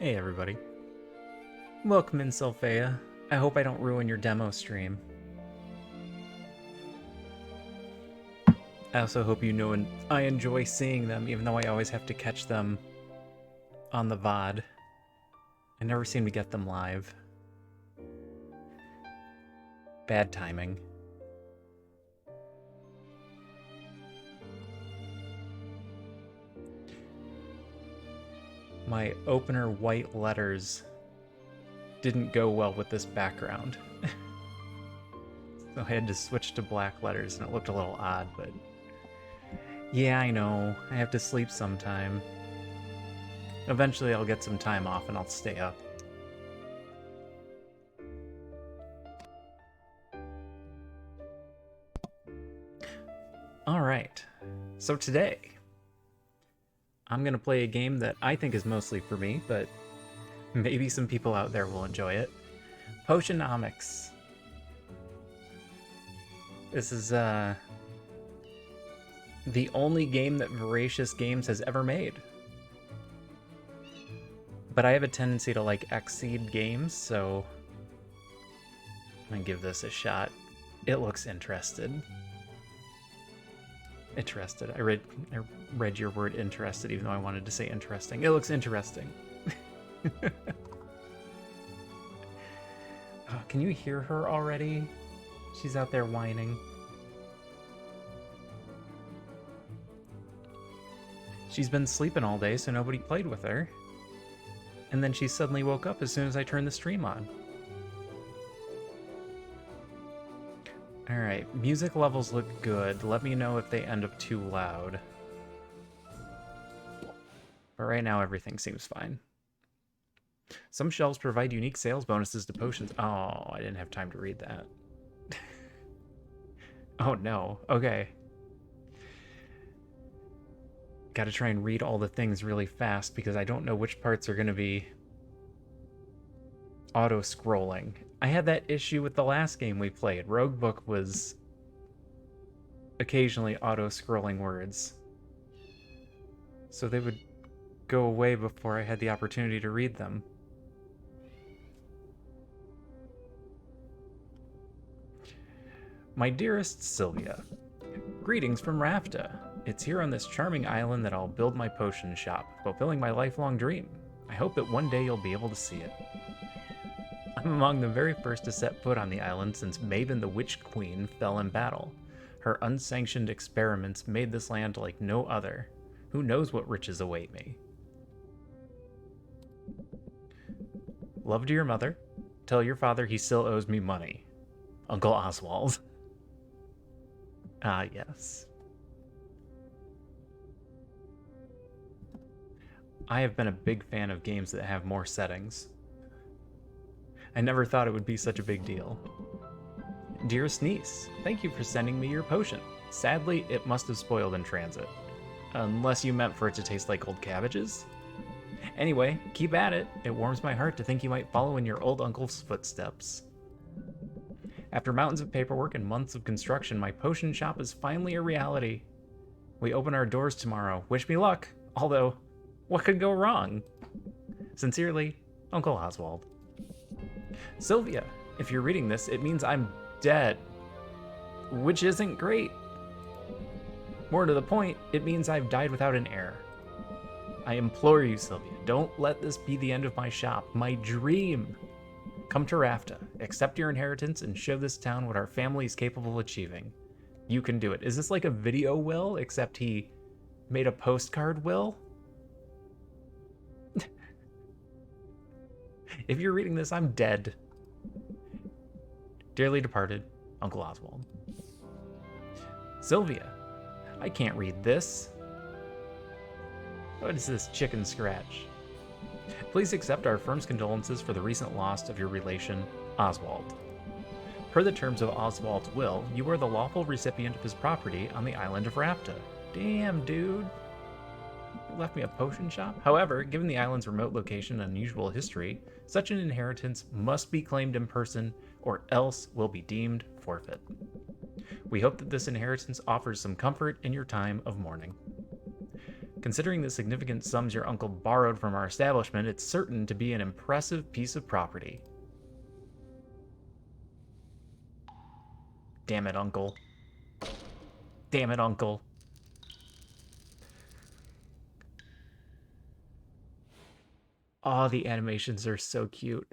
Hey everybody. Welcome in Sylphea. I hope I don't ruin your demo stream. I also hope you know I enjoy seeing them, even though I always have to catch them on the VOD. I never seem to get them live. Bad timing. My opener white letters didn't go well with this background. So I had to switch to black letters and it looked a little odd, but yeah, I know. I have to sleep sometime. Eventually I'll get some time off and I'll stay up. Alright, so today I'm gonna play a game that I think is mostly for me, but maybe some people out there will enjoy it. Potionomics. This is the only game that Voracious Games has ever made. But I have a tendency to like exceed games, so I'm gonna give this a shot. It looks interesting. I read your word interested, even though I wanted to say interesting. It looks interesting. Oh, can you hear her already? She's out there whining. She's been sleeping all day, so nobody played with her. And then she suddenly woke up as soon as I turned the stream on. Alright, music levels look good. Let me know if they end up too loud. But right now, everything seems fine. Some shelves provide unique sales bonuses to potions. Oh, I didn't have time to read that. Oh no, okay. Gotta try and read all the things really fast because I don't know which parts are gonna be auto-scrolling. I had that issue with the last game we played. Roguebook was occasionally auto-scrolling words. So they would go away before I had the opportunity to read them. My dearest Sylvia, greetings from Rafta. It's here on this charming island that I'll build my potion shop, fulfilling my lifelong dream. I hope that one day you'll be able to see it. I'm among the very first to set foot on the island since Maven the Witch Queen fell in battle. Her unsanctioned experiments made this land like no other. Who knows what riches await me? Love to your mother. Tell your father he still owes me money. Uncle Oswald. Ah, yes. I have been a big fan of games that have more settings. I never thought it would be such a big deal. Dearest niece, thank you for sending me your potion. Sadly, it must have spoiled in transit. Unless you meant for it to taste like old cabbages? Anyway, keep at it. It warms my heart to think you might follow in your old uncle's footsteps. After mountains of paperwork and months of construction, my potion shop is finally a reality. We open our doors tomorrow. Wish me luck. Although, what could go wrong? Sincerely, Uncle Oswald. Sylvia, if you're reading this, it means I'm dead. Which isn't great. More to the point, it means I've died without an heir. I implore you, Sylvia, don't let this be the end of my shop, my dream. Come to Rafta, accept your inheritance, and show this town what our family is capable of achieving. You can do it. Is this like a video will, except he made a postcard will? If you're reading this, I'm dead. Dearly departed, Uncle Oswald. Sylvia, I can't read this. What is this chicken scratch? Please accept our firm's condolences for the recent loss of your relation, Oswald. Per the terms of Oswald's will, you are the lawful recipient of his property on the island of Rafta. Damn, dude. You left me a potion shop? However, given the island's remote location and unusual history, such an inheritance must be claimed in person or else will be deemed forfeit. We hope that this inheritance offers some comfort in your time of mourning. Considering the significant sums your uncle borrowed from our establishment, it's certain to be an impressive piece of property. Damn it, uncle. Damn it, uncle. Oh, the animations are so cute.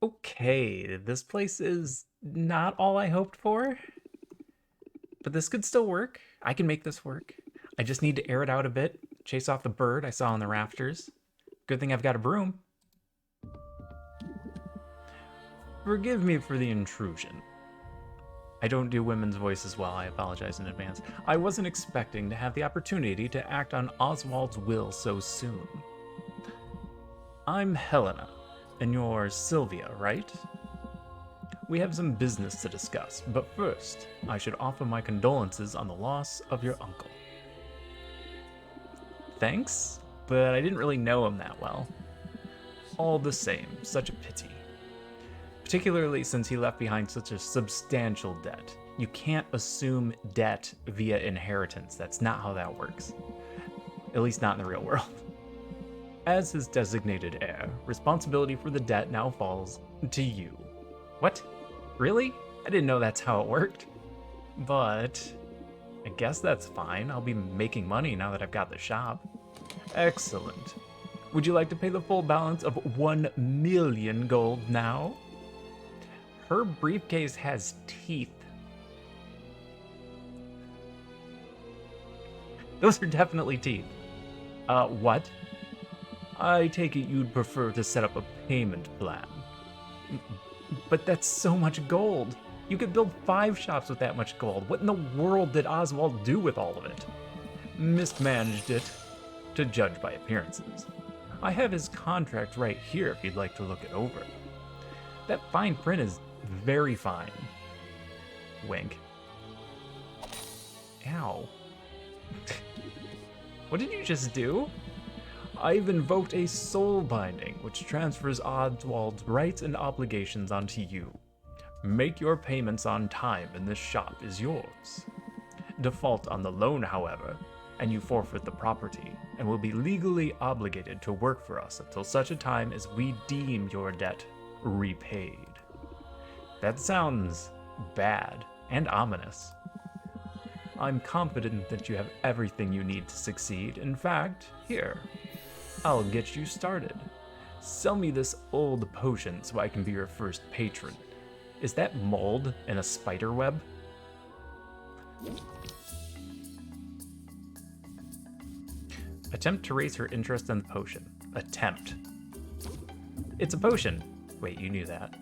Okay, this place is not all I hoped for, but this could still work. I can make this work. I just need to air it out a bit, chase off the bird I saw on the rafters. Good thing I've got a broom. Forgive me for the intrusion. I don't do women's voices well, I apologize in advance. I wasn't expecting to have the opportunity to act on Oswald's will so soon. I'm Helena, and you're Sylvia, right? We have some business to discuss, but first, I should offer my condolences on the loss of your uncle. Thanks, but I didn't really know him that well. All the same, such a pity. Particularly since he left behind such a substantial debt. You can't assume debt via inheritance. That's not how that works. At least not in the real world. As his designated heir, responsibility for the debt now falls to you. What? Really? I didn't know that's how it worked. But I guess that's fine. I'll be making money now that I've got the shop. Excellent. Would you like to pay the full balance of 1 million gold now? Her briefcase has teeth. Those are definitely teeth. What? I take it you'd prefer to set up a payment plan. But that's so much gold. You could build 5 shops with that much gold. What in the world did Oswald do with all of it? Mismanaged it, to judge by appearances. I have his contract right here if you'd like to look it over. That fine print is very fine. Wink. Ow. What did you just do? I've invoked a soul binding, which transfers Oswald's rights and obligations onto you. Make your payments on time and this shop is yours. Default on the loan, however, and you forfeit the property, and will be legally obligated to work for us until such a time as we deem your debt repaid. That sounds bad and ominous. I'm confident that you have everything you need to succeed. In fact, here, I'll get you started. Sell me this old potion so I can be your first patron. Is that mold in a spider web? Attempt to raise her interest in the potion. Attempt. It's a potion. Wait, you knew that.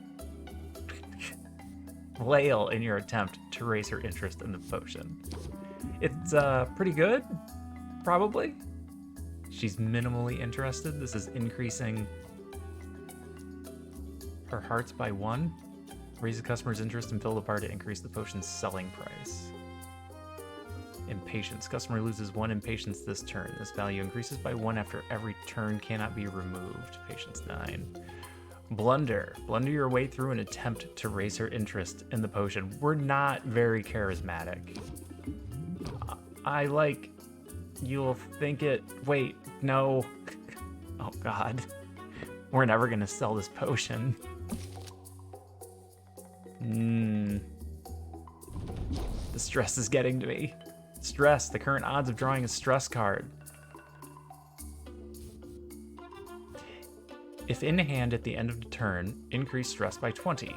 Flail in your attempt to raise her interest in the potion. It's pretty good, probably. She's minimally interested. This is increasing her hearts by 1. Raise the customer's interest and fill the bar to increase the potion's selling price. Impatience. Customer loses 1 impatience this turn. This value increases by 1 after every turn, cannot be removed. Patience 9. Blunder. Blunder your way through an attempt to raise her interest in the potion. We're not very charismatic. You'll think it. Wait, no. Oh god. We're never gonna sell this potion. The stress is getting to me. Stress. The current odds of drawing a stress card. If in hand at the end of the turn, increase stress by 20.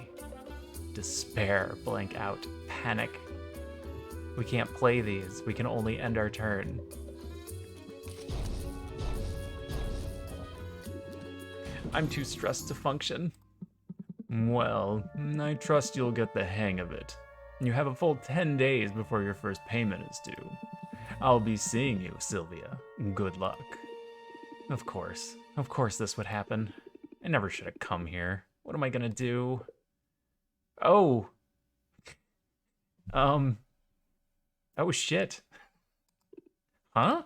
Despair, blank out, panic. We can't play these. We can only end our turn. I'm too stressed to function. Well, I trust you'll get the hang of it. You have a full 10 days before your first payment is due. I'll be seeing you, Sylvia. Good luck. Of course this would happen. I never should have come here. What am I gonna do? Oh! Oh shit. Huh?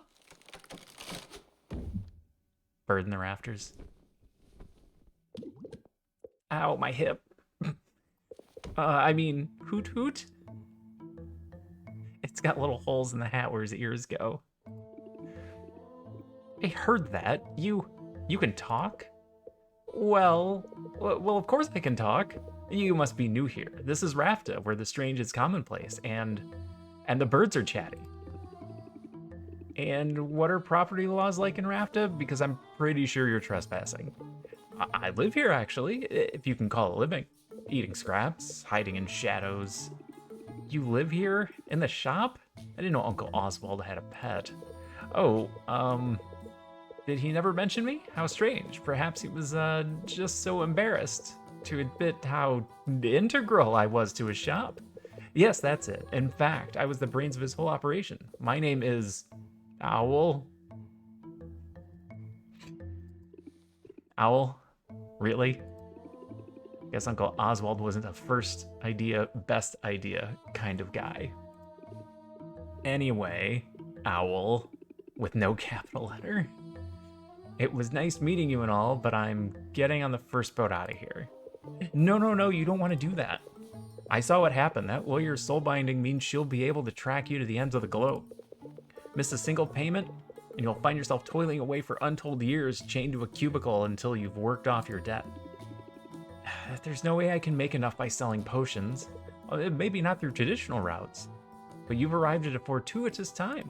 Bird in the rafters. Ow, my hip. I mean, hoot hoot? got little holes in the hat where his ears go. I heard that. You can talk? Well, of course I can talk. You must be new here. This is Rafta, where the strange is commonplace, and the birds are chatty. And what are property laws like in Rafta? Because I'm pretty sure you're trespassing. I live here, actually, if you can call it living. Eating scraps, hiding in shadows. You live here? In the shop? I didn't know Uncle Oswald had a pet. Oh, did he never mention me? How strange. Perhaps he was, just so embarrassed to admit how integral I was to his shop. Yes, that's it. In fact, I was the brains of his whole operation. My name is... Owl? Owl? Really? Guess Uncle Oswald wasn't a first idea, best idea kind of guy. Anyway, Owl, with no capital letter. It was nice meeting you and all, but I'm getting on the first boat out of here. No, you don't want to do that. I saw what happened. That lawyer's soul binding means she'll be able to track you to the ends of the globe. Miss a single payment, and you'll find yourself toiling away for untold years chained to a cubicle until you've worked off your debt. There's no way I can make enough by selling potions. Maybe not through traditional routes, but you've arrived at a fortuitous time.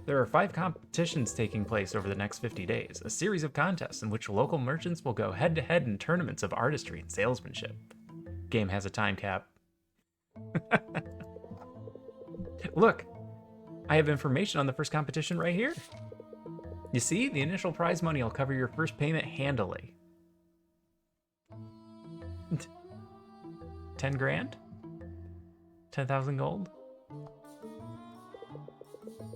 There are 5 competitions taking place over the next 50 days, a series of contests in which local merchants will go head-to-head in tournaments of artistry and salesmanship. Game has a time cap. Look, I have information on the first competition right here. You see, the initial prize money will cover your first payment handily. 10 grand? 10,000 gold?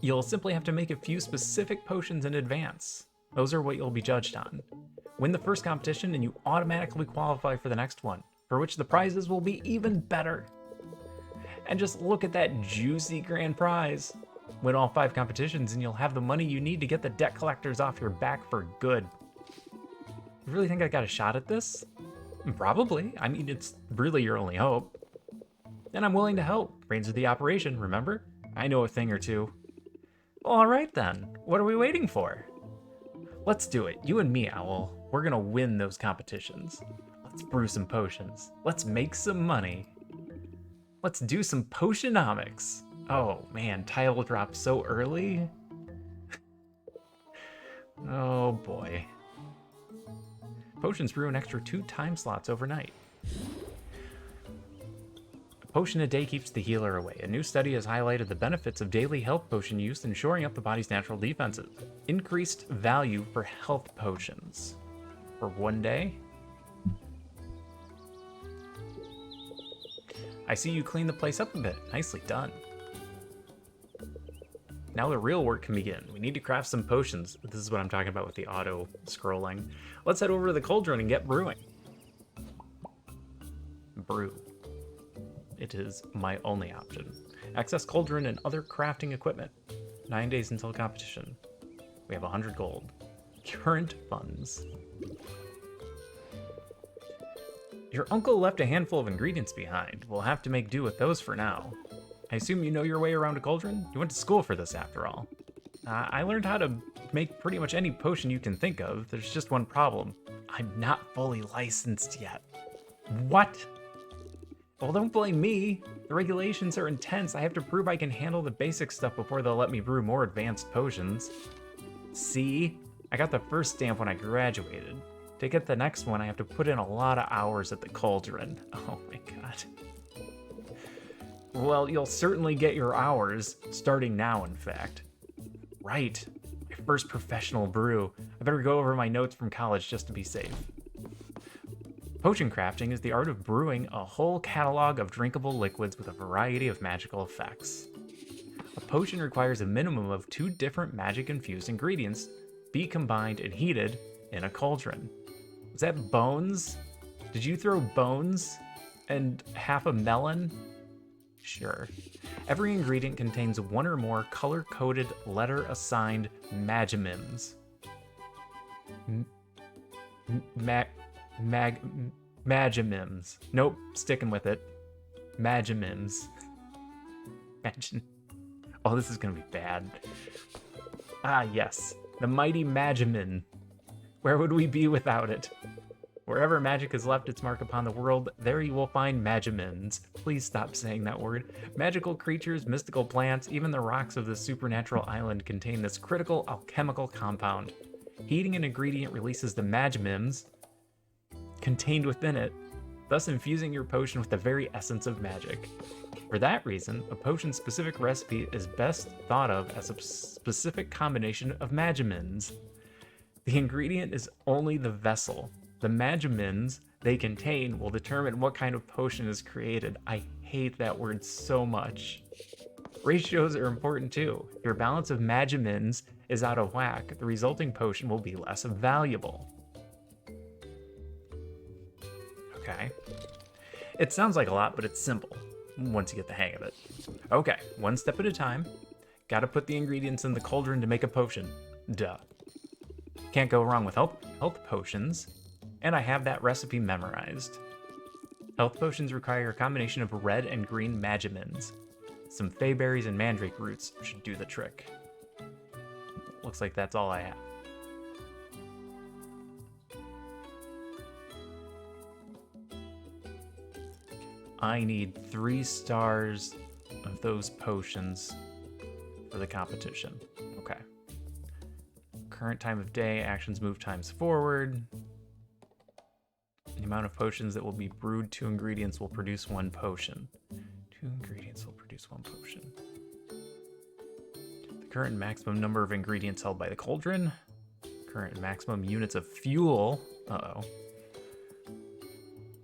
You'll simply have to make a few specific potions in advance. Those are what you'll be judged on. Win the first competition and you automatically qualify for the next one, for which the prizes will be even better. And just look at that juicy grand prize. Win all 5 competitions and you'll have the money you need to get the debt collectors off your back for good. You really think I got a shot at this? Probably. I mean, it's really your only hope. And I'm willing to help. Brains of the operation, remember? I know a thing or two. Well, all right then. What are we waiting for? Let's do it. You and me, Owl. We're gonna win those competitions. Let's brew some potions. Let's make some money. Let's do some Potionomics. Oh man, tile drop so early. Oh boy. Potions brew an extra 2 time slots overnight. A potion a day keeps the healer away. A new study has highlighted the benefits of daily health potion use in shoring up the body's natural defenses. Increased value for health potions. For 1 day? I see you clean the place up a bit. Nicely done. Now the real work can begin. We need to craft some potions. This is what I'm talking about with the auto scrolling. Let's head over to the cauldron and get brewing. Brew. It is my only option. Access cauldron and other crafting equipment. 9 days until competition. We have 100 gold. Current funds. Your uncle left a handful of ingredients behind. We'll have to make do with those for now. I assume you know your way around a cauldron? You went to school for this after all. I learned how to make pretty much any potion you can think of. There's just one problem. I'm not fully licensed yet. What? Well, don't blame me. The regulations are intense. I have to prove I can handle the basic stuff before they'll let me brew more advanced potions. See? I got the first stamp when I graduated. To get the next one, I have to put in a lot of hours at the cauldron. Oh my god. Well, you'll certainly get your hours, starting now, in fact. Right. My first professional brew. I better go over my notes from college just to be safe. Potion crafting is the art of brewing a whole catalog of drinkable liquids with a variety of magical effects. A potion requires a minimum of 2 different magic-infused ingredients be combined and heated in a cauldron. Was that bones? Did you throw bones and half a melon? Sure. Every ingredient contains 1 or more color-coded, letter-assigned magimims. Magimims. Nope, sticking with it. Magimims. Oh, this is gonna be bad. Ah, yes. The mighty Magimin. Where would we be without it? Wherever magic has left its mark upon the world, there you will find Magimins. Please stop saying that word. Magical creatures, mystical plants, even the rocks of this supernatural island contain this critical alchemical compound. Heating an ingredient releases the Magimims contained within it, thus infusing your potion with the very essence of magic. For that reason, a potion-specific recipe is best thought of as a specific combination of Magimins. The ingredient is only the vessel. The Magimins they contain will determine what kind of potion is created. I hate that word so much. Ratios are important too. If your balance of Magimins is out of whack, the resulting potion will be less valuable. Okay. It sounds like a lot, but it's simple once you get the hang of it. Okay, one step at a time. Gotta put the ingredients in the cauldron to make a potion. Duh. Can't go wrong with health potions, and I have that recipe memorized. Health potions require a combination of red and green Magimins. Some fey berries and mandrake roots should do the trick. Looks like that's all I have. I need 3 stars of those potions for the competition. Okay. Current time of day, actions move times forward. The amount of potions that will be brewed, 2 ingredients will produce 1 potion. 2 ingredients will produce 1 potion. The current maximum number of ingredients held by the cauldron. Current maximum units of fuel. Uh-oh.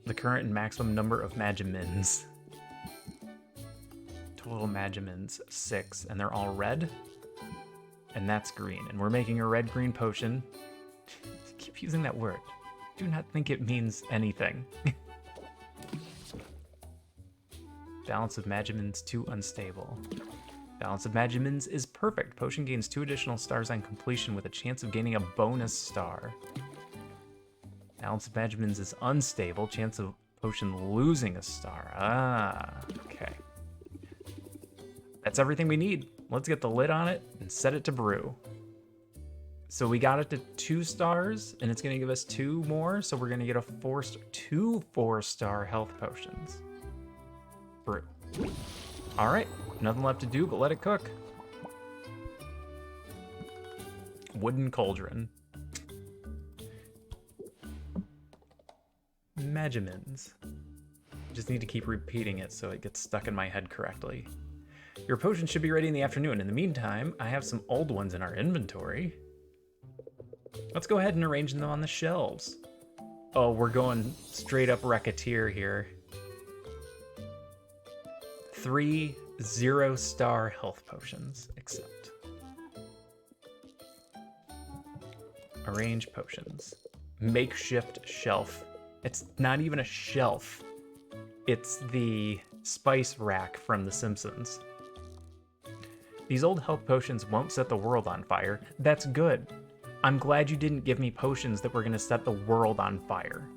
The current and maximum number of Magimins. Total Magimins, 6, and they're all red. And that's green. And we're making a red-green potion. I keep using that word. Do not think it means anything. Balance of Magimins, 2 unstable. Balance of Magimins is perfect. Potion gains 2 additional stars on completion with a chance of gaining a bonus star. Balance of Magimins is unstable. Chance of potion losing a star. Ah, okay. That's everything we need. Let's get the lid on it and set it to brew. So we got it to 2 stars, and it's going to give us 2 more, so we're going to get 2 4-star health potions. Brew. All right, nothing left to do but let it cook. Wooden cauldron. Magimins. Just need to keep repeating it so it gets stuck in my head correctly. Your potion should be ready in the afternoon. In the meantime, I have some old ones in our inventory. Let's go ahead and arrange them on the shelves. Oh, we're going straight up Racketeer here. 3 0-star health potions, accept. Arrange potions. Makeshift shelf. It's not even a shelf. It's the spice rack from The Simpsons. These old health potions won't set the world on fire. That's good. I'm glad you didn't give me potions that were going to set the world on fire.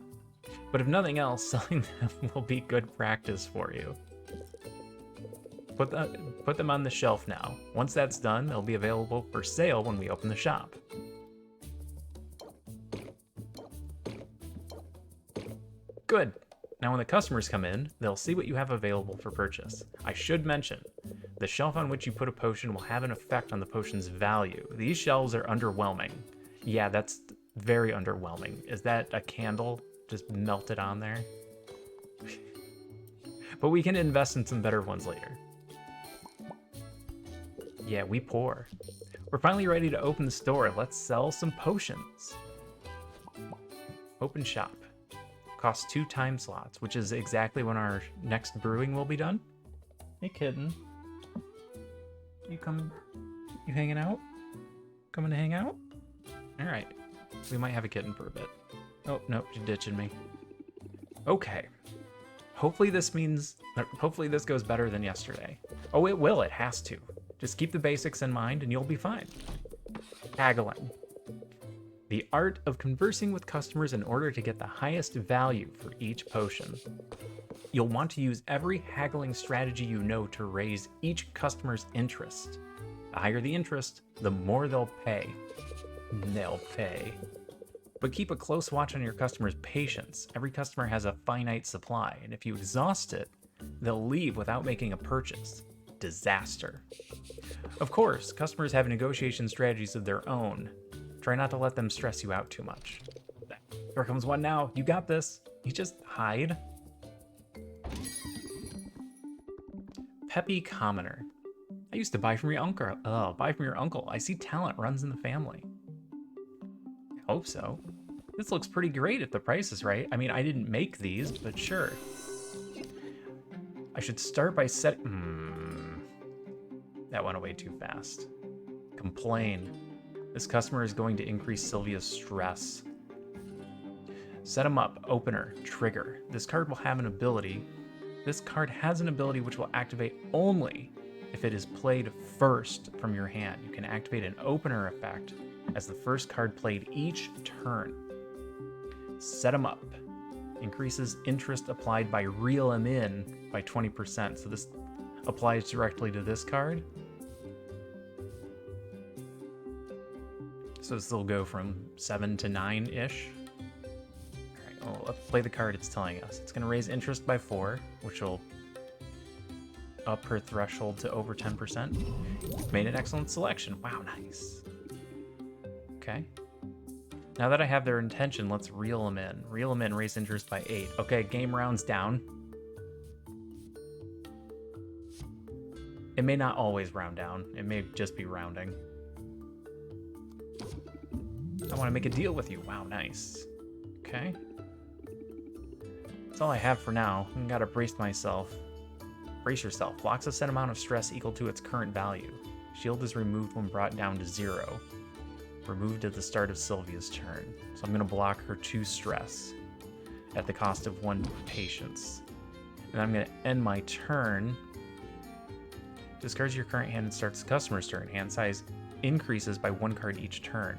But if nothing else, selling them will be good practice for you. Put them on the shelf now. Once that's done, they'll be available for sale when we open the shop. Good. Now when the customers come in, they'll see what you have available for purchase. I should mention, the shelf on which you put a potion will have an effect on the potion's value. These shelves are underwhelming. Yeah, that's very underwhelming. Is that a candle just melted on there? But we can invest in some better ones later. Yeah, we pour. We're finally ready to open the store. Let's sell some potions. Open shop. Costs 2 time slots, which is exactly when our next brewing will be done. Hey, kitten. You hanging out? Coming to hang out? All right. We might have a kitten for a bit. Oh, nope, you're ditching me. Okay. Hopefully this goes better than yesterday. Oh, it will. It has to. Just keep the basics in mind and you'll be fine. Haggling. The art of conversing with customers in order to get the highest value for each potion. You'll want to use every haggling strategy you know to raise each customer's interest. The higher the interest, the more they'll pay. But keep a close watch on your customers' patience. Every customer has a finite supply, and if you exhaust it, they'll leave without making a purchase. Disaster. Of course, customers have negotiation strategies of their own. Try not to let them stress you out too much. Here comes one now. You got this. You just hide. Peppy Commoner. I used to buy from your uncle. I see talent runs in the family. I hope so. This looks pretty great if the price is right. I mean, I didn't make these, but sure. I should start by That went away too fast. Complain. This customer is going to increase Sylvia's stress. Set him up. Opener. Trigger. This card will have an ability. This card has an ability which will activate only if it is played first from your hand. You can activate an opener effect as the first card played each turn. Set him up. Increases interest applied by reel him in by 20%. So this applies directly to this card. So this will go from 7 to 9-ish. Alright, well, let's play the card it's telling us. It's going to raise interest by 4, which will up her threshold to over 10%. You've made an excellent selection. Wow, nice. Okay. Now that I have their intention, let's reel them in. Reel them in, raise interest by 8. Okay, game rounds down. It may not always round down. It may just be rounding. I want to make a deal with you. Wow, nice. Okay. That's all I have for now. I gotta brace myself. Brace yourself. Blocks a set amount of stress equal to its current value. Shield is removed when brought down to 0. Removed at the start of Sylvia's turn. So I'm going to block her 2 stress at the cost of 1 patience. And I'm going to end my turn. Discards your current hand and starts the customer's turn. Hand size increases by 1 card each turn.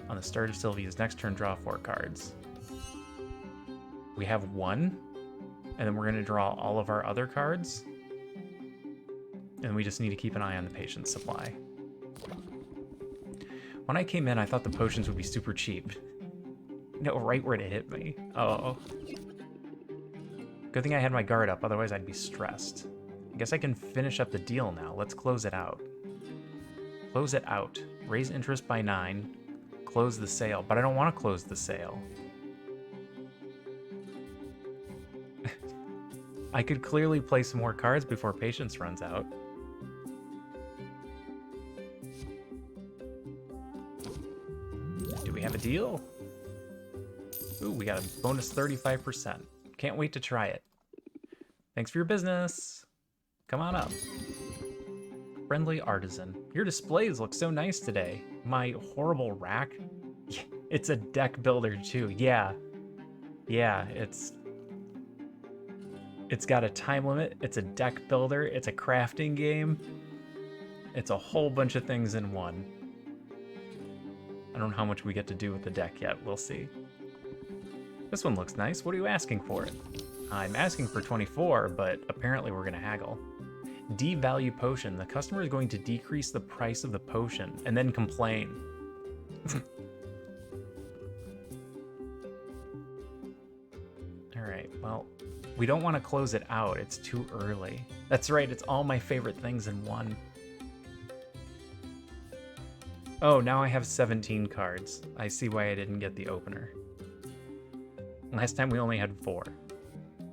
On the start of Sylvia's next turn, draw 4 cards. We have 1, and then we're going to draw all of our other cards. And we just need to keep an eye on the patience supply. When I came in, I thought the potions would be super cheap. No, right where it hit me. Oh. Good thing I had my guard up, otherwise I'd be stressed. I guess I can finish up the deal now. Let's close it out. Close it out. Raise interest by 9. Close the sale, but I don't want to close the sale. I could clearly play some more cards before patience runs out. Do we have a deal? Ooh, we got a bonus 35%. Can't wait to try it. Thanks for your business. Come on up. Friendly artisan. Your displays look so nice today. My horrible rack. It's a deck builder too. Yeah, it's got a time limit. It's a deck builder. It's a crafting game. It's a whole bunch of things in one. I don't know how much we get to do with the deck yet. We'll see. This one looks nice. What are you asking for it? I'm asking for 24, but apparently we're going to haggle. Devalue potion. The customer is going to decrease the price of the potion and then complain. Alright, well, we don't want to close it out. It's too early. That's right, it's all my favorite things in one. Oh, now I have 17 cards. I see why I didn't get the opener. Last time we only had 4.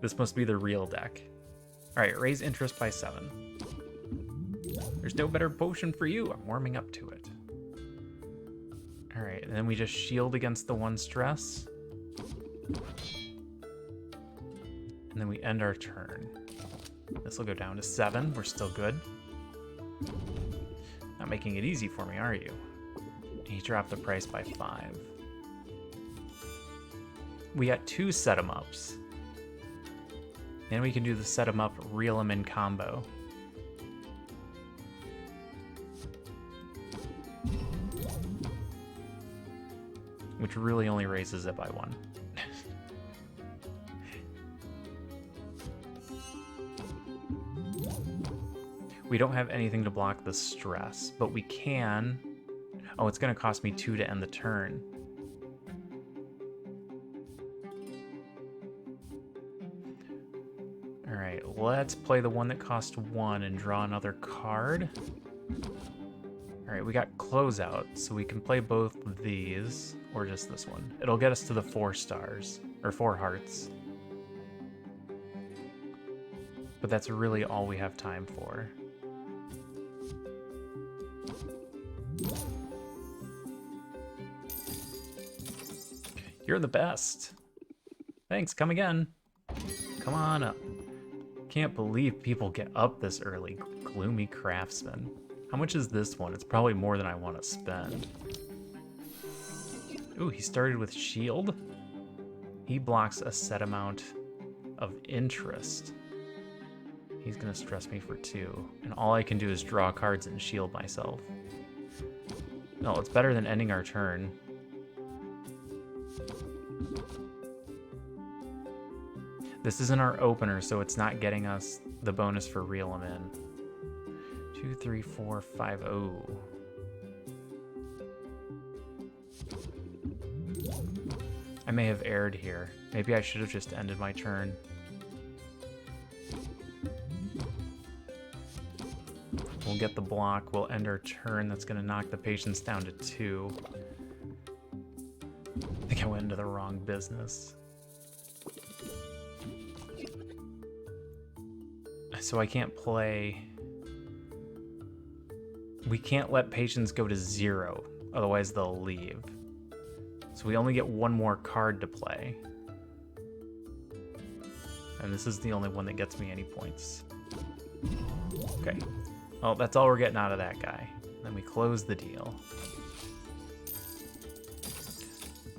This must be the real deck. Alright, raise interest by 7. There's no better potion for you. I'm warming up to it. Alright, and then we just shield against the 1 stress. And then we end our turn. This will go down to 7. We're still good. Not making it easy for me, are you? You dropped the price by 5. We got 2 set 'em ups. Then we can do the set 'em up, reel 'em in combo. Which really only raises it by 1. We don't have anything to block the stress, but we can... Oh, it's going to cost me 2 to end the turn. Alright, let's play the one that cost 1 and draw another card. Alright, we got Closeout, so we can play both of these, or just this one. It'll get us to the 4 stars, or 4 hearts. But that's really all we have time for. You're the best. Thanks, come again. Come on up. Can't believe people get up this early. Gloomy Craftsman. How much is this one? It's probably more than I want to spend. Ooh, he started with Shield. He blocks a set amount of interest. He's gonna stress me for 2. And all I can do is draw cards and shield myself. No, it's better than ending our turn. This isn't our opener, so it's not getting us the bonus for reel them in. 2, 3, 4, 5, oh. I may have erred here. Maybe I should have just ended my turn. We'll get the block, we'll end our turn. That's gonna knock the patience down to 2. I think I went into the wrong business. So I can't play... We can't let patience go to 0, otherwise they'll leave. So we only get 1 more card to play. And this is the only one that gets me any points. Okay. Well, that's all we're getting out of that guy. Then we close the deal.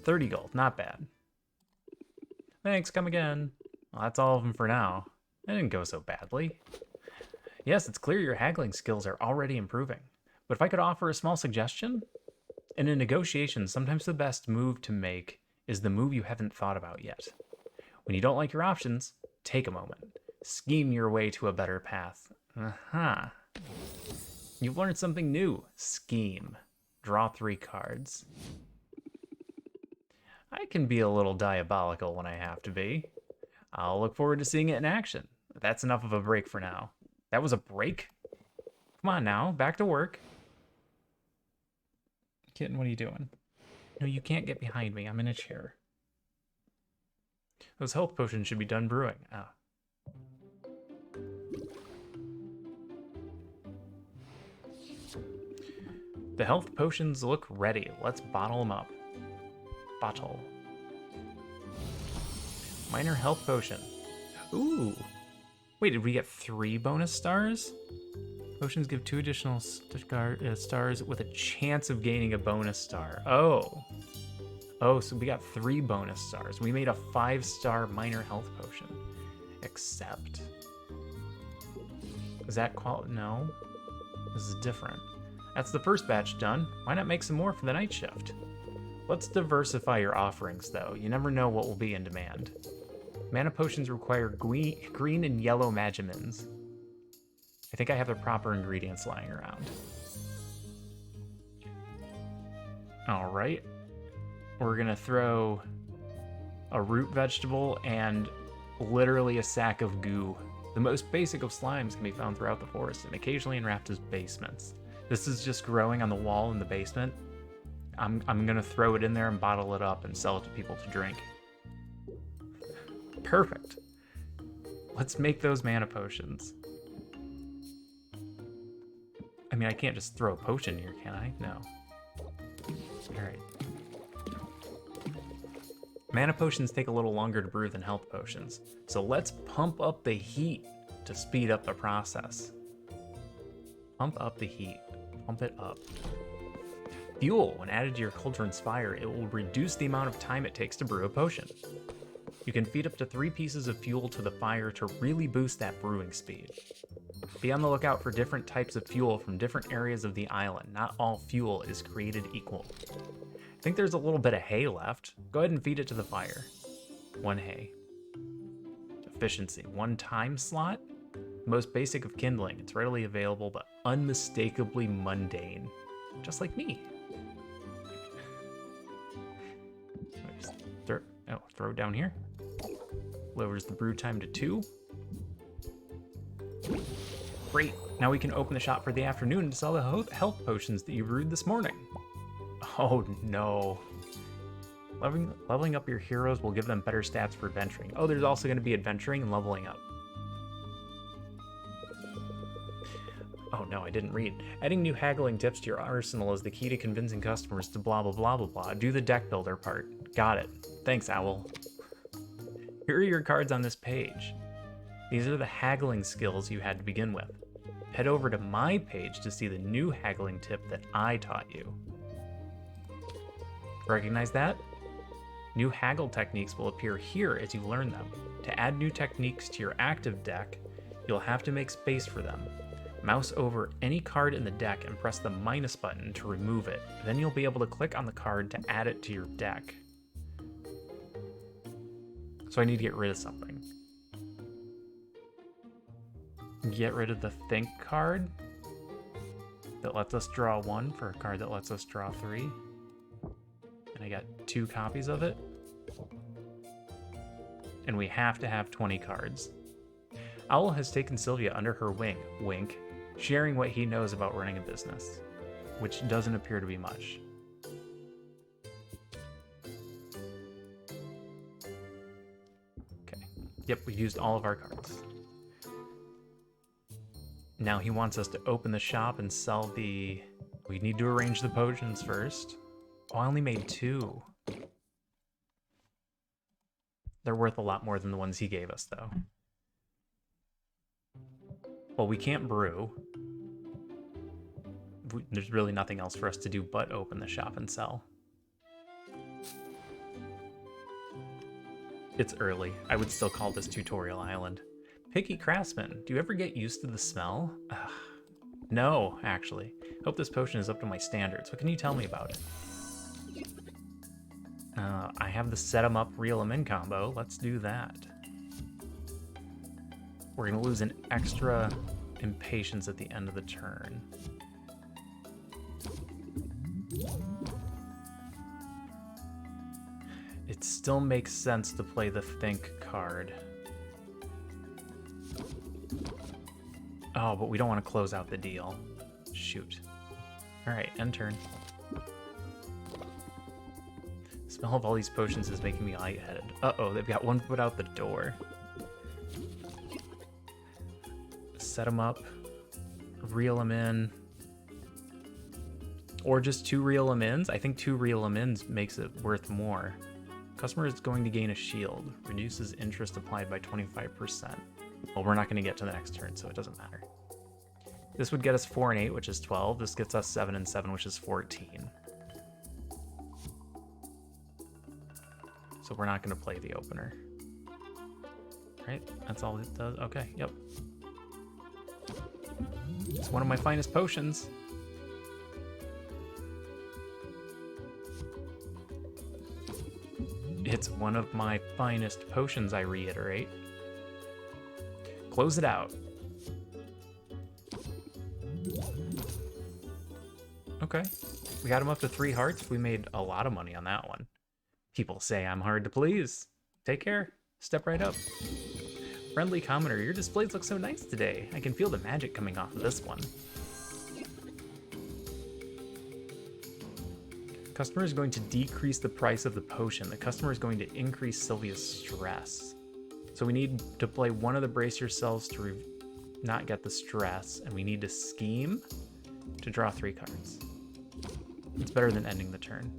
30 gold, not bad. Thanks, come again. Well, that's all of them for now. That didn't go so badly. Yes, it's clear your haggling skills are already improving. But if I could offer a small suggestion? In a negotiation, sometimes the best move to make is the move you haven't thought about yet. When you don't like your options, take a moment. Scheme your way to a better path. Aha. You've learned something new. Scheme. Draw 3 cards. I can be a little diabolical when I have to be. I'll look forward to seeing it in action. That's enough of a break for now. That was a break? Come on now, back to work. Kitten, what are you doing? No, you can't get behind me. I'm in a chair. Those health potions should be done brewing. Ah. The health potions look ready. Let's bottle them up. Bottle. Minor health potion. Ooh. Wait, did we get 3 bonus stars? Potions give 2 additional stars with a chance of gaining a bonus star. Oh. Oh, so we got 3 bonus stars. We made a 5-star minor health potion. Except. Is that no? This is different. That's the first batch done. Why not make some more for the night shift? Let's diversify your offerings, though. You never know what will be in demand. Mana potions require green and yellow magimins. I think I have the proper ingredients lying around. All right. We're gonna throw a root vegetable and literally a sack of goo. The most basic of slimes can be found throughout the forest and occasionally in Raptor's basements. This is just growing on the wall in the basement. I'm gonna throw it in there and bottle it up and sell it to people to drink. Perfect. Let's make those mana potions. I mean, I can't just throw a potion here, can I? No. Alright. Mana potions take a little longer to brew than health potions, so let's pump up the heat to speed up the process. Pump up the heat. Pump it up. Fuel. When added to your cauldron's fire, it will reduce the amount of time it takes to brew a potion. You can feed up to 3 pieces of fuel to the fire to really boost that brewing speed. Be on the lookout for different types of fuel from different areas of the island. Not all fuel is created equal. I think there's a little bit of hay left. Go ahead and feed it to the fire. 1 hay. Efficiency. 1 time slot? Most basic of kindling. It's readily available, but unmistakably mundane. Just like me. Just throw it down here. Lowers the brew time to 2. Great. Now we can open the shop for the afternoon to sell the health potions that you brewed this morning. Oh no. Leveling up your heroes will give them better stats for adventuring. Oh, there's also going to be adventuring and leveling up. Oh no, I didn't read. Adding new haggling tips to your arsenal is the key to convincing customers to blah blah blah blah blah. Do the deck builder part. Got it. Thanks, Owl. Here are your cards on this page. These are the haggling skills you had to begin with. Head over to my page to see the new haggling tip that I taught you. Recognize that? New haggle techniques will appear here as you learn them. To add new techniques to your active deck, you'll have to make space for them. Mouse over any card in the deck and press the minus button to remove it. Then you'll be able to click on the card to add it to your deck. So I need to get rid of something. Get rid of the think card that lets us draw 1 for a card that lets us draw 3. And I got 2 copies of it. And we have to have 20 cards. Owl has taken Sylvia under her wing, wink, sharing what he knows about running a business, which doesn't appear to be much. Okay. Yep, we used all of our cards. Now he wants us to open the shop and sell the... We need to arrange the potions first. Oh, I only made 2. They're worth a lot more than the ones he gave us, though. Well, we can't brew. There's really nothing else for us to do but open the shop and sell. It's early. I would still call this Tutorial Island. Picky Craftsman, do you ever get used to the smell? Ugh. No, actually. Hope this potion is up to my standards. What can you tell me about it? I have the set 'em up, reel 'em in combo. Let's do that. We're gonna lose an extra impatience at the end of the turn. It still makes sense to play the think card. Oh, but we don't want to close out the deal. Shoot. Alright, end turn. The smell of all these potions is making me lightheaded. Uh-oh, they've got one foot out the door. Set them up. Reel them in. Or just 2 reel them ins. I think 2 reel them ins makes it worth more. Customer is going to gain a shield. Reduces interest applied by 25%. Well, we're not going to get to the next turn, so it doesn't matter. This would get us 4 and 8, which is 12. This gets us 7 and 7, which is 14. So we're not going to play the opener. Right? That's all it does. Okay, yep. It's one of my finest potions. It's one of my finest potions, I reiterate. Close it out. Okay. We got him up to 3 hearts. We made a lot of money on that one. People say I'm hard to please. Take care. Step right up. Friendly commenter, your displays look so nice today. I can feel the magic coming off of this one. Customer is going to decrease the price of the potion. The customer is going to increase Sylvia's stress. So we need to play one of the brace yourselves to not get the stress, and we need to scheme to draw 3 cards. It's better than ending the turn.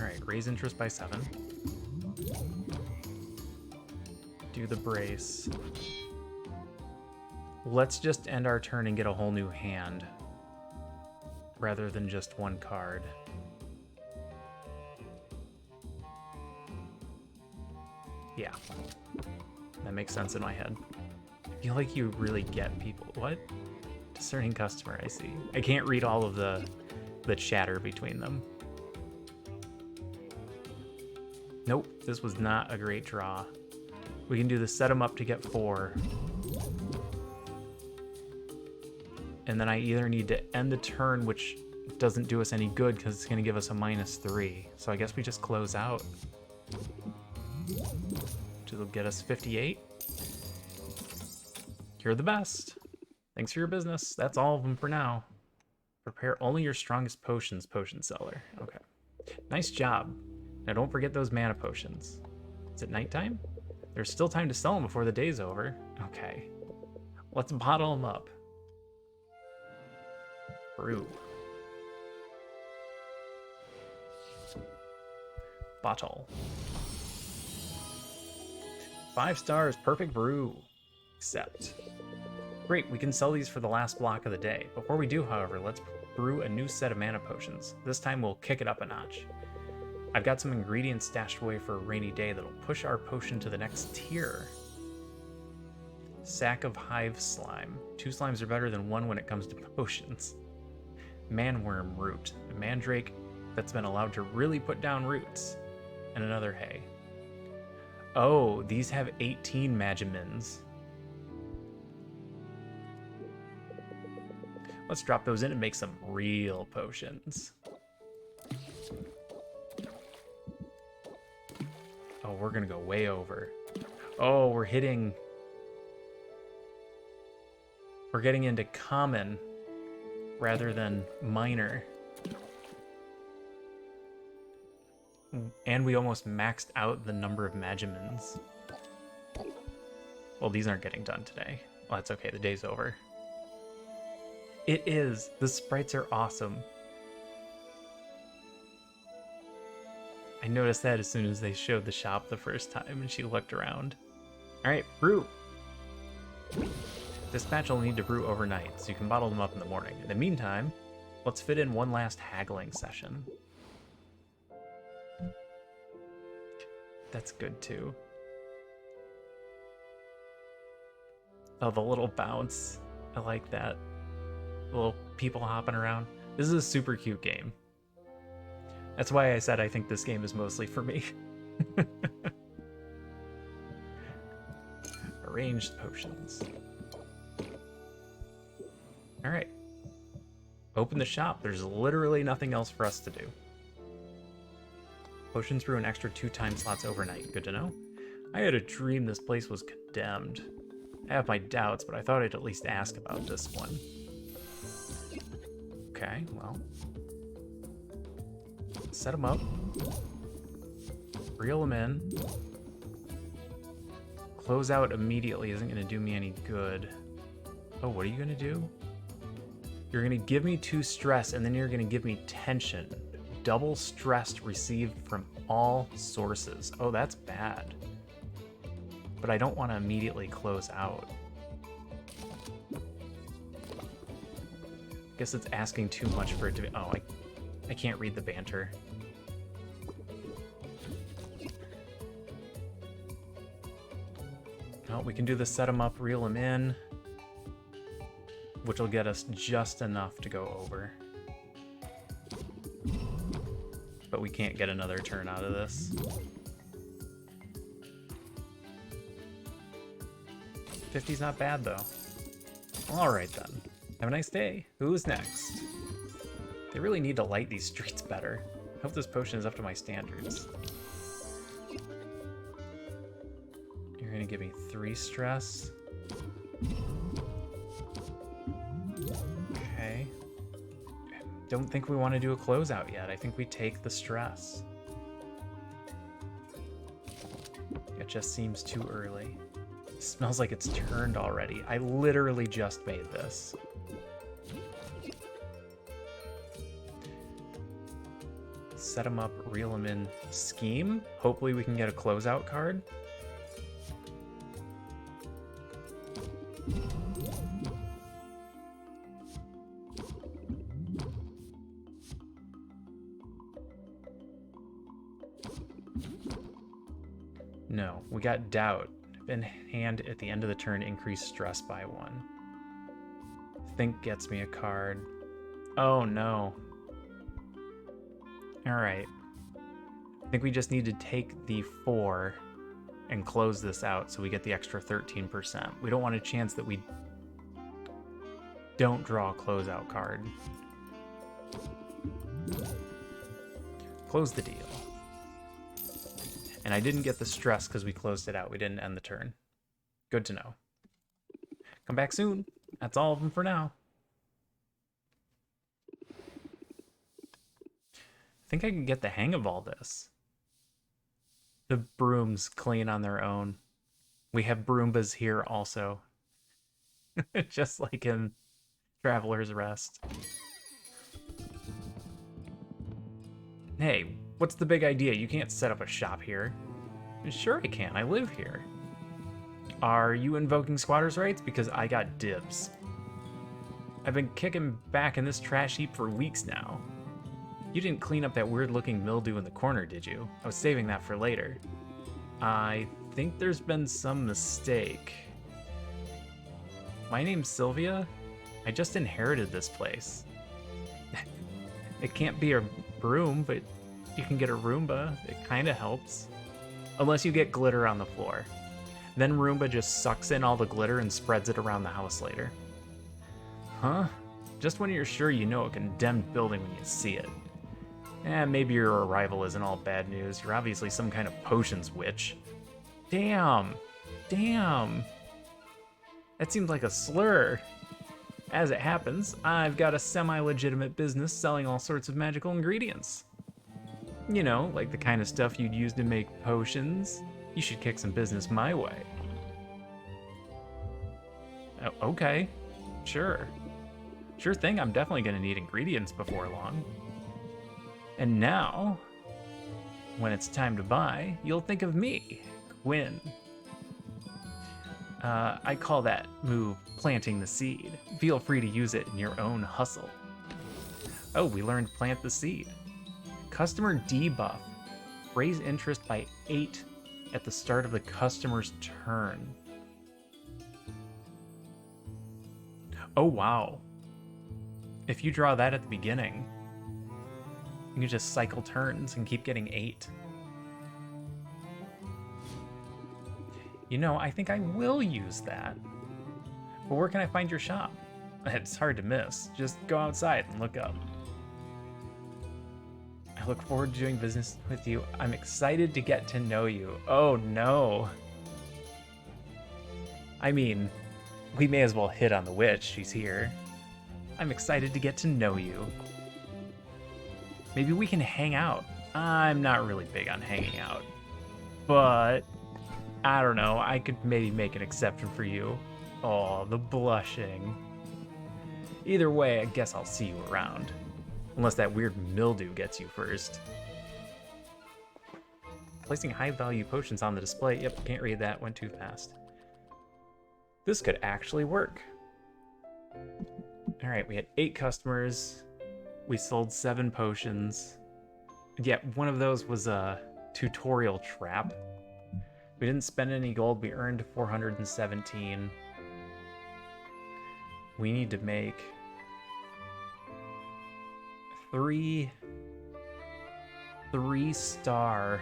Alright, raise interest by 7. Do the brace. Let's just end our turn and get a whole new hand, rather than just 1 card. Yeah, that makes sense in my head. I feel like you really get people. What? Discerning customer, I see. I can't read all of the chatter between them. Nope, this was not a great draw. We can do the set them up to get 4. And then I either need to end the turn, which doesn't do us any good because it's going to give us a -3. So I guess we just close out. Which will get us 58. You're the best. Thanks for your business. That's all of them for now. Prepare only your strongest potions, potion seller. Okay. Nice job. Now don't forget those mana potions. Is it nighttime? There's still time to sell them before the day's over. Okay. Let's bottle them up. Brew. Bottle. 5 stars, perfect brew. Accept. Great, we can sell these for the last block of the day. Before we do, however, let's brew a new set of mana potions. This time we'll kick it up a notch. I've got some ingredients stashed away for a rainy day that'll push our potion to the next tier. Sack of hive slime. 2 slimes are better than 1 when it comes to potions. Manworm root. A mandrake that's been allowed to really put down roots. And another hay. Oh, these have 18 magimins. Let's drop those in and make some real potions. Oh, we're gonna go way over. Oh, we're getting into common rather than minor. And we almost maxed out the number of magimins. Well, these aren't getting done today. Well, that's okay, the day's over. It is. The sprites are awesome. I noticed that as soon as they showed the shop the first time and she looked around. Alright, brew. This batch will need to brew overnight, so you can bottle them up in the morning. In the meantime, let's fit in one last haggling session. That's good too. Oh, the little bounce. I like that. Little people hopping around. This is a super cute game. That's why I said I think this game is mostly for me. Arranged potions. Alright. Open the shop. There's literally nothing else for us to do. Potions brew an extra 2 time slots overnight. Good to know. I had a dream this place was condemned. I have my doubts, but I thought I'd at least ask about this one. Okay, well. Set them up. Reel them in. Close out immediately isn't going to do me any good. Oh, what are you going to do? You're going to give me 2 stress, and then you're going to give me tension. Double stressed received from all sources. Oh, that's bad. But I don't want to immediately close out. Guess it's asking too much for it to be... Oh, I can't read the banter. Oh, we can do the set them up, reel them in, which will get us just enough to go over. But we can't get another turn out of this. 50's not bad, though. Alright then. Have a nice day. Who's next? They really need to light these streets better. I hope this potion is up to my standards. You're gonna give me 3 stress. Okay. Don't think we want to do a closeout yet. I think we take the stress. It just seems too early. It smells like it's turned already. I literally just made this. Set them up, reel them in, scheme. Hopefully we can get a closeout card. No, we got doubt. In hand at the end of the turn, increase stress by 1. Think gets me a card. Oh no. Alright. I think we just need to take the 4 and close this out so we get the extra 13%. We don't want a chance that we don't draw a closeout card. Close the deal. And I didn't get the stress because we closed it out. We didn't end the turn. Good to know. Come back soon. That's all of them for now. I think I can get the hang of all this. The brooms clean on their own. We have Broombas here also. Just like in Traveler's Rest. Hey, what's the big idea? You can't set up a shop here. Sure I can, I live here. Are you invoking squatters' rights? Because I got dibs. I've been kicking back in this trash heap for weeks now. You didn't clean up that weird-looking mildew in the corner, did you? I was saving that for later. I think there's been some mistake. My name's Sylvia. I just inherited this place. It can't be a broom, but you can get a Roomba. It kind of helps. Unless you get glitter on the floor. Then Roomba just sucks in all the glitter and spreads it around the house later. Huh? Just when you're sure you know a condemned building when you see it. Maybe your arrival isn't all bad news. You're obviously some kind of potions witch. Damn. Damn. That seems like a slur. As it happens, I've got a semi-legitimate business selling all sorts of magical ingredients. You know, like the kind of stuff you'd use to make potions. You should kick some business my way. Oh, okay. Sure. Sure thing, I'm definitely gonna need ingredients before long. And now, when it's time to buy, you'll think of me, Quinn. I call that move planting the seed. Feel free to use it in your own hustle. Oh, we learned plant the seed. Customer debuff. Raise interest by 8 at the start of the customer's turn. Oh, wow. If you draw that at the beginning, you can just cycle turns and keep getting 8. You know, I think I will use that. But where can I find your shop? It's hard to miss. Just go outside and look up. I look forward to doing business with you. I'm excited to get to know you. Oh no. I mean, we may as well hit on the witch. She's here. I'm excited to get to know you. Maybe we can hang out. I'm not really big on hanging out. But, I don't know, I could maybe make an exception for you. Oh, the blushing. Either way, I guess I'll see you around. Unless that weird mildew gets you first. Placing high-value potions on the display. Yep, can't read that, went too fast. This could actually work. Alright, we had 8 customers. We sold 7 potions. Yeah, one of those was a tutorial trap. We didn't spend any gold. We earned 417. We need to make 3 3-star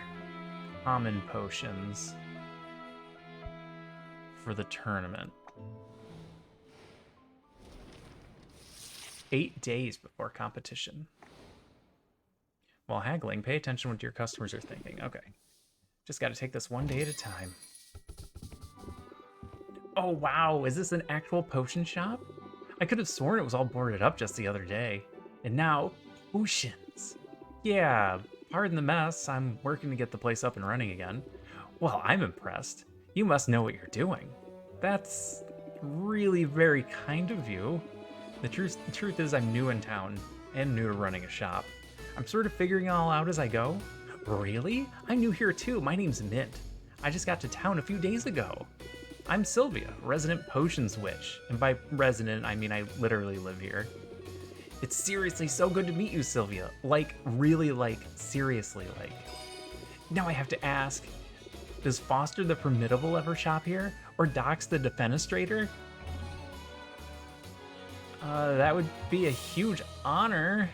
common potions for the tournament. 8 days before competition. While haggling, pay attention to what your customers are thinking. Okay. Just got to take this one day at a time. Oh, wow. Is this an actual potion shop? I could have sworn it was all boarded up just the other day. And now, potions. Yeah, pardon the mess. I'm working to get the place up and running again. Well, I'm impressed. You must know what you're doing. That's really very kind of you. The truth is I'm new in town and new to running a shop. I'm sort of figuring it all out as I go. Really? I'm new here too. My name's Mint. I just got to town a few days ago. I'm Sylvia, resident potions witch. And by resident, I mean I literally live here. It's seriously so good to meet you, Sylvia. Like, really, like, seriously, like. Now I have to ask, does Foster the Formidable ever shop here? Or Dox the Defenestrator? That would be a huge honor.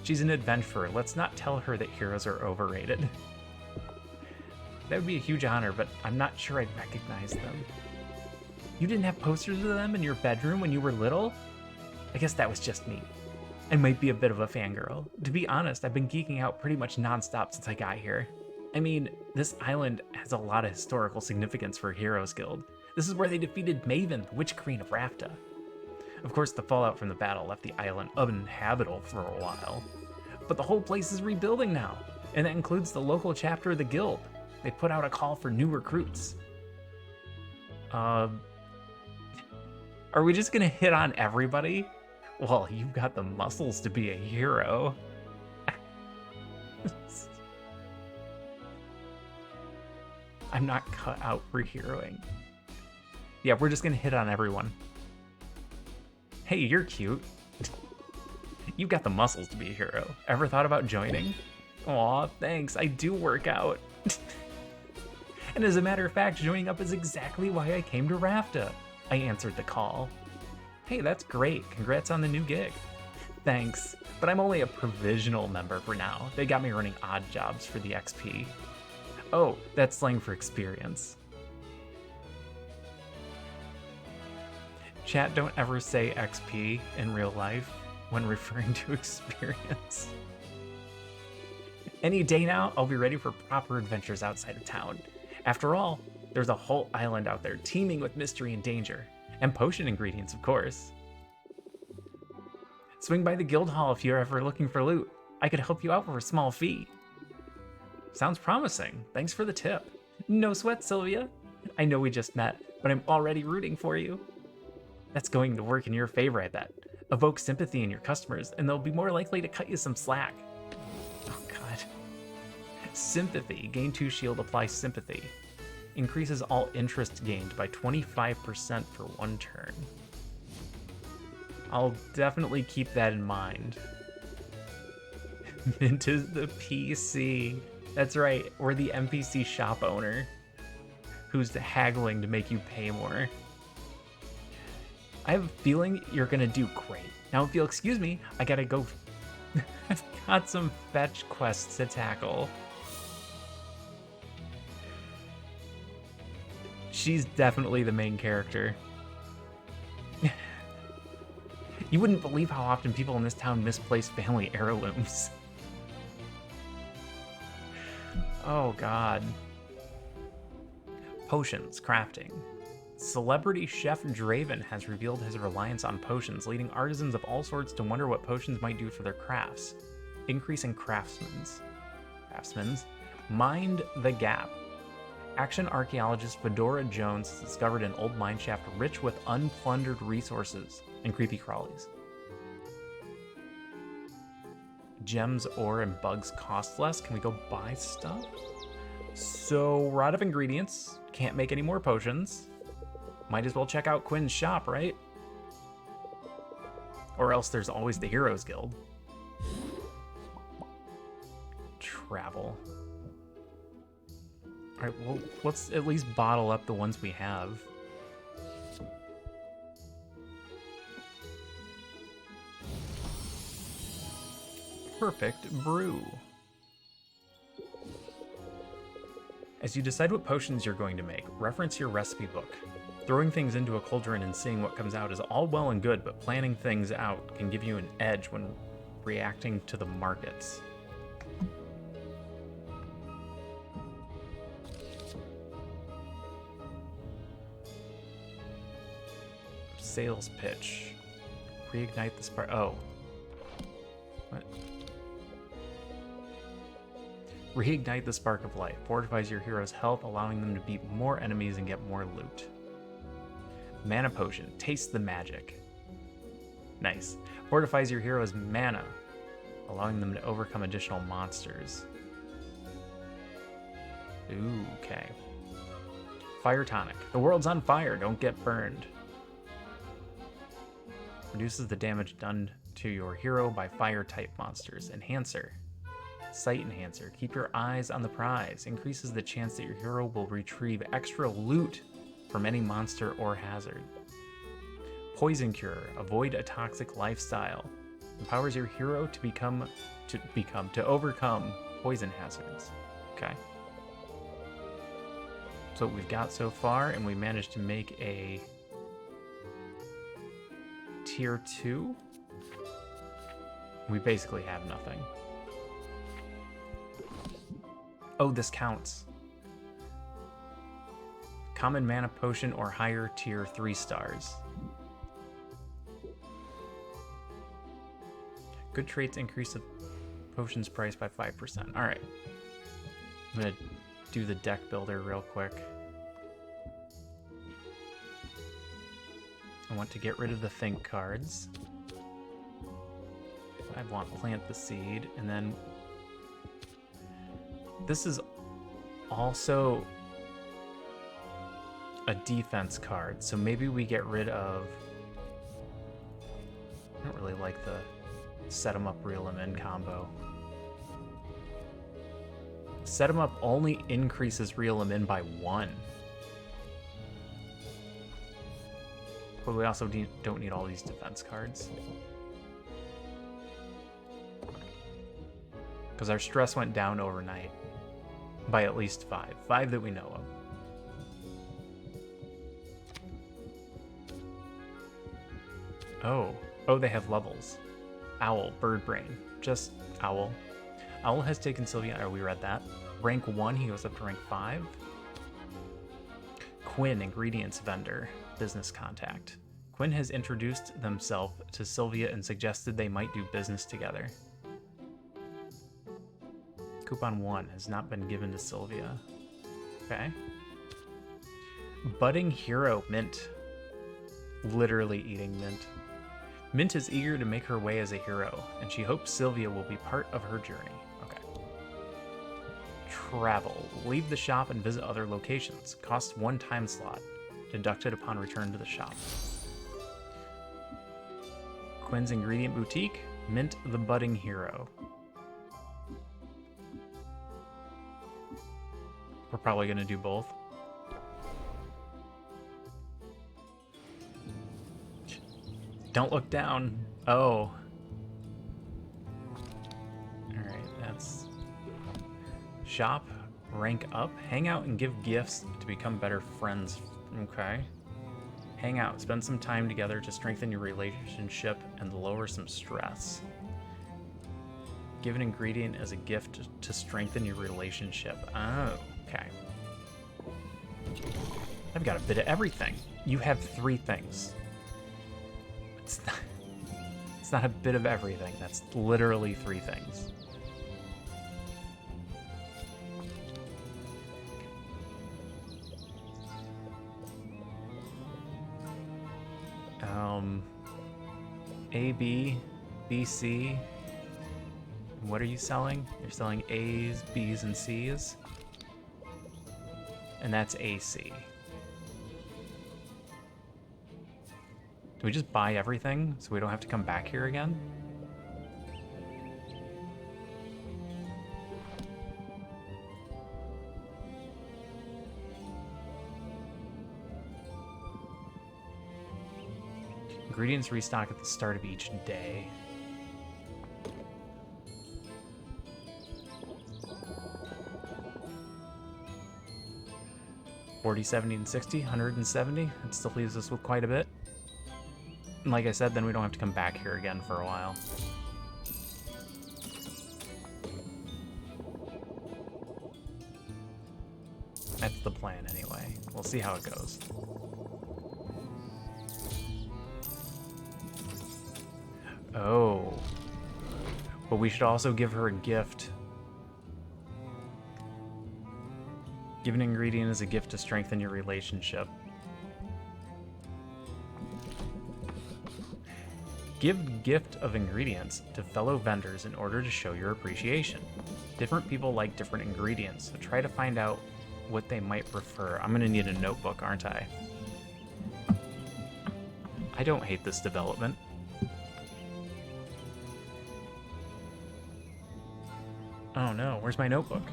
She's an adventurer. Let's not tell her that heroes are overrated. That would be a huge honor, but I'm not sure I'd recognize them. You didn't have posters of them in your bedroom when you were little? I guess that was just me. I might be a bit of a fangirl. To be honest, I've been geeking out pretty much nonstop since I got here. I mean, this island has a lot of historical significance for Heroes Guild. This is where they defeated Maven, the Witch Queen of Rafta. Of course, the fallout from the battle left the island uninhabitable for a while. But the whole place is rebuilding now, and that includes the local chapter of the guild. They put out a call for new recruits. Are we just gonna hit on everybody? Well, you've got the muscles to be a hero. I'm not cut out for heroing. Yeah, we're just gonna hit on everyone. Hey, you're cute. You've got the muscles to be a hero. Ever thought about joining? Aw, thanks, I do work out. And as a matter of fact, joining up is exactly why I came to Rafta. I answered the call. Hey, that's great. Congrats on the new gig. Thanks, but I'm only a provisional member for now. They got me running odd jobs for the XP. Oh, that's slang for experience. Chat, don't ever say XP in real life when referring to experience. Any day now, I'll be ready for proper adventures outside of town. After all, there's a whole island out there teeming with mystery and danger. And potion ingredients, of course. Swing by the guild hall if you're ever looking for loot. I could help you out for a small fee. Sounds promising. Thanks for the tip. No sweat, Sylvia. I know we just met, but I'm already rooting for you. That's going to work in your favor, I bet. Evoke sympathy in your customers, and they'll be more likely to cut you some slack. Oh, God. Sympathy. Gain 2 shield, apply sympathy. Increases all interest gained by 25% for 1 turn. I'll definitely keep that in mind. Mint is the PC. That's right, we're the NPC shop owner who's haggling to make you pay more. I have a feeling you're gonna do great. Now, if you'll excuse me, I gotta go. I've got some fetch quests to tackle. She's definitely the main character. You wouldn't believe how often people in this town misplace family heirlooms. Oh, God. Potions, crafting. Celebrity chef Draven has revealed his reliance on potions, leading artisans of all sorts to wonder what potions might do for their crafts. Increasing craftsmen's. Mind the gap. Action archaeologist Fedora Jones has discovered an old mineshaft rich with unplundered resources and creepy crawlies. Gems, ore, and bugs cost less. Can we go buy stuff? So we're out of ingredients. Can't make any more potions. Might as well check out Quinn's shop, right? Or else there's always the Heroes Guild. Travel. Alright, well, let's at least bottle up the ones we have. Perfect brew. As you decide what potions you're going to make, reference your recipe book. Throwing things into a cauldron and seeing what comes out is all well and good, but planning things out can give you an edge when reacting to the markets. Sales pitch. Reignite the spark. Oh. What? Reignite the spark of life. Fortifies your hero's health, allowing them to beat more enemies and get more loot. Mana potion. Taste the magic. Nice. Fortifies your hero's mana, allowing them to overcome additional monsters. Ooh, okay. Fire tonic. The world's on fire. Don't get burned. Reduces the damage done to your hero by fire-type monsters. Enhancer. Sight enhancer. Keep your eyes on the prize. Increases the chance that your hero will retrieve extra loot from any monster or hazard. Poison cure. Avoid a toxic lifestyle. Empowers your hero to overcome poison hazards. Okay. That's what we've got so far, and we managed to make a tier 2. We basically have nothing. Oh, this counts. Common mana potion or higher tier 3 stars. Good traits increase the potion's price by 5%. Alright. I'm gonna do the deck builder real quick. I want to get rid of the think cards. I want plant the seed, and then this is also a defense card, so maybe we get rid of... I don't really like the set 'em up, reel 'em in combo. Set 'em up only increases reel 'em in by 1. But we also don't need all these defense cards. Because our stress went down overnight by at least 5. 5 that we know of. Oh, they have levels. Owl, bird brain, just owl. Owl has taken Sylvia, oh, we read that. Rank 1, he goes up to rank 5. Quinn, ingredients vendor, business contact. Quinn has introduced themselves to Sylvia and suggested they might do business together. Coupon 1 has not been given to Sylvia. Okay. Budding hero, Mint. Literally eating Mint. Mint is eager to make her way as a hero, and she hopes Sylvia will be part of her journey. Okay. Travel. Leave the shop and visit other locations. Costs 1 time slot. Deducted upon return to the shop. Quinn's Ingredient Boutique. Mint the budding hero. We're probably going to do both. Don't look down. Oh. Alright, that's... Shop, rank up, hang out and give gifts to become better friends. Okay. Hang out, spend some time together to strengthen your relationship and lower some stress. Give an ingredient as a gift to strengthen your relationship. Oh, okay. I've got a bit of everything. You have 3 things. It's not a bit of everything. That's literally 3 things. A, B, B, C. What are you selling? You're selling A's, B's, and C's. And that's AC. Do we just buy everything so we don't have to come back here again? Ingredients restock at the start of each day. $40, $70, and $60, $170. It still leaves us with quite a bit. And like I said, then we don't have to come back here again for a while. That's the plan anyway. We'll see how it goes. Oh. But we should also give her a gift. Give an ingredient as a gift to strengthen your relationship. Give gift of ingredients to fellow vendors in order to show your appreciation. Different people like different ingredients, so try to find out what they might prefer. I'm gonna need a notebook, aren't I? I don't hate this development. Oh no, where's my notebook?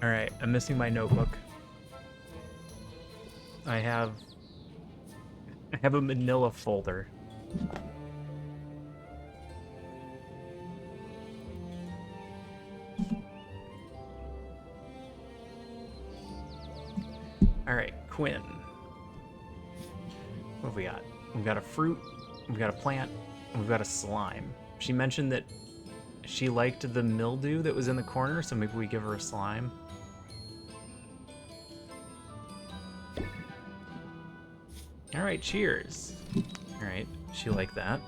Alright, I'm missing my notebook. I have a manila folder. Alright, Quinn. What have we got? We've got a fruit, we've got a plant, and we've got a slime. She mentioned that she liked the mildew that was in the corner, so maybe we give her a slime. Alright, cheers. Alright, she liked that.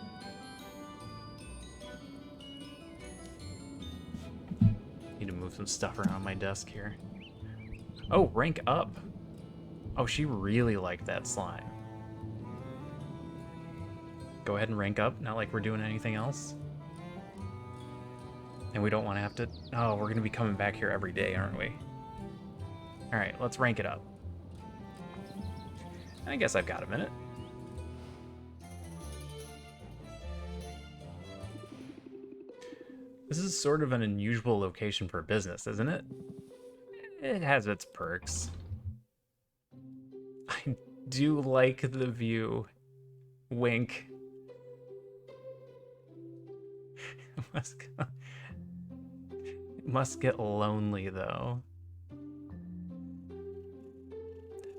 Need to move some stuff around my desk here. Oh, rank up. Oh, she really liked that slime. Go ahead and rank up, not like we're doing anything else. And we don't want to have to... Oh, we're going to be coming back here every day, aren't we? Alright, let's rank it up. I guess I've got a minute. This is sort of an unusual location for a business, isn't it? It has its perks. I do like the view. Wink. It must get lonely, though.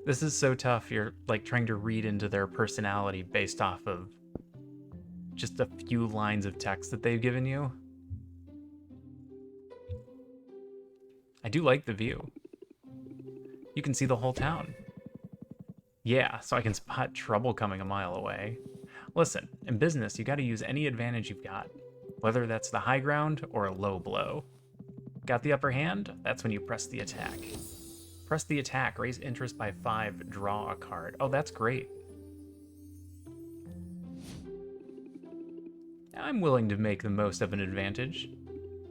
This is so tough. You're like trying to read into their personality based off of just a few lines of text that they've given you. I do like the view. You can see the whole town. Yeah, so I can spot trouble coming a mile away. Listen, in business, you gotta use any advantage you've got, whether that's the high ground or a low blow. Got the upper hand? That's when you press the attack. Press the attack, raise interest by 5, draw a card. Oh, that's great. I'm willing to make the most of an advantage.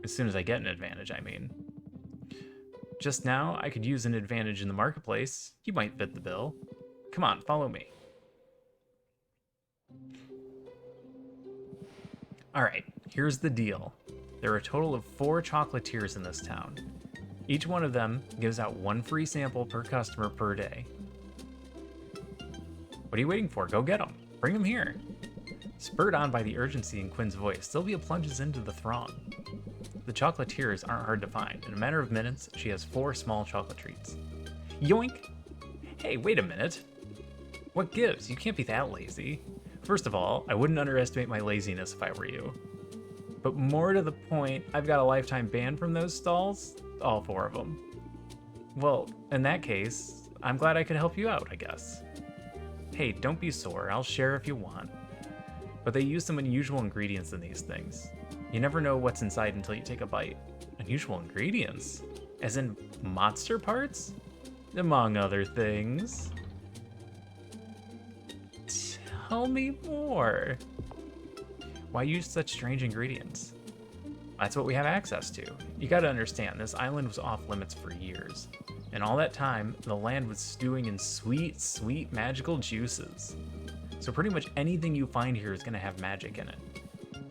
As soon as I get an advantage, I mean. Just now, I could use an advantage in the marketplace. You might fit the bill. Come on, follow me. Alright, here's the deal. There are a total of 4 chocolatiers in this town. Each one of them gives out 1 free sample per customer per day. What are you waiting for? Go get them. Bring them here. Spurred on by the urgency in Quinn's voice, Sylvia plunges into the throng. The chocolatiers aren't hard to find. In a matter of minutes, she has 4 small chocolate treats. Yoink! Hey, wait a minute. What gives? You can't be that lazy. First of all, I wouldn't underestimate my laziness if I were you. But more to the point, I've got a lifetime ban from those stalls. All 4 of them. Well, in that case, I'm glad I could help you out, I guess. Hey, don't be sore. I'll share if you want. But they use some unusual ingredients in these things. You never know what's inside until you take a bite. Unusual ingredients? As in monster parts? Among other things. Tell me more. Why use such strange ingredients? That's what we have access to. You gotta understand, this island was off limits for years. And all that time, the land was stewing in sweet, sweet magical juices. So pretty much anything you find here is gonna have magic in it.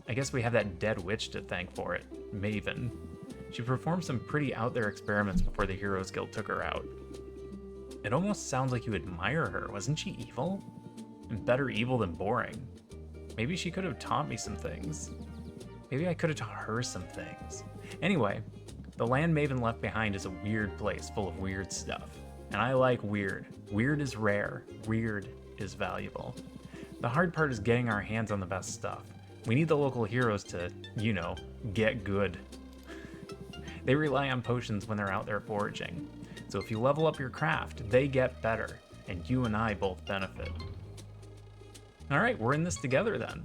I guess we have that dead witch to thank for it, Maven. She performed some pretty out there experiments before the Heroes Guild took her out. It almost sounds like you admire her. Wasn't she evil? And better evil than boring. Maybe she could have taught me some things. Maybe I could have taught her some things. Anyway, the land Maven left behind is a weird place full of weird stuff. And I like weird. Weird is rare. Weird is valuable. The hard part is getting our hands on the best stuff. We need the local heroes to, you know, get good. They rely on potions when they're out there foraging. So if you level up your craft, they get better. And you and I both benefit. Alright, we're in this together then.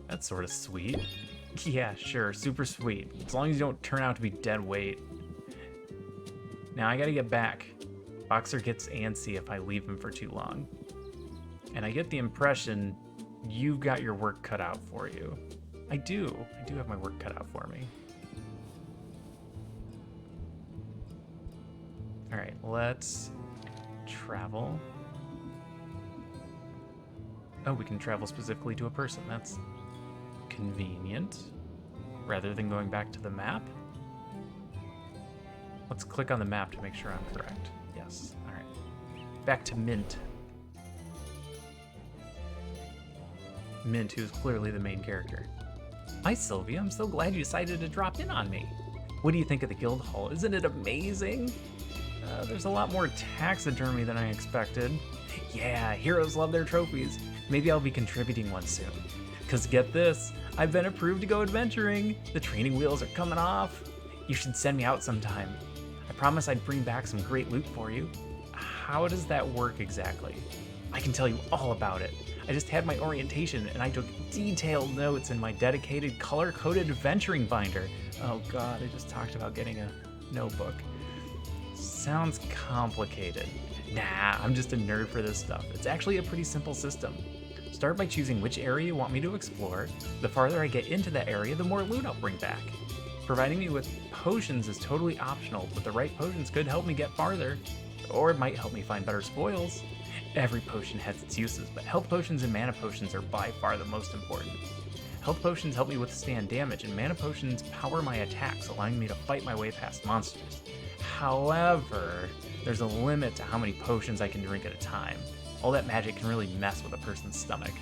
That's sort of sweet. Yeah, sure, super sweet. As long as you don't turn out to be dead weight. Now I gotta get back. Boxer gets antsy if I leave him for too long. And I get the impression you've got your work cut out for you. I do have my work cut out for me. Alright, let's travel. Oh, we can travel specifically to a person. That's convenient. Rather than going back to the map. Let's click on the map to make sure I'm correct. Yes, alright. Back to Mint. Mint, who's clearly the main character. Hi, Sylvia. I'm so glad you decided to drop in on me. What do you think of the guild hall? Isn't it amazing? There's a lot more taxidermy than I expected. Yeah, heroes love their trophies. Maybe I'll be contributing one soon. Cause get this, I've been approved to go adventuring. The training wheels are coming off. You should send me out sometime. I promise I'd bring back some great loot for you. How does that work exactly? I can tell you all about it. I just had my orientation and I took detailed notes in my dedicated color-coded adventuring binder. Oh god, I just talked about getting a notebook. Sounds complicated. Nah, I'm just a nerd for this stuff. It's actually a pretty simple system. Start by choosing which area you want me to explore. The farther I get into that area, the more loot I'll bring back. Providing me with potions is totally optional, but the right potions could help me get farther, or it might help me find better spoils. Every potion has its uses, but health potions and mana potions are by far the most important. Health potions help me withstand damage, and mana potions power my attacks, allowing me to fight my way past monsters. However, there's a limit to how many potions I can drink at a time. All that magic can really mess with a person's stomach.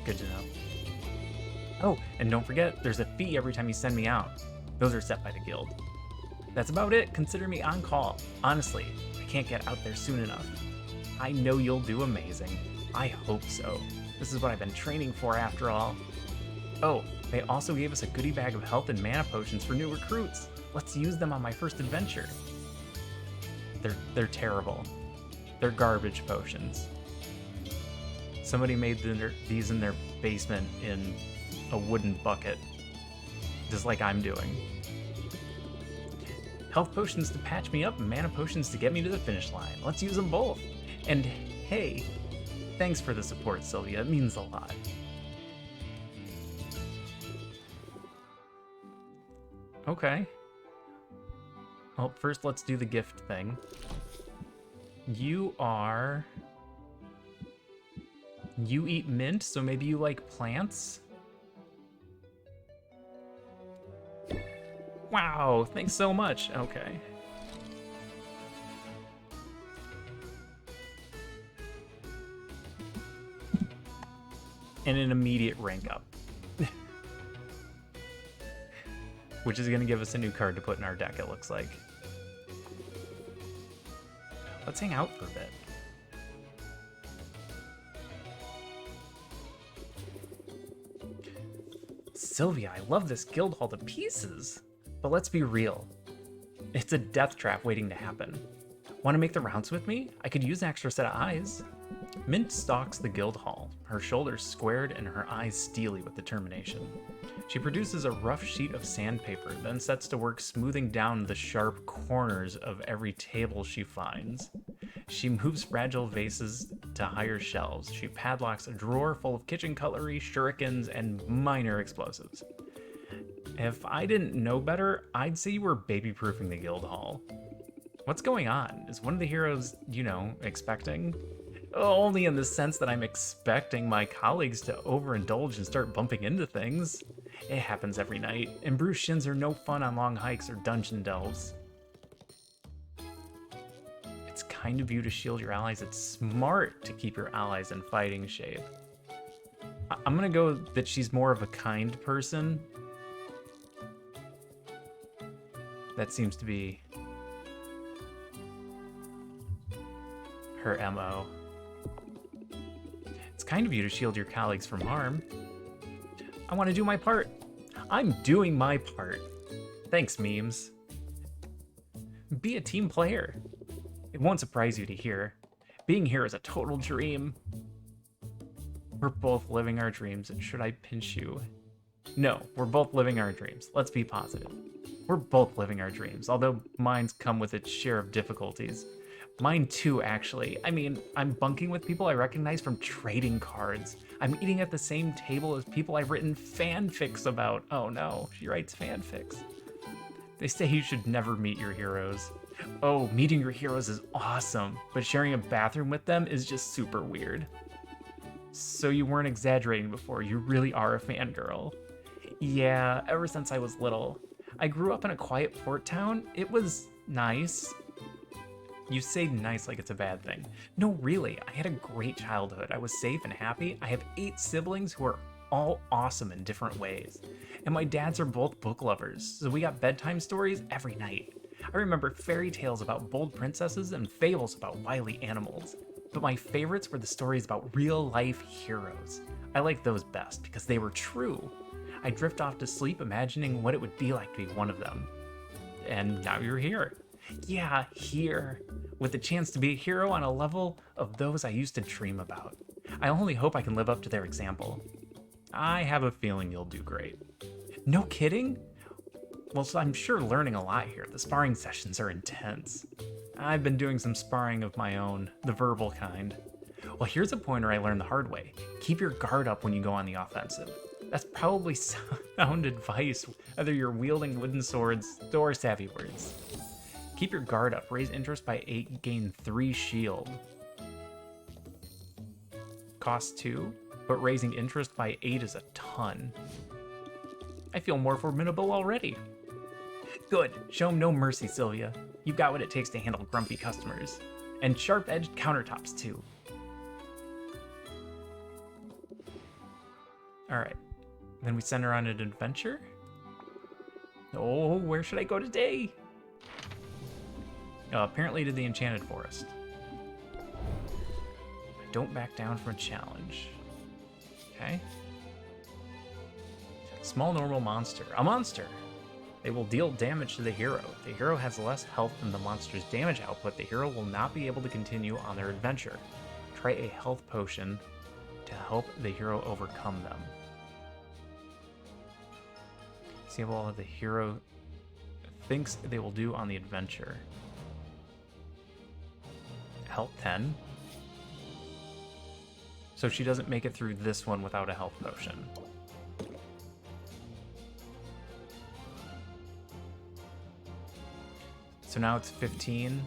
Good to know. Oh, and don't forget, there's a fee every time you send me out. Those are set by the guild. That's about it. Consider me on call. Honestly, I can't get out there soon enough. I know you'll do amazing. I hope so. This is what I've been training for after all. Oh, they also gave us a goodie bag of health and mana potions for new recruits. Let's use them on my first adventure. They're terrible. They're garbage potions. Somebody made these in their basement in a wooden bucket, just like I'm doing. Health potions to patch me up and mana potions to get me to the finish line. Let's use them both. And hey, thanks for the support, Sylvia. It means a lot. Okay. Well, first let's do the gift thing. You eat mint, so maybe you like plants? Wow, thanks so much. Okay. And an immediate rank up. Which is gonna give us a new card to put in our deck, it looks like. Let's hang out for a bit. Sylvia, I love this guild hall to pieces. But let's be real. It's a death trap waiting to happen. Want to make the rounds with me? I could use an extra set of eyes. Mint stalks the guild hall, her shoulders squared and her eyes steely with determination. She produces a rough sheet of sandpaper, then sets to work smoothing down the sharp corners of every table she finds. She moves fragile vases to higher shelves. She padlocks a drawer full of kitchen cutlery, shurikens, and minor explosives. If I didn't know better, I'd say you were baby-proofing the guild hall. What's going on? Is one of the heroes, expecting? Only in the sense that I'm expecting my colleagues to overindulge and start bumping into things. It happens every night, and bruised shins are no fun on long hikes or dungeon delves. It's kind of you to shield your allies. It's smart to keep your allies in fighting shape. I'm gonna go that she's more of a kind person. That seems to be her MO. It's kind of you to shield your colleagues from harm. I want to do my part. I'm doing my part. Thanks, memes. Be a team player. It won't surprise you to hear. Being here is a total dream. We're both living our dreams, and should I pinch you? No, we're both living our dreams. Let's be positive. We're both living our dreams, although mine's come with its share of difficulties. Mine too, actually. I mean, I'm bunking with people I recognize from trading cards. I'm eating at the same table as people I've written fanfics about. Oh no, she writes fanfics. They say you should never meet your heroes. Oh, meeting your heroes is awesome, but sharing a bathroom with them is just super weird. So you weren't exaggerating before, you really are a fangirl. Yeah, ever since I was little. I grew up in a quiet port town. It was nice. You say nice like it's a bad thing. No, really, I had a great childhood. I was safe and happy. I have 8 siblings who are all awesome in different ways. And my dads are both book lovers, so we got bedtime stories every night. I remember fairy tales about bold princesses and fables about wily animals. But my favorites were the stories about real life heroes. I liked those best because they were true. I drift off to sleep imagining what it would be like to be one of them. And now you're here. Yeah, here. With the chance to be a hero on a level of those I used to dream about. I only hope I can live up to their example. I have a feeling you'll do great. No kidding? Well, so I'm sure learning a lot here. The sparring sessions are intense. I've been doing some sparring of my own, the verbal kind. Well, here's a pointer I learned the hard way. Keep your guard up when you go on the offensive. That's probably sound advice, whether you're wielding wooden swords or savvy words. Keep your guard up. Raise interest by 8, gain 3 shield. Cost 2, but raising interest by 8 is a ton. I feel more formidable already. Good. Show 'em no mercy, Sylvia. You've got what it takes to handle grumpy customers. And sharp-edged countertops, too. Alright. Then we send her on an adventure? Oh, where should I go today? Apparently to the Enchanted Forest. Don't back down from a challenge. Okay. Small normal monster. A monster! They will deal damage to the hero. If the hero has less health than the monster's damage output, the hero will not be able to continue on their adventure. Try a health potion to help the hero overcome them. See what the hero thinks they will do on the adventure. Health 10. So she doesn't make it through this one without a health potion. So now it's 15.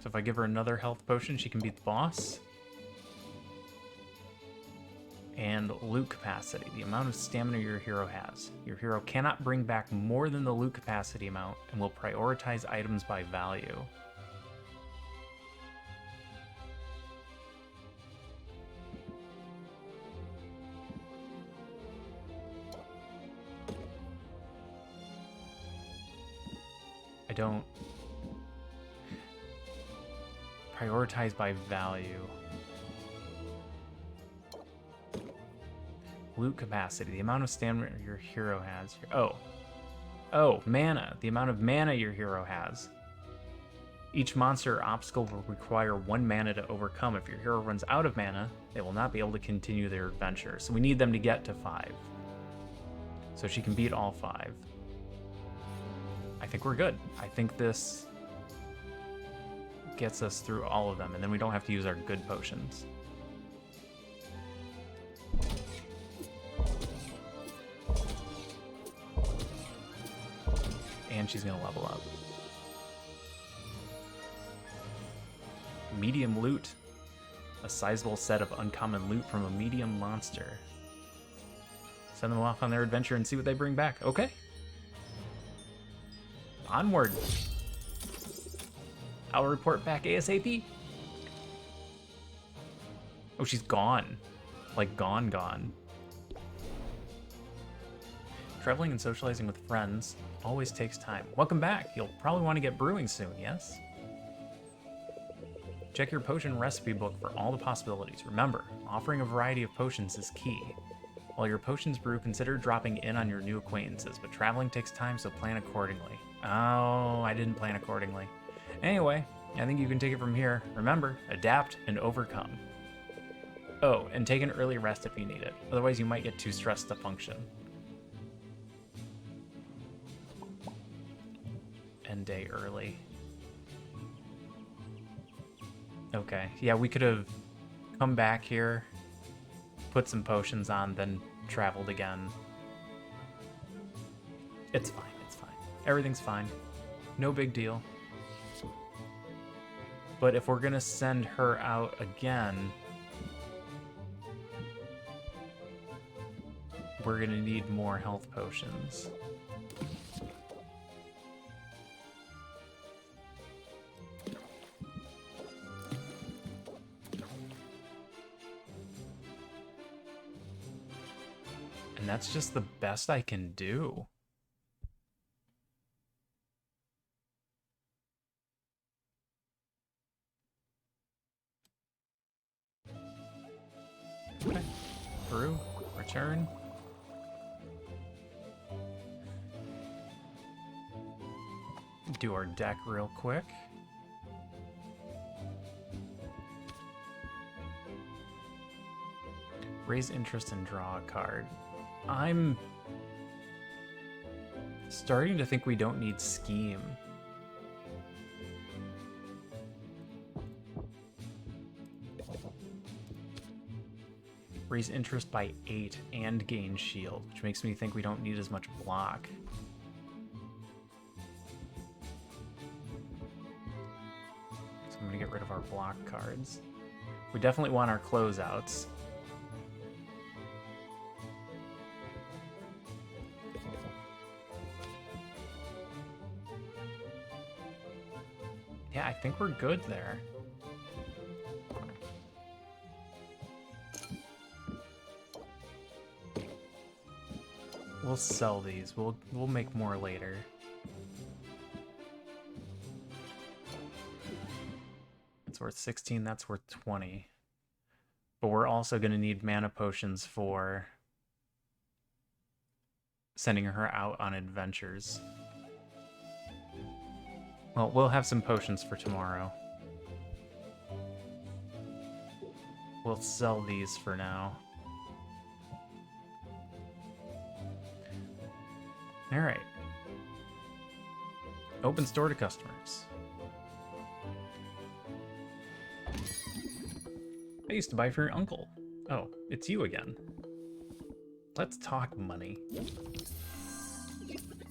So if I give her another health potion, she can beat the boss. And loot capacity, the amount of stamina your hero has. Your hero cannot bring back more than the loot capacity amount and will prioritize items by value. I don't prioritize by value. Loot capacity, the amount of stamina your hero has. Oh, mana, the amount of mana your hero has. Each monster or obstacle will require 1 mana to overcome. If your hero runs out of mana, they will not be able to continue their adventure. So we need them to get to 5. So she can beat all 5. I think we're good. I think this gets us through all of them, and then we don't have to use our good potions. And she's gonna level up. Medium loot. A sizable set of uncommon loot from a medium monster. Send them off on their adventure and see what they bring back. Okay. Onward. I'll report back ASAP. Oh, she's gone. Like gone. Traveling and socializing with friends always takes time. Welcome back. You'll probably want to get brewing soon, yes? Check your potion recipe book for all the possibilities. Remember, offering a variety of potions is key. While your potions brew, consider dropping in on your new acquaintances, but traveling takes time, so plan accordingly. Oh, I didn't plan accordingly. Anyway, I think you can take it from here. Remember, adapt and overcome. Oh, and take an early rest if you need it. Otherwise, you might get too stressed to function. End day early. Okay, yeah, we could have come back here, put some potions on, then traveled again. It's fine, it's fine. Everything's fine. No big deal. But if we're gonna send her out again, we're gonna need more health potions. And that's just the best I can do. Okay. Brew. Return. Do our deck real quick. Raise interest and draw a card. I'm starting to think we don't need scheme. Raise interest by 8 and gain shield, which makes me think we don't need as much block. So I'm gonna get rid of our block cards. We definitely want our closeouts. Yeah, I think we're good there. We'll sell these. We'll make more later. It's worth 16, that's worth 20. But we're also going to need mana potions for sending her out on adventures. Well, we'll have some potions for tomorrow. We'll sell these for now. Alright. Open store to customers. I used to buy for your uncle. Oh, it's you again. Let's talk money.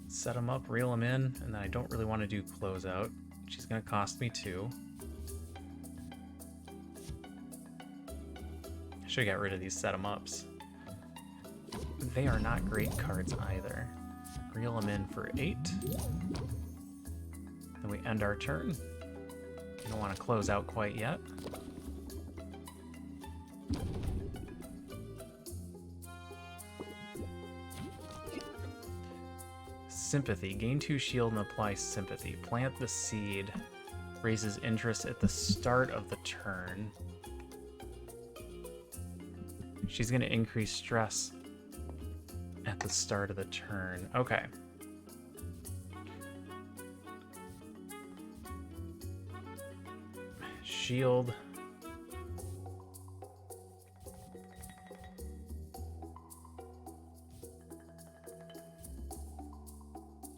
Set them up, reel them in, and then I don't really want to do closeout. She's going to cost me 2. I should get rid of these set them ups. They are not great cards either. Reel them in for 8. Then we end our turn. Don't want to close out quite yet. Sympathy. Gain 2 shield and apply sympathy. Plant the seed. Raises interest at the start of the turn. She's going to increase stress at the start of the turn. Okay. Shield.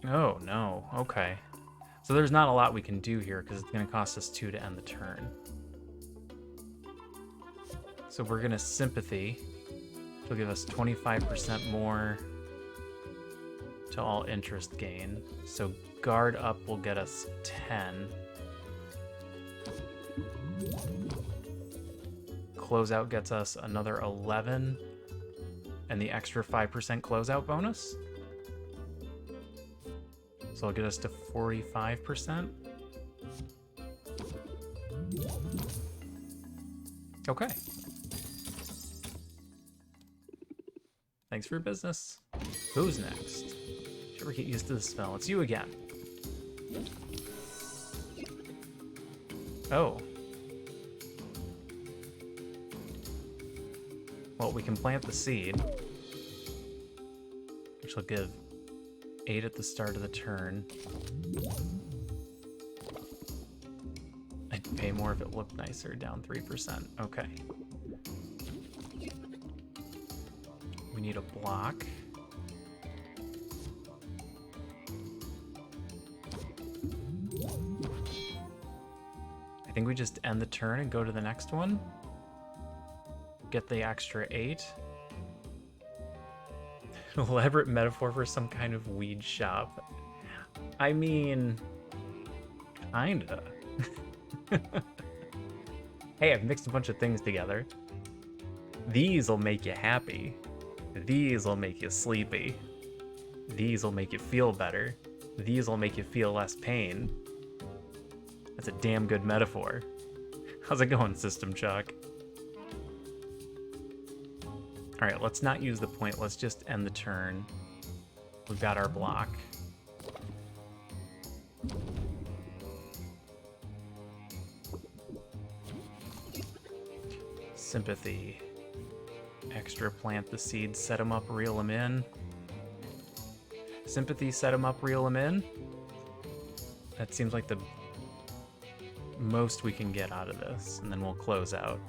Oh, no. Okay. So there's not a lot we can do here because it's going to cost us 2 to end the turn. So we're going to sympathy. Which will give us 25% more to all interest gain. So guard up will get us 10. Closeout gets us another 11. And the extra 5% closeout bonus. So it'll get us to 45%. Okay. Thanks for your business. Who's next? Should ever get used to the spell. It's you again. Oh. Well, we can plant the seed, which will give 8 at the start of the turn. I'd pay more if it looked nicer, down 3%. Okay. We need a block. I think we just end the turn and go to the next one. Get the extra 8. Elaborate metaphor for some kind of weed shop. I mean, kinda. Hey, I've mixed a bunch of things together. These will make you happy. These will make you sleepy. These will make you feel better. These will make you feel less pain. That's a damn good metaphor. How's it going, System Chuck? All right, let's not use the point. Let's just end the turn. We've got our block. Sympathy. Extra, plant the seeds, set them up, reel them in. Sympathy, set them up, reel them in. That seems like the most we can get out of this, and then we'll close out.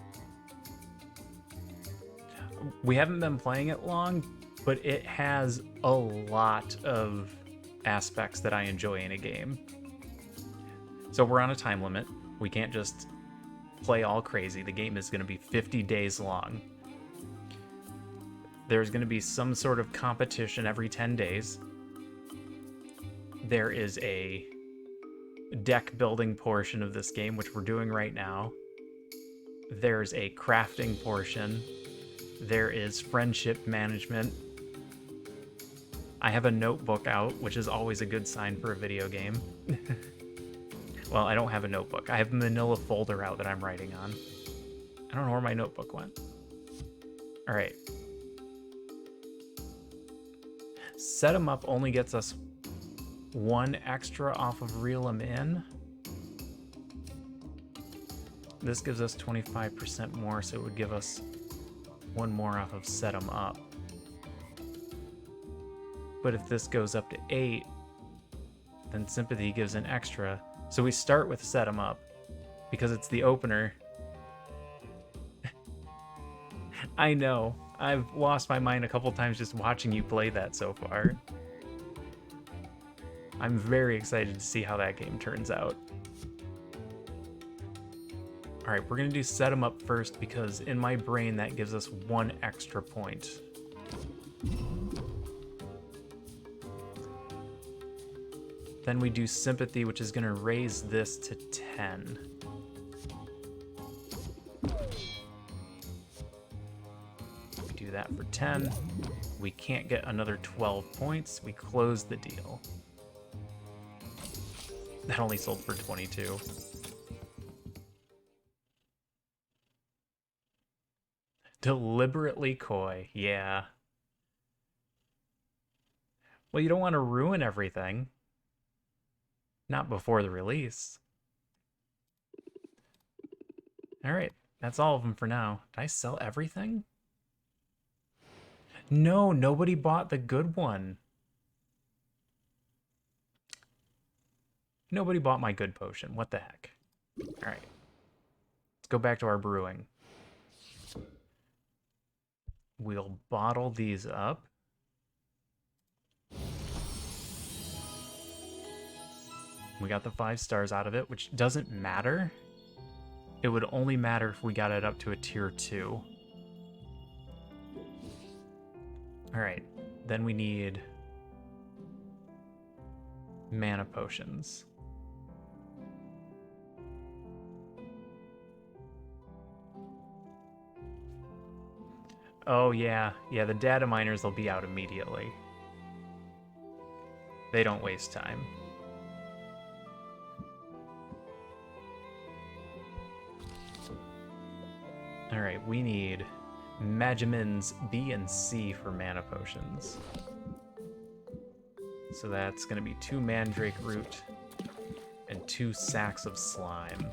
We haven't been playing it long, but it has a lot of aspects that I enjoy in a game. So we're on a time limit. We can't just play all crazy. The game is going to be 50 days long. There's going to be some sort of competition every 10 days. There is a deck building portion of this game, which we're doing right now. There's a crafting portion. There is friendship management. I have a notebook out, which is always a good sign for a video game. Well, I don't have a notebook. I have a manila folder out that I'm writing on. I don't know where my notebook went. All right. Set 'em up only gets us 1 extra off of reel 'em in. This gives us 25% more, so it would give us 1 more off of set 'em up. But if this goes up to 8, then sympathy gives an extra. So we start with set 'em up because it's the opener. I know. I've lost my mind a couple times just watching you play that so far. I'm very excited to see how that game turns out. All right, we're gonna do set 'em up first because in my brain that gives us 1 extra point. Then we do sympathy, which is gonna raise this to 10. We do that for 10. We can't get another 12 points. We close the deal. That only sold for 22. Deliberately coy, yeah. Well, you don't want to ruin everything. Not before the release. All right, that's all of them for now. Did I sell everything? No, nobody bought the good one. Nobody bought my good potion. What the heck? All right. Let's go back to our brewing. We'll bottle these up. We got the 5 stars out of it, which doesn't matter. It would only matter if we got it up to a tier 2. All right, then we need mana potions. Oh yeah, the data miners will be out immediately. They don't waste time. All right, we need Magimins B and C for mana potions. So that's going to be 2 Mandrake Root and 2 sacks of slime.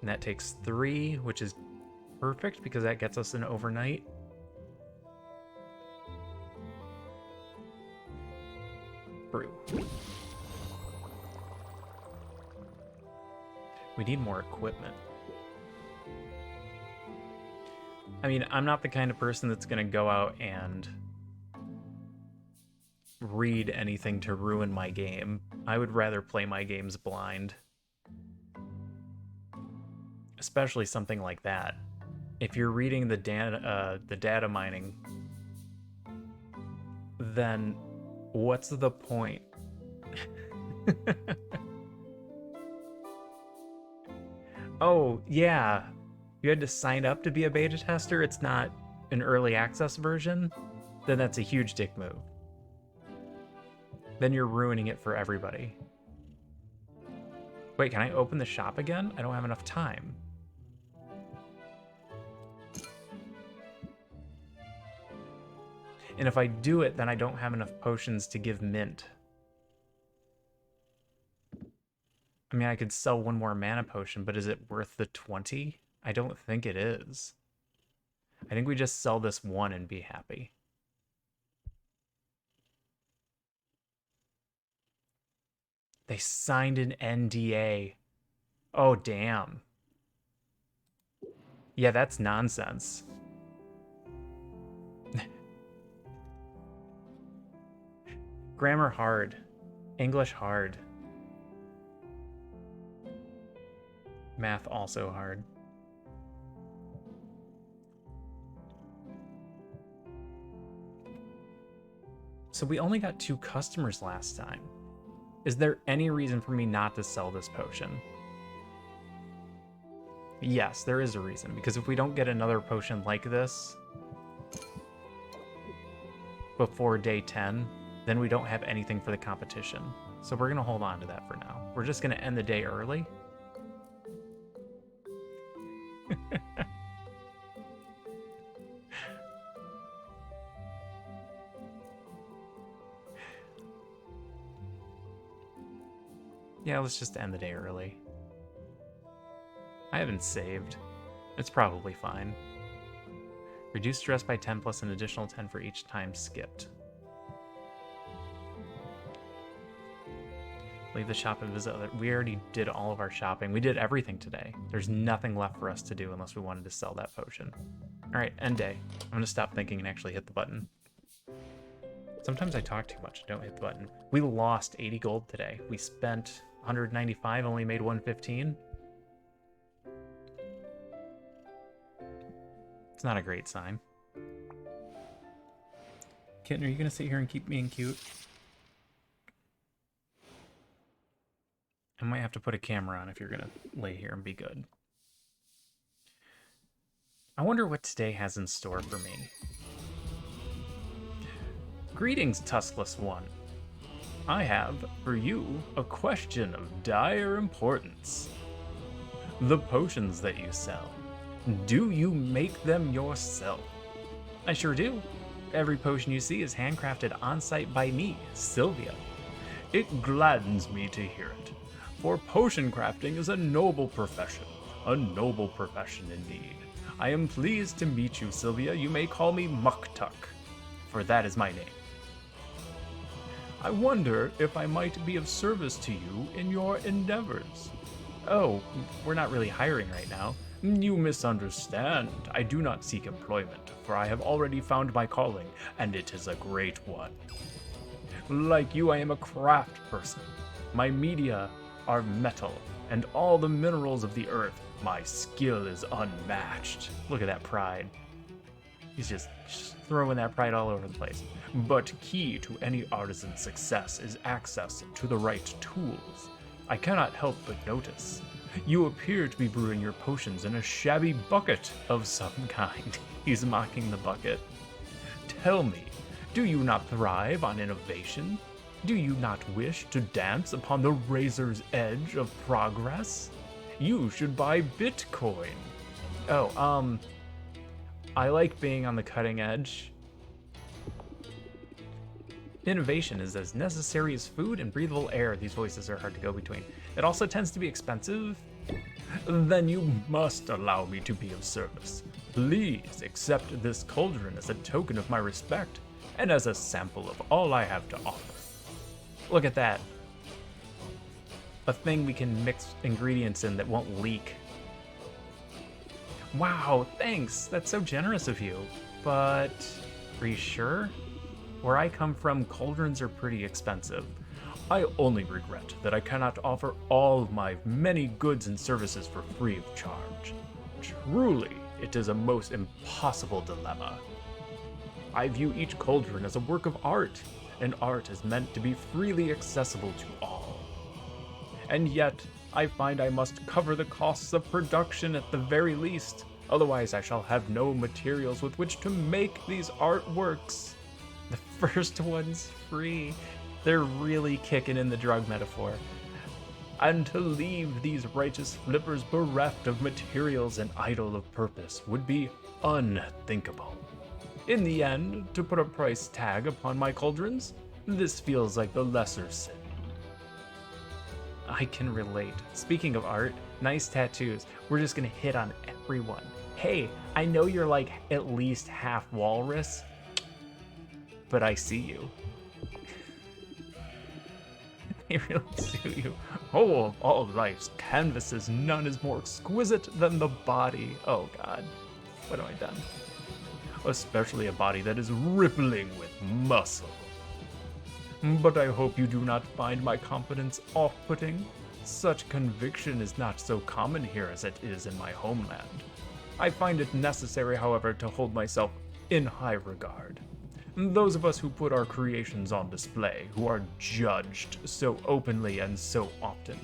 And that takes 3, which is perfect because that gets us an overnight. Brew. We need more equipment. I mean, I'm not the kind of person that's going to go out and read anything to ruin my game. I would rather play my games blind. Especially something like that. If you're reading the data mining, then what's the point? Oh, yeah. You had to sign up to be a beta tester? It's not an early access version? Then that's a huge dick move. Then you're ruining it for everybody. Wait, can I open the shop again? I don't have enough time. And if I do it, then I don't have enough potions to give mint. I mean, I could sell one more mana potion, but is it worth the 20? I don't think it is. I think we just sell this one and be happy. They signed an NDA. Oh, damn. Yeah, that's nonsense. Grammar hard. English hard. Math also hard. So we only got 2 customers last time. Is there any reason for me not to sell this potion? Yes, there is a reason, because if we don't get another potion like this before day 10, then we don't have anything for the competition. So we're going to hold on to that for now. We're just going to end the day early. Yeah, let's just end the day early. I haven't saved. It's probably fine. Reduce stress by 10 plus an additional 10 for each time skipped. Leave the shop and visit other... We already did all of our shopping. We did everything today. There's nothing left for us to do unless we wanted to sell that potion. Alright, end day. I'm gonna stop thinking and actually hit the button. Sometimes I talk too much and don't hit the button. We lost 80 gold today. We spent 195, only made 115. It's not a great sign. Kitten, are you gonna sit here and keep being cute? I might have to put a camera on if you're gonna lay here and be good. I wonder what today has in store for me. Greetings, Tuskless One. I have, for you, a question of dire importance. The potions that you sell, do you make them yourself? I sure do. Every potion you see is handcrafted on-site by me, Sylvia. It gladdens me to hear it, for potion crafting is a noble profession indeed. I am pleased to meet you, Sylvia. You may call me Muktuk, for that is my name. I wonder if I might be of service to you in your endeavors. Oh, we're not really hiring right now. You misunderstand. I do not seek employment, for I have already found my calling, and it is a great one. Like you, I am a craft person. My media are metal, and all the minerals of the earth. My skill is unmatched. Look at that pride. He's just throwing that pride all over the place. But key to any artisan's success is access to the right tools. I cannot help but notice. You appear to be brewing your potions in a shabby bucket of some kind. He's mocking the bucket. Tell me, do you not thrive on innovation? Do you not wish to dance upon the razor's edge of progress? You should buy Bitcoin. Oh, I like being on the cutting edge. Innovation is as necessary as food and breathable air. These voices are hard to go between. It also tends to be expensive. Then you must allow me to be of service. Please accept this cauldron as a token of my respect and as a sample of all I have to offer. Look at that. A thing we can mix ingredients in that won't leak. Wow, thanks. That's so generous of you. But are you sure? Where I come from, cauldrons are pretty expensive. I only regret that I cannot offer all of my many goods and services for free of charge. Truly, it is a most impossible dilemma. I view each cauldron as a work of art, and art is meant to be freely accessible to all. And yet, I find I must cover the costs of production at the very least, otherwise I shall have no materials with which to make these artworks. The first one's free. They're really kicking in the drug metaphor. And to leave these righteous flippers bereft of materials and idle of purpose would be unthinkable. In the end, to put a price tag upon my cauldrons, this feels like the lesser sin. I can relate. Speaking of art, nice tattoos. We're just gonna hit on everyone. Hey, I know you're like at least half walrus, but I see you. They really suit you. Oh, of all life's canvases, none is more exquisite than the body. Oh God, what have I done? Especially a body that is rippling with muscle. But I hope you do not find my confidence off-putting. Such conviction is not so common here as it is in my homeland. I find it necessary, however, to hold myself in high regard. Those of us who put our creations on display, who are judged so openly and so often,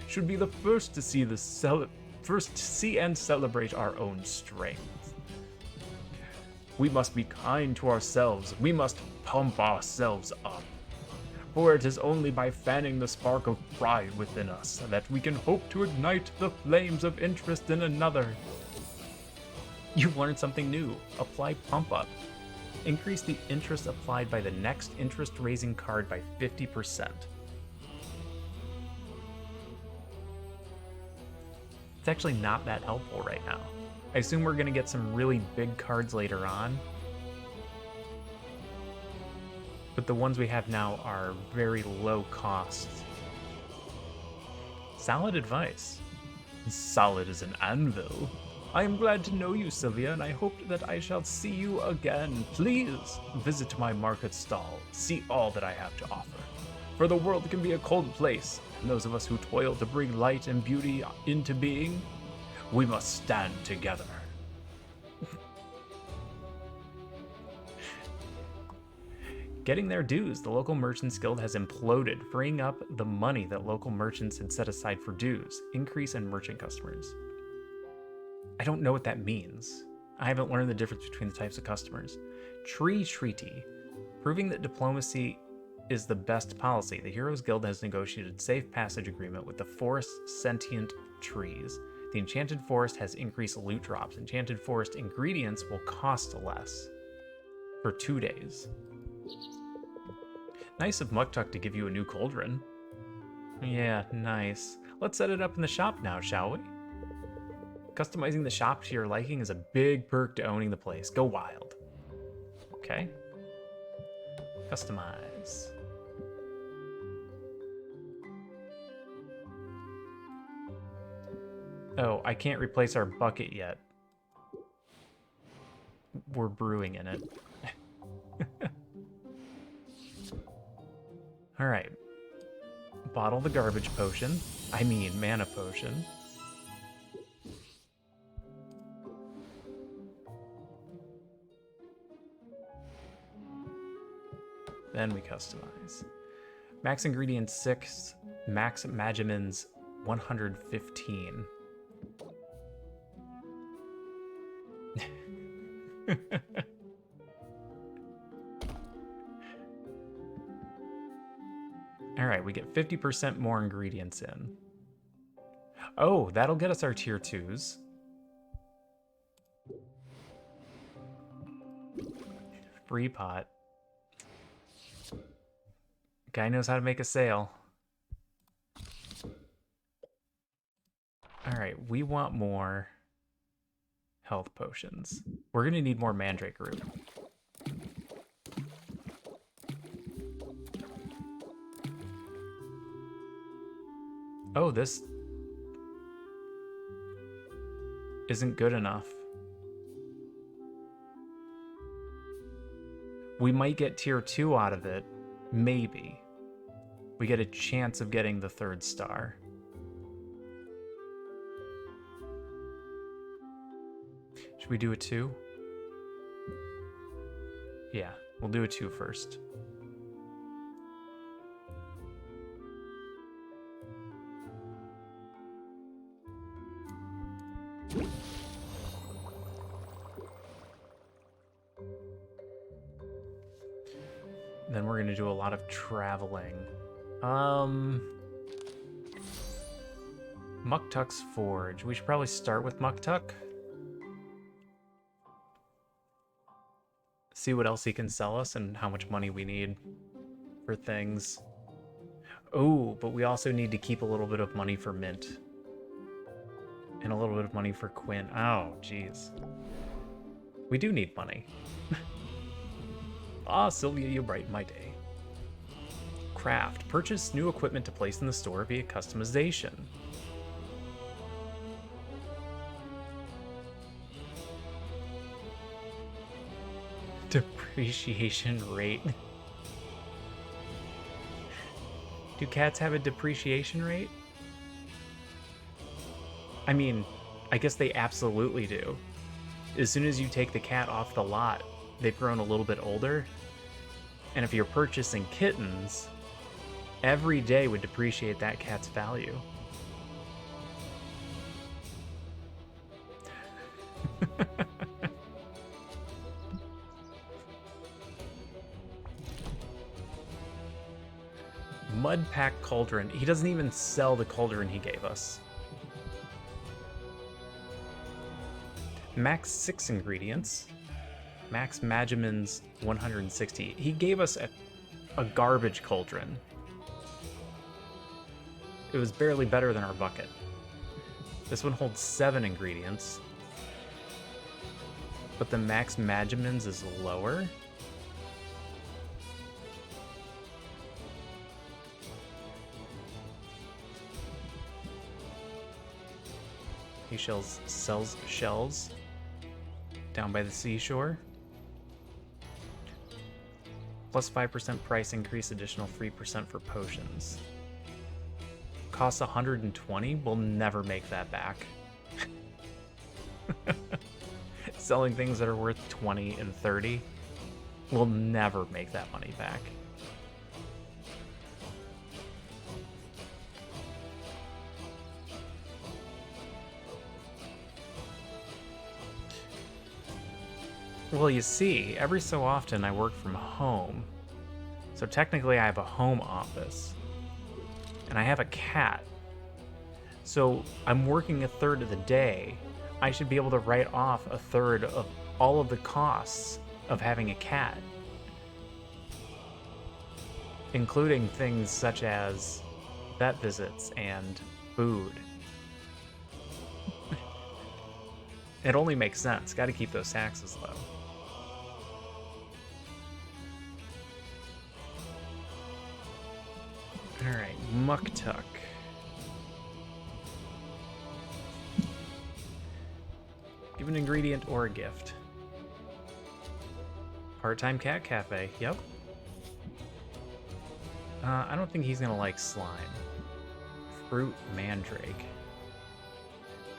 should be the first to see and celebrate our own strength. We must be kind to ourselves. We must pump ourselves up. For it is only by fanning the spark of pride within us that we can hope to ignite the flames of interest in another. You've learned something new. Apply Pump Up. Increase the interest applied by the next interest-raising card by 50%. It's actually not that helpful right now. I assume we're going to get some really big cards later on. But the ones we have now are very low cost. Solid advice. Solid as an anvil. I am glad to know you, Sylvia, and I hope that I shall see you again. Please visit my market stall. See all that I have to offer. For the world can be a cold place, and those of us who toil to bring light and beauty into being, we must stand together. Getting their dues, the local merchants guild has imploded, freeing up the money that local merchants had set aside for dues. Increase in merchant customers. I don't know what that means. I haven't learned the difference between the types of customers. Tree Treaty. Proving that diplomacy is the best policy, the Heroes Guild has negotiated safe passage agreement with the forest's sentient trees. The Enchanted Forest has increased loot drops. Enchanted Forest ingredients will cost less for 2 days. Nice of Muktuk to give you a new cauldron. Yeah, nice. Let's set it up in the shop now, shall we? Customizing the shop to your liking is a big perk to owning the place. Go wild. Okay. Customize. Oh, I can't replace our bucket yet. We're brewing in it. Alright. Bottle the garbage potion. I mean, mana potion. Then we customize. Max ingredients 6, max magimins 115. Alright, we get 50% more ingredients in. Oh, that'll get us our tier 2s. Free pot. Guy knows how to make a sale. Alright, we want more health potions. We're gonna need more mandrake root. Oh, this isn't good enough. We might get tier 2 out of it. Maybe. We get a chance of getting the 3rd star. Should we do a 2? Yeah, we'll do a 2 first. Then we're gonna do a lot of traveling. Muktuk's Forge. We should probably start with Muktuk. See what else he can sell us and how much money we need for things. Oh, but we also need to keep a little bit of money for Mint. And a little bit of money for Quinn. Oh, jeez. We do need money. Ah, Sylvia, you brighten my day. Craft. Purchase new equipment to place in the store via customization. Depreciation rate. Do cats have a depreciation rate? I mean, I guess they absolutely do. As soon as you take the cat off the lot, they've grown a little bit older. And if you're purchasing kittens, every day would depreciate that cat's value. Mud Pack Cauldron. He doesn't even sell the cauldron he gave us. Max 6 ingredients. Max Magemin's 160. He gave us a garbage cauldron. It was barely better than our bucket. This one holds 7 ingredients. But the Max Magemin's is lower. He sells shells down by the seashore. Plus 5% price increase, additional 3% for potions. Costs 120, we'll never make that back. Selling things that are worth 20 and 30, we'll never make that money back. Well, you see, every so often I work from home. So technically I have a home office. And I have a cat. So I'm working a third of the day. I should be able to write off a third of all of the costs of having a cat. Including things such as vet visits and food. It only makes sense. Got to keep those taxes low. Alright, Muktuk. Give an ingredient or a gift. Part-time cat cafe, yep. I don't think he's gonna like slime. Fruit mandrake.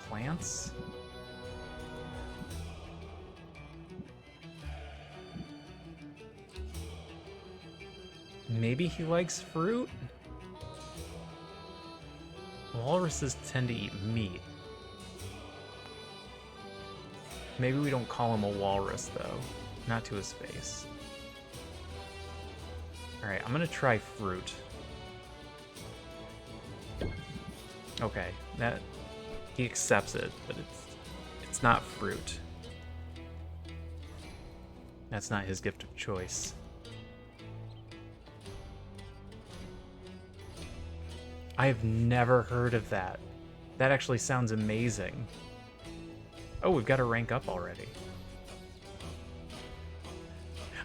Plants? Maybe he likes fruit? Walruses tend to eat meat. Maybe we don't call him a walrus, though. Not to his face. Alright, I'm gonna try fruit. Okay, that... he accepts it, but it's not fruit. That's not his gift of choice. I've never heard of that. That actually sounds amazing. Oh, we've got to rank up already.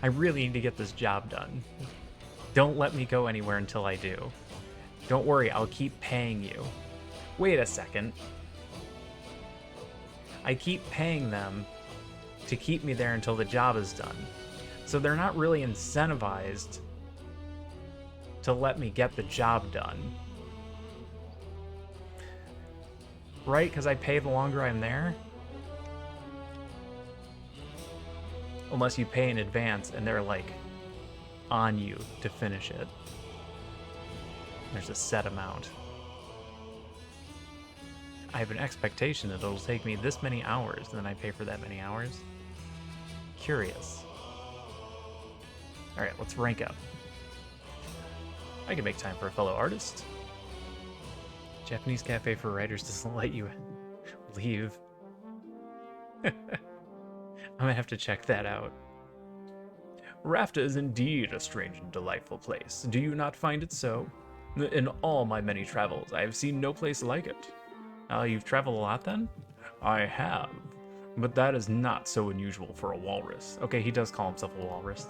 I really need to get this job done. Don't let me go anywhere until I do. Don't worry, I'll keep paying you. Wait a second. I keep paying them to keep me there until the job is done. So they're not really incentivized to let me get the job done. Right? Because I pay the longer I'm there? Unless you pay in advance and they're like on you to finish it. There's a set amount. I have an expectation that it'll take me this many hours and then I pay for that many hours. Curious. Alright, let's rank up. I can make time for a fellow artist. Japanese cafe for writers doesn't let you leave. I'm gonna have to check that out. Rafta is indeed a strange and delightful place. Do you not find it so? In all my many travels, I have seen no place like it. You've traveled a lot then? I have. But that is not so unusual for a walrus. Okay, he does call himself a walrus.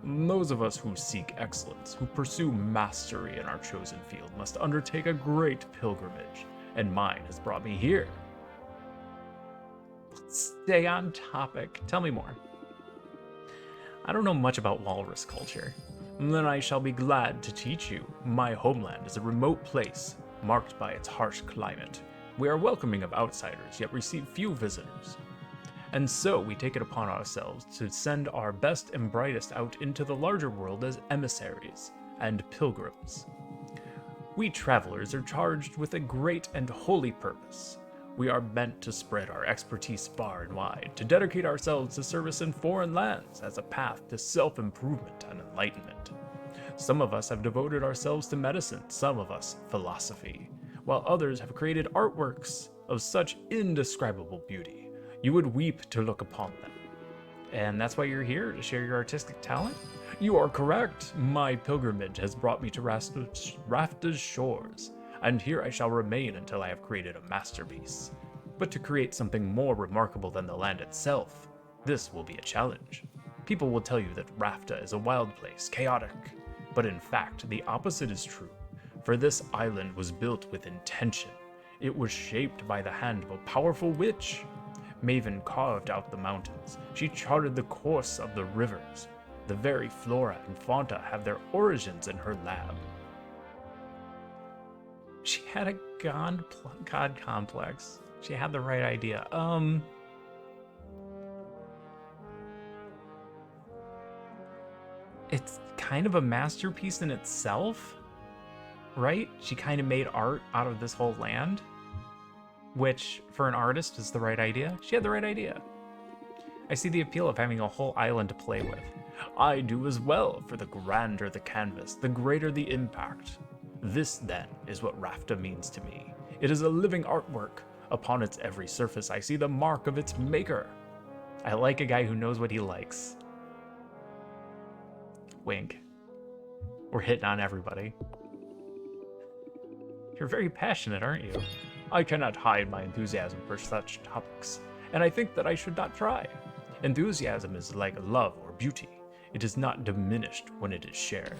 Those of us who seek excellence, who pursue mastery in our chosen field, must undertake a great pilgrimage, and mine has brought me here. Stay on topic. Tell me more. I don't know much about walrus culture. Then I shall be glad to teach you. My homeland is a remote place, marked by its harsh climate. We are welcoming of outsiders, yet receive few visitors. And so we take it upon ourselves to send our best and brightest out into the larger world as emissaries and pilgrims. We travelers are charged with a great and holy purpose. We are meant to spread our expertise far and wide, to dedicate ourselves to service in foreign lands as a path to self-improvement and enlightenment. Some of us have devoted ourselves to medicine, some of us philosophy, while others have created artworks of such indescribable beauty. You would weep to look upon them. And that's why you're here, to share your artistic talent? You are correct. My pilgrimage has brought me to Rafta's shores, and here I shall remain until I have created a masterpiece. But to create something more remarkable than the land itself, this will be a challenge. People will tell you that Rafta is a wild place, chaotic, but in fact, the opposite is true, for this island was built with intention. It was shaped by the hand of a powerful witch. Maven carved out the mountains. She charted the course of the rivers. The very flora and fauna have their origins in her lab. She had a god complex. She had the right idea. It's kind of a masterpiece in itself, right? She kind of made art out of this whole land, which for an artist is the right idea. She had the right idea. I see the appeal of having a whole island to play with. I do as well, for the grander the canvas, the greater the impact. This, then, is what Rafta means to me. It is a living artwork. Upon its every surface, I see the mark of its maker. I like a guy who knows what he likes. Wink. We're hitting on everybody. You're very passionate, aren't you? I cannot hide my enthusiasm for such topics, and I think that I should not try. Enthusiasm is like love or beauty. It is not diminished when it is shared.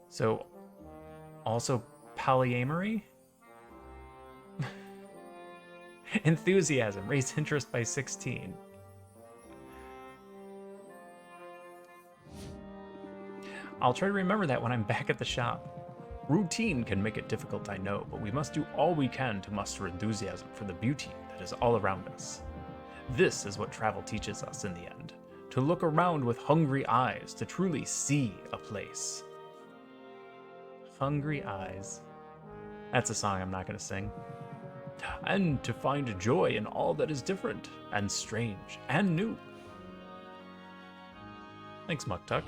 So, also polyamory? Enthusiasm, raise interest by 16. I'll try to remember that when I'm back at the shop. Routine can make it difficult, I know, but we must do all we can to muster enthusiasm for the beauty that is all around us. This is what travel teaches us in the end, to look around with hungry eyes, to truly see a place. Hungry eyes. That's a song I'm not going to sing. And to find joy in all that is different, and strange, and new. Thanks, Muktuk.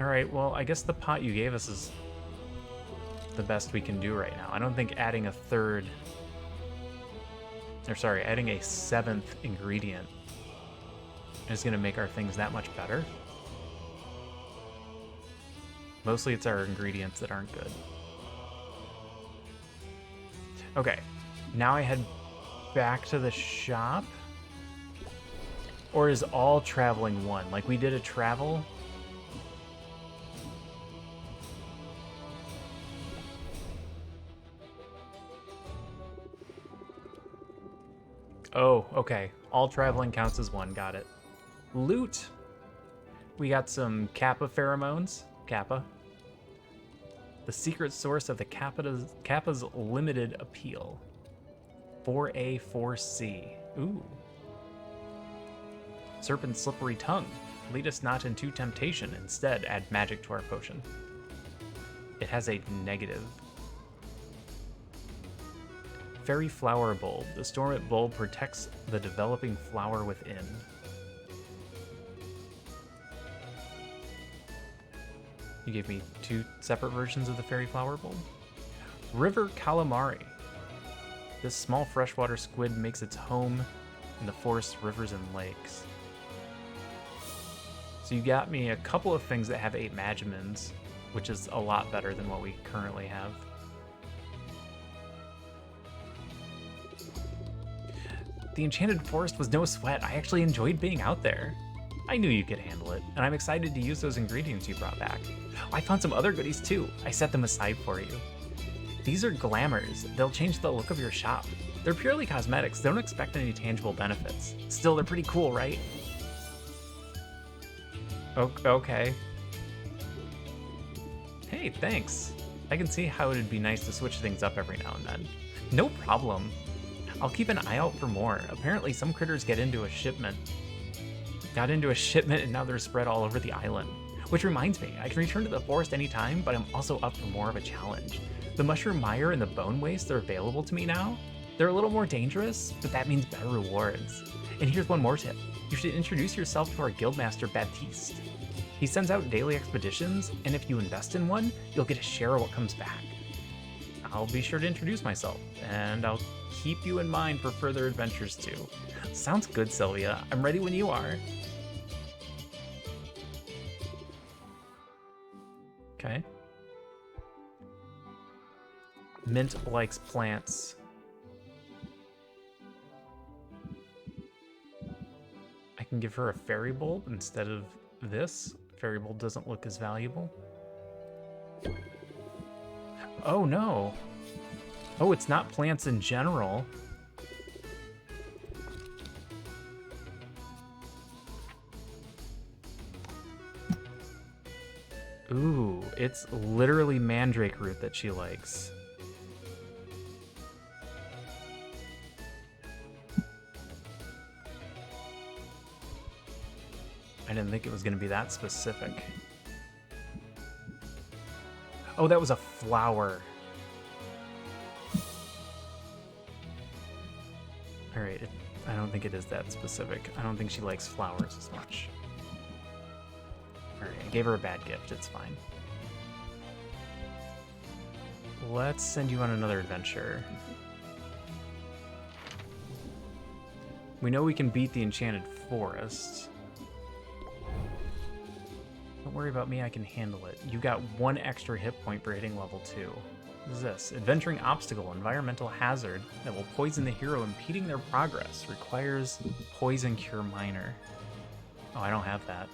Alright, well, I guess the pot you gave us is the best we can do right now. I don't think adding a third... adding a 7th ingredient is going to make our things that much better. Mostly it's our ingredients that aren't good. Okay, now I head back to the shop? Or is all traveling one? Like, we did a travel... Oh, okay. All traveling counts as one. Got it. Loot. We got some Kappa pheromones. Kappa. The secret source of the Kappa's limited appeal. 4A, 4C. Ooh. Serpent's slippery tongue. Lead us not into temptation. Instead, add magic to our potion. It has a negative. Fairy flower bulb. The stormit bulb protects the developing flower within. You gave me 2 separate versions of the fairy flower bulb. River calamari. This small freshwater squid makes its home in the forest, rivers, and lakes. So you got me a couple of things that have 8 Magimins, which is a lot better than what we currently have. The Enchanted Forest was no sweat. I actually enjoyed being out there. I knew you could handle it, and I'm excited to use those ingredients you brought back. I found some other goodies too. I set them aside for you. These are glamours. They'll change the look of your shop. They're purely cosmetics. They don't expect any tangible benefits. Still, they're pretty cool, right? Okay. Hey, thanks. I can see how it'd be nice to switch things up every now and then. No problem. I'll keep an eye out for more. Apparently some critters got into a shipment and now they're spread all over the island. Which reminds me, I can return to the forest anytime, but I'm also up for more of a challenge. The mushroom mire and the bone waste are available to me now. They're a little more dangerous, but that means better rewards. And here's one more tip. You should introduce yourself to our guildmaster, Baptiste. He sends out daily expeditions, and if you invest in one, you'll get a share of what comes back. I'll be sure to introduce myself, and I'll keep you in mind for further adventures too. Sounds good, Sylvia. I'm ready when you are. Okay. Mint likes plants. I can give her a fairy bulb instead of this. Fairy bulb doesn't look as valuable. Oh no. Oh, it's not plants in general. Ooh, it's literally mandrake root that she likes. I didn't think it was going to be that specific. Oh, that was a flower. All right, I don't think it is that specific. I don't think she likes flowers as much. All right, I gave her a bad gift. It's fine. Let's send you on another adventure. We know we can beat the Enchanted Forest. Don't worry about me, I can handle it. You got 1 extra hit point for hitting level 2. What is this? Adventuring obstacle, environmental hazard that will poison the hero, impeding their progress. Requires poison cure minor. Oh, I don't have that.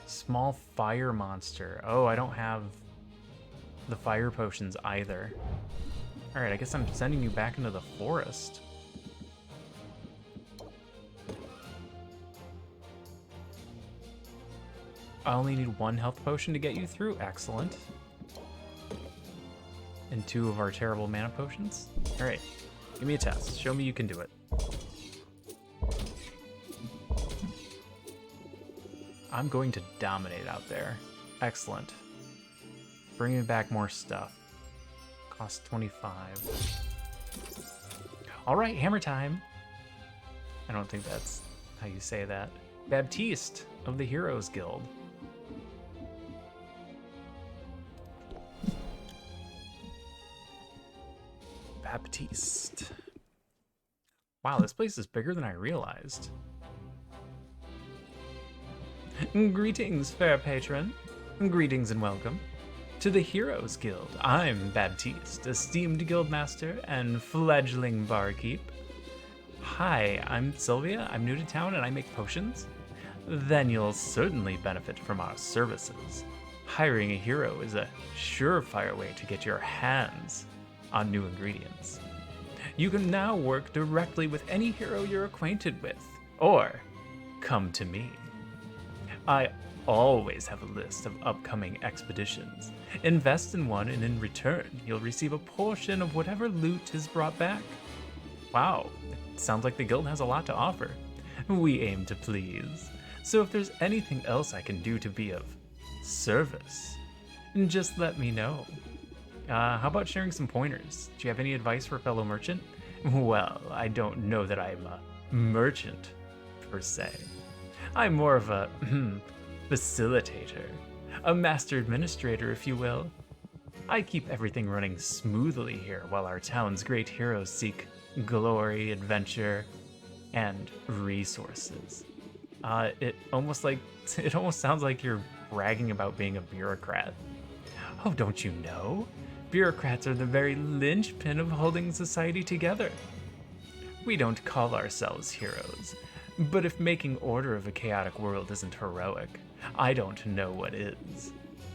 Small fire monster. Oh, I don't have the fire potions either. Alright, I guess I'm sending you back into the forest. I only need 1 health potion to get you through. Excellent. And 2 of our terrible mana potions. Alright, give me a test. Show me you can do it. I'm going to dominate out there. Excellent. Bring me back more stuff. Cost 25. Alright, hammer time. I don't think that's how you say that. Baptiste of the Heroes Guild. Baptiste. Wow, this place is bigger than I realized. Greetings, fair patron. Greetings and welcome to the Heroes Guild. I'm Baptiste, esteemed guildmaster and fledgling barkeep. Hi, I'm Sylvia. I'm new to town and I make potions. Then you'll certainly benefit from our services. Hiring a hero is a surefire way to get your hands on new ingredients. You can now work directly with any hero you're acquainted with, or come to me. I always have a list of upcoming expeditions. Invest in one and in return, you'll receive a portion of whatever loot is brought back. Wow, it sounds like the guild has a lot to offer. We aim to please, so if there's anything else I can do to be of service, just let me know. How about sharing some pointers? Do you have any advice for a fellow merchant? Well, I don't know that I'm a merchant, per se. I'm more of a facilitator. A master administrator, if you will. I keep everything running smoothly here while our town's great heroes seek glory, adventure, and resources. It almost sounds like you're bragging about being a bureaucrat. Oh, don't you know? Bureaucrats are the very linchpin of holding society together. We don't call ourselves heroes, but if making order of a chaotic world isn't heroic, I don't know what is.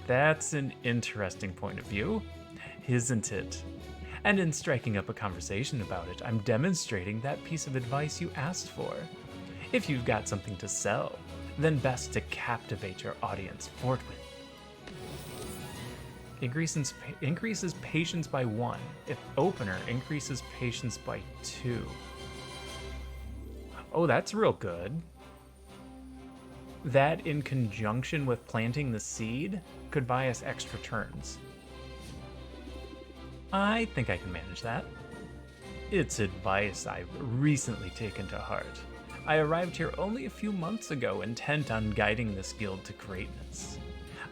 That's an interesting point of view, isn't it? And in striking up a conversation about it, I'm demonstrating that piece of advice you asked for. If you've got something to sell, then best to captivate your audience forthwith. Increases patience by 1. If opener, increases patience by 2. Oh, that's real good. That, in conjunction with planting the seed, could buy us extra turns. I think I can manage that. It's advice I've recently taken to heart. I arrived here only a few months ago, intent on guiding this guild to greatness.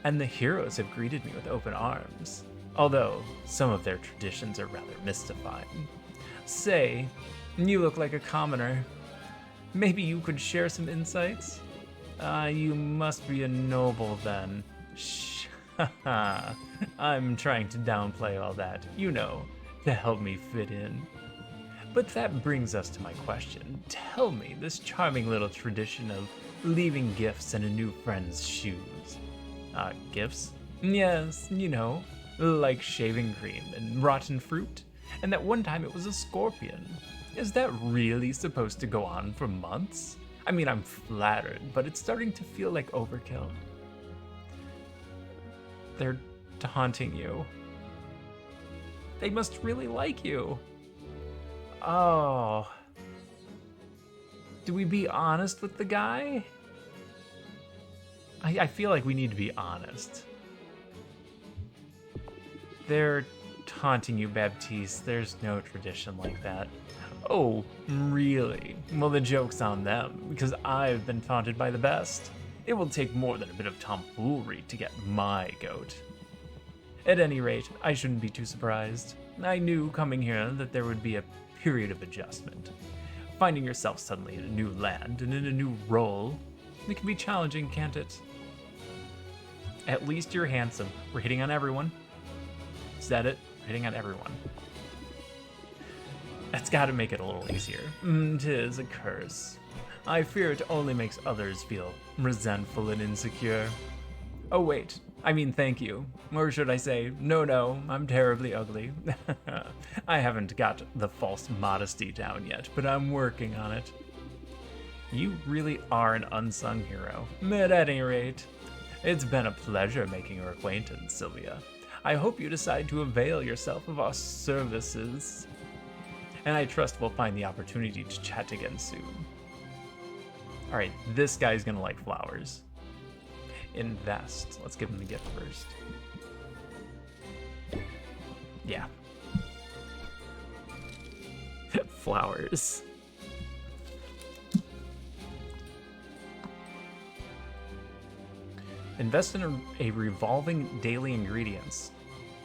And the heroes have greeted me with open arms, although some of their traditions are rather mystifying. Say, you look like a commoner. Maybe you could share some insights? You must be a noble then. Shh, haha. I'm trying to downplay all that, you know, to help me fit in. But that brings us to my question. Tell me this charming little tradition of leaving gifts in a new friend's shoes. Gifts? Yes, you know, like shaving cream and rotten fruit. And that one time it was a scorpion. Is that really supposed to go on for months? I mean, I'm flattered, but it's starting to feel like overkill. They're taunting you. They must really like you. Oh. Do we be honest with the guy? I feel like we need to be honest. They're taunting you, Baptiste. There's no tradition like that. Oh, really? Well, the joke's on them, because I've been taunted by the best. It will take more than a bit of tomfoolery to get my goat. At any rate, I shouldn't be too surprised. I knew coming here that there would be a period of adjustment. Finding yourself suddenly in a new land and in a new role, it can be challenging, can't it? At least you're handsome. We're hitting on everyone. Said it. We're hitting on everyone. That's gotta make it a little easier. 'Tis a curse. I fear it only makes others feel resentful and insecure. Oh wait, I mean thank you. Or should I say, no, I'm terribly ugly. I haven't got the false modesty down yet, but I'm working on it. You really are an unsung hero. At any rate, it's been a pleasure making your acquaintance, Sylvia. I hope you decide to avail yourself of our services. And I trust we'll find the opportunity to chat again soon. Alright, this guy's gonna like flowers. Invest. Let's give him the gift first. Yeah. Flowers. Invest in a revolving daily ingredients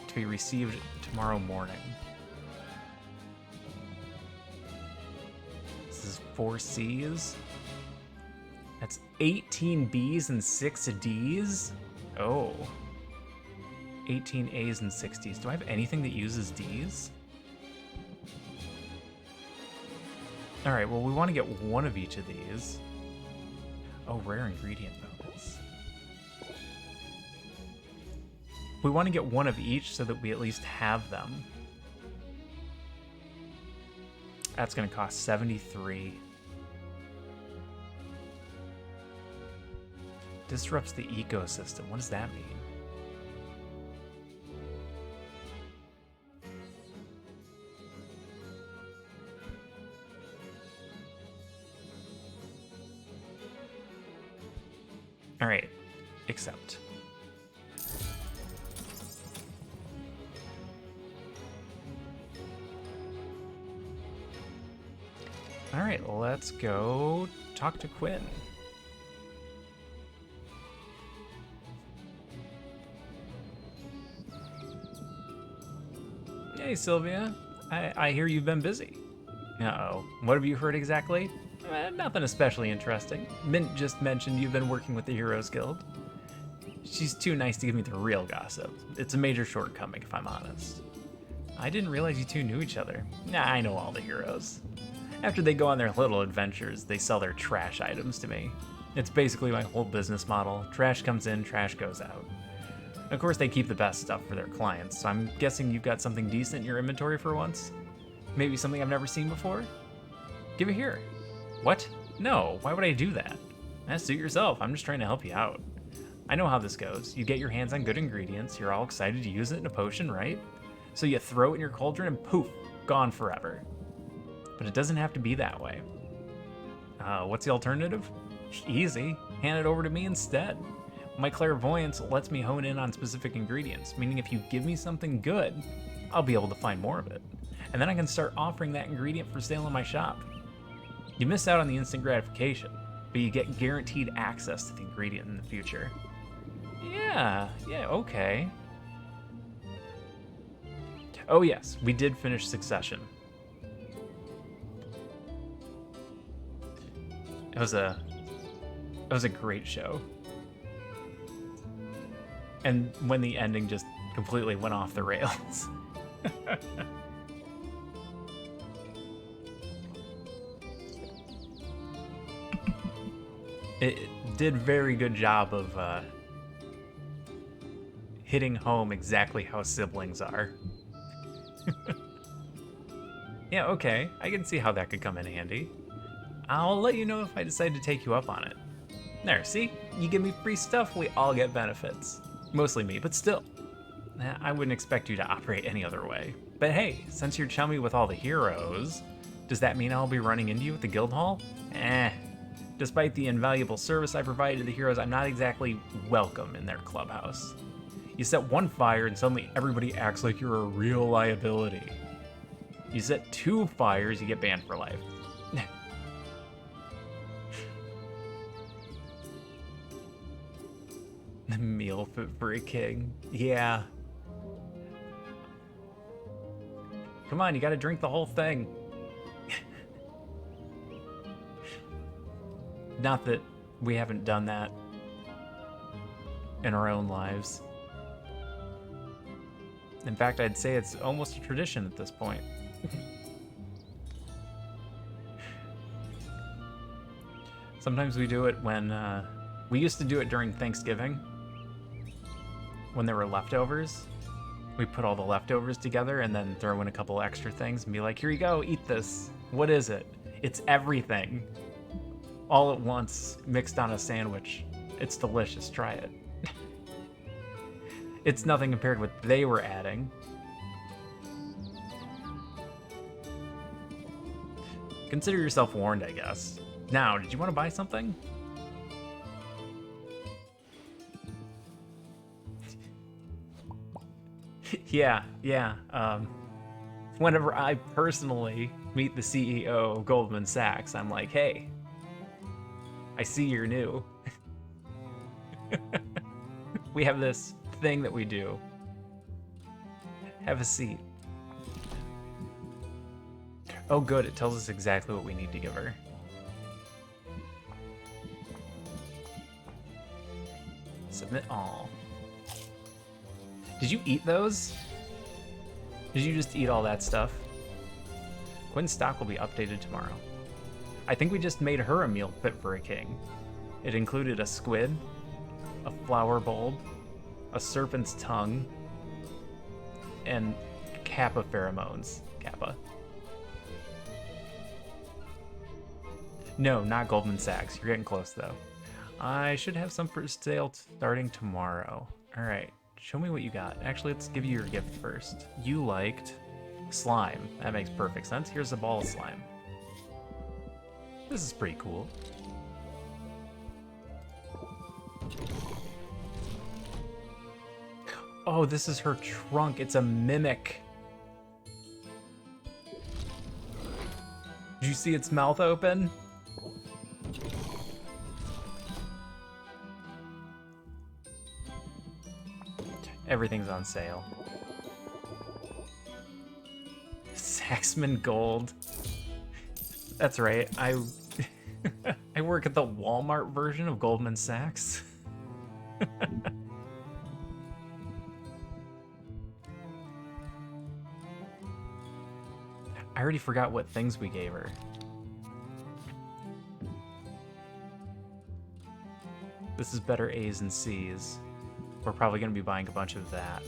to be received tomorrow morning. This is 4 C's. That's 18 B's and 6 D's? Oh. 18 A's and 6 D's. Do I have anything that uses D's? Alright, well we want to get one of each of these. Oh, rare ingredient bonus. We want to get one of each so that we at least have them. That's going to cost 73. Disrupts the ecosystem. What does that mean? All right, accept. All right, let's go talk to Quinn. Hey, Sylvia. I hear you've been busy. Uh-oh. What have you heard exactly? Nothing especially interesting. Mint just mentioned you've been working with the Heroes Guild. She's too nice to give me the real gossip. It's a major shortcoming, if I'm honest. I didn't realize you two knew each other. Nah, I know all the heroes. After they go on their little adventures, they sell their trash items to me. It's basically my whole business model. Trash comes in, trash goes out. Of course, they keep the best stuff for their clients, so I'm guessing you've got something decent in your inventory for once? Maybe something I've never seen before? Give it here. What? No, why would I do that? Suit yourself, I'm just trying to help you out. I know how this goes. You get your hands on good ingredients, you're all excited to use it in a potion, right? So you throw it in your cauldron and poof, gone forever. But it doesn't have to be that way. What's the alternative? Easy, hand it over to me instead. My clairvoyance lets me hone in on specific ingredients, meaning if you give me something good, I'll be able to find more of it. And then I can start offering that ingredient for sale in my shop. You miss out on the instant gratification, but you get guaranteed access to the ingredient in the future. Yeah, okay. Oh yes, we did finish Succession. It was a great show. And when the ending just completely went off the rails. It did very good job of hitting home exactly how siblings are. Yeah, okay, I can see how that could come in handy. I'll let you know if I decide to take you up on it. There, see? You give me free stuff, we all get benefits. Mostly me, but still. I wouldn't expect you to operate any other way. But hey, since you're chummy with all the heroes, does that mean I'll be running into you at the guild hall? Despite the invaluable service I provide to the heroes, I'm not exactly welcome in their clubhouse. You set one fire and suddenly everybody acts like you're a real liability. You set 2 fires, you get banned for life. The meal fit for a king. Yeah. Come on, you gotta drink the whole thing. Not that we haven't done that in our own lives. In fact, I'd say it's almost a tradition at this point. Sometimes we do it when, we used to do it during Thanksgiving. When there were leftovers. We put all the leftovers together and then throw in a couple extra things and be like, here you go, eat this. What is it? It's everything. All at once, mixed on a sandwich. It's delicious, try it. It's nothing compared to what they were adding. Consider yourself warned, I guess. Now, did you want to buy something? Yeah. Whenever I personally meet the CEO of Goldman Sachs, I'm like, hey, I see you're new. We have this thing that we do. Have a seat. Oh good, it tells us exactly what we need to give her. Submit all. Did you eat those? Did you just eat all that stuff? Quinn's stock will be updated tomorrow. I think we just made her a meal fit for a king. It included a squid, a flower bulb, a serpent's tongue, and Kappa pheromones. Kappa. No, not Goldman Sachs. You're getting close though. I should have some for sale starting tomorrow. All right. Show me what you got. Actually, let's give you your gift first. You liked slime. That makes perfect sense. Here's a ball of slime. This is pretty cool. Oh, this is her trunk. It's a mimic. Did you see its mouth open? Everything's on sale. Saxman Gold. That's right. I I work at the Walmart version of Goldman Sachs. I already forgot what things we gave her. This is better A's and C's. We're probably going to be buying a bunch of that.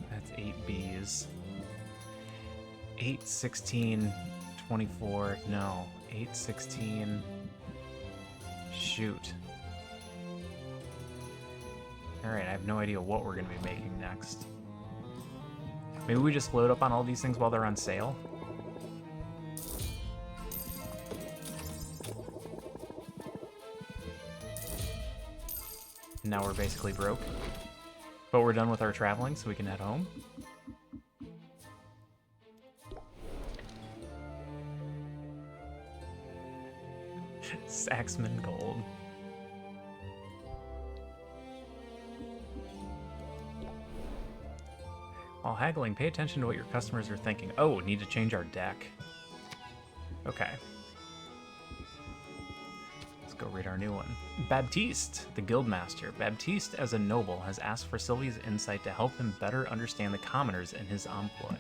That's 8 B's. 8, 16, 24. No. 8, 16. Shoot. Alright, I have no idea what we're going to be making next. Maybe we just load up on all these things while they're on sale? Now we're basically broke. But we're done with our traveling, so we can head home. Saxman Gold. While haggling, pay attention to what your customers are thinking. Oh, need to change our deck. Okay. Let's go read our new one. Baptiste, the Guildmaster. Baptiste, as a noble, has asked for Sylvie's insight to help him better understand the commoners in his employ.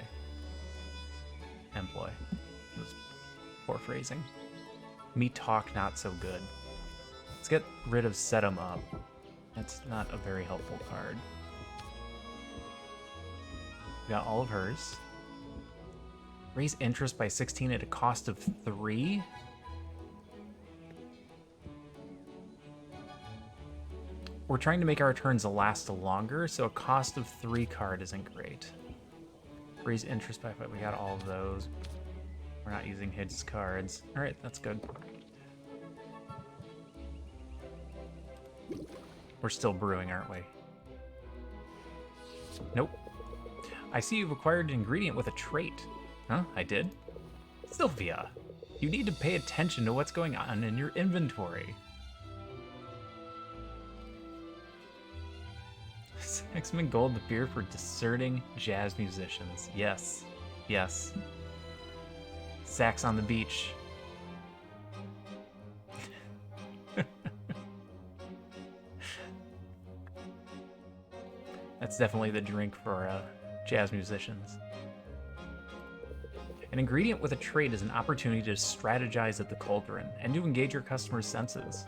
Employ. That was poor phrasing. Me talk not so good. Let's get rid of set 'em up. That's not a very helpful card. We got all of hers. Raise interest by 16 at a cost of 3? We're trying to make our turns last longer, so a cost of 3 card isn't great. Raise interest by 5. We got all of those. We're not using his cards. Alright, that's good. We're still brewing, aren't we? Nope. I see you've acquired an ingredient with a trait. Huh? I did? Sylvia, you need to pay attention to what's going on in your inventory. Saxman Gold, the beer for discerning jazz musicians. Yes. Yes. Sax on the beach. That's definitely the drink for jazz musicians. An ingredient with a trait is an opportunity to strategize at the cauldron and to engage your customers' senses.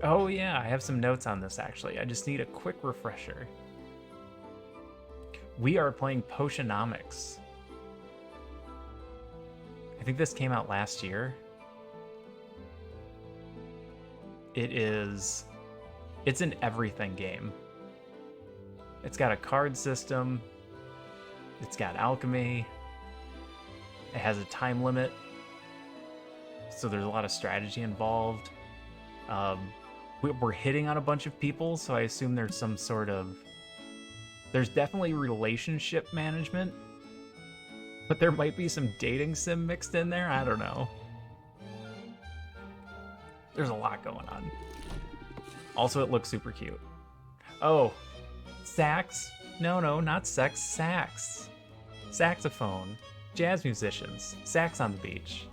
Oh yeah, I have some notes on this actually. I just need a quick refresher. We are playing Potionomics. I think this came out last year. It's an everything game. It's got a card system. It's got alchemy. It has a time limit. So there's a lot of strategy involved. We're hitting on a bunch of people, so I assume there's some sort of... There's definitely relationship management. But there might be some dating sim mixed in there? I don't know. There's a lot going on. Also, it looks super cute. Oh, sax? No, not sex, sax. Saxophone. Jazz musicians. Sax on the beach.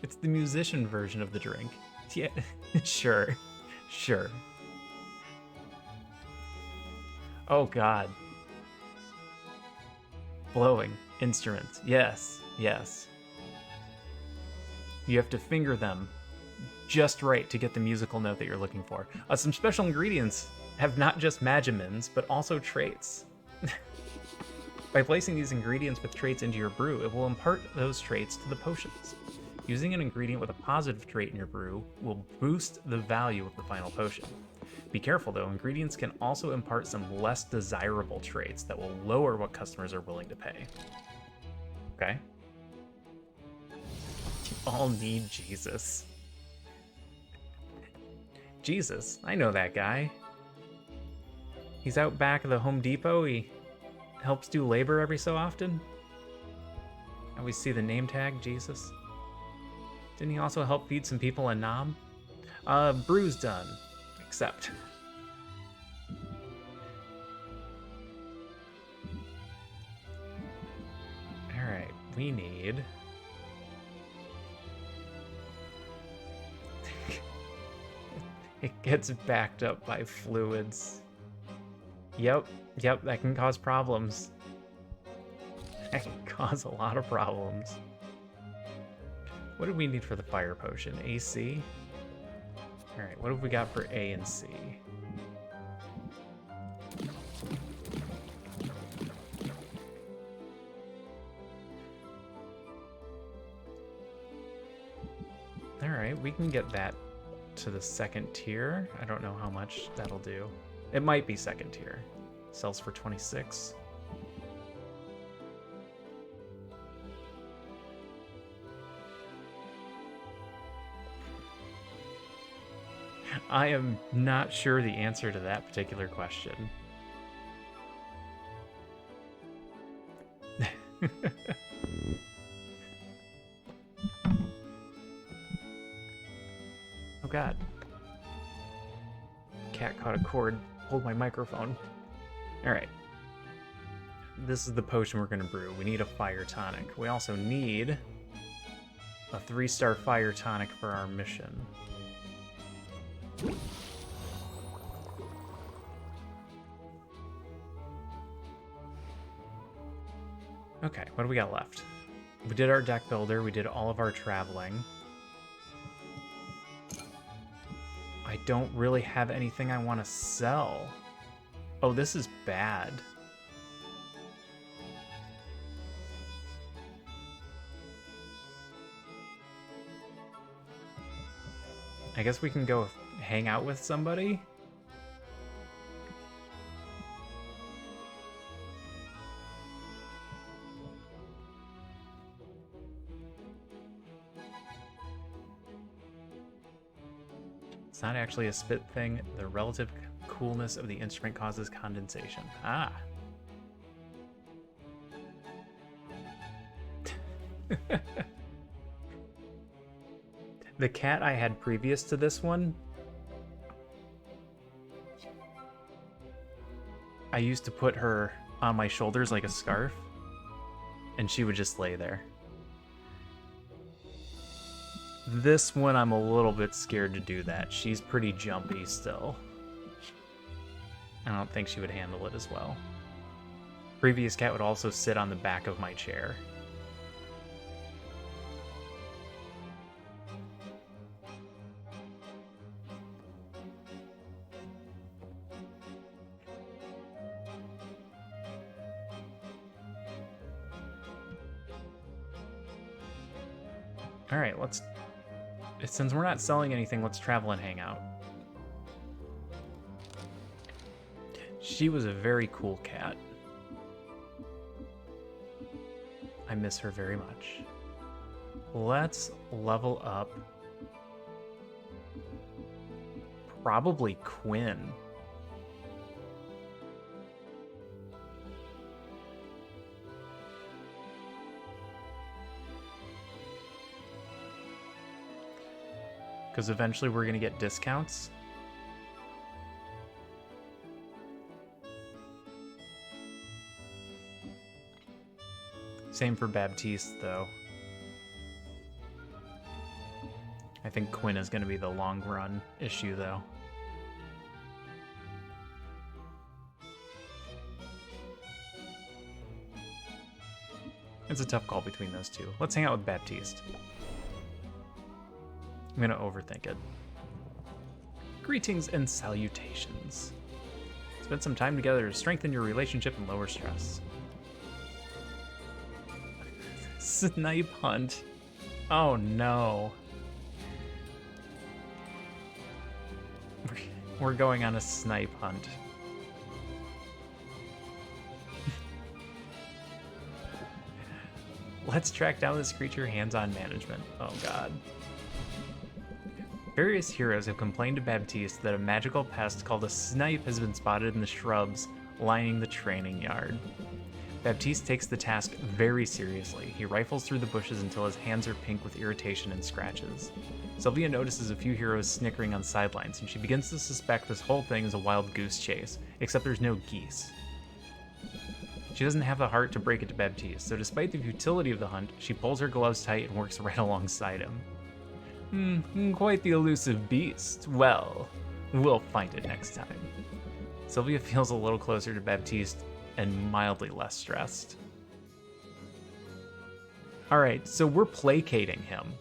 It's the musician version of the drink. Yeah, sure. Oh god. Blowing instruments. Yes. You have to finger them just right to get the musical note that you're looking for. Some special ingredients have not just magimins, but also traits. By placing these ingredients with traits into your brew, it will impart those traits to the potions. Using an ingredient with a positive trait in your brew will boost the value of the final potion. Be careful though, ingredients can also impart some less desirable traits that will lower what customers are willing to pay. Okay? You all need Jesus. Jesus, I know that guy. He's out back of the Home Depot. He helps do labor every so often. I always see the name tag, Jesus. Didn't he also help feed some people in Nam? Brew's done. Except. Alright, we need... It gets backed up by fluids. Yep, that can cause problems. That can cause a lot of problems. What do we need for the fire potion? AC? Alright, what have we got for A and C? Alright, we can get that to the second tier. I don't know how much that'll do. It might be second tier. Sells for 26. I am not sure the answer to that particular question. Oh god. Cat caught a cord, pulled my microphone. Alright. This is the potion we're gonna brew. We need a fire tonic. We also need a 3-star fire tonic for our mission. Okay, what do we got left? We did our deck builder, we did all of our traveling. I don't really have anything I want to sell. Oh, this is bad. I guess we can go hang out with somebody? It's not actually a spit thing. The relative coolness of the instrument causes condensation. Ah. The cat I had previous to this one, I used to put her on my shoulders like a scarf, and she would just lay there. This one, I'm a little bit scared to do that. She's pretty jumpy still. I don't think she would handle it as well. Previous cat would also sit on the back of my chair. Alright, since we're not selling anything, let's travel and hang out. She was a very cool cat. I miss her very much. Let's level up. Probably Quinn. Because eventually we're going to get discounts. Same for Baptiste, though. I think Quinn is going to be the long-run issue, though. It's a tough call between those two. Let's hang out with Baptiste. I'm gonna overthink it. Greetings and salutations. Spend some time together to strengthen your relationship and lower stress. Snipe hunt. Oh no. We're going on a snipe hunt. Let's track down this creature hands-on management. Oh god. Various heroes have complained to Baptiste that a magical pest called a snipe has been spotted in the shrubs lining the training yard. Baptiste takes the task very seriously. He rifles through the bushes until his hands are pink with irritation and scratches. Sylvia notices a few heroes snickering on sidelines, and she begins to suspect this whole thing is a wild goose chase, except there's no geese. She doesn't have the heart to break it to Baptiste, so despite the futility of the hunt, she pulls her gloves tight and works right alongside him. Quite the elusive beast. Well, we'll find it next time. Sylvia feels a little closer to Baptiste and mildly less stressed. Alright, so we're placating him.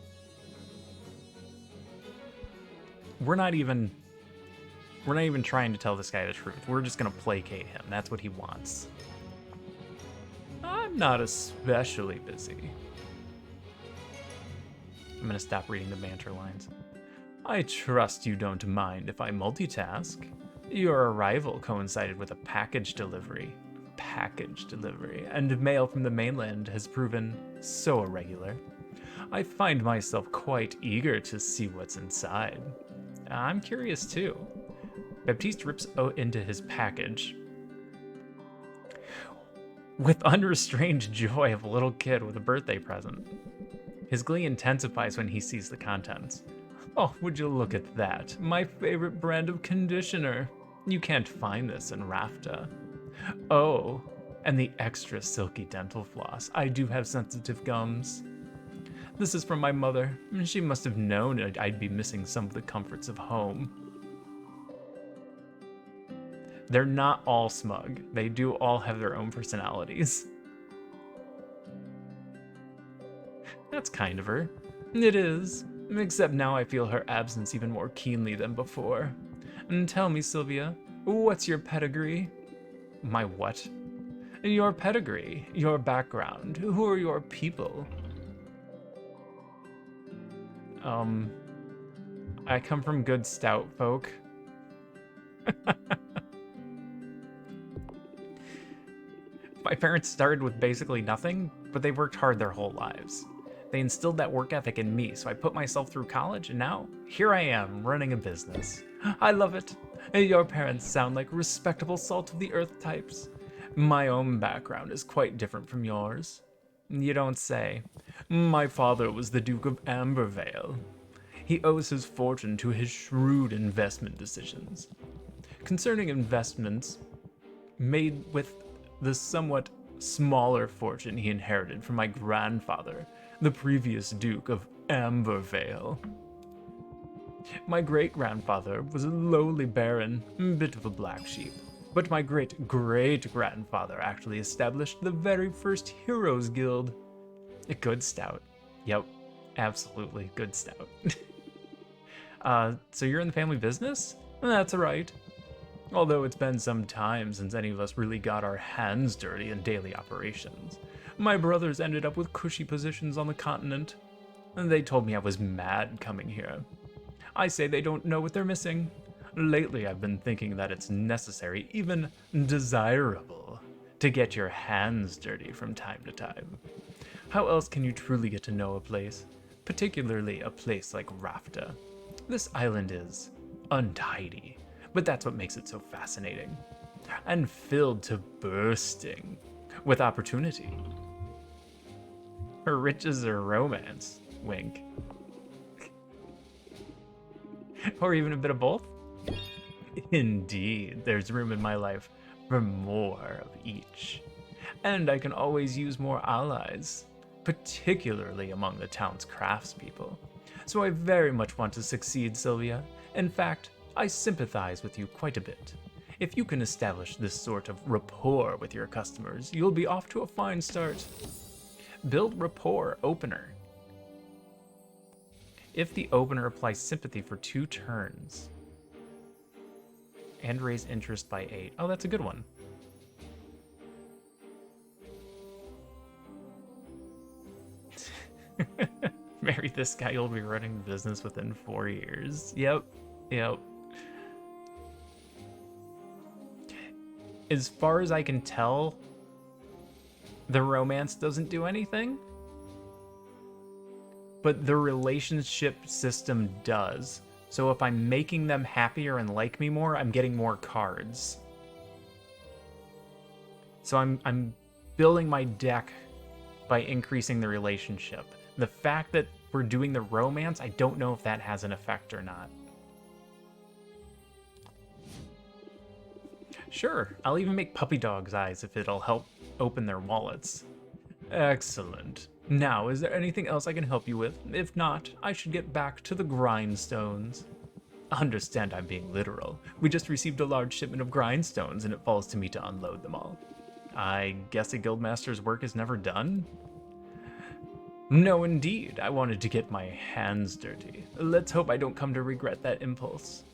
We're not even trying to tell this guy the truth. We're just gonna placate him. That's what he wants. I'm not especially busy. I'm gonna stop reading the banter lines. I trust you don't mind if I multitask. Your arrival coincided with a package delivery, and mail from the mainland has proven so irregular. I find myself quite eager to see what's inside. I'm curious too. Baptiste rips into his package with unrestrained joy of a little kid with a birthday present. His glee intensifies when he sees the contents. Oh, would you look at that? My favorite brand of conditioner. You can't find this in Rafta. Oh, and the extra silky dental floss. I do have sensitive gums. This is from my mother. She must have known I'd be missing some of the comforts of home. They're not all smug. They do all have their own personalities. That's kind of her. It is. Except now I feel her absence even more keenly than before. And tell me, Sylvia, what's your pedigree? My what? Your pedigree, your background. Who are your people? I come from good stout folk. My parents started with basically nothing, but they worked hard their whole lives. They instilled that work ethic in me, so I put myself through college, and now, here I am, running a business. I love it. Your parents sound like respectable salt-of-the-earth types. My own background is quite different from yours. You don't say. My father was the Duke of Ambervale. He owes his fortune to his shrewd investment decisions. Concerning investments made with the somewhat smaller fortune he inherited from my grandfather, the previous Duke of Ambervale. My great-grandfather was a lowly baron, bit of a black sheep, but my great-great-grandfather actually established the very first Heroes Guild. A good stout. Yep, absolutely good stout. So you're in the family business? That's right. Although it's been some time since any of us really got our hands dirty in daily operations. My brothers ended up with cushy positions on the continent, and they told me I was mad coming here. I say they don't know what they're missing. Lately, I've been thinking that it's necessary, even desirable, to get your hands dirty from time to time. How else can you truly get to know a place, particularly a place like Rafta? This island is untidy, but that's what makes it so fascinating, and filled to bursting with opportunity. Her riches or romance, wink. Or even a bit of both? Indeed, there's room in my life for more of each. And I can always use more allies, particularly among the town's craftspeople. So I very much want to succeed, Sylvia. In fact, I sympathize with you quite a bit. If you can establish this sort of rapport with your customers, you'll be off to a fine start. Build rapport opener. If the opener applies sympathy for 2 turns and raise interest by 8. Oh, that's a good one. Marry this guy, you'll be running the business within 4 years. Yep. As far as I can tell, the romance doesn't do anything, but the relationship system does. So if I'm making them happier and like me more, I'm getting more cards. So I'm building my deck by increasing the relationship. The fact that we're doing the romance, I don't know if that has an effect or not. Sure, I'll even make puppy dog's eyes if it'll help open their wallets. Excellent. Now, is there anything else I can help you with? If not, I should get back to the grindstones. Understand I'm being literal. We just received a large shipment of grindstones and it falls to me to unload them all. I guess a guildmaster's work is never done? No, indeed. I wanted to get my hands dirty. Let's hope I don't come to regret that impulse.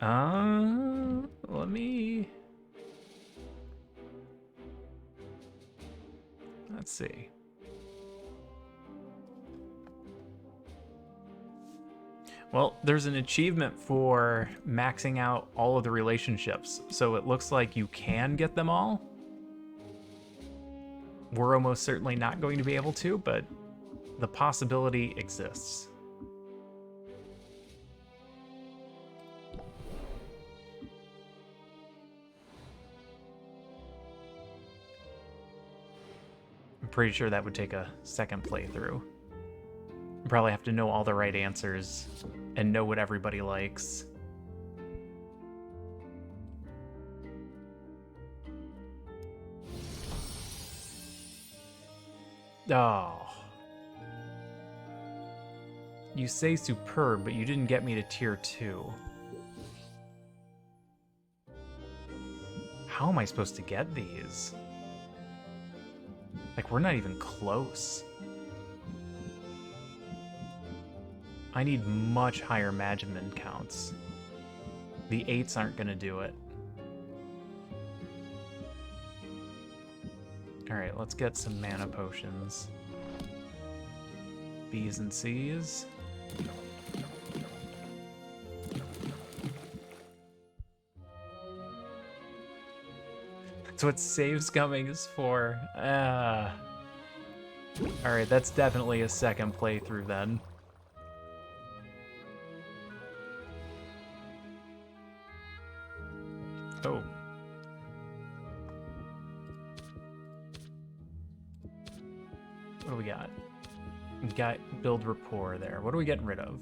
Let me... Let's see. Well, there's an achievement for maxing out all of the relationships, so it looks like you can get them all. We're almost certainly not going to be able to, but the possibility exists. I'm pretty sure that would take a second playthrough. You probably have to know all the right answers and know what everybody likes. Oh. You say superb, but you didn't get me to tier 2. How am I supposed to get these? Like, we're not even close. I need much higher Magimin counts. The 8s aren't gonna do it. Alright, let's get some mana potions. B's and C's. That's what save scumming is for. Alright, that's definitely a second playthrough then. Oh. What do we got? We got build rapport there. What are we getting rid of?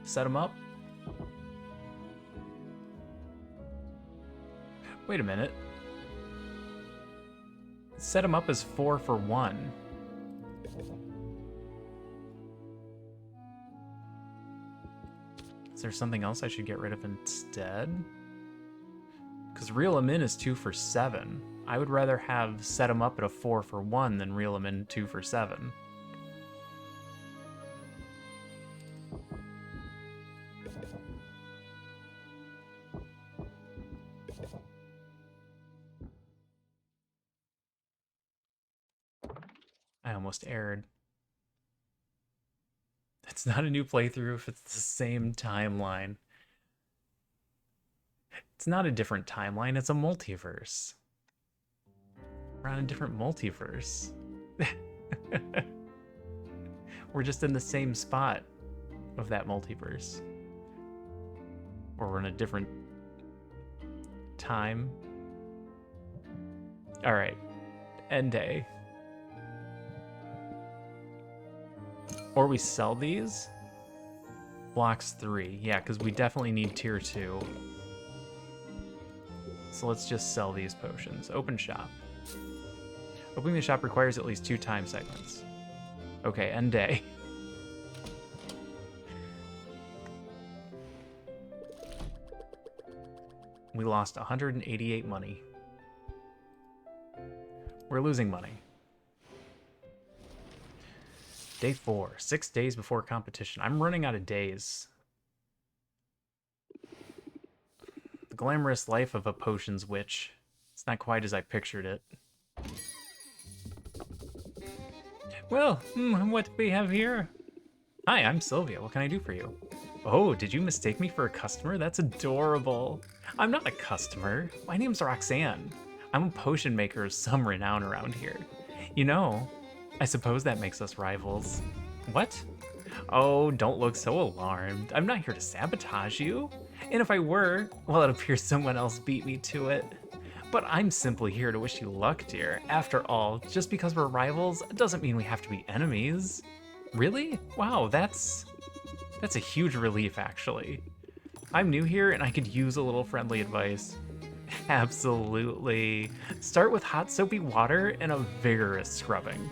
Set them up? Wait a minute. Set them up as 4 for 1. Is there something else I should get rid of instead? Because reel them in is 2 for 7. I would rather have set them up at a 4 for 1 than reel them in 2 for 7. I almost erred. It's not a new playthrough if it's the same timeline. It's not a different timeline, it's a multiverse. We're on a different multiverse. We're just in the same spot of that multiverse. Or we're in a different time. Alright. End day. Or we sell these. Blocks 3. Yeah, because we definitely need tier 2. So let's just sell these potions. Open shop. Opening the shop requires at least 2 time segments. Okay, end day. We lost 188 money. We're losing money. Day 4, 6 days before competition. I'm running out of days. The glamorous life of a potions witch. It's not quite as I pictured it. Well, what do we have here? Hi, I'm Sylvia. What can I do for you? Oh, did you mistake me for a customer? That's adorable. I'm not a customer. My name's Roxanne. I'm a potion maker of some renown around here. You know, I suppose that makes us rivals. What? Oh, don't look so alarmed. I'm not here to sabotage you. And if I were, well, it appears someone else beat me to it. But I'm simply here to wish you luck, dear. After all, just because we're rivals doesn't mean we have to be enemies. Really? Wow, that's a huge relief, actually. I'm new here and I could use a little friendly advice. Absolutely. Start with hot soapy water and a vigorous scrubbing.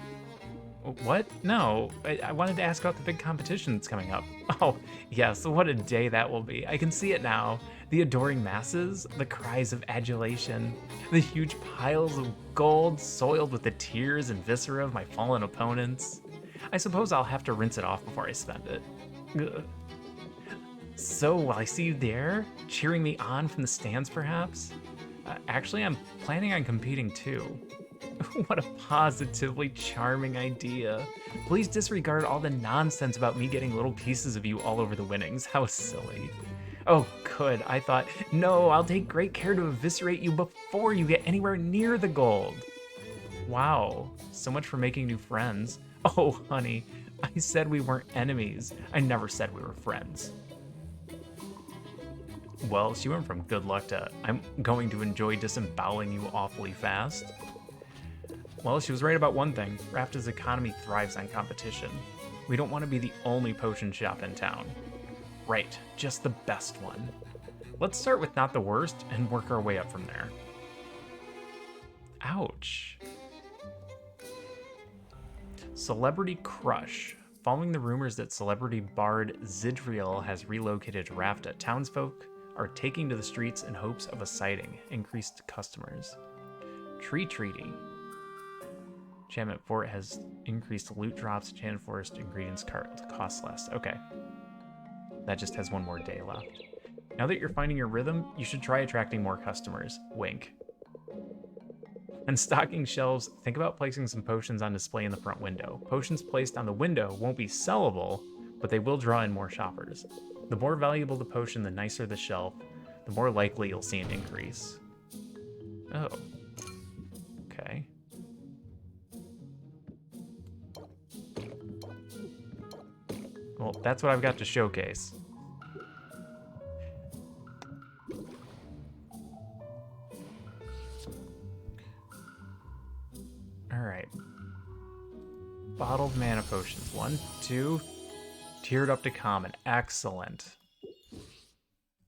What? No, I wanted to ask about the big competition that's coming up. Oh, yes, what a day that will be. I can see it now. The adoring masses, the cries of adulation, the huge piles of gold soiled with the tears and viscera of my fallen opponents. I suppose I'll have to rinse it off before I spend it. Ugh. So, while I see you there, cheering me on from the stands perhaps? Actually, I'm planning on competing too. What a positively charming idea. Please disregard all the nonsense about me getting little pieces of you all over the winnings. How silly. Oh, good. I thought, no, I'll take great care to eviscerate you before you get anywhere near the gold. Wow, so much for making new friends. Oh, honey, I said we weren't enemies. I never said we were friends. Well, she went from good luck to I'm going to enjoy disemboweling you awfully fast. Well, she was right about one thing. Rapta's economy thrives on competition. We don't want to be the only potion shop in town. Right, just the best one. Let's start with not the worst and work our way up from there. Ouch. Celebrity crush. Following the rumors that celebrity bard Zidriel has relocated to Rafta, townsfolk are taking to the streets in hopes of a sighting. Increased customers. Tree treaty. Enchantment Fort has increased loot drops. Enchanted Forest ingredients cart cost less. Okay. That just has one more day left. Now that you're finding your rhythm, you should try attracting more customers. Wink. And stocking shelves, think about placing some potions on display in the front window. Potions placed on the window won't be sellable, but they will draw in more shoppers. The more valuable the potion, the nicer the shelf, the more likely you'll see an increase. Oh. Okay. Well, that's what I've got to showcase. Alright. Bottled mana potions. 1, 2. Tiered up to common. Excellent.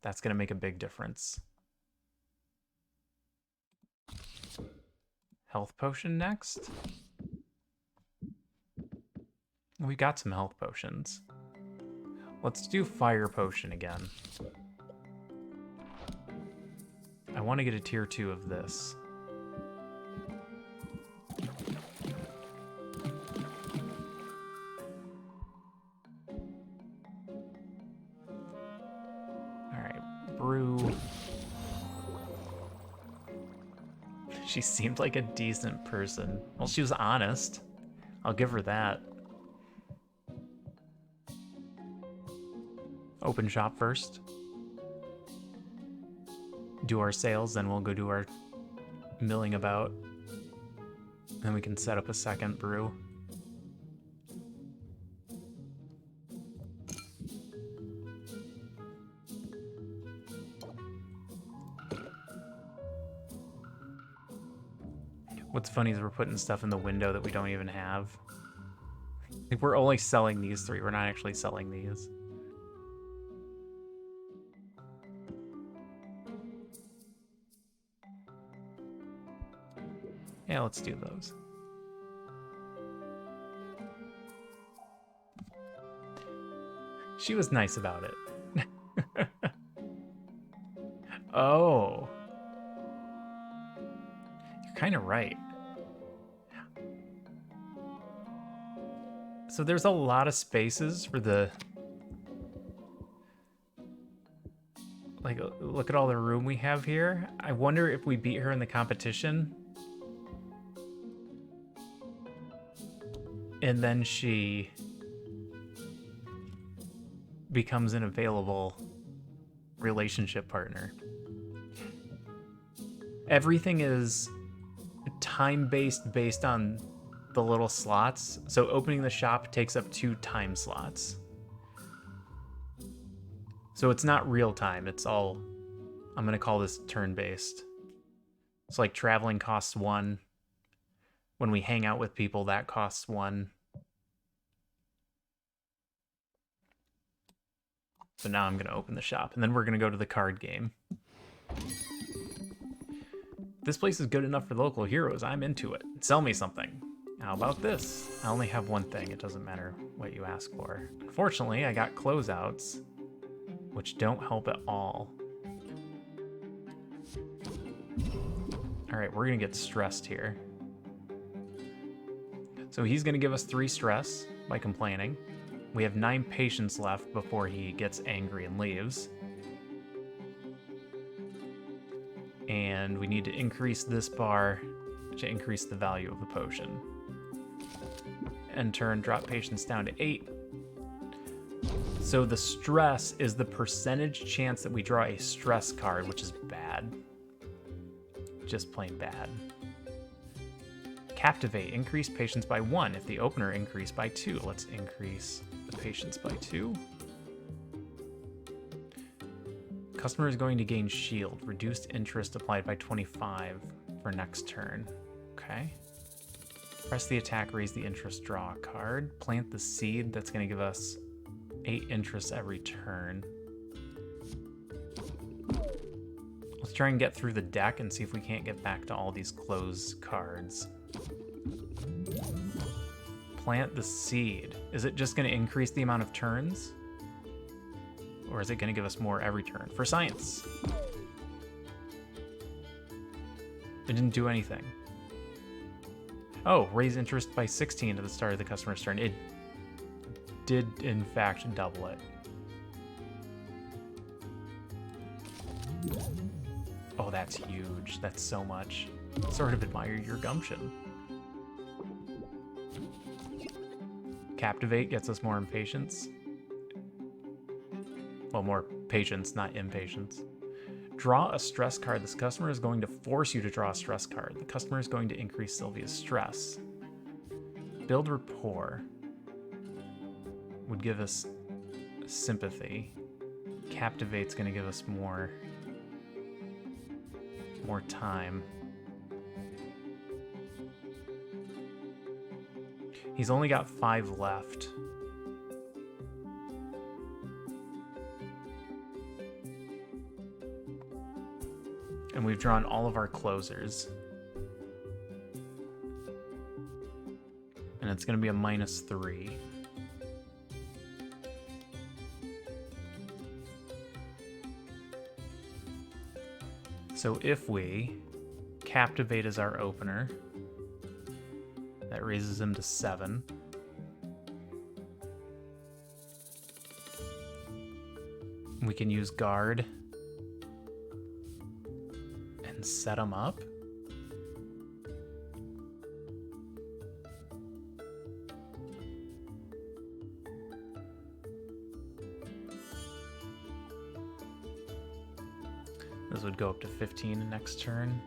That's going to make a big difference. Health potion next. We got some health potions. Let's do fire potion again. I want to get a tier 2 of this. Alright, brew. She seemed like a decent person. Well, she was honest. I'll give her that. Open shop first. Do our sales, then we'll go do our milling about. Then we can set up a second brew. What's funny is we're putting stuff in the window that we don't even have. Like, we're only selling these 3. We're not actually selling these. Yeah, let's do those. She was nice about it. Oh. You're kind of right. So there's a lot of spaces for the... Like, look at all the room we have here. I wonder if we beat her in the competition. And then she becomes an available relationship partner. Everything is time-based based on the little slots. So opening the shop takes up 2 time slots. So it's not real time. It's all, I'm going to call this turn-based. It's like traveling costs 1. When we hang out with people, that costs 1. So now I'm going to open the shop, and then we're going to go to the card game. This place is good enough for local heroes. I'm into it. Sell me something. How about this? I only have one thing. It doesn't matter what you ask for. Unfortunately, I got closeouts, which don't help at all. All right, we're going to get stressed here. So he's going to give us 3 stress by complaining. We have 9 patience left before he gets angry and leaves. And we need to increase this bar to increase the value of the potion. End turn, drop patience down to 8. So the stress is the percentage chance that we draw a stress card, which is bad. Just plain bad. Captivate, increase patience by 1 if the opener increased by 2. Let's increase the patience by 2. Customer is going to gain shield. Reduced interest applied by 25 for next turn. Okay. Press the attack, raise the interest, draw a card. Plant the seed. That's going to give us 8 interest every turn. Let's try and get through the deck and see if we can't get back to all these closed cards. Plant the seed. Is it just going to increase the amount of turns? Or is it going to give us more every turn? For science. It didn't do anything. Oh, raise interest by 16 at the start of the customer's turn. It did, in fact, double it. Oh, that's huge. That's so much. Sort of admire your gumption. Captivate gets us more impatience. Well, more patience, not impatience. Draw a stress card. This customer is going to force you to draw a stress card. The customer is going to increase Sylvia's stress. Build rapport would give us sympathy. Captivate's going to give us more time. He's only got 5 left. And we've drawn all of our closers. And it's going to be a -3. So if we Captivate as our opener, that raises him to 7. We can use Guard and set him up. This would go up to 15 next turn.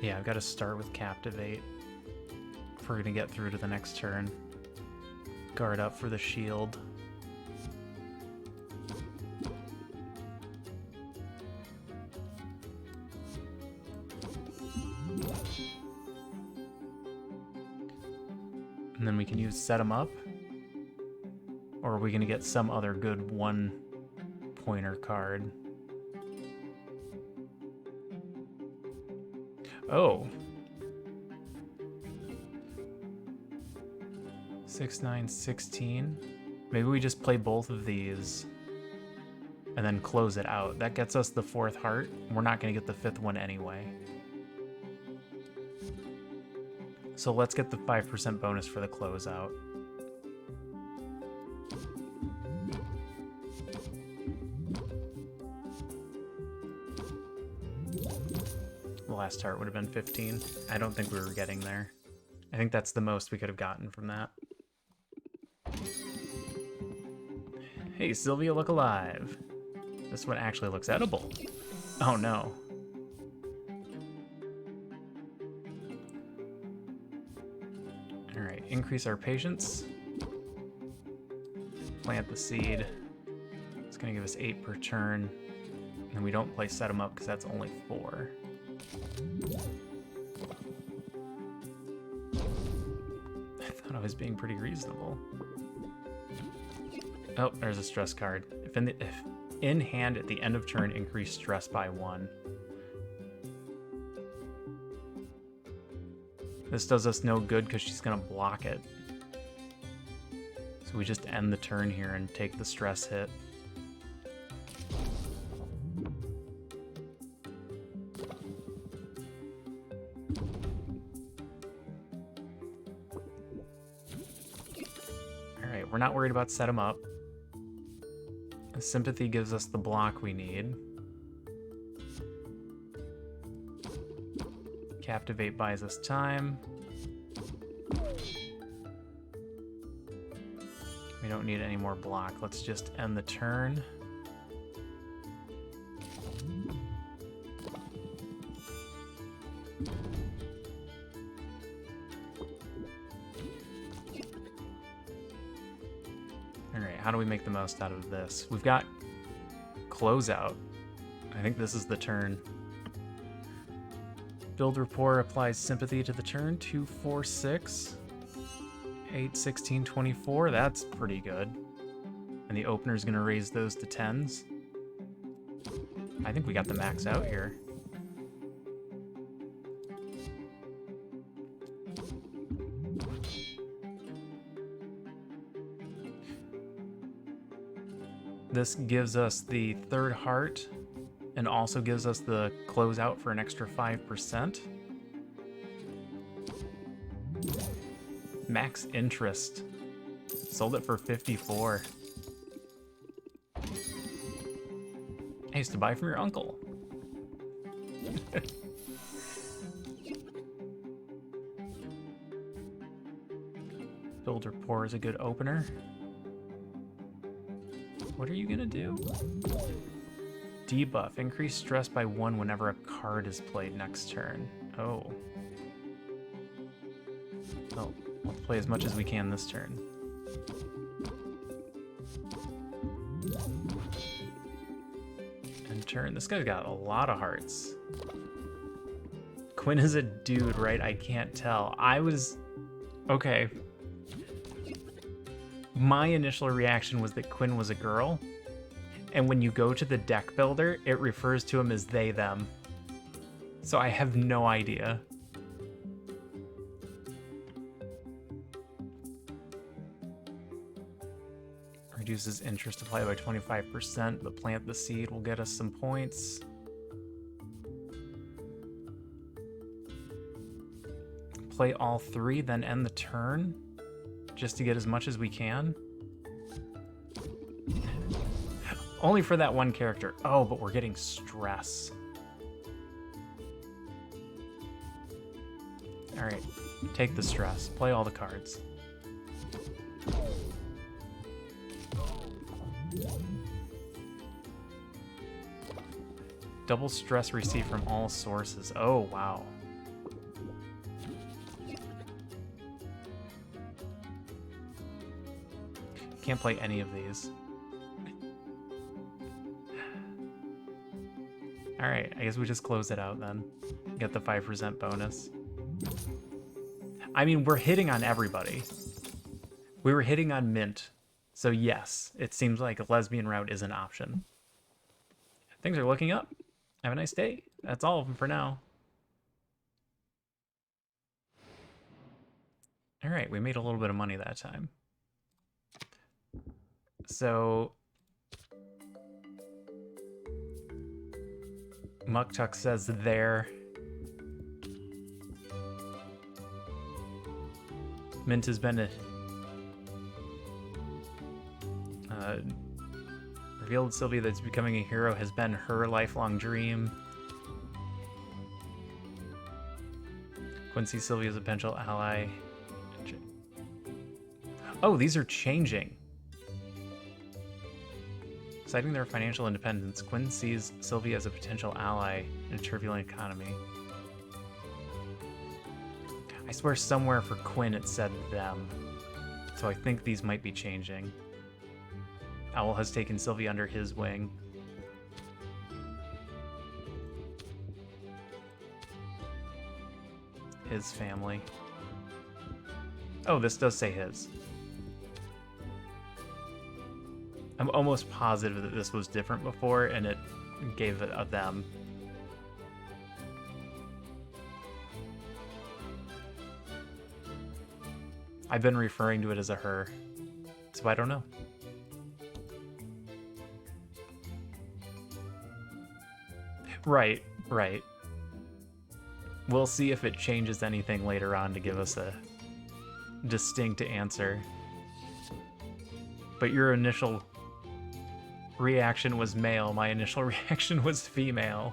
Yeah, I've got to start with Captivate if we're going to get through to the next turn. Guard up for the shield. And then we can use Set 'em Up. Or are we going to get some other good 1-pointer card? Oh. 6, 9, 16. Maybe we just play both of these and then close it out. That gets us the 4th heart. We're not going to get the 5th one anyway. So let's get the 5% bonus for the closeout. The last heart would have been 15. I don't think we were getting there. I think that's the most we could have gotten from that. Hey, Sylvia, look alive. This one actually looks edible. Oh no. increase our patience. Plant the seed. It's gonna give us 8 per turn. And we don't play set them up because that's only 4. I thought I was being pretty reasonable. Oh, there's a stress card. If in hand at the end of turn, increase stress by 1. This does us no good because she's gonna block it. So we just end the turn here and take the stress hit. Alright, we're not worried about set 'em up. Sympathy gives us the block we need. Captivate buys us time. We don't need any more block. Let's just end the turn. Alright, how do we make the most out of this? We've got closeout. I think this is the turn. Build rapport applies sympathy to the turn. 2, 4, 6. 8, 16, 24. That's pretty good. And the opener's gonna raise those to 10s. I think we got the max out here. This gives us the third heart and also gives us the closeout for an extra 5%. Max interest. Sold it for 54. I used to buy from your uncle. Build rapport is a good opener. What are you gonna do? Debuff. Increase stress by 1 whenever a card is played next turn. Oh. Well, let's play as much as we can this turn. And turn. This guy's got a lot of hearts. Quinn is a dude, right? I can't tell. Okay. My initial reaction was that Quinn was a girl, and when you go to the deck builder, it refers to him as they, them. So I have no idea. Reduces interest applied by 25%, but plant the seed will get us some points. Play all 3, then end the turn, just to get as much as we can. Only for that one character. Oh, but we're getting stress. Alright, take the stress. Play all the cards. Double stress received from all sources. Oh, wow. Can't play any of these. Alright, I guess we just close it out then. Get the 5% bonus. I mean, we're hitting on everybody. We were hitting on Mint. So yes, it seems like a lesbian route is an option. Things are looking up. Have a nice day. That's all of them for now. Alright, we made a little bit of money that time. So Muktuk says there. Mint has been revealed Sylvia that becoming a hero has been her lifelong dream. Quincy Sylvia is a potential ally. Oh, these are changing. Citing their financial independence, Quinn sees Sylvia as a potential ally in a turbulent economy. I swear somewhere for Quinn it said them. So I think these might be changing. Owl has taken Sylvie under his wing. His family. Oh, this does say his. I'm almost positive that this was different before and it gave it a them. I've been referring to it as a her, so I don't know. Right, right. We'll see if it changes anything later on to give us a distinct answer. But your initial reaction was male, my initial reaction was female.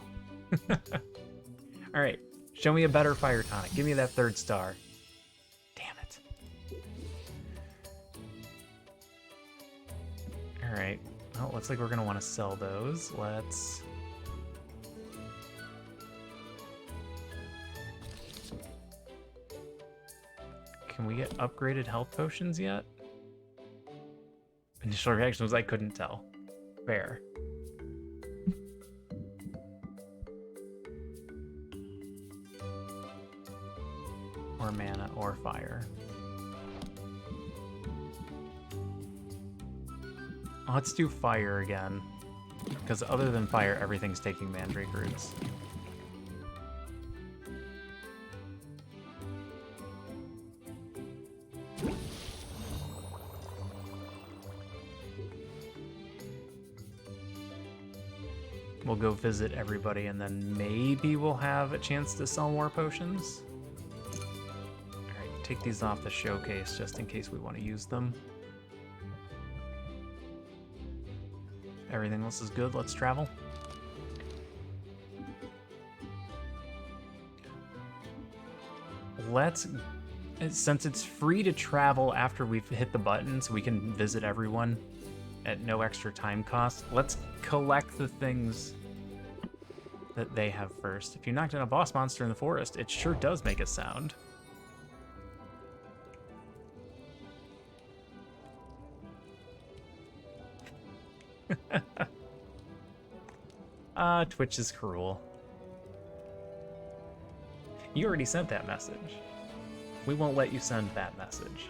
Alright, show me a better fire tonic. Give me that 3rd star. Damn it. Alright, well, looks like we're going to want to sell those. Let's... Can we get upgraded health potions yet? Initial reaction was I couldn't tell. Fair. Or mana or fire. Let's do fire again. Because other than fire, everything's taking mandrake roots. We'll go visit everybody, and then maybe we'll have a chance to sell more potions. Alright, take these off the showcase just in case we want to use them. Everything else is good, let's travel. Since it's free to travel after we've hit the button, so we can visit everyone at no extra time cost, let's collect the things that they have first. If you knocked down a boss monster in the forest, it sure does make a sound. Twitch is cruel. You already sent that message. We won't let you send that message.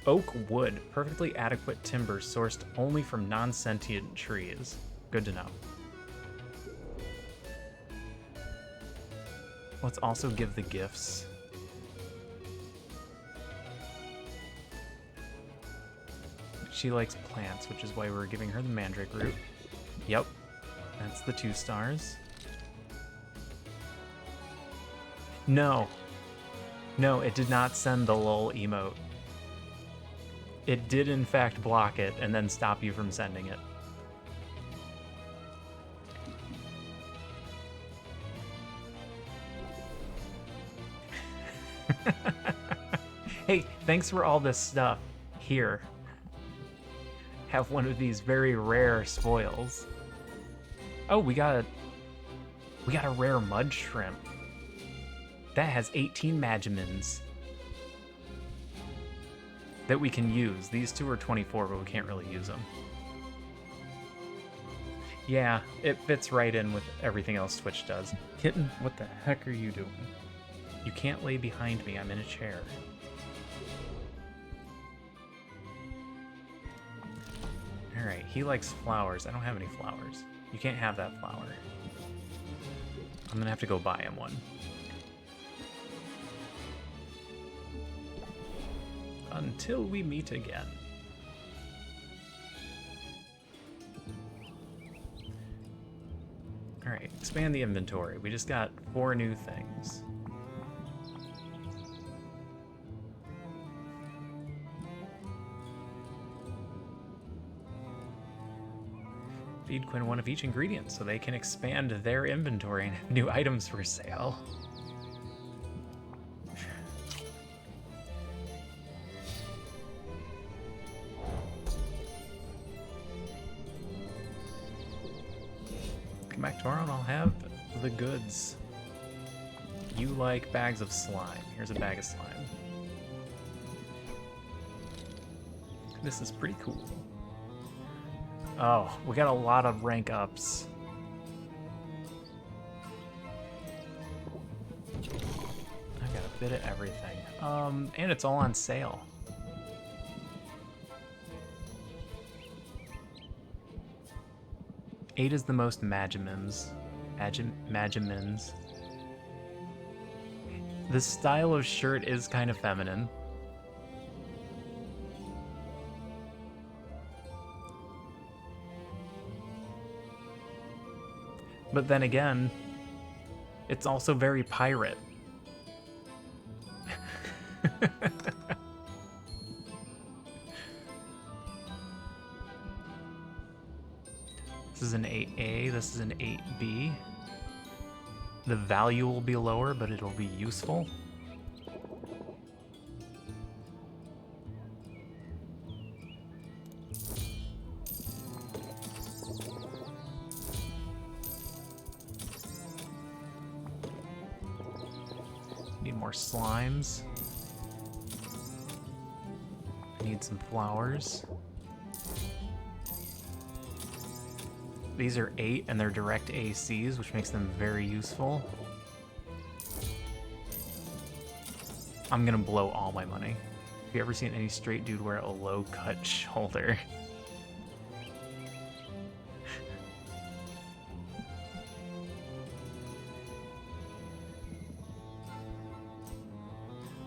Oak wood, perfectly adequate timber sourced only from non-sentient trees. Good to know. Let's also give the gifts. She likes plants, which is why we're giving her the mandrake root. Yep, that's the 2 stars. No. No, it did not send the lol emote. It did in fact block it and then stop you from sending it. Hey, thanks for all this stuff. Here. Have one of these very rare spoils. Oh, we got a rare mud shrimp. That has 18 Magimins that we can use. These 2 are 24, but we can't really use them. Yeah, it fits right in with everything else Twitch does. Kitten, what the heck are you doing? You can't lay behind me, I'm in a chair. Alright, he likes flowers. I don't have any flowers. You can't have that flower. I'm gonna have to go buy him one. Until we meet again. Alright, expand the inventory. We just got 4 new things. Feed Quinn one of each ingredient so they can expand their inventory and have new items for sale. Come back tomorrow and I'll have the goods. You like bags of slime. Here's a bag of slime. This is pretty cool. Oh, we got a lot of rank ups. I got a bit of everything. And it's all on sale. Eight is the most Magimins. Magimins. The style of shirt is kind of feminine. But then again, it's also very pirate. This is an 8A, this is an 8B. The value will be lower, but it'll be useful. Need more slimes. I need some flowers. These are 8 and they're direct ACs, which makes them very useful. I'm gonna blow all my money. Have you ever seen any straight dude wear a low-cut shoulder?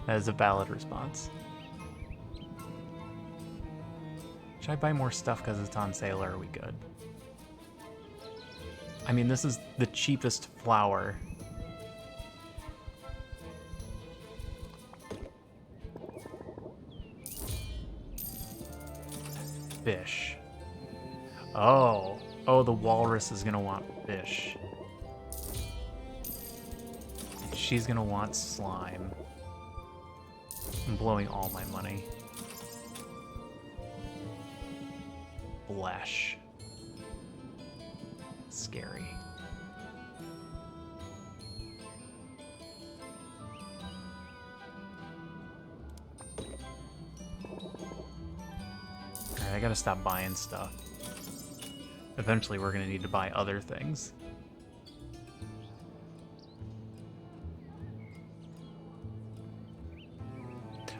That is a valid response. Should I buy more stuff because it's on sale, or are we good? I mean, this is the cheapest flower. Fish. Oh. Oh, the walrus is gonna want fish. She's gonna want slime. I'm blowing all my money. Flesh. Scary. Alright, I gotta stop buying stuff. Eventually we're gonna need to buy other things.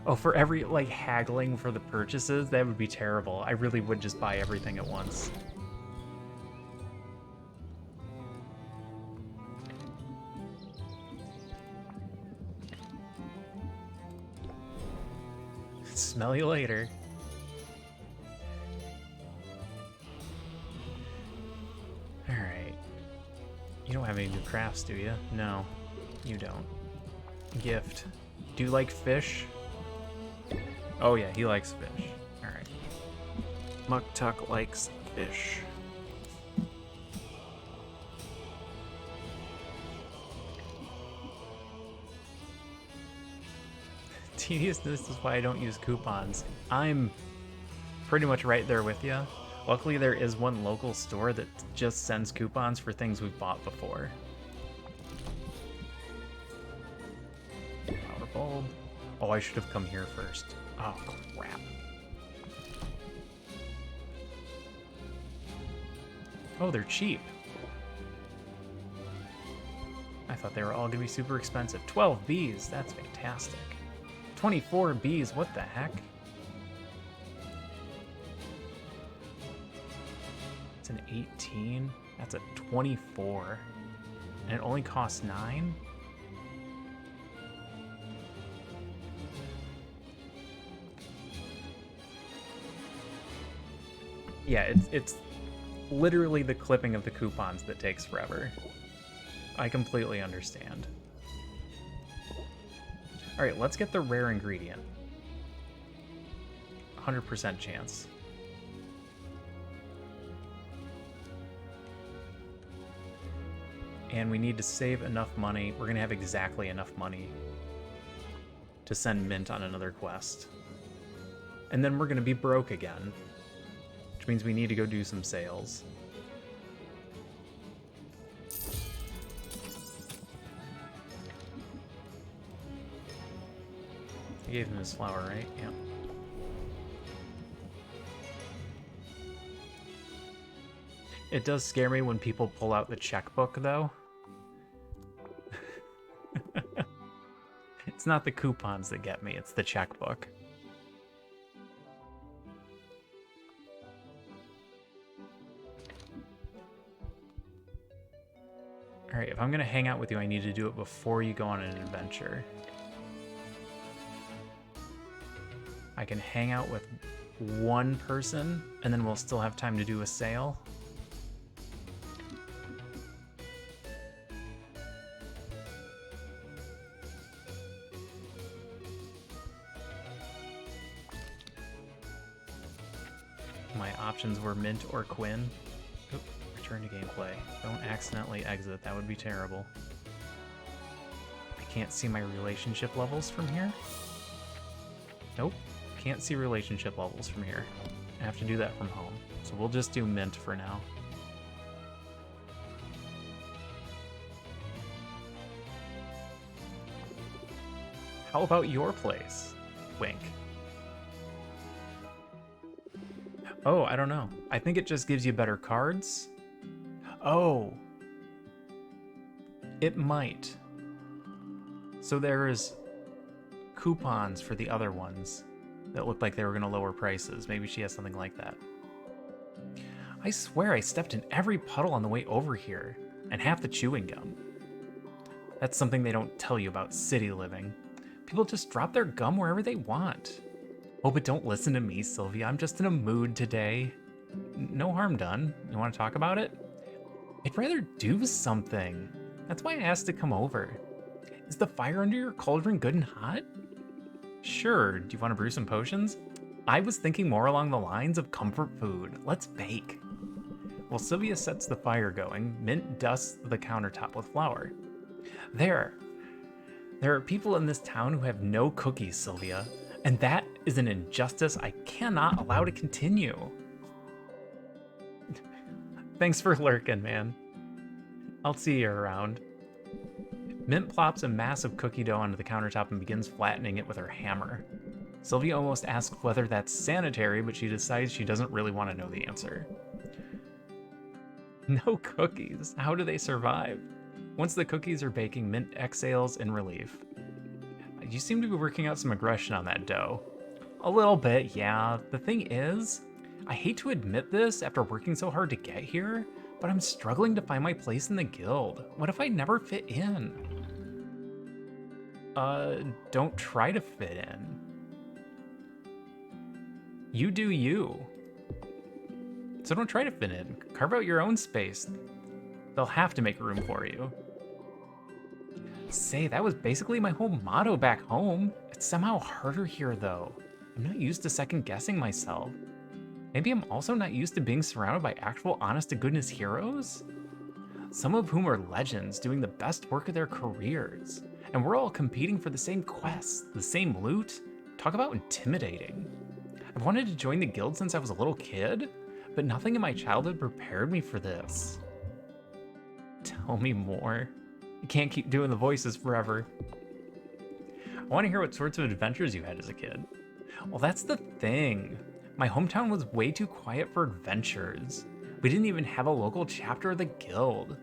Oh, for every, like, haggling for the purchases, that would be terrible. I really would just buy everything at once. Smell you later. Alright. You don't have any new crafts, do you? No, you don't. Gift. Do you like fish? Oh yeah, he likes fish. Alright. Muktuk likes fish. Tediousness is why I don't use coupons. I'm pretty much right there with you. Luckily, there is one local store that just sends coupons for things we've bought before. Power bulb. Oh, I should have come here first. Oh, crap. Oh, they're cheap. I thought they were all going to be super expensive. 12 Bs, that's fantastic. 24 Bs, what the heck? It's an 18. That's a 24. And it only costs 9? Yeah, it's literally the clipping of the coupons that takes forever. I completely understand. Alright, let's get the rare ingredient. 100% chance. And we need to save enough money. We're going to have exactly enough money to send Mint on another quest. And then we're going to be broke again. Which means we need to go do some sales. gave him his flower, right? Yep. It does scare me when people pull out the checkbook, though. It's not the coupons that get me, it's the checkbook. Alright, if I'm gonna hang out with you, I need to do it before you go on an adventure. I can hang out with one person, and then we'll still have time to do a sale. My options were Mint or Quinn. Oop, return to gameplay. Don't accidentally exit, that would be terrible. I can't see my relationship levels from here. Nope, can't see relationship levels from here. I have to do that from home. So we'll just do Mint for now. How about your place? Wink. Oh, I don't know. I think it just gives you better cards. Oh. It might. So there's coupons for the other ones that looked like they were going to lower prices. Maybe she has something like that. I swear I stepped in every puddle on the way over here, and half the chewing gum. That's something they don't tell you about city living. People just drop their gum wherever they want. Oh, but don't listen to me, Sylvia. I'm just in a mood today. No harm done. You want to talk about it? I'd rather do something. That's why I asked to come over. Is the fire under your cauldron good and hot? Sure. Do you want to brew some potions? I was thinking more along the lines of comfort food. Let's bake. While Sylvia sets the fire going, Mint dusts the countertop with flour. There are people in this town who have no cookies, Sylvia. And that is an injustice I cannot allow to continue. Thanks for lurking, man. I'll see you around. Mint plops a mass of cookie dough onto the countertop and begins flattening it with her hammer. Sylvia almost asks whether that's sanitary, but she decides she doesn't really want to know the answer. No cookies. How do they survive? Once the cookies are baking, Mint exhales in relief. You seem to be working out some aggression on that dough. A little bit, yeah. The thing is, I hate to admit this after working so hard to get here, but I'm struggling to find my place in the guild. What if I never fit in? Don't try to fit in. You do you. So don't try to fit in. Carve out your own space. They'll have to make room for you. Say, that was basically my whole motto back home. It's somehow harder here, though. I'm not used to second-guessing myself. Maybe I'm also not used to being surrounded by actual honest-to-goodness heroes? Some of whom are legends doing the best work of their careers. And we're all competing for the same quests, the same loot. Talk about intimidating. I've wanted to join the guild since I was a little kid, but nothing in my childhood prepared me for this. Tell me more. You can't keep doing the voices forever. I want to hear what sorts of adventures you had as a kid. Well, that's the thing. My hometown was way too quiet for adventures. We didn't even have a local chapter of the guild.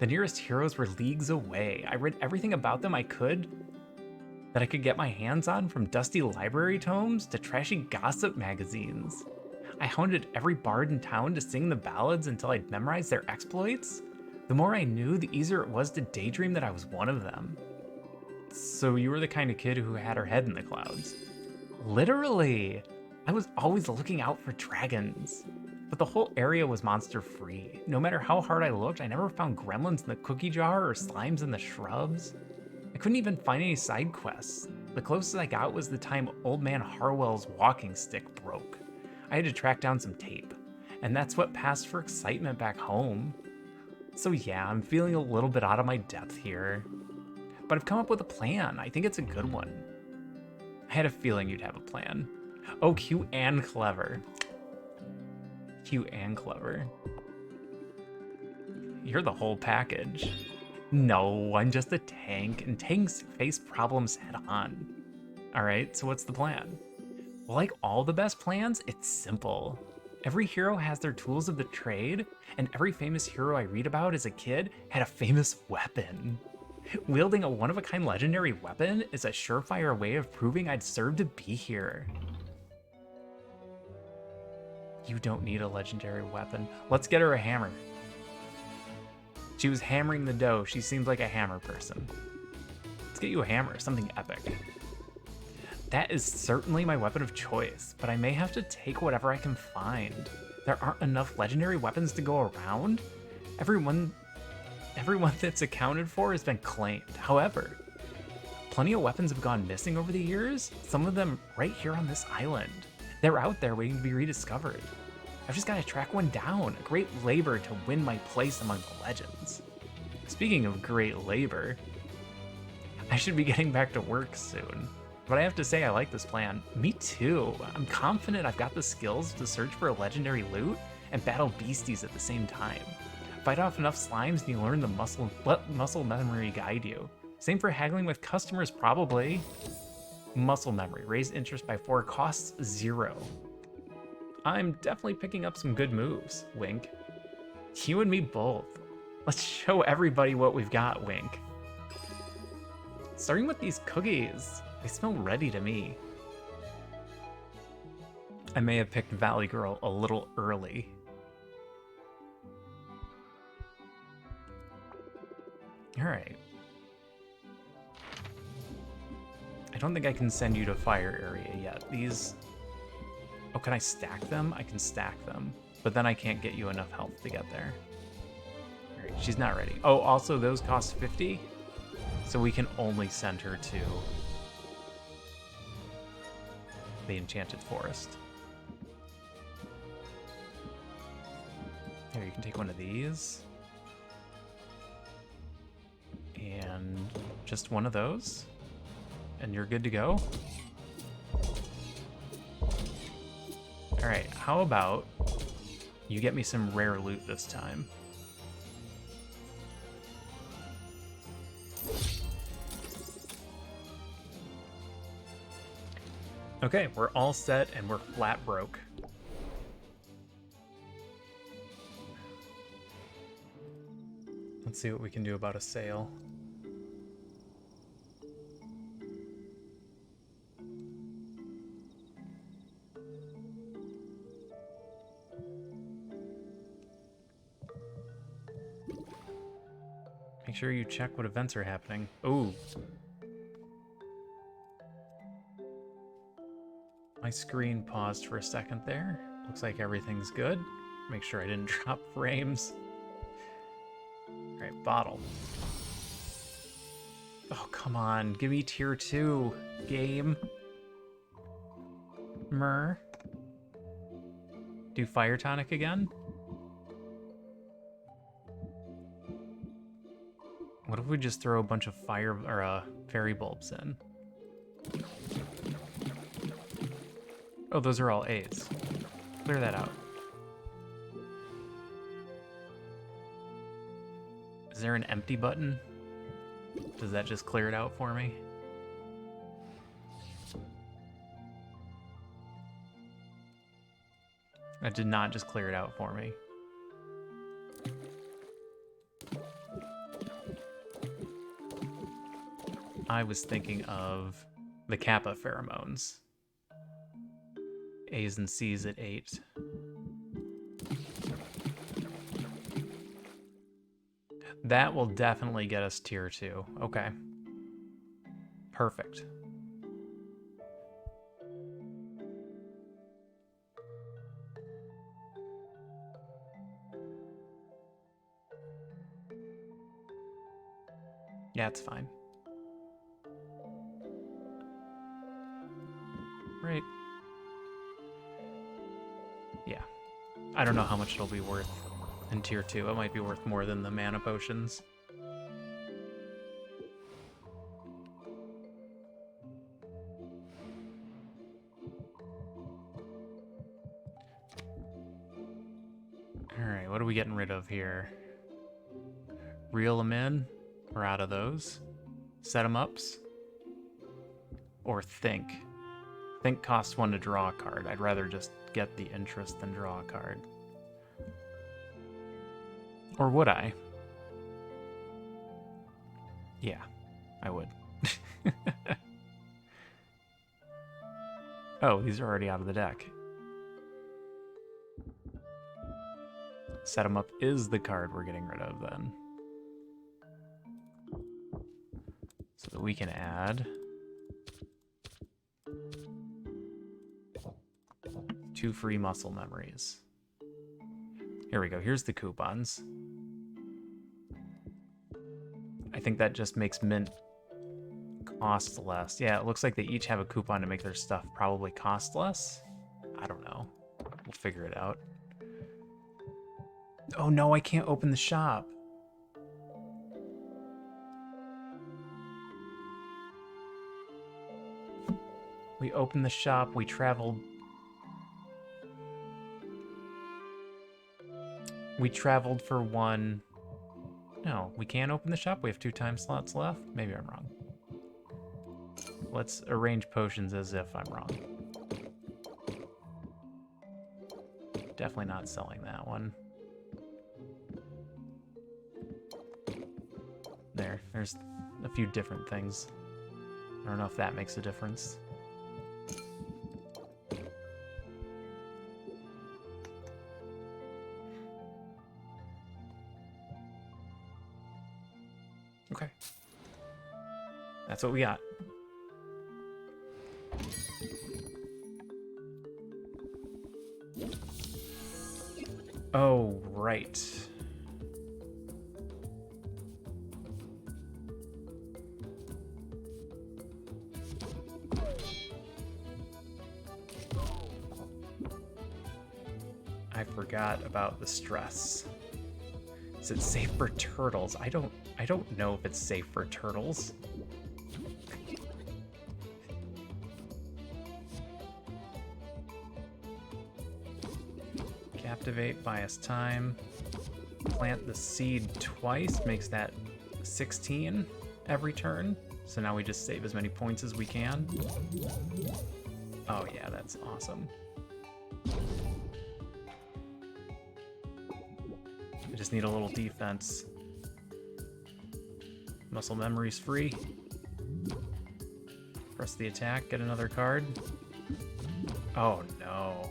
The nearest heroes were leagues away. I read everything about them that I could get my hands on, from dusty library tomes to trashy gossip magazines. I hounded every bard in town to sing the ballads until I'd memorized their exploits. The more I knew, the easier it was to daydream that I was one of them. So you were the kind of kid who had her head in the clouds. Literally! I was always looking out for dragons. But the whole area was monster-free. No matter how hard I looked, I never found gremlins in the cookie jar or slimes in the shrubs. I couldn't even find any side quests. The closest I got was the time Old Man Harwell's walking stick broke. I had to track down some tape. And that's what passed for excitement back home. So yeah, I'm feeling a little bit out of my depth here. But I've come up with a plan. I think it's a good one. I had a feeling you'd have a plan. Oh, cute and clever. Cute and clever. You're the whole package. No, I'm just a tank, and tanks face problems head on. Alright, so what's the plan? Well, like all the best plans, it's simple. Every hero has their tools of the trade, and every famous hero I read about as a kid had a famous weapon. Wielding a one-of-a-kind legendary weapon is a surefire way of proving I'd deserve to be here. You don't need a legendary weapon. Let's get her a hammer. She was hammering the dough. She seems like a hammer person. Let's get you a hammer, something epic. That is certainly my weapon of choice, but I may have to take whatever I can find. There aren't enough legendary weapons to go around. Everyone that's accounted for has been claimed. However, plenty of weapons have gone missing over the years, some of them right here on this island. They're out there waiting to be rediscovered. I've just got to track one down, a great labor to win my place among the legends. Speaking of great labor, I should be getting back to work soon. But I have to say I like this plan. Me too. I'm confident I've got the skills to search for legendary loot and battle beasties at the same time. Fight off enough slimes and you learn the let muscle memory guide you. Same for haggling with customers probably. Muscle memory, raise interest by 4, costs 0. I'm definitely picking up some good moves, wink. You and me both. Let's show everybody what we've got, wink. Starting with these cookies. They smell ready to me. I may have picked Valley Girl a little early. Alright. I don't think I can send you to Fire Area yet. These... Oh, can I stack them? I can stack them. But then I can't get you enough health to get there. Alright, she's not ready. Oh, also those cost 50? So we can only send her to the Enchanted Forest. Here, you can take one of these. And just one of those. And you're good to go. Alright, how about you get me some rare loot this time? Okay, we're all set and we're flat broke. Let's see what we can do about a sale. Make sure you check what events are happening. Ooh. My screen paused for a second there. Looks like everything's good. Make sure I didn't drop frames. Alright, bottle. Oh, come on. Give me tier 2, game. Do fire tonic again? What if we just throw a bunch of fire or fairy bulbs in? Oh, those are all A's. Clear that out. Is there an empty button? Does that just clear it out for me? That did not just clear it out for me. I was thinking of the Kappa pheromones. A's and C's at 8. That will definitely get us tier 2. Okay. Perfect. Yeah, it's fine. Right. Yeah. I don't know how much it'll be worth in tier 2. It might be worth more than the mana potions. Alright, what are we getting rid of here? Reel them in. We're out of those. Set them ups. Or think. Think costs 1 to draw a card. I'd rather just get the interest than draw a card. Or would I? Yeah, I would. Oh, these are already out of the deck. Set 'em up is the card we're getting rid of then. So that we can add 2 free muscle memories. Here we go, here's the coupons. I think that just makes mint cost less. Yeah, it looks like they each have a coupon to make their stuff probably cost less. I don't know. We'll figure it out. Oh no, I can't open the shop. We opened the shop, we traveled... We traveled for 1... No, we can't open the shop? We have 2 time slots left? Maybe I'm wrong. Let's arrange potions as if I'm wrong. Definitely not selling that one. There's a few different things. I don't know if that makes a difference. Okay. That's what we got. Oh, right. I forgot about the stress. Is it safe for turtles? I don't know if it's safe for turtles. Captivate, buy us time. Plant the seed twice, makes that 16 every turn. So now we just save as many points as we can. Oh yeah, that's awesome. I just need a little defense. Muscle memory's free. Press the attack, get another card. Oh no.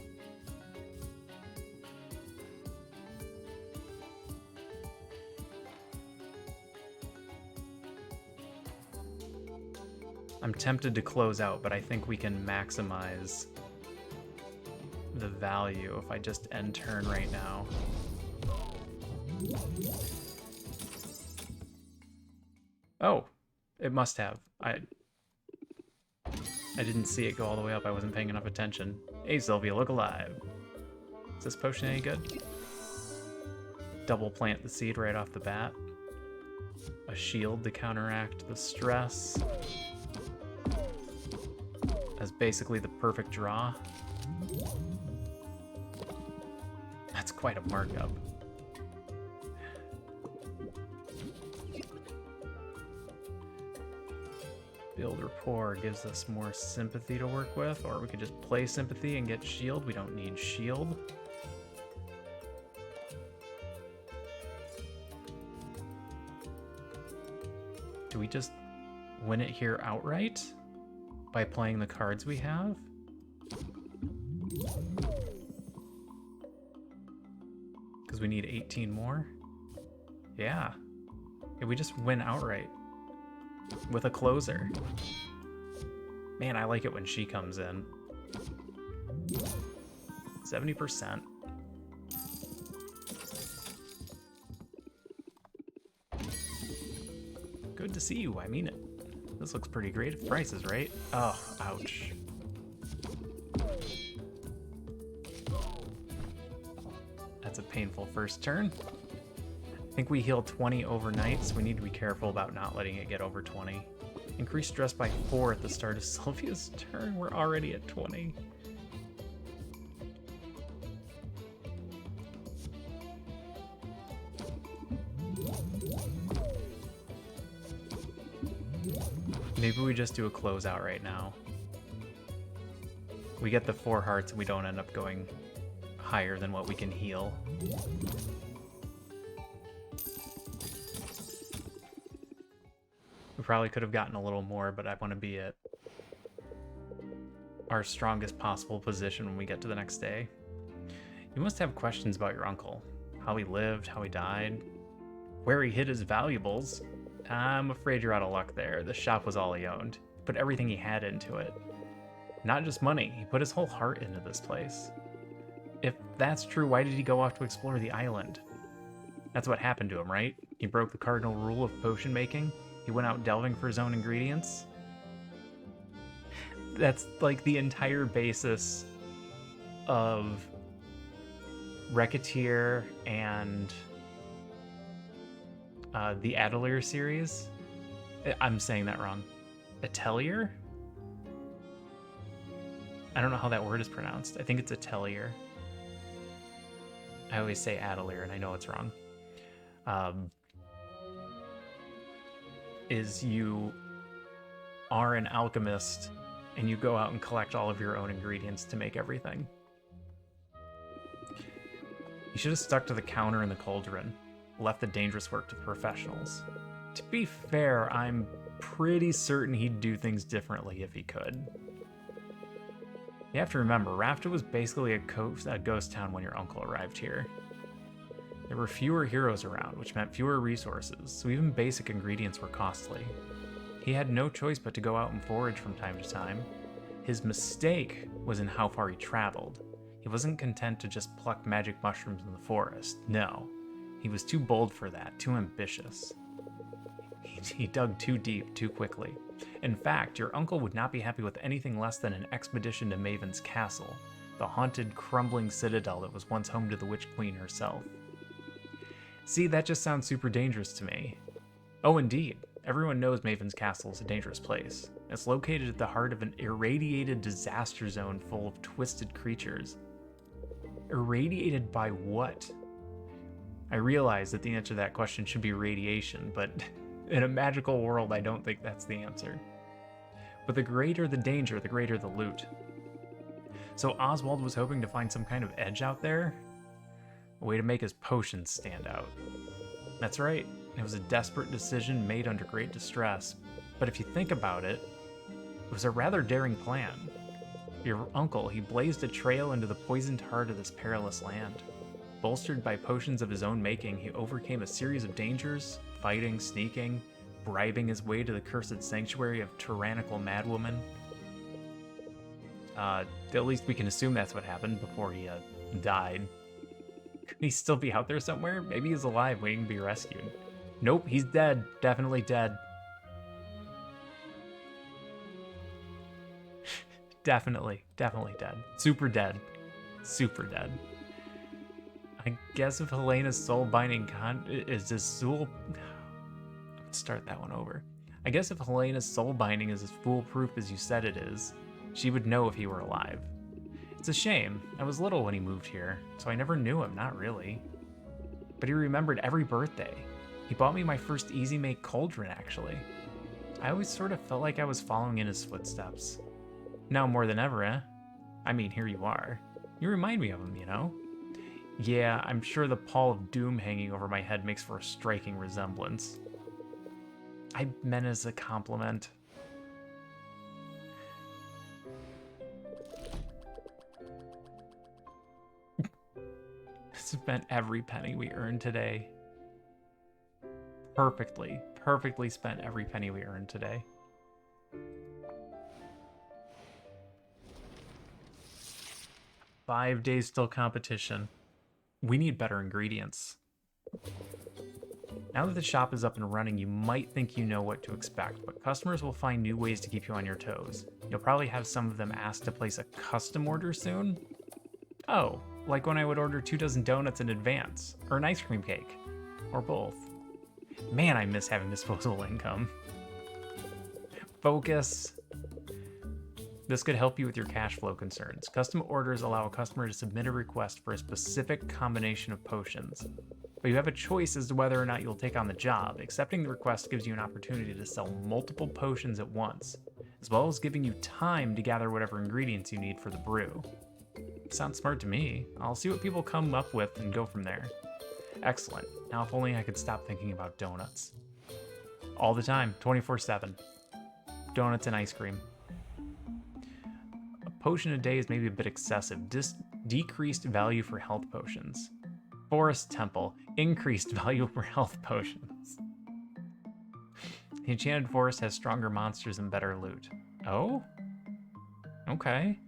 I'm tempted to close out, but I think we can maximize the value if I just end turn right now. Oh, it must have. I didn't see it go all the way up. I wasn't paying enough attention. Hey, Sylvia, look alive. Is this potion any good? Double plant the seed right off the bat. A shield to counteract the stress. That's basically the perfect draw. That's quite a markup. Build rapport gives us more sympathy to work with, or we could just play sympathy and get shield. We don't need shield. Do we just win it here outright by playing the cards we have? Because we need 18 more? Yeah. Yeah, we just win outright. With a closer. Man, I like it when she comes in. 70%. Good to see you, I mean it. This looks pretty great if price is right. Oh, ouch. That's a painful first turn. I think we heal 20 overnight, so we need to be careful about not letting it get over 20. Increase stress by 4 at the start of Sylvia's turn. We're already at 20. Maybe we just do a closeout right now. We get the 4 hearts and we don't end up going higher than what we can heal. We probably could have gotten a little more, but I want to be at our strongest possible position when we get to the next day. You must have questions about your uncle. How he lived, how he died, where he hid his valuables. I'm afraid you're out of luck there. The shop was all he owned. He put everything he had into it. Not just money, he put his whole heart into this place. If that's true, why did he go off to explore the island? That's what happened to him, right? He broke the cardinal rule of potion making? He went out delving for his own ingredients? That's like the entire basis of Racketeer and the Atelier series. I'm saying that wrong. Atelier? I don't know how that word is pronounced. I think it's Atelier. I always say Atelier, and I know it's wrong. Is you are an alchemist, and you go out and collect all of your own ingredients to make everything. You should have stuck to the counter and the cauldron, left the dangerous work to the professionals. To be fair, I'm pretty certain he'd do things differently if he could. You have to remember, Rafta was basically a ghost town when your uncle arrived here. There were fewer heroes around, which meant fewer resources, so even basic ingredients were costly. He had no choice but to go out and forage from time to time. His mistake was in how far he traveled. He wasn't content to just pluck magic mushrooms in the forest. No, he was too bold for that, too ambitious. He dug too deep, too quickly. In fact, your uncle would not be happy with anything less than an expedition to Maven's castle, the haunted, crumbling citadel that was once home to the Witch Queen herself. See, that just sounds super dangerous to me. Oh, indeed. Everyone knows Maven's castle is a dangerous place. It's located at the heart of an irradiated disaster zone full of twisted creatures. Irradiated by what? I realize that the answer to that question should be radiation, but in a magical world, I don't think that's the answer. But the greater the danger, the greater the loot. So Oswald was hoping to find some kind of edge out there? A way to make his potions stand out. That's right, it was a desperate decision made under great distress, but if you think about it, it was a rather daring plan. Your uncle, he blazed a trail into the poisoned heart of this perilous land. Bolstered by potions of his own making, he overcame a series of dangers, fighting, sneaking, bribing his way to the cursed sanctuary of tyrannical madwomen. At least we can assume that's what happened before he died. Could he still be out there somewhere? Maybe he's alive waiting to be rescued. Nope, he's dead. Definitely dead. Definitely dead. Super dead. Super dead. I guess if Helena's soul binding is as soul... Let's start that one over. I guess if Helena's soul binding is as foolproof as you said it is, she would know if he were alive. It's a shame. I was little when he moved here, so I never knew him, not really. But he remembered every birthday. He bought me my first easy-make cauldron, actually. I always sort of felt like I was following in his footsteps. Now more than ever, eh? I mean, here you are. You remind me of him, you know? Yeah, I'm sure the pall of doom hanging over my head makes for a striking resemblance. I meant as a compliment. Spent every penny we earned today. Perfectly spent every penny we earned today. Five days till competition. We need better ingredients. Now that the shop is up and running, you might think you know what to expect, but customers will find new ways to keep you on your toes. You'll probably have some of them ask to place a custom order soon. Oh, like when I would order 24 donuts in advance, or an ice cream cake, or both. Man, I miss having disposable income. Focus. This could help you with your cash flow concerns. Custom orders allow a customer to submit a request for a specific combination of potions. but you have a choice as to whether or not you'll take on the job. Accepting the request gives you an opportunity to sell multiple potions at once, as well as giving you time to gather whatever ingredients you need for the brew. Sounds smart to me. I'll see what people come up with and go from there. Excellent. Now if only I could stop thinking about donuts. All the time, 24/7. Donuts and ice cream. A potion a day is maybe a bit excessive. Decreased value for health potions. Forest Temple. Increased value for health potions. The Enchanted Forest has stronger monsters and better loot. Oh? Okay.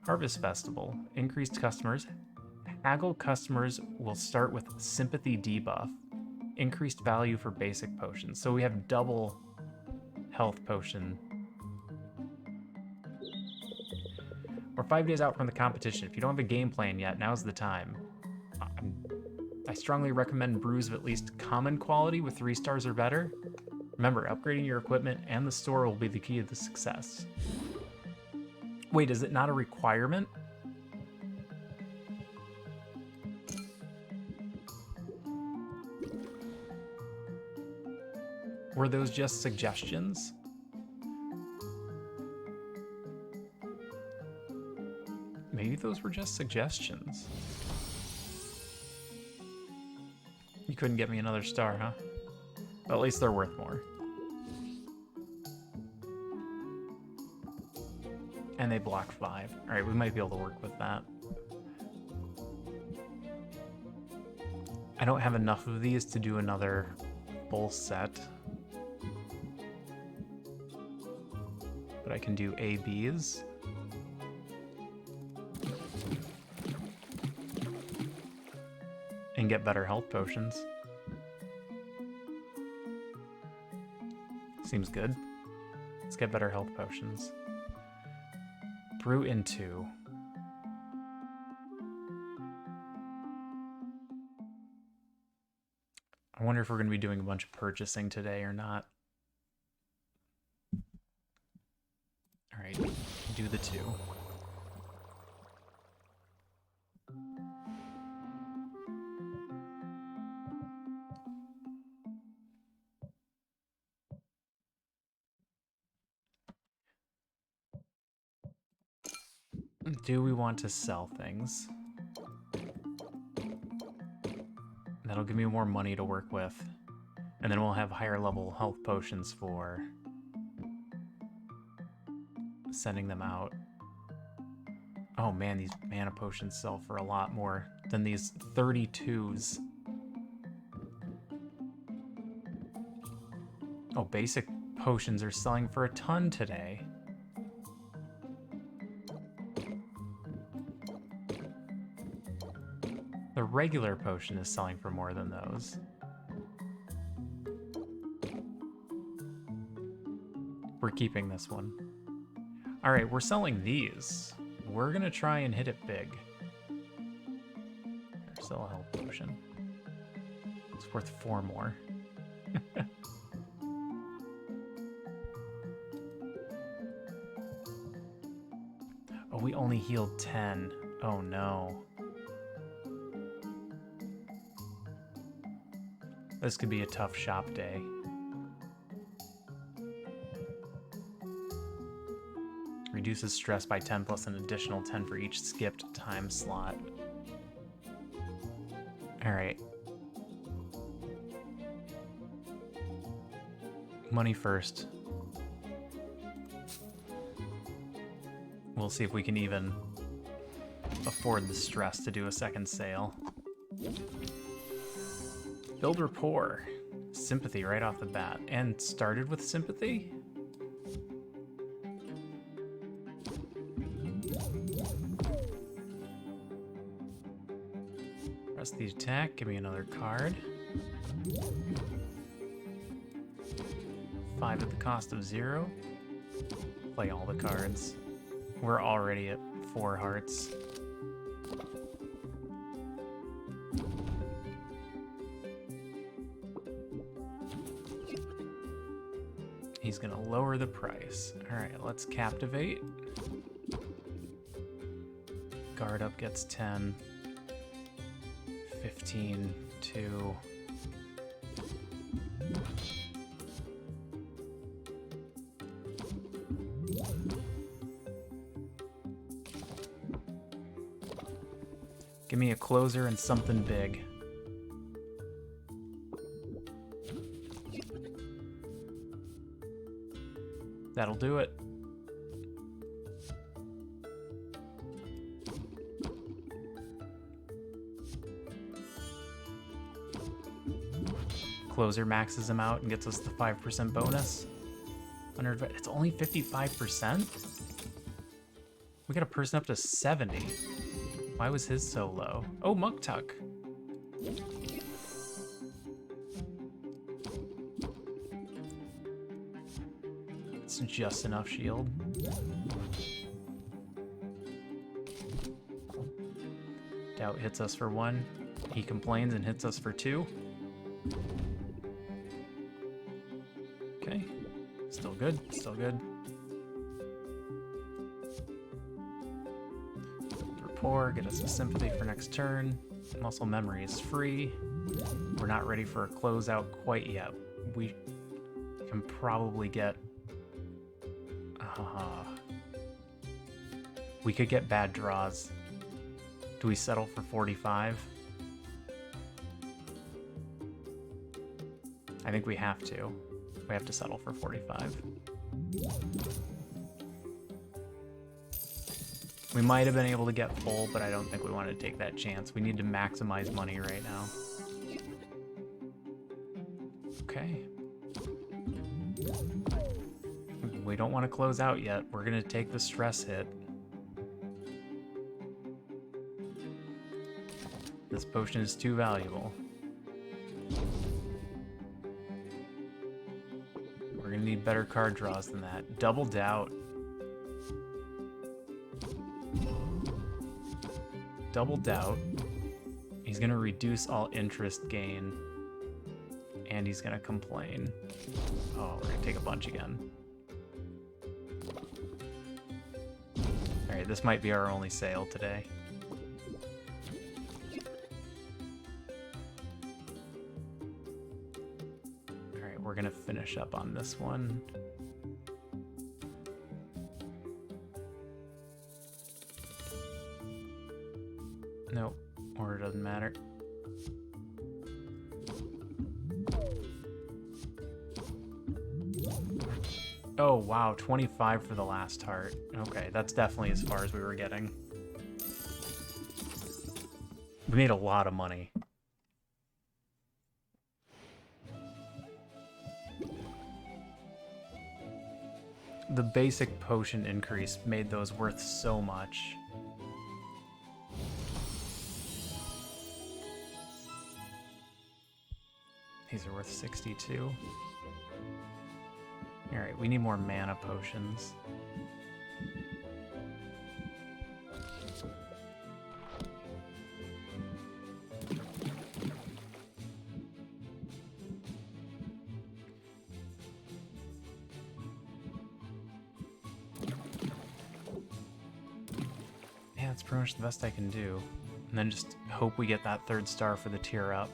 Harvest Festival. Increased customers. Haggle customers will start with Sympathy debuff. Increased value for basic potions. So we have double health potion. We're 5 days out from the competition. If you don't have a game plan yet, now's the time. I strongly recommend brews of at least common quality with 3 stars or better. Remember, upgrading your equipment and the store will be the key to the success. Wait, is it not a requirement? Were those just suggestions? Maybe those were just suggestions. You couldn't get me another star, huh? But at least they're worth more. And they block 5. Alright, we might be able to work with that. I don't have enough of these to do another full set. But I can do ABs. And get better health potions. Seems good. Let's get better health potions. Brew in 2. I wonder if we're going to be doing a bunch of purchasing today or not. Alright, do the 2. Do we want to sell things? That'll give me more money to work with. And then we'll have higher level health potions for sending them out. Oh man, these mana potions sell for a lot more than these 32s. Oh, basic potions are selling for a ton today. The regular potion is selling for more than those. We're keeping this one. All right, we're selling these. We're gonna try and hit it big. Sell a health potion. It's worth 4 more. Oh, we only healed 10. Oh no. This could be a tough shop day. Reduces stress by 10 plus an additional 10 for each skipped time slot. Alright. Money first. We'll see if we can even afford the stress to do a second sale. Build rapport. Sympathy right off the bat. And started with sympathy? Press the attack, give me another card. 5 at the cost of 0. Play all the cards. We're already at 4 hearts. He's gonna lower the price. All right, let's captivate. Guard up gets 10. 15 to... Give me a closer and something big. That'll do it. Closer maxes him out and gets us the 5% bonus. It's only 55%? We got a person up to 70. Why was his so low? Oh, Muktuk. It's just enough shield. Doubt hits us for 1. He complains and hits us for 2. Okay. Still good, still good. Rapport, get us a sympathy for next turn. Muscle memory is free. We're not ready for a closeout quite yet. We can probably get... we could get bad draws. Do we settle for 45? I think we have to. We have to settle for 45. We might have been able to get full, but I don't think we want to take that chance. We need to maximize money right now. Okay. We don't want to close out yet. We're going to take the stress hit. This potion is too valuable. We're going to need better card draws than that. Double Doubt. Double Doubt. He's going to reduce all interest gain. And he's going to complain. Oh, we're going to take a bunch again. Alright, this might be our only sale today. Alright, we're going to finish up on this one. Nope, order doesn't matter. Oh wow, 25 for the last heart. Okay, that's definitely as far as we were getting. We made a lot of money. The basic potion increase made those worth so much. These are worth 62. Alright, we need more mana potions. Yeah, that's pretty much the best I can do. And then just hope we get that 3rd star for the tier up.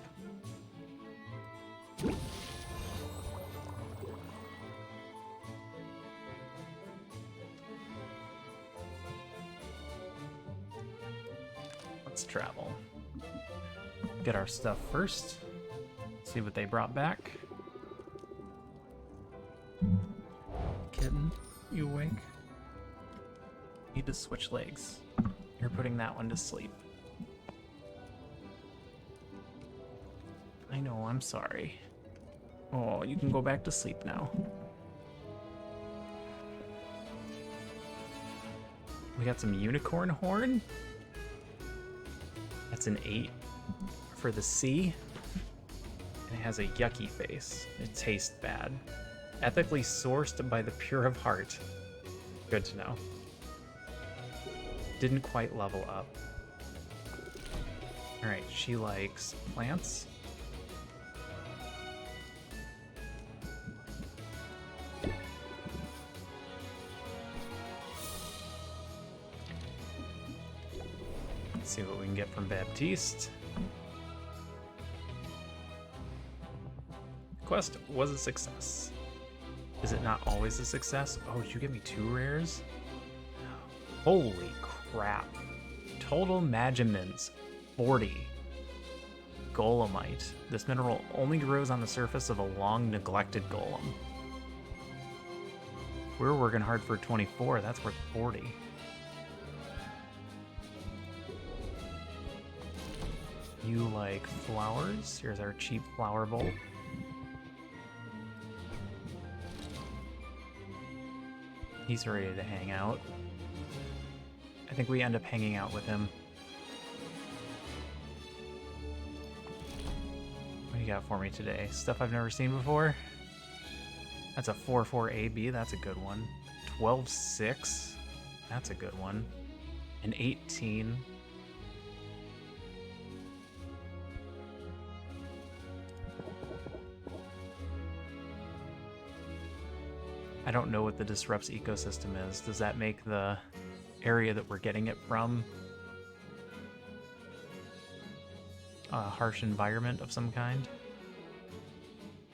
Let's travel. Get our stuff first. See what they brought back. Kitten, you awake? Need to switch legs. You're putting that one to sleep. I know, I'm sorry. Oh, you can go back to sleep now. We got some unicorn horn. That's an 8 for the C. And it has a yucky face. It tastes bad. Ethically sourced by the pure of heart. Good to know. Didn't quite level up. Alright, she likes plants. Let's see what we can get from Baptiste. Quest was a success. Is it not always a success? Oh, did you get me 2 rares? Holy crap. Total Magimins, 40. Golemite. This mineral only grows on the surface of a long neglected golem. We were working hard for 24, that's worth 40. You like flowers? Here's our cheap flower bowl. He's ready to hang out. I think we end up hanging out with him. What do you got for me today? Stuff I've never seen before? That's a 4-4 AB, that's a good one. 12-6, that's a good one. An 18. I don't know what the Disrupts ecosystem is. Does that make the area that we're getting it from a harsh environment of some kind?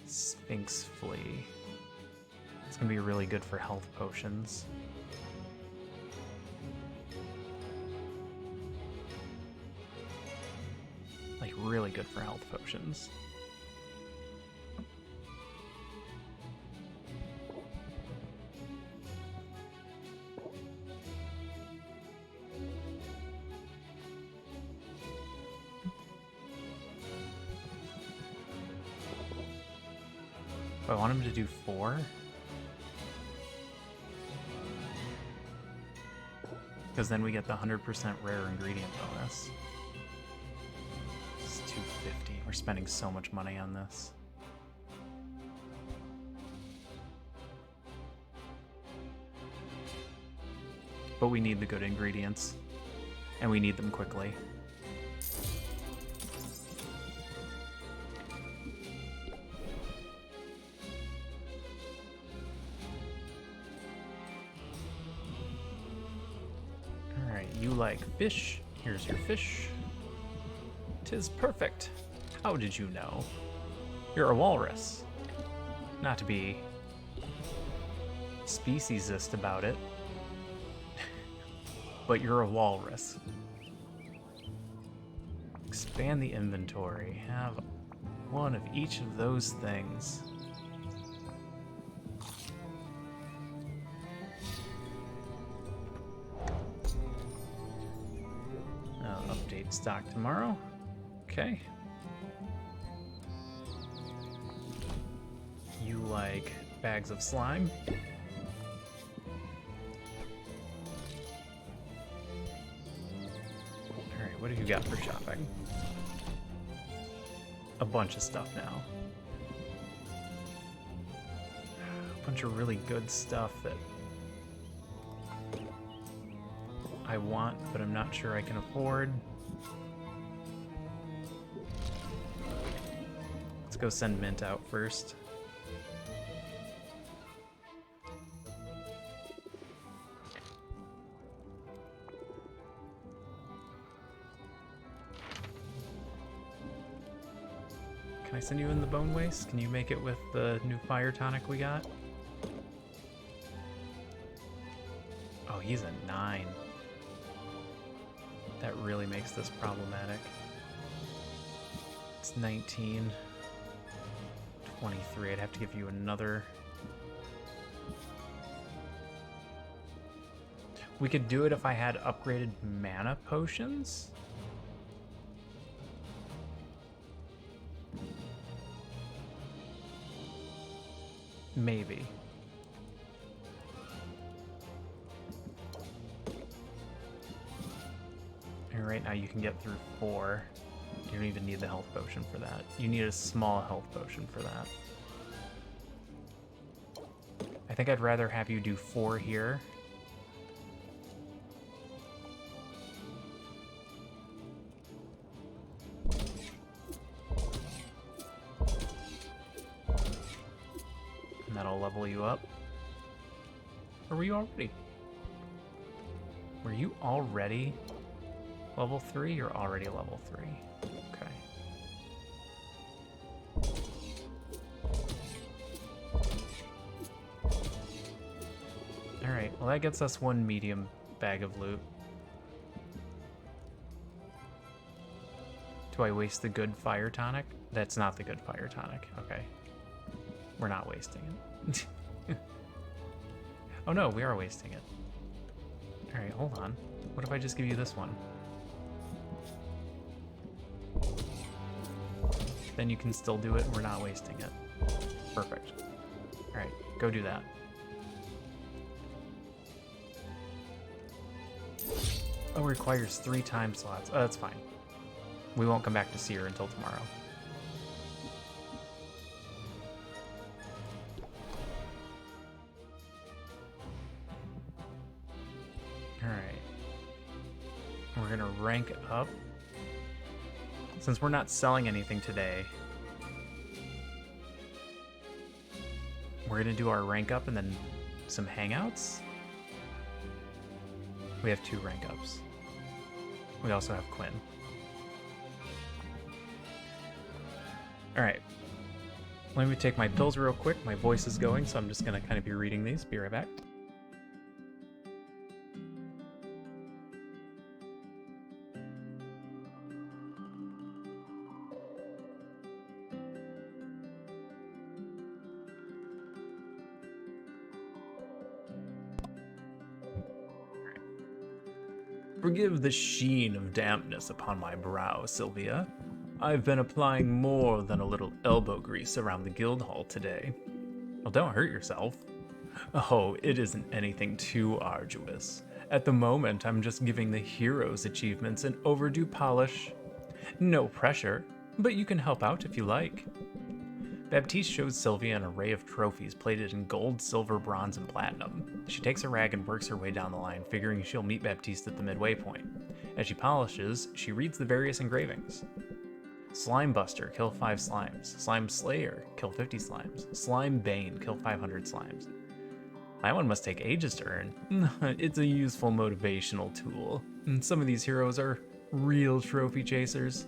Sphinx Flea. It's gonna be really good for health potions. Like, really good for health potions. I want him to do 4. Because then we get the 100% rare ingredient bonus. It's 250. We're spending so much money on this. But we need the good ingredients. And we need them quickly. You like fish? Here's your fish. 'Tis perfect. How did you know? You're a walrus. Not to be speciesist about it, but you're a walrus. Expand the inventory. Have one of each of those things. Update stock tomorrow. Okay. You like bags of slime? Alright, what have you got for shopping? A bunch of stuff now. A bunch of really good stuff that I want, but I'm not sure I can afford. Let's go send Mint out first. Can I send you in the Bone Waste? Can you make it with the new fire tonic we got? Oh, he's a 9. That really makes this problematic. It's 19. 23. I'd have to give you another. We could do it if I had upgraded mana potions. Maybe. And right now you can get through 4. You don't even need the health potion for that. You need a small health potion for that. I think I'd rather have you do 4 here. And that'll level you up. Or were you already? Were you already level 3? You're already level 3. Okay. Well, that gets us one medium bag of loot. Do I waste the good fire tonic? That's not the good fire tonic. Okay. We're not wasting it. Oh no, we are wasting it. Alright, hold on. What if I just give you this one? Then you can still do it and we're not wasting it. Perfect. Alright, go do that. Oh, requires 3 time slots. Oh, that's fine. We won't come back to see her until tomorrow. Alright. We're gonna rank up. Since we're not selling anything today, we're gonna do our rank up and then some hangouts. We have 2 rank ups. We also have Quinn. Alright. Let me take my pills real quick. My voice is going, so I'm just gonna kind of be reading these. Be right back. Forgive the sheen of dampness upon my brow, Sylvia. I've been applying more than a little elbow grease around the guild hall today. Well, don't hurt yourself. Oh, it isn't anything too arduous. At the moment, I'm just giving the heroes' achievements an overdue polish. No pressure, but you can help out if you like. Baptiste shows Sylvia an array of trophies plated in gold, silver, bronze, and platinum. She takes a rag and works her way down the line, figuring she'll meet Baptiste at the midway point. As she polishes, she reads the various engravings. Slime Buster, kill 5 slimes. Slime Slayer, kill 50 slimes. Slime Bane, kill 500 slimes. That one must take ages to earn. It's a useful motivational tool. Some of these heroes are real trophy chasers.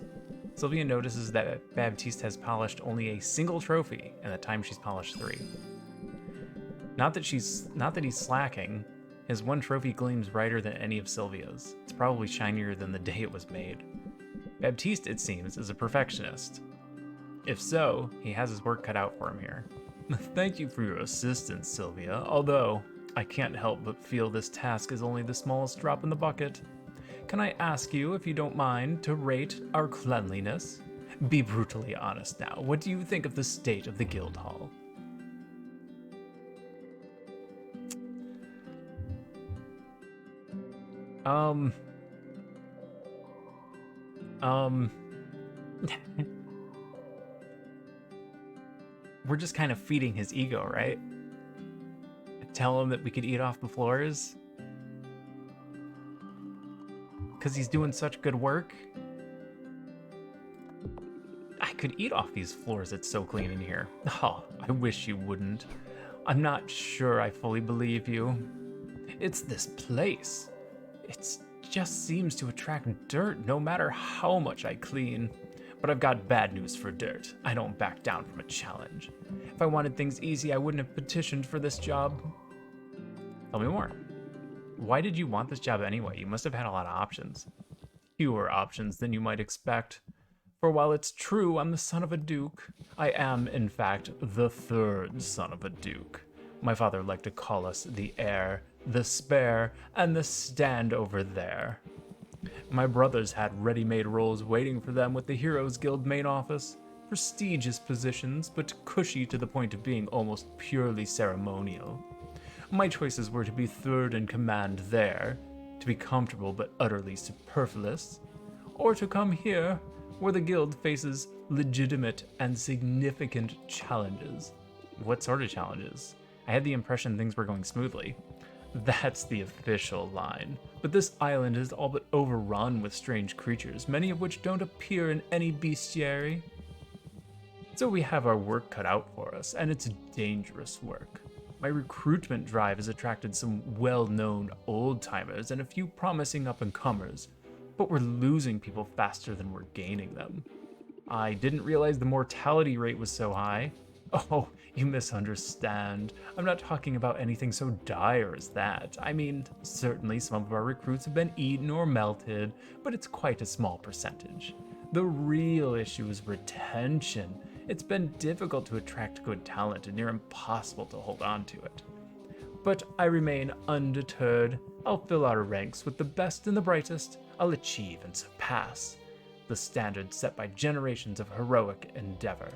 Sylvia notices that Baptiste has polished only a single trophy in the time she's polished 3. Not that he's slacking. His one trophy gleams brighter than any of Sylvia's. It's probably shinier than the day it was made. Baptiste, it seems, is a perfectionist. If so, he has his work cut out for him here. Thank you for your assistance, Sylvia, although I can't help but feel this task is only the smallest drop in the bucket. Can I ask you, if you don't mind, to rate our cleanliness? Be brutally honest now. What do you think of the state of the guild hall? We're just kind of feeding his ego, right? Tell him that we could eat off the floors. Because he's doing such good work. I could eat off these floors, it's so clean in here. Oh, I wish you wouldn't. I'm not sure I fully believe you. It's this place. It just seems to attract dirt no matter how much I clean. But I've got bad news for dirt. I don't back down from a challenge. If I wanted things easy, I wouldn't have petitioned for this job. Tell me more. Why did you want this job anyway? You must have had a lot of options. Fewer options than you might expect. For while it's true I'm the son of a duke, I am, in fact, the 3rd son of a duke. My father liked to call us the heir, the spare, and the stand over there. My brothers had ready-made roles waiting for them with the Heroes Guild main office. Prestigious positions, but cushy to the point of being almost purely ceremonial. My choices were to be 3rd in command there, to be comfortable but utterly superfluous, or to come here, where the guild faces legitimate and significant challenges. What sort of challenges? I had the impression things were going smoothly. That's the official line. But this island is all but overrun with strange creatures, many of which don't appear in any bestiary. So we have our work cut out for us, and it's dangerous work. My recruitment drive has attracted some well-known old-timers and a few promising up-and-comers, but we're losing people faster than we're gaining them. I didn't realize the mortality rate was so high. Oh, you misunderstand. I'm not talking about anything so dire as that. I mean, certainly some of our recruits have been eaten or melted, but it's quite a small percentage. The real issue is retention. It's been difficult to attract good talent and near impossible to hold on to it. But I remain undeterred. I'll fill our ranks with the best and the brightest. I'll achieve and surpass the standards set by generations of heroic endeavor.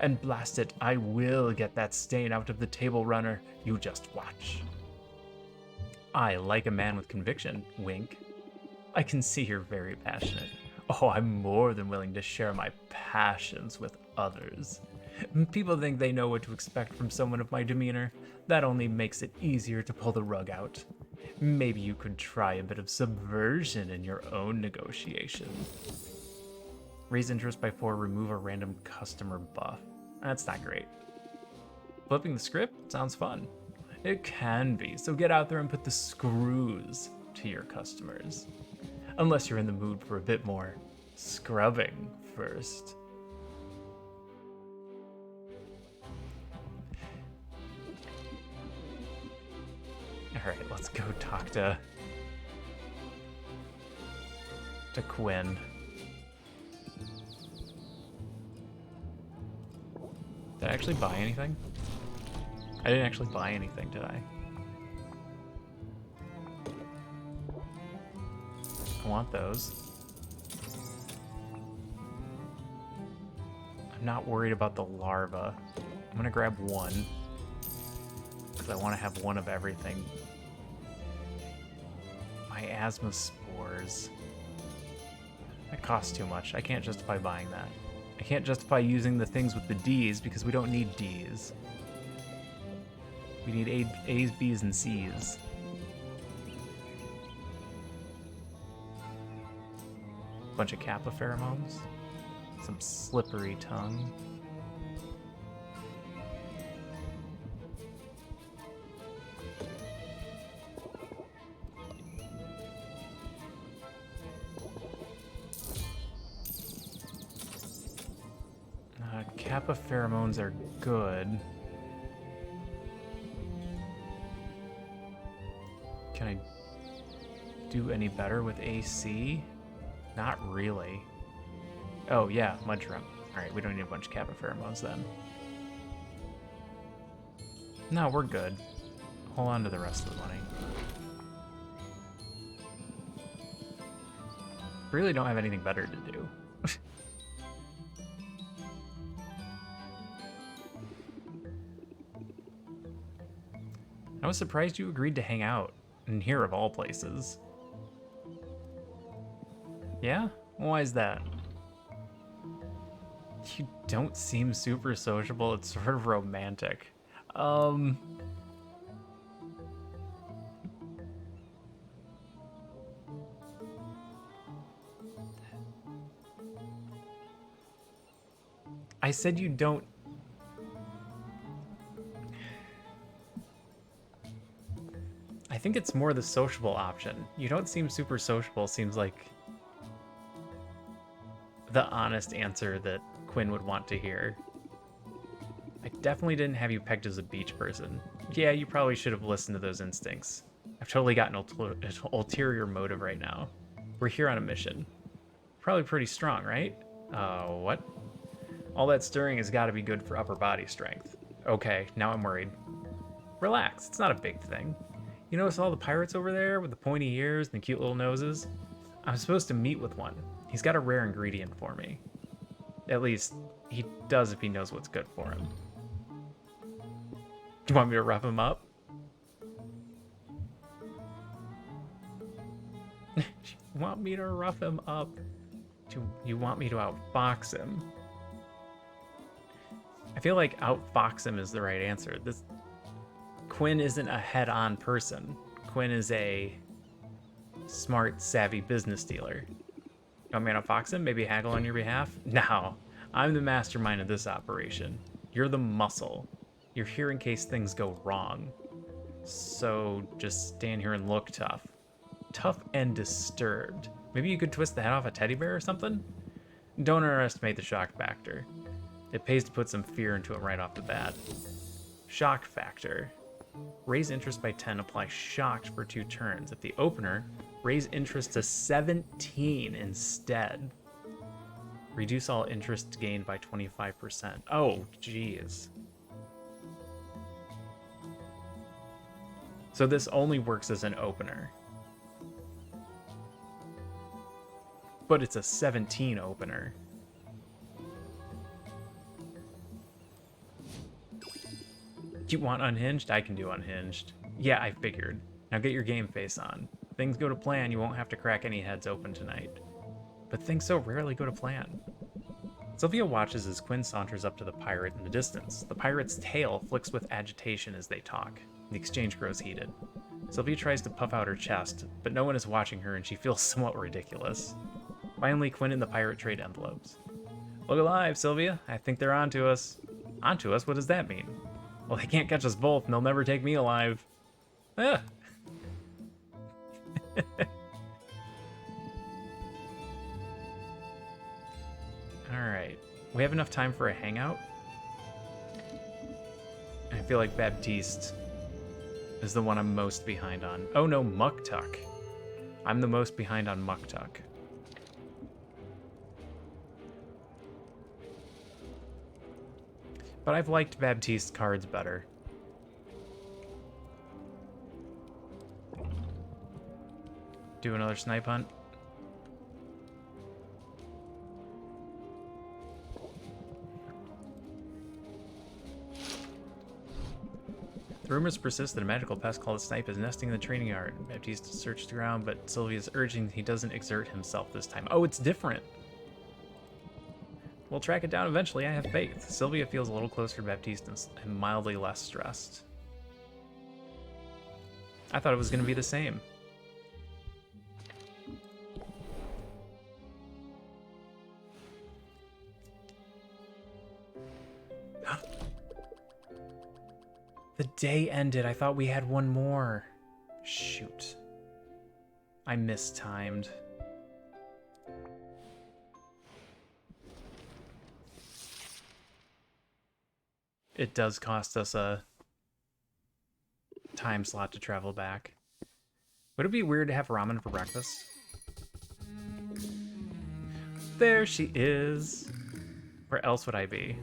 And blast it, I will get that stain out of the table runner. You just watch. I like a man with conviction, wink. I can see you're very passionate. Oh, I'm more than willing to share my passions with others. People think they know what to expect from someone of my demeanor. That only makes it easier to pull the rug out. Maybe you could try a bit of subversion in your own negotiation. Raise interest by 4, remove a random customer buff. That's not great. Flipping the script sounds fun. It can be, so get out there and put the screws to your customers. Unless you're in the mood for a bit more scrubbing first. Alright, let's go talk to Quinn. Did I actually buy anything? I didn't actually buy anything, did I? I want those. I'm not worried about the larva. I'm gonna grab one, because I want to have one of everything. Miasma spores. That costs too much. I can't justify buying that. I can't justify using the things with the D's because we don't need D's. We need A's, B's, and C's. Bunch of Kappa pheromones. Some slippery tongue. Kappa pheromones are good. Can I do any better with AC? Not really. Oh yeah, mud shrimp. Alright, we don't need a bunch of Kappa pheromones then. No, we're good. Hold on to the rest of the money. Really don't have anything better to do. I was surprised you agreed to hang out in here of all places. Yeah? Why is that? You don't seem super sociable. It's sort of romantic. I said you don't... I think it's more the sociable option. You don't seem super sociable, seems like the honest answer that Quinn would want to hear. I definitely didn't have you pegged as a beach person. Yeah, you probably should have listened to those instincts. I've totally got an ulterior motive right now. We're here on a mission. Probably pretty strong, right? What? All that stirring has got to be good for upper body strength. Okay, now I'm worried. Relax, it's not a big thing. You notice all the pirates over there with the pointy ears and the cute little noses? I'm supposed to meet with one. He's got a rare ingredient for me. At least, he does if he knows what's good for him. Do you want me to rough him up? You want me to rough him up? You want me to outfox him? I feel like outfox him is the right answer. Quinn isn't a head-on person. Quinn is a smart, savvy business dealer. You want me to outfox him? Maybe haggle on your behalf? No, I'm the mastermind of this operation. You're the muscle. You're here in case things go wrong. So just stand here and look tough. Tough and disturbed. Maybe you could twist the head off a teddy bear or something? Don't underestimate the shock factor. It pays to put some fear into it right off the bat. Shock factor. Raise interest by 10, apply shocked for 2 turns. At the opener, raise interest to 17 instead. Reduce all interest gained by 25%. Oh, geez. So this only works as an opener. But it's a 17 opener. Do you want unhinged? I can do unhinged. Yeah, I figured. Now get your game face on. Things go to plan, you won't have to crack any heads open tonight. But things so rarely go to plan. Sylvia watches as Quinn saunters up to the pirate in the distance. The pirate's tail flicks with agitation as they talk. The exchange grows heated. Sylvia tries to puff out her chest, but no one is watching her and she feels somewhat ridiculous. Finally, Quinn and the pirate trade envelopes. Look alive, Sylvia. I think they're onto us. Onto us? What does that mean? Well, they can't catch us both, and they'll never take me alive. Ah. Alright. We have enough time for a hangout? I feel like Baptiste is the one I'm most behind on. Oh no, Muktuk. I'm the most behind on Muktuk. But I've liked Baptiste's cards better. Do another snipe hunt. The rumors persist that a magical pest called a snipe is nesting in the training yard. Baptiste searched the ground, but Sylvia's urging he doesn't exert himself this time. Oh, it's different! We'll track it down eventually, I have faith. Sylvia feels a little closer to Baptiste and mildly less stressed. I thought it was going to be the same. The day ended. I thought we had one more. Shoot. I mistimed. It does cost us a time slot to travel back. Would it be weird to have ramen for breakfast? There she is. Where else would I be?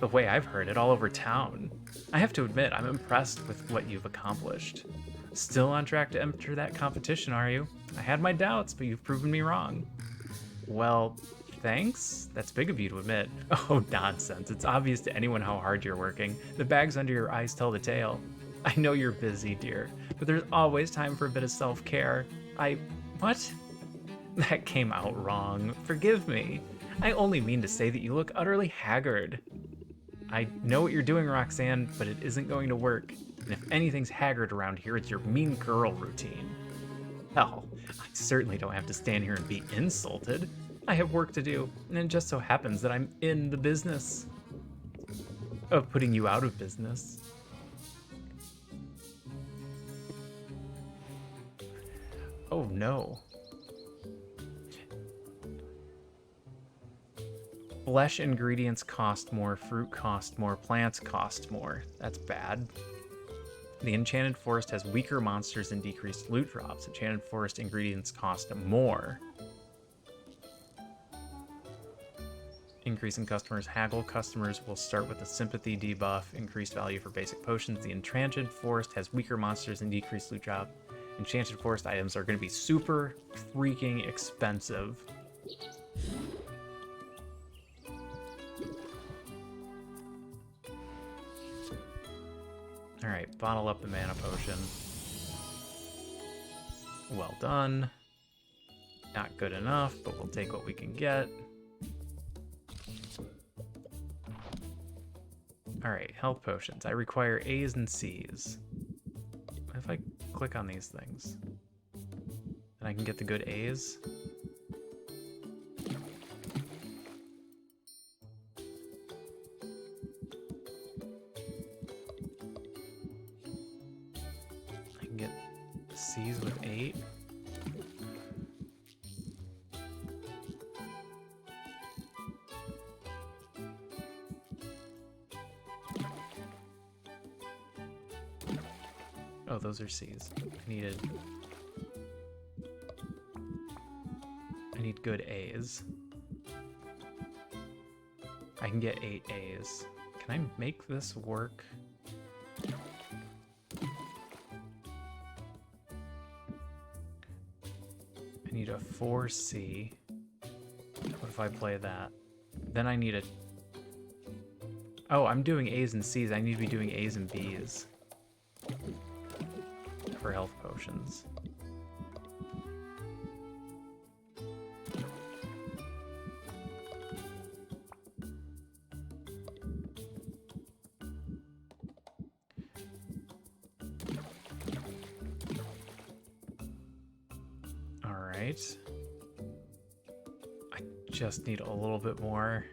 The way I've heard it, all over town. I have to admit, I'm impressed with what you've accomplished. Still on track to enter that competition, are you? I had my doubts, but you've proven me wrong. Well, thanks? That's big of you to admit. Oh, nonsense. It's obvious to anyone how hard you're working. The bags under your eyes tell the tale. I know you're busy, dear, but there's always time for a bit of self-care. What? That came out wrong. Forgive me. I only mean to say that you look utterly haggard. I know what you're doing, Roxanne, but it isn't going to work. And if anything's haggard around here, it's your mean girl routine. Hell, I certainly don't have to stand here and be insulted. I have work to do, and it just so happens that I'm in the business of putting you out of business. Oh no. Flesh ingredients cost more, fruit cost more, plants cost more. That's bad. The Enchanted Forest has weaker monsters and decreased loot drops. Enchanted Forest ingredients cost more. Increasing customers haggle. Customers will start with a sympathy debuff, increased value for basic potions. The Enchanted Forest has weaker monsters and decreased loot drop. Enchanted Forest items are going to be super freaking expensive. Alright, bottle up the mana potion. Well done. Not good enough, but we'll take what we can get. Alright, health potions. I require A's and C's. What if I click on these things? And I can get the good A's? I can get C's with 8. Oh, those are C's. I need good A's. I can get 8 A's. Can I make this work? I need a 4C. What if I play that? Then I need a... Oh, I'm doing A's and C's. I need to be doing A's and B's for health potions. All right. I just need a little bit more.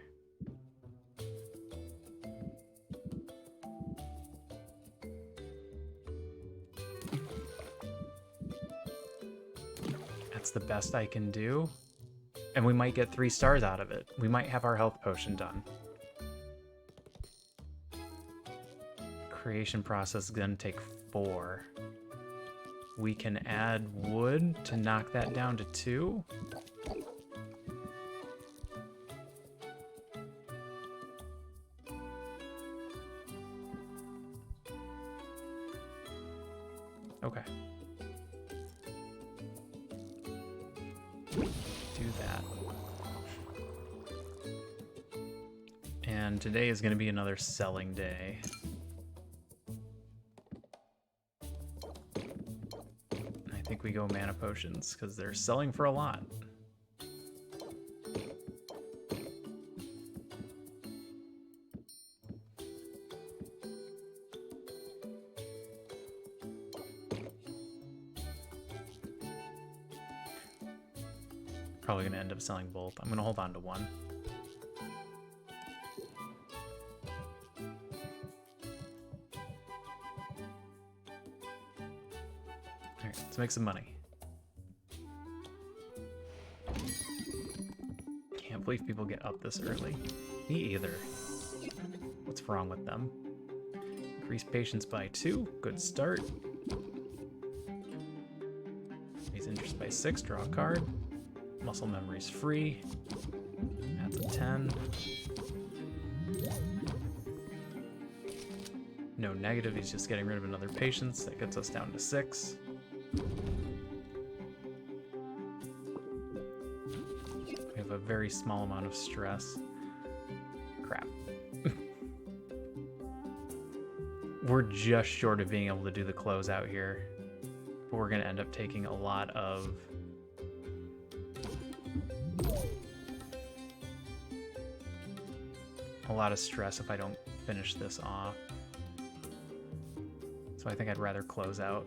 That's the best I can do. And we might get 3 stars out of it. We might have our health potion done. Creation process is gonna take 4. We can add wood to knock that down to 2. Okay. Do that. And today is going to be another selling day. I think we go mana potions because they're selling for a lot. Probably going to end up selling both. I'm going to hold on to one. Alright, let's make some money. Can't believe people get up this early. Me either. What's wrong with them? Increase patience by 2. Good start. Increase interest by 6. Draw a card. Muscle memory's free. That's a 10. No negative, he's just getting rid of another patience. That gets us down to 6. We have a very small amount of stress. Crap. We're just short of being able to do the closeout here. But we're going to end up taking a lot of stress if I don't finish this off. So I think I'd rather close out.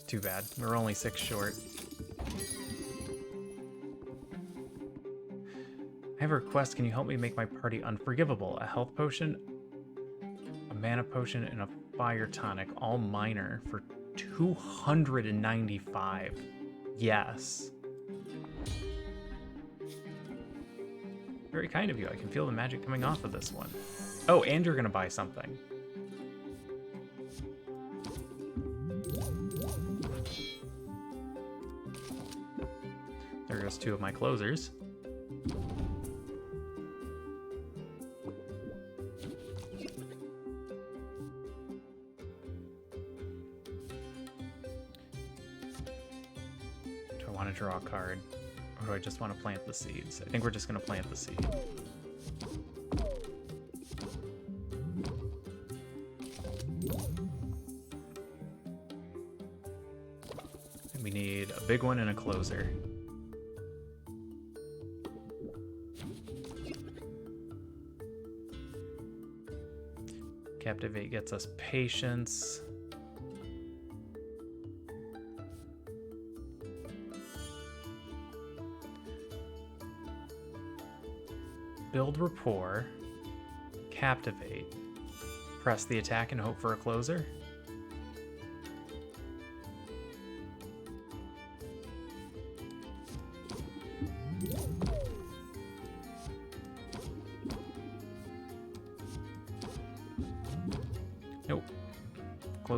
Too bad. We're only 6 short. I have a request. Can you help me make my party unforgivable? A health potion, a mana potion, and a fire tonic, all minor, for 295. Yes. Very kind of you. I can feel the magic coming off of this one. Oh, and you're gonna buy something. There goes 2 of my closers. Do I want to draw a card? Or do I just want to plant the seeds? I think we're just going to plant the seed. And we need a big one and a closer. Captivate gets us patience. Build rapport, captivate, press the attack and hope for a closer.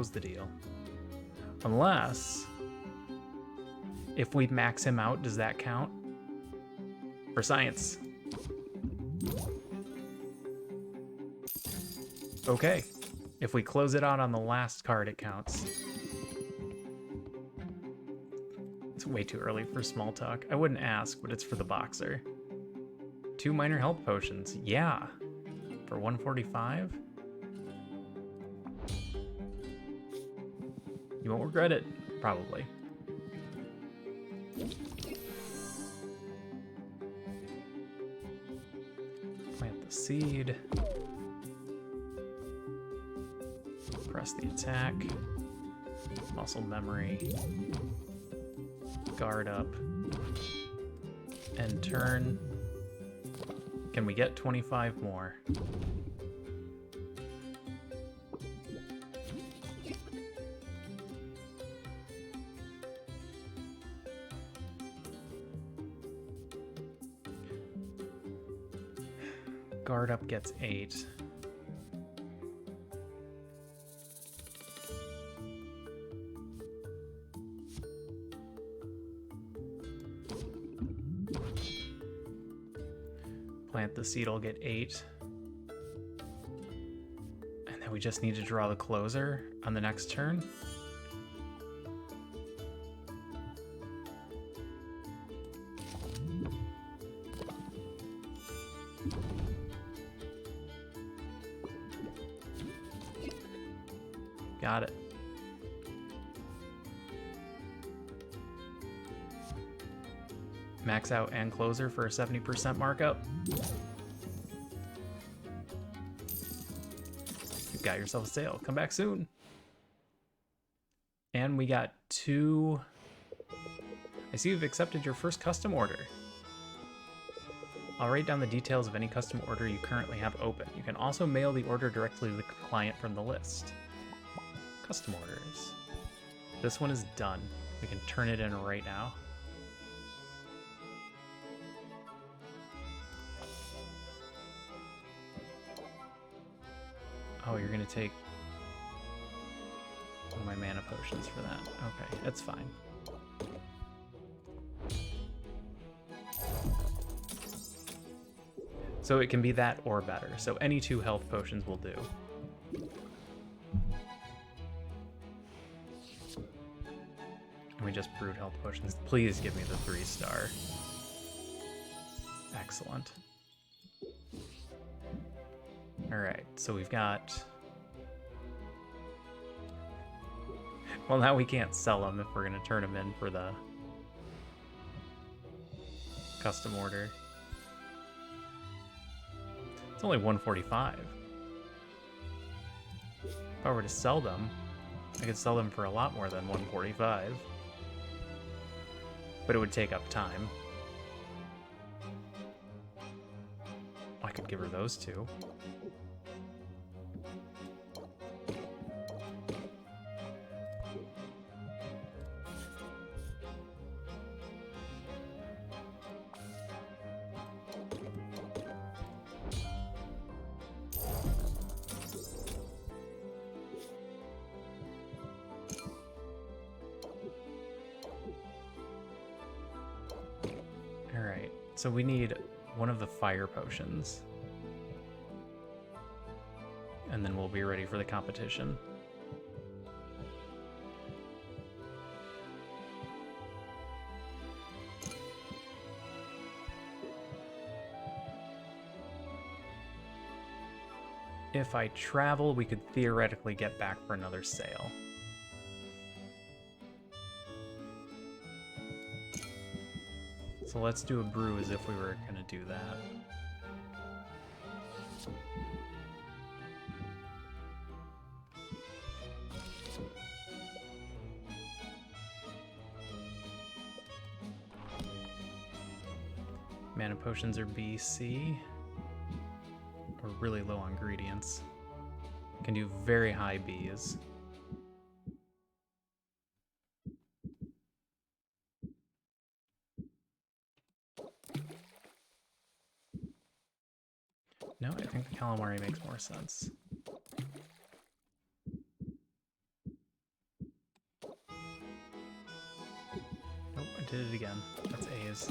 close the deal. Unless, if we max him out, does that count? For science. Okay. If we close it out on the last card, it counts. It's way too early for small talk. I wouldn't ask, but it's for the boxer. 2 minor health potions. Yeah. For 145? You won't regret it, probably. Plant the seed. Press the attack. Muscle memory. Guard up. End turn. Can we get 25 more? Guard up gets 8. Plant the seed will get 8. And then we just need to draw the closer on the next turn. Got it. Max out and closer for a 70% markup. You've got yourself a sale. Come back soon. And we got 2. I see you've accepted your first custom order. I'll write down the details of any custom order you currently have open. You can also mail the order directly to the client from the list. Custom orders. This one is done. We can turn it in right now. Oh, you're gonna take one of my mana potions for that. Okay, that's fine. So it can be that or better. So any 2 health potions will do. And we just brewed health potions. Please give me the 3-star. Excellent. Alright, so we've got... Well, now we can't sell them if we're going to turn them in for the custom order. It's only 145. If I were to sell them, I could sell them for a lot more than 145. But it would take up time. I could give her those 2. Alright, so we need one of the fire potions. And then we'll be ready for the competition. If I travel, we could theoretically get back for another sale. So let's do a brew as if we were gonna do that. Mana potions are B, C. We're really low on ingredients. Can do very high Bs. No, I think the calamari makes more sense. again. That's A's.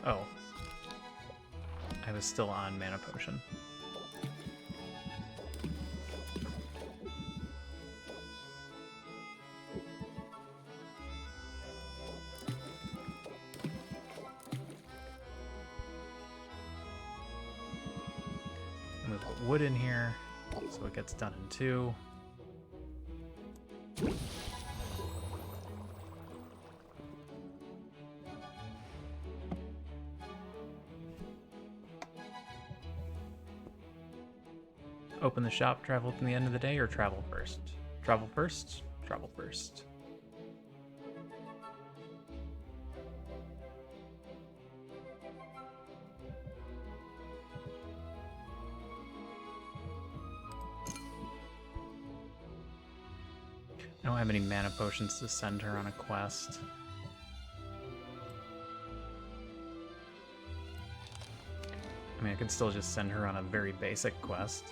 Oh. I was still on mana potion. And we put wood in here, so it gets done in 2. Open the shop, travel to the end of the day, or travel first? Travel first? Travel first. I don't have any mana potions to send her on a quest. I mean, I could still just send her on a very basic quest.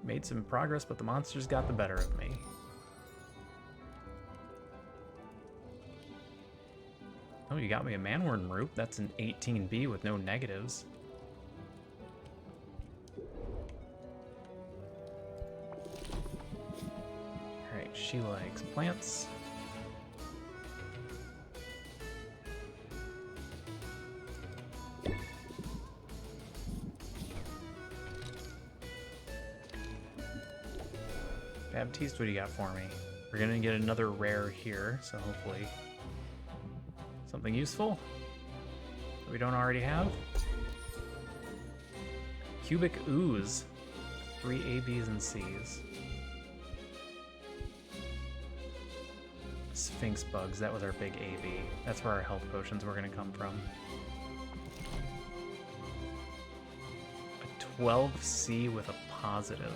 Made some progress, but the monsters got the better of me. Oh, you got me a Manwyrn Root. That's an 18B with no negatives. Alright, she likes plants. Baptiste, what do you got for me? We're gonna get another rare here, so hopefully something useful that we don't already have. Cubic Ooze. 3 A, B's, and C's. Sphinx Bugs, that was our big AB. That's where our health potions were gonna come from. A 12C with a positive.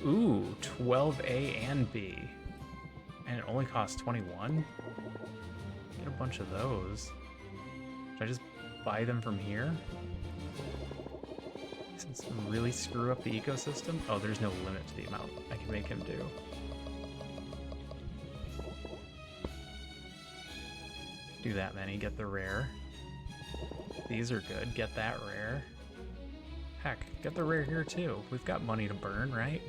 Ooh, 12A and B. And it only costs 21? Get a bunch of those. Should I just buy them from here? Since really screw up the ecosystem? Oh, there's no limit to the amount I can make him do. Do that many, get the rare. These are good, get that rare. Heck, get the rare here too. We've got money to burn, right?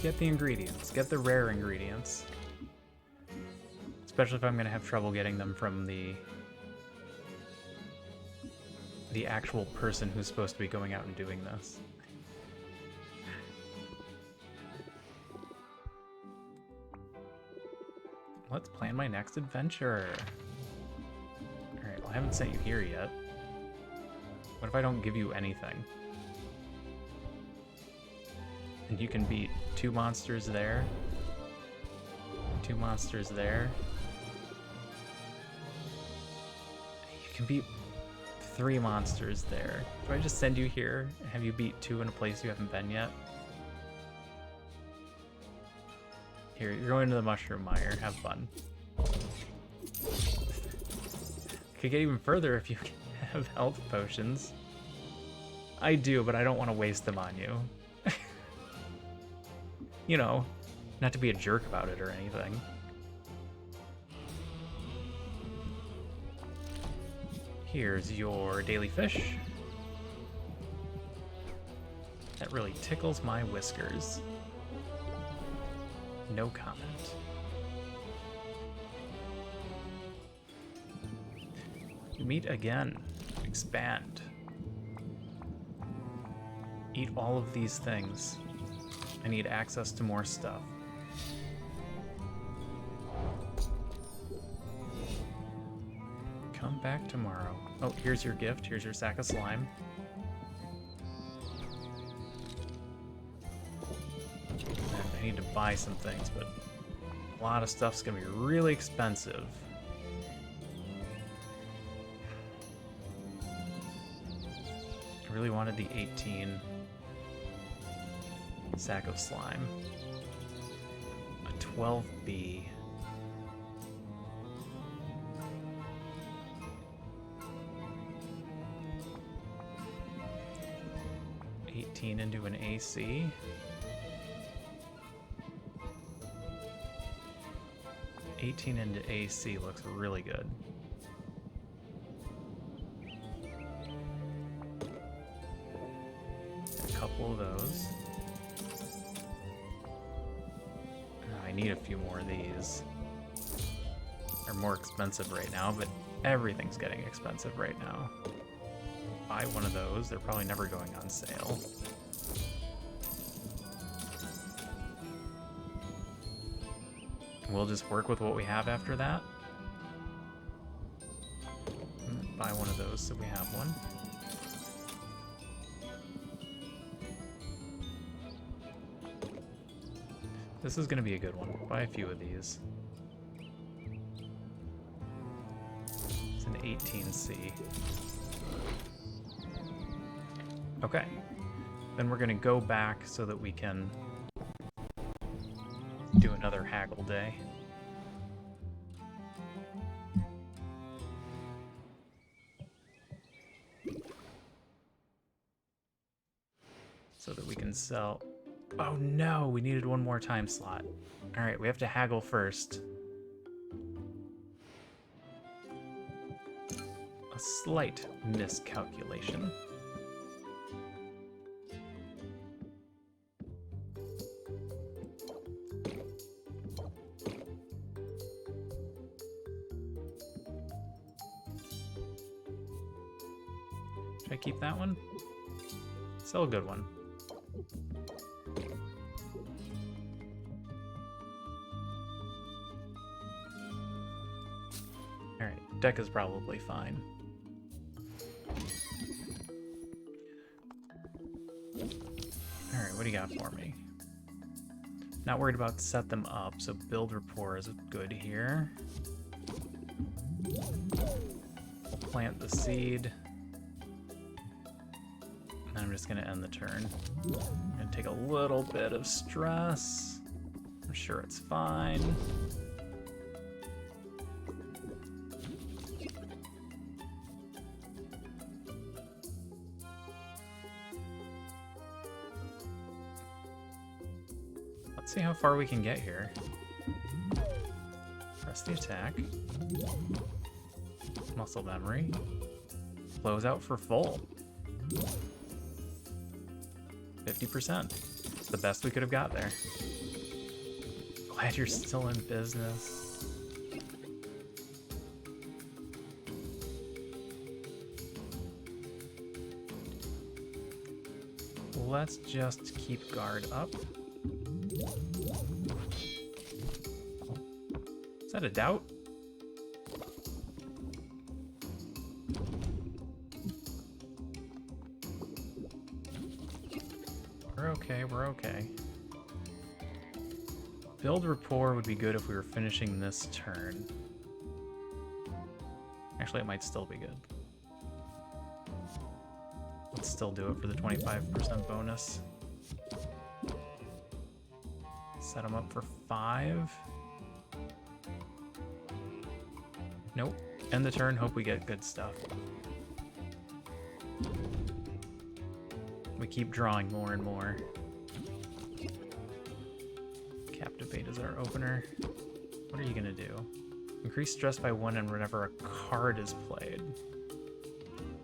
Get the ingredients. Get the rare ingredients. Especially if I'm going to have trouble getting them from the actual person who's supposed to be going out and doing this. Let's plan my next adventure. Alright, well I haven't sent you here yet. What if I don't give you anything? And you can beat 2 monsters there. 2 monsters there. You can beat 3 monsters there. Do I just send you here and have you beat 2 in a place you haven't been yet? Here, you're going to the Mushroom Mire. Have fun. Could get even further if you have health potions. I do, but I don't want to waste them on you. You know, not to be a jerk about it or anything. Here's your daily fish. That really tickles my whiskers. No comment. Meet again. Expand. Eat all of these things. I need access to more stuff. Come back tomorrow. Oh, here's your gift. Here's your sack of slime. And I need to buy some things, but a lot of stuff's gonna be really expensive. I really wanted the 18 sack of slime. A 12B. 18 into an AC. $18 into AC looks really good. A couple of those. I need a few more of these. They're more expensive right now, but everything's getting expensive right now. Buy one of those. They're probably never going on sale. We'll just work with what we have after that. Buy one of those so we have one. This is going to be a good one. Buy a few of these. It's an 18C. Okay. Then we're going to go back so that we can do another haggle day. So that we can sell... Oh no, we needed one more time slot. Alright, we have to haggle first. A slight miscalculation. Should I keep that one? Still a good one. Alright, deck is probably fine. Alright, what do you got for me? Not worried about set them up, so build rapport is good here. We'll plant the seed. And I'm just gonna end the turn. I'm gonna take a little bit of stress. I'm sure it's fine. Let's see how far we can get here. Press the attack. Muscle memory. Close out for full. 50%. The best we could have got there. Glad you're still in business. Let's just keep guard up. Is that a doubt? We're okay, we're okay. Build rapport would be good if we were finishing this turn. Actually, it might still be good. Let's still do it for the 25% bonus. Set them up for 5. Nope. End the turn, hope we get good stuff. We keep drawing more and more. Captivate is our opener. What are you gonna do? Increase stress by 1 and whenever a card is played.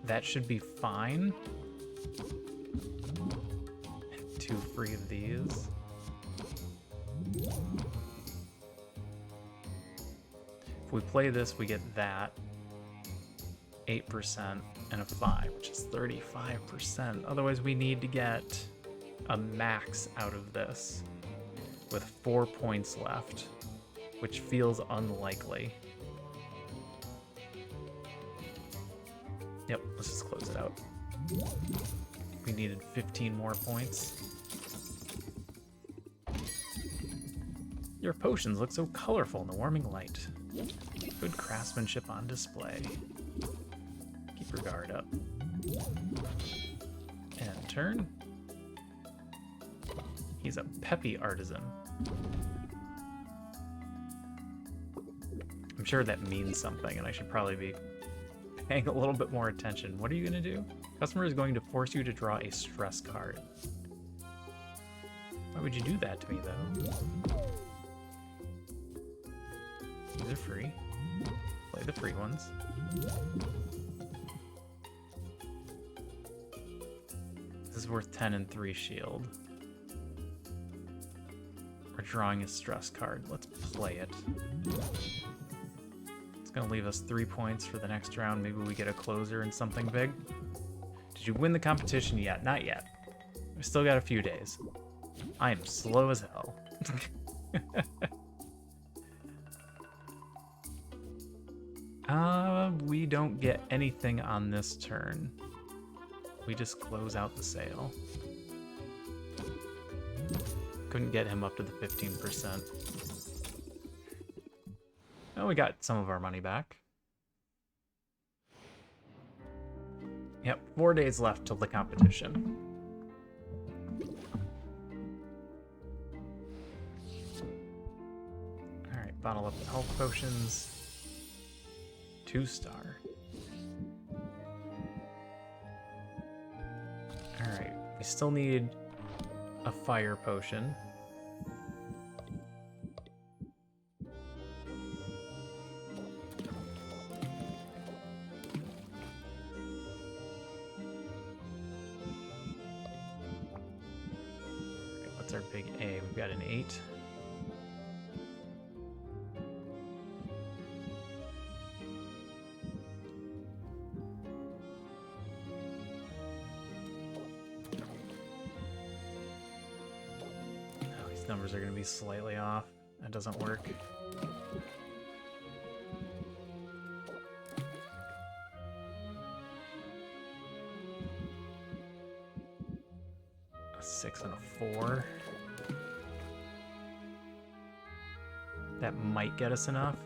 That should be fine. 2 free of these. If we play this, we get that. 8% and a 5, which is 35%. Otherwise, we need to get a max out of this with 4 points left, which feels unlikely. Yep, let's just close it out. We needed 15 more points. Your potions look so colorful in the warming light. Good craftsmanship on display. Keep your guard up. And turn. He's a peppy artisan. I'm sure that means something, and I should probably be paying a little bit more attention. What are you going to do? Customer is going to force you to draw a stress card. Why would you do that to me, though? These are free. Play the free ones. This is worth 10 and 3 shield. We're drawing a stress card. Let's play it. It's gonna leave us 3 points for the next round. Maybe we get a closer and something big. Did you win the competition yet? Not yet. We still got a few days. I am slow as hell. We don't get anything on this turn. We just close out the sale. Couldn't get him up to the 15%. Oh, we got some of our money back. Yep, 4 days left till the competition. Alright, bottle up the health potions. 2-star. Alright, we still need a fire potion. What's our big A? We've got an 8. Numbers are going to be slightly off. That doesn't work. A 6 and a 4. That might get us enough.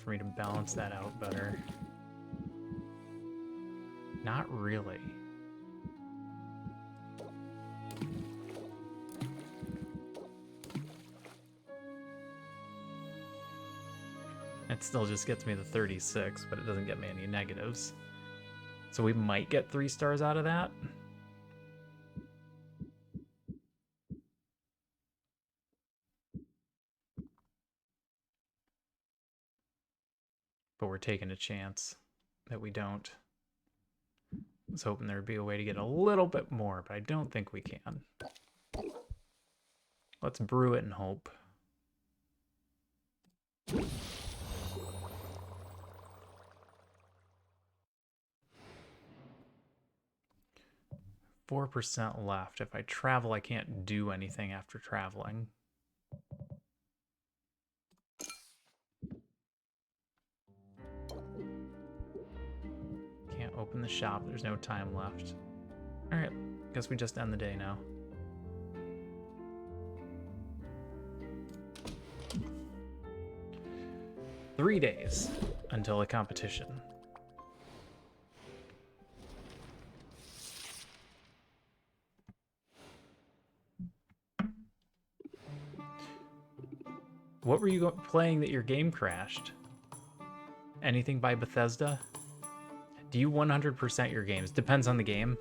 For me to balance that out better. Not really. It still just gets me the 36, but it doesn't get me any negatives. So we might get 3 stars out of that. But we're taking a chance that we don't. I was hoping there'd be a way to get a little bit more, but I don't think we can. Let's brew it and hope. $4% left. If I travel, I can't do anything after traveling. Can't open the shop. There's no time left. Alright, guess we just end the day now. Three days until the competition. What were you playing that your game crashed? Anything by Bethesda? Do you 100% your games? Depends on the game.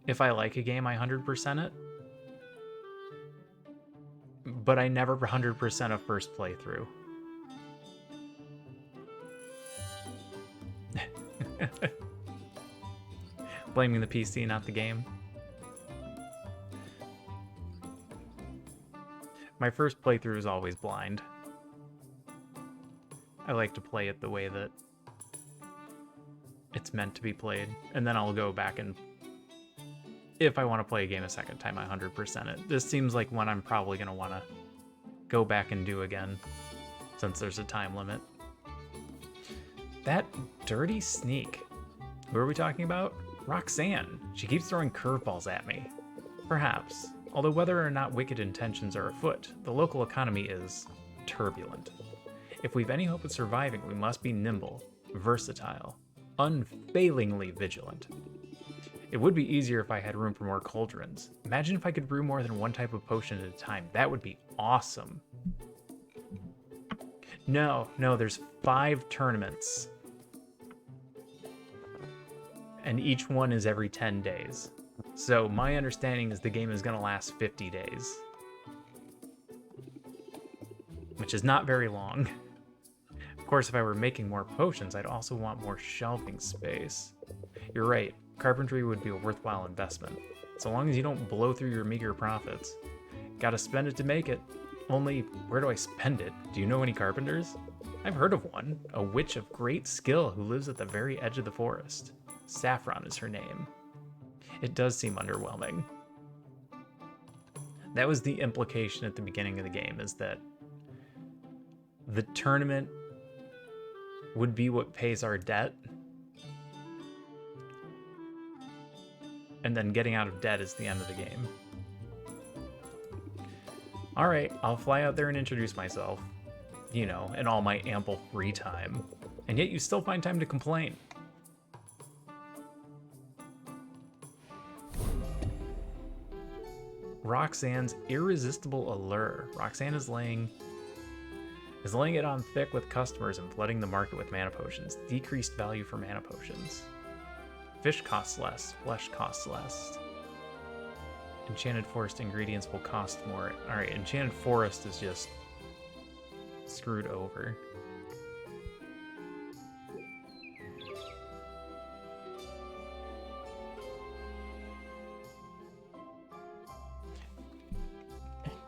If I like a game, I 100% it. But I never 100% a first playthrough. Blaming the PC, not the game. My first playthrough is always blind. I like to play it the way that it's meant to be played, and then I'll go back and, if I want to play a game a second time, I 100% it. This seems like one I'm probably going to want to go back and do again, since there's a time limit. That dirty sneak. Who are we talking about? Roxanne. She keeps throwing curveballs at me. Perhaps. Although whether or not wicked intentions are afoot, the local economy is turbulent. If we've any hope of surviving, we must be nimble, versatile, unfailingly vigilant. It would be easier if I had room for more cauldrons. Imagine if I could brew more than one type of potion at a time. That would be awesome. No, there's 5 tournaments. And each one is every 10 days. So my understanding is the game is going to last 50 days. Which is not very long. Of course, if I were making more potions, I'd also want more shelving space. You're right, carpentry would be a worthwhile investment, so long as you don't blow through your meager profits. Gotta spend it to make it. Only, where do I spend it? Do you know any carpenters? I've heard of one, a witch of great skill who lives at the very edge of the forest. Saffron is her name. It does seem underwhelming. That was the implication at the beginning of the game, is that the tournament would be what pays our debt, and then getting out of debt is the end of the game. Alright, I'll fly out there and introduce myself. You know, in all my ample free time. And yet you still find time to complain. Roxanne's irresistible allure. Roxanne is laying it on thick with customers and flooding the market with mana potions. Decreased value for mana potions. Fish costs less, flesh costs less. Enchanted forest ingredients will cost more. Alright, enchanted forest is just screwed over.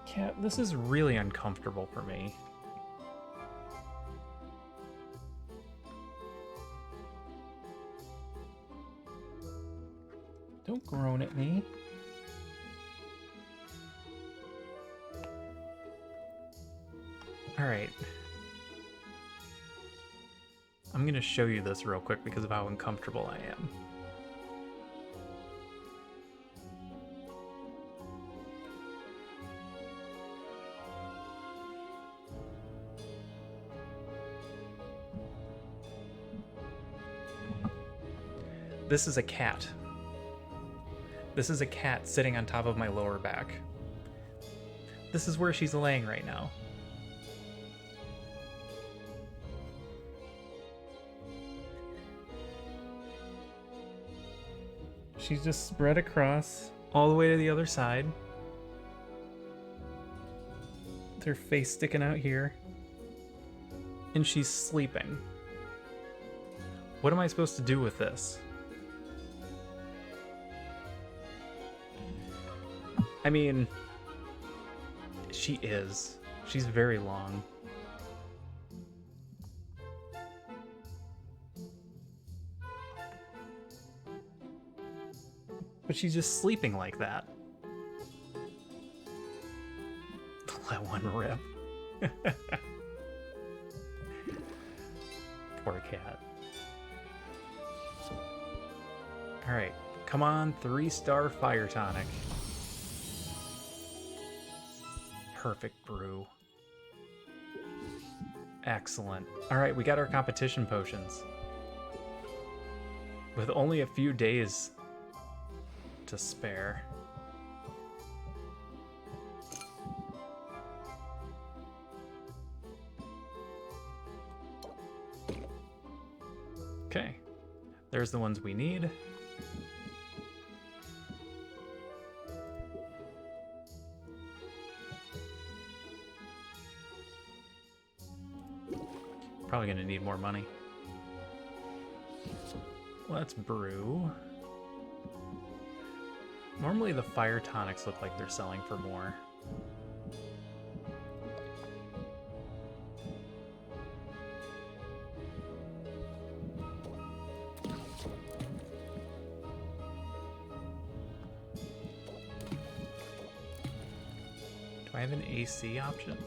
Cat, this is really uncomfortable for me. Don't groan at me. Alright. I'm gonna show you this real quick because of how uncomfortable I am. This is a cat. This is a cat sitting on top of my lower back. This is where she's laying right now. She's just spread across all the way to the other side. With her face sticking out here. And she's sleeping. What am I supposed to do with this? I mean, she is. She's very long. But she's just sleeping like that. Let one rip. Poor cat. Alright, come on, 3-star fire tonic. Perfect brew. Excellent. Alright, we got our competition potions. With only a few days to spare. Okay, there's the ones we need. Probably gonna need more money. Let's brew. Normally the fire tonics look like they're selling for more. Do I have an AC option?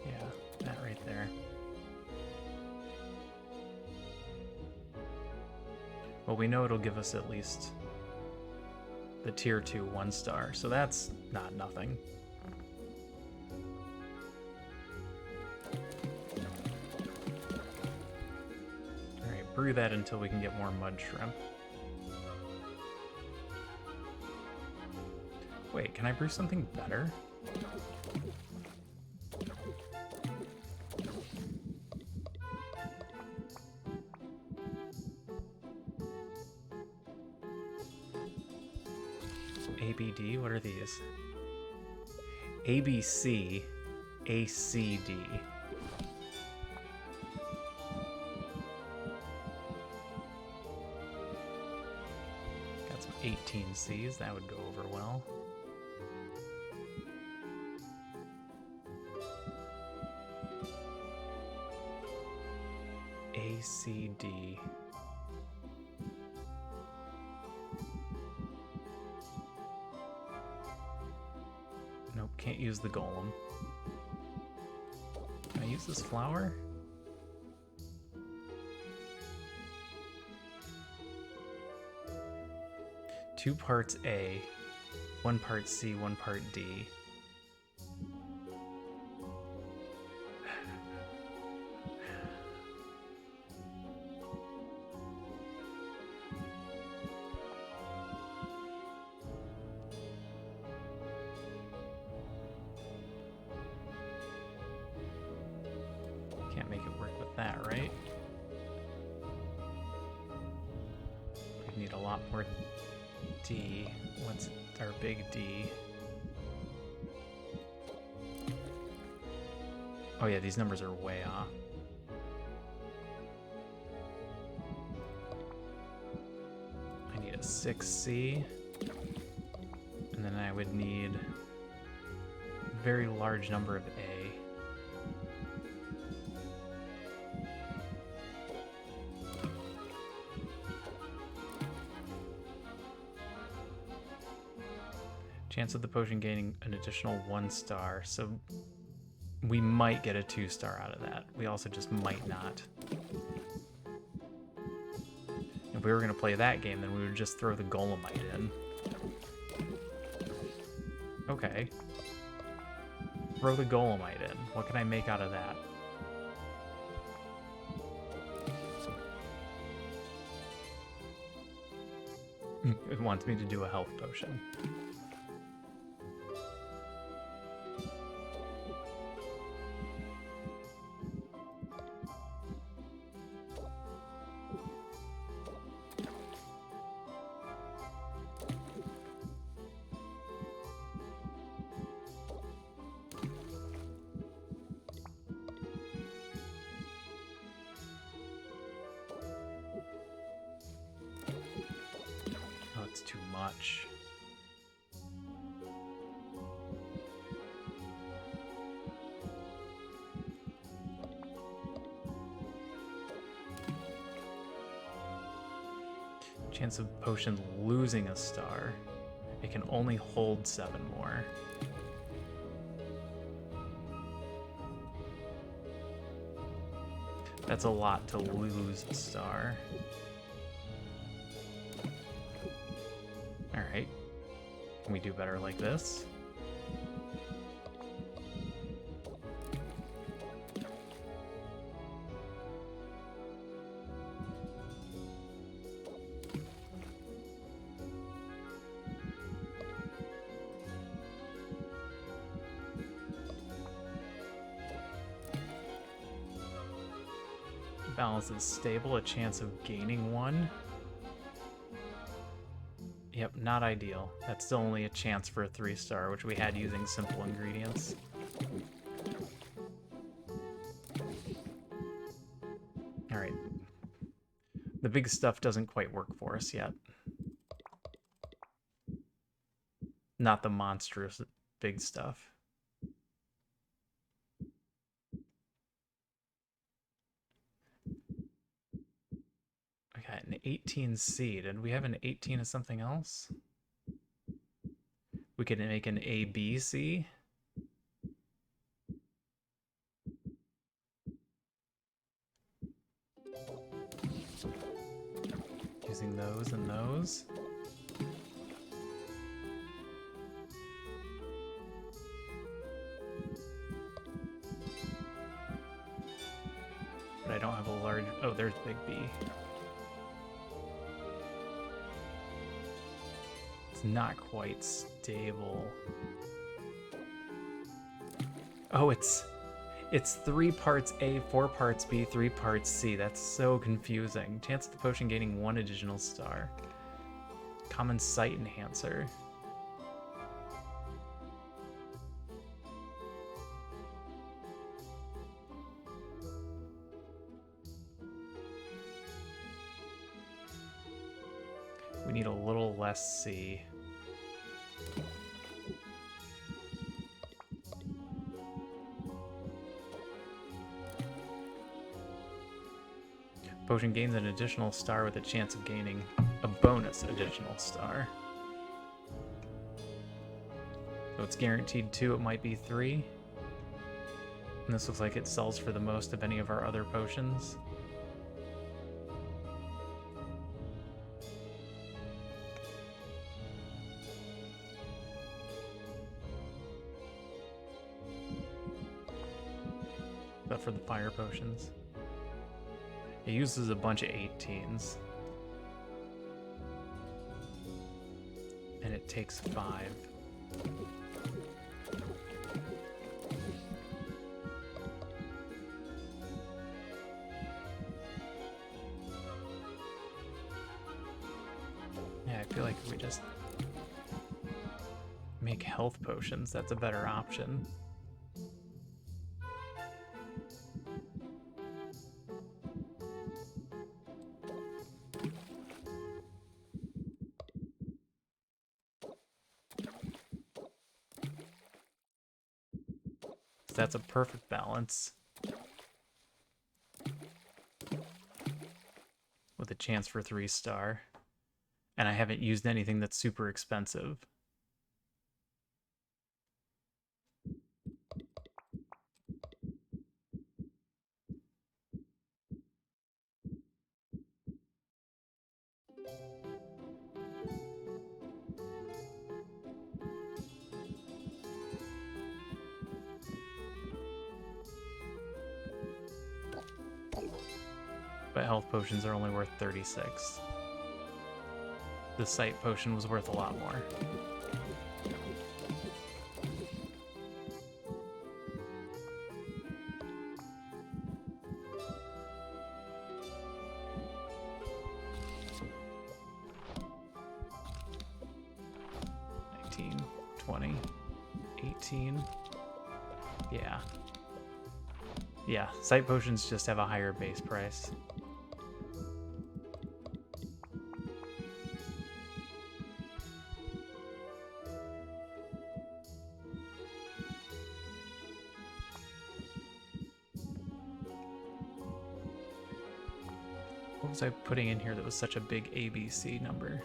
Yeah, that right there. Well, we know it'll give us at least the tier 2 1-star, so that's not nothing. Alright, brew that until we can get more mud shrimp. Wait, can I brew something better? ABD? What are these? ABC, ACD. Got some 18Cs, that would go over well. ACD. Nope, can't use the golem. Can I use this flower? Two parts A, 1 part C, 1 part D. Can't make it work with that, right? We need a lot more D. What's our big D? Oh yeah, these numbers are way off. I need a 6C. And then I would need a very large number of A. Chance of the potion gaining an additional 1 star, so we might get a 2 star out of that. We also just might not. If we were going to play that game, then we would just throw the Golemite in. Okay. Throw the Golemite in. What can I make out of that? It wants me to do a health potion. It's too much. Chance of potion losing a star. It can only hold 7 more. That's a lot to lose a star. Alright. Can we do better like this? Balance is stable, a chance of gaining 1. Yep, not ideal. That's still only a chance for a 3 star, which we had using simple ingredients. Alright. The big stuff doesn't quite work for us yet. Not the monstrous big stuff. Okay, an 18C. Did we have an 18 of something else? We could make an ABC. Using those and those. large... Oh, there's Big B. It's not quite stable. Oh, it's 3 parts A, 4 parts B, 3 parts C. That's so confusing. Chance of the potion gaining 1 additional star. Common sight enhancer. We need a little less C. Potion gains an additional star with a chance of gaining a bonus additional star. So it's guaranteed 2, it might be 3. And this looks like it sells for the most of any of our other potions. But for the fire potions. It uses a bunch of 18s. And it takes 5. Yeah, I feel like if we just make health potions, that's a better option. That's a perfect balance. With a chance for 3 star. And I haven't used anything that's super expensive. But health potions are only worth 36. The sight potion was worth a lot more. $19, $20, $18. Yeah. Yeah, sight potions just have a higher base price. What was I putting in here that was such a big ABC number?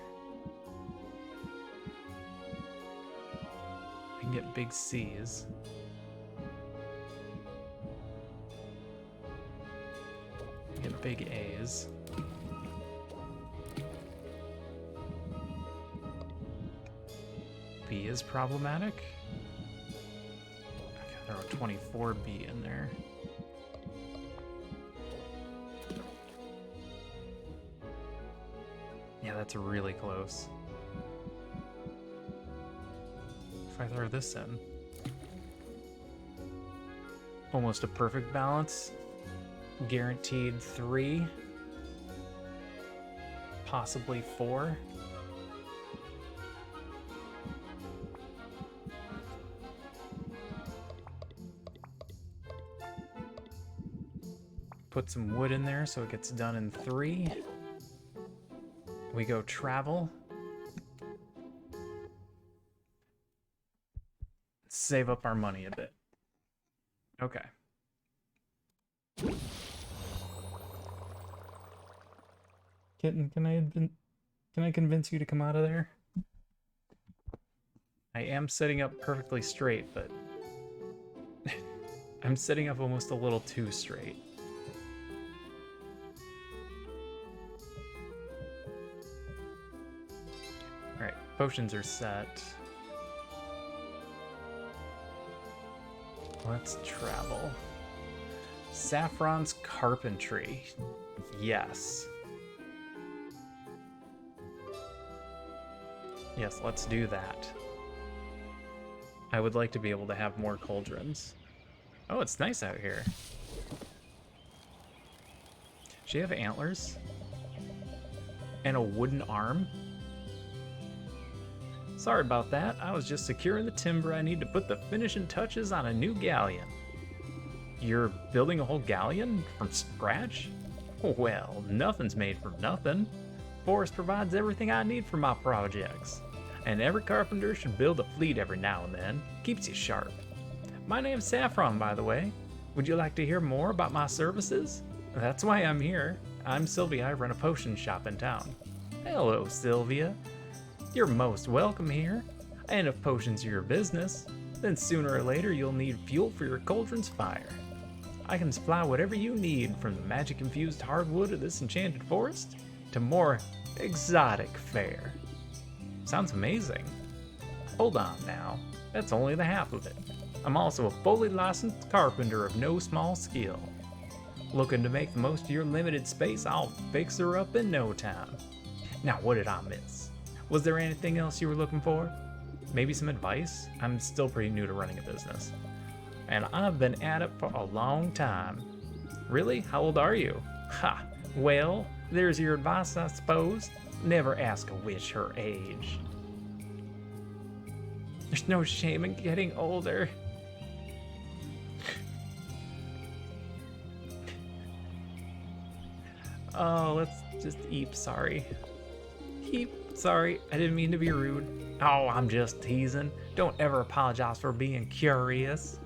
I can get big C's. Get big A's. B is problematic. I gotta throw a 24B in there. Yeah, that's really close. If I throw this in. Almost a perfect balance. Guaranteed 3. Possibly 4. Put some wood in there so it gets done in 3. We go travel. Save up our money a bit. Okay. Kitten, can I convince you to come out of there? I am sitting up perfectly straight, but I'm sitting up almost a little too straight. Alright, potions are set. Let's travel. Saffron's Carpentry. Yes. Yes, let's do that. I would like to be able to have more cauldrons. Oh, it's nice out here. Does she have antlers? And a wooden arm? Sorry about that. I was just securing the timber I need to put the finishing touches on a new galleon. You're building a whole galleon from scratch? Well, nothing's made from nothing. Forest provides everything I need for my projects. And every carpenter should build a fleet every now and then. Keeps you sharp. My name's Saffron, by the way. Would you like to hear more about my services? That's why I'm here. I'm Sylvia. I run a potion shop in town. Hello, Sylvia. You're most welcome here. And if potions are your business, then sooner or later you'll need fuel for your cauldron's fire. I can supply whatever you need, from the magic-infused hardwood of this enchanted forest to more exotic fare. Sounds amazing. Hold on now, that's only the half of it. I'm also a fully licensed carpenter of no small skill. Looking to make the most of your limited space, I'll fix her up in no time. Now, what did I miss? Was there anything else you were looking for? Maybe some advice? I'm still pretty new to running a business. And I've been at it for a long time. Really? How old are you? Ha! Well, there's your advice, I suppose. Never ask a witch her age. There's no shame in getting older. Oh, let's just eep, sorry. Heap, sorry, I didn't mean to be rude. Oh, I'm just teasing. Don't ever apologize for being curious.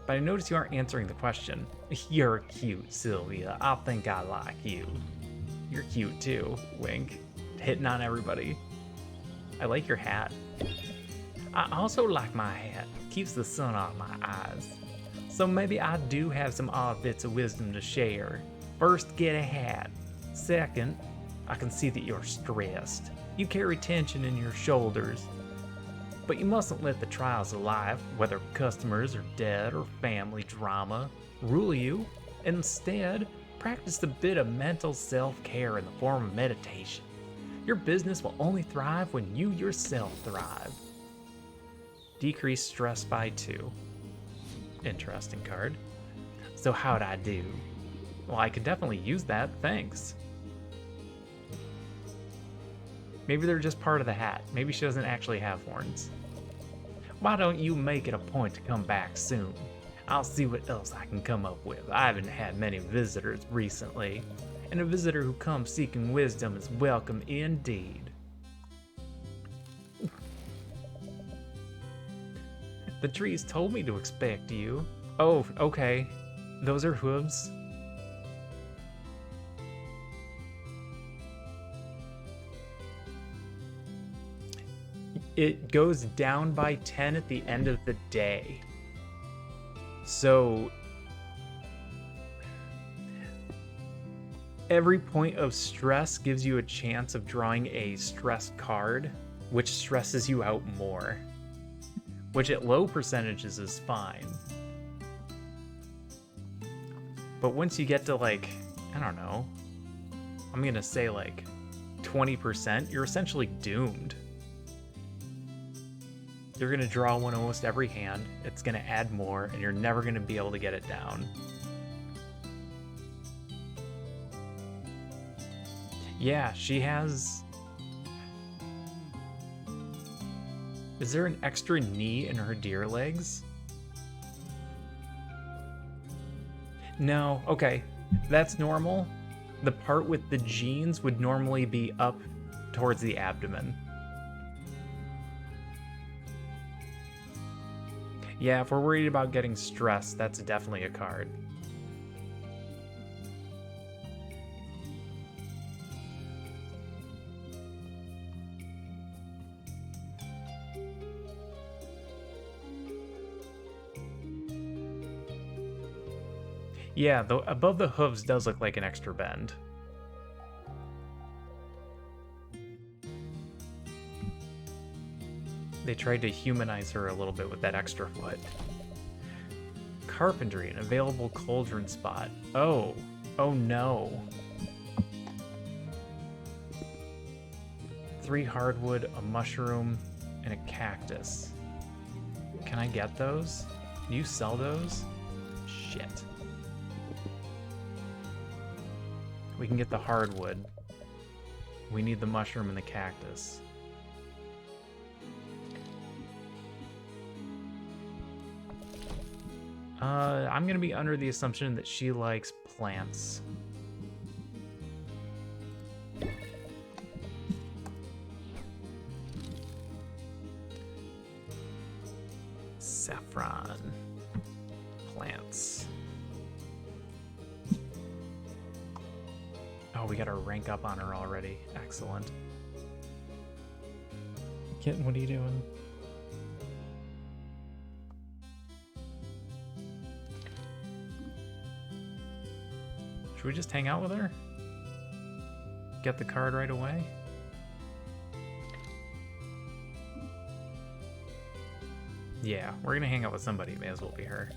But I notice you aren't answering the question. You're cute, Sylvia. I think I like you. You're cute too, wink. Hitting on everybody. I like your hat. I also like my hat. Keeps the sun off my eyes. So maybe I do have some odd bits of wisdom to share. First, get a hat. Second, I can see that you're stressed. You carry tension in your shoulders. But you mustn't let the trials of life, whether customers or debt or family drama, rule you. Instead, practice a bit of mental self-care in the form of meditation. Your business will only thrive when you yourself thrive. Decrease stress by 2. Interesting card. So how'd I do? Well, I could definitely use that, thanks. Maybe they're just part of the hat. Maybe she doesn't actually have horns. Why don't you make it a point to come back soon? I'll see what else I can come up with. I haven't had many visitors recently, and a visitor who comes seeking wisdom is welcome indeed. The trees told me to expect you. Oh, okay. Those are hooves. It goes down by 10 at the end of the day. So every point of stress gives you a chance of drawing a stress card, which stresses you out more. Which at low percentages is fine. But once you get to like, I don't know, I'm gonna say like 20%, you're essentially doomed. You're gonna draw one almost every hand, it's gonna add more, and you're never gonna be able to get it down. Yeah, she has... Is there an extra knee in her deer legs? No, okay, that's normal. The part with the jeans would normally be up towards the abdomen. Yeah, if we're worried about getting stressed, that's definitely a card. Yeah, the above the hooves does look like an extra bend. They tried to humanize her a little bit with that extra foot. Carpentry, an available cauldron spot. Oh, Oh no. 3 hardwood, a mushroom, and a cactus. Can I get those? Do you sell those? Shit. We can get the hardwood. We need the mushroom and the cactus. I'm gonna be under the assumption that she likes plants. Saffron. Plants. Oh, we got our rank up on her already. Excellent. Kitten, what are you doing? Should we just hang out with her? Get the card right away? Yeah, we're gonna hang out with somebody. May as well be her.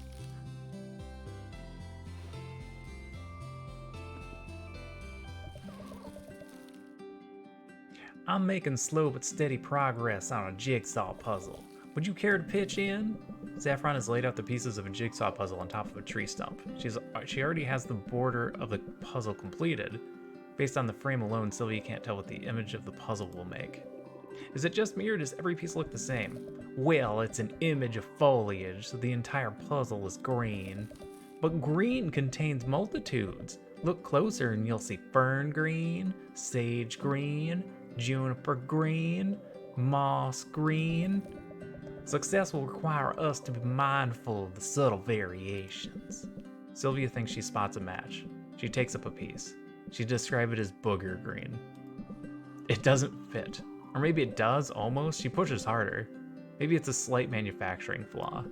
I'm making slow but steady progress on a jigsaw puzzle. Would you care to pitch in? Saffron has laid out the pieces of a jigsaw puzzle on top of a tree stump. She already has the border of the puzzle completed. Based on the frame alone, Sylvia can't tell what the image of the puzzle will make. Is it just me or does every piece look the same? Well, it's an image of foliage, so the entire puzzle is green. But green contains multitudes. Look closer and you'll see fern green, sage green, juniper green, moss green. Success will require us to be mindful of the subtle variations. Sylvia thinks she spots a match. She takes up a piece. She describes it as booger green. It doesn't fit. Or maybe it does, almost. She pushes harder. Maybe it's a slight manufacturing flaw.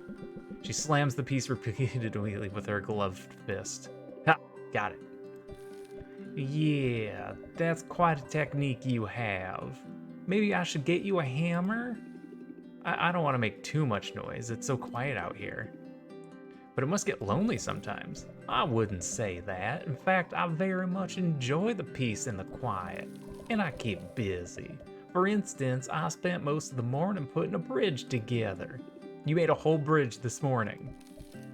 She slams the piece repeatedly with her gloved fist. Ha! Got it. Yeah, that's quite a technique you have. Maybe I should get you a hammer? I don't want to make too much noise. It's so quiet out here. But it must get lonely sometimes. I wouldn't say that. In fact, I very much enjoy the peace and the quiet. And I keep busy. For instance, I spent most of the morning putting a bridge together. You made a whole bridge this morning.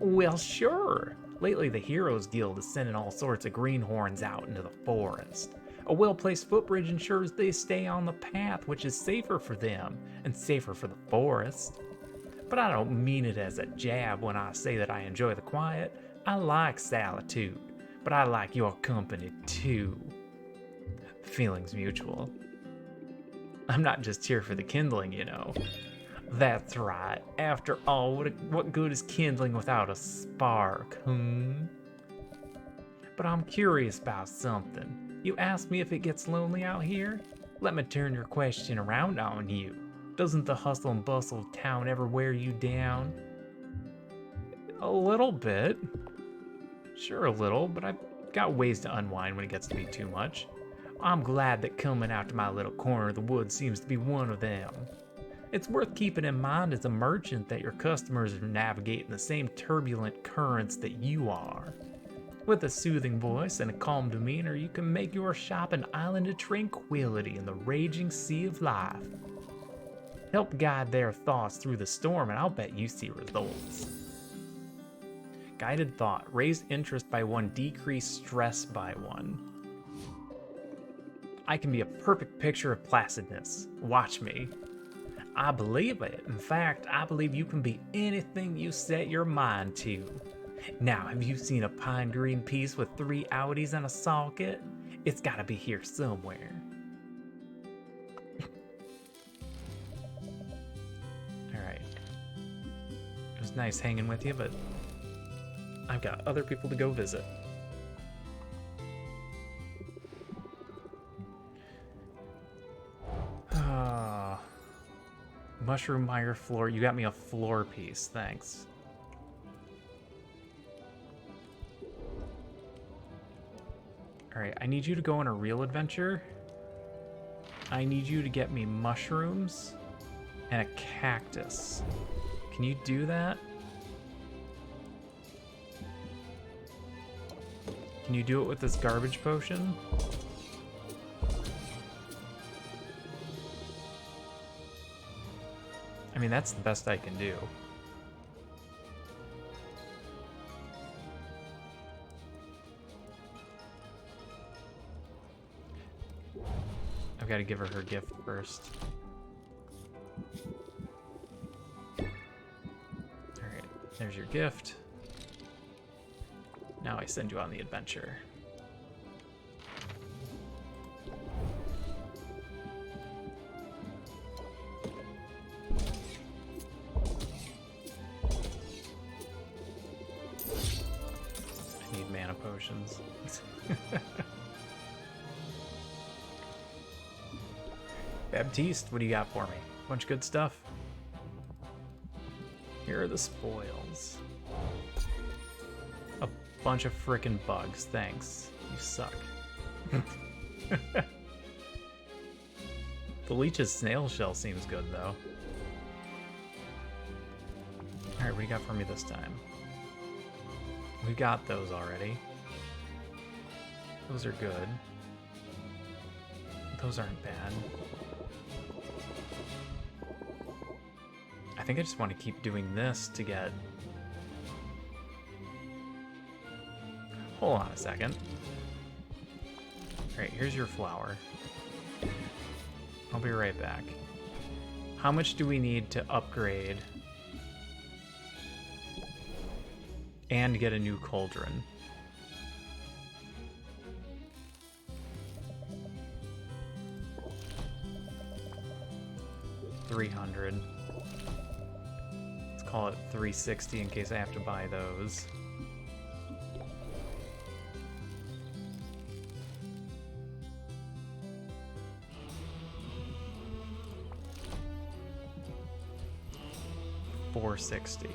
Well, sure. Lately, the Heroes Guild is sending all sorts of greenhorns out into the forest. A well-placed footbridge ensures they stay on the path, which is safer for them and safer for the forest. But I don't mean it as a jab when I say that I enjoy the quiet. I like solitude, but I like your company too. Feelings mutual. I'm not just here for the kindling, you know. That's right. After all, what good is kindling without a spark, But I'm curious about something. You asked me if it gets lonely out here? Let me turn your question around on you. Doesn't the hustle and bustle of town ever wear you down? A little bit. Sure, a little, but I've got ways to unwind when it gets to be too much. I'm glad that coming out to my little corner of the woods seems to be one of them. It's worth keeping in mind as a merchant that your customers are navigating the same turbulent currents that you are. With a soothing voice and a calm demeanor, you can make your shop an island of tranquility in the raging sea of life. Help guide their thoughts through the storm and I'll bet you see results. Guided thought. Raise interest by 1, decrease stress by 1. I can be a perfect picture of placidness. Watch me. I believe it. In fact, I believe you can be anything you set your mind to. Now, have you seen a pine green piece with 3 outies and a socket? It's gotta be here somewhere. Alright. It was nice hanging with you, but I've got other people to go visit. Mushroom Meyer floor. You got me a floor piece. Thanks. Alright, I need you to go on a real adventure. I need you to get me mushrooms and a cactus. Can you do that? Can you do it with this garbage potion? I mean, that's the best I can do. I've got to give her her gift first. Alright, there's your gift. Now I send you on the adventure. I need mana potions. Baptiste, what do you got for me? Bunch of good stuff? Here are the spoils. A bunch of frickin' bugs, thanks. You suck. The leech's snail shell seems good, though. Alright, what do you got for me this time? We got those already. Those are good. Those aren't bad. I think I just want to keep doing this to get... Hold on a second. Alright, here's your flower. I'll be right back. How much do we need to upgrade and get a new cauldron? $300. Let's call it $360 in case I have to buy those. $460.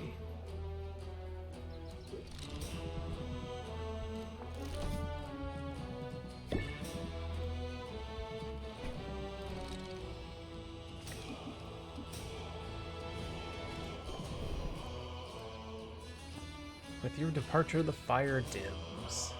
With your departure, the fire dims.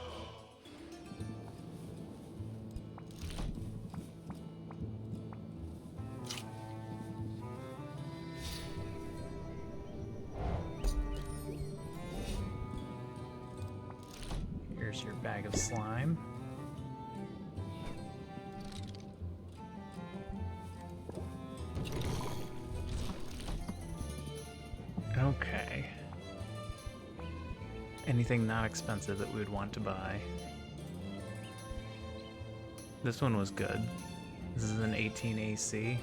Here's your bag of slime. Okay. Anything not expensive that we would want to buy. This one was good. This is an 18 AC.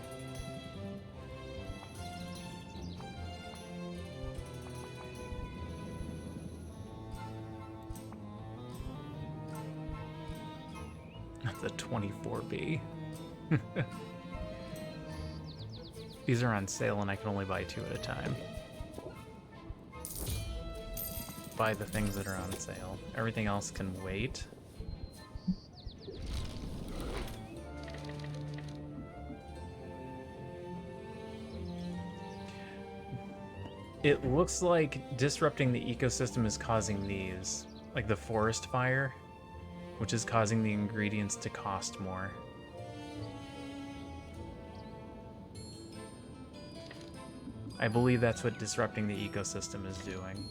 That's a 24B. These are on sale and I can only buy 2 at a time. Buy the things that are on sale. Everything else can wait. It looks like disrupting the ecosystem is causing these, like the forest fire, which is causing the ingredients to cost more. I believe that's what disrupting the ecosystem is doing.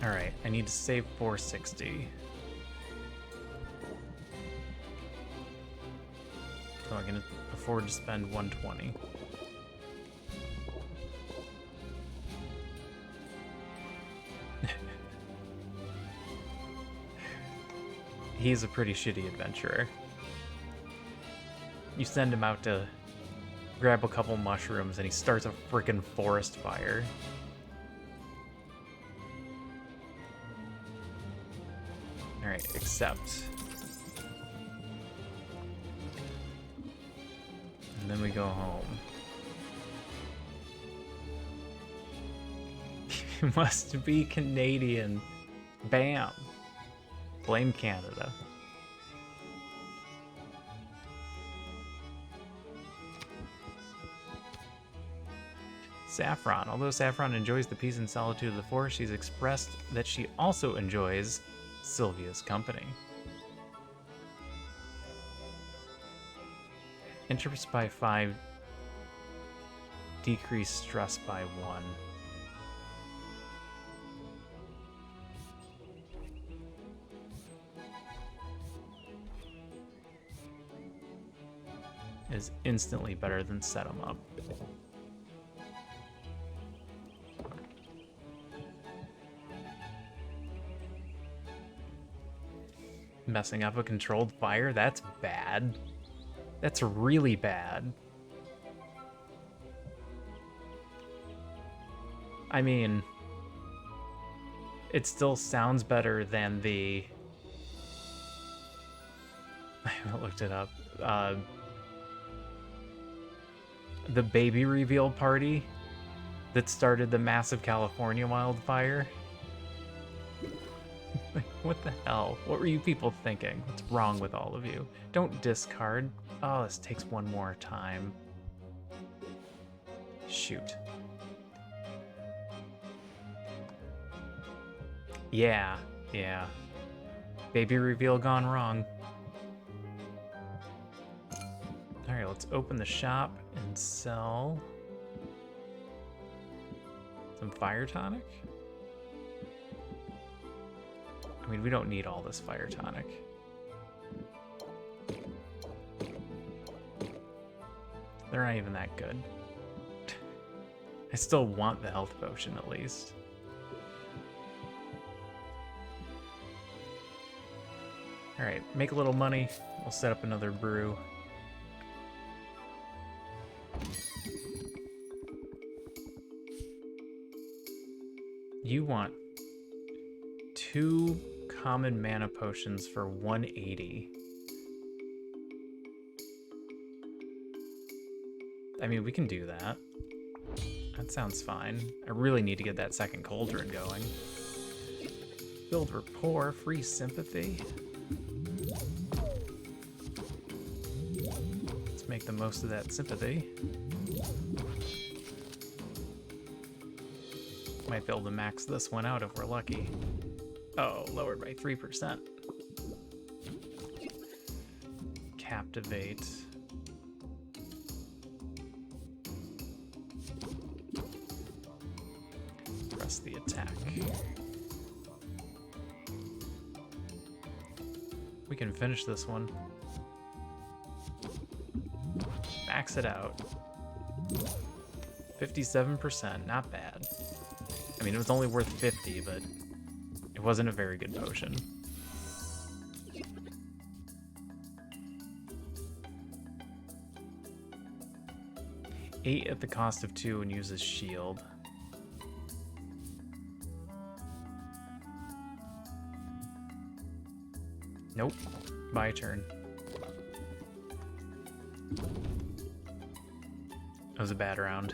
Alright, I need to save 460. So I can afford to spend 120. He's a pretty shitty adventurer. You send him out to grab a couple mushrooms and he starts a frickin' forest fire. Alright, accept. And then we go home. You must be Canadian. Bam. Blame Canada. Saffron. Although Saffron enjoys the peace and solitude of the forest, she's expressed that she also enjoys Sylvia's company. Interest by 5, decrease stress by 1. Is instantly better than set 'em up. Messing up a controlled fire? That's bad. That's really bad. I mean, it still sounds better than the... I haven't looked it up. The baby reveal party that started the massive California wildfire. What the hell? What were you people thinking? What's wrong with all of you? Don't discard. Oh, this takes one more time. Shoot. Yeah. Baby reveal gone wrong. Alright, let's open the shop and sell some fire tonic. I mean, we don't need all this fire tonic. They're not even that good. I still want the health potion at least. Alright, make a little money. We'll set up another brew. You want 2 common mana potions for 180. I mean, we can do that. That sounds fine. I really need to get that second cauldron going. Build rapport, free sympathy. Let's make the most of that sympathy. Might be able to max this one out if we're lucky. Oh, lowered by 3%. Captivate. Press the attack. We can finish this one. Max it out. 57%, not bad. I mean, it was only worth 50, but it wasn't a very good potion. Eight at the cost of 2 and uses shield. Nope. My turn. That was a bad round.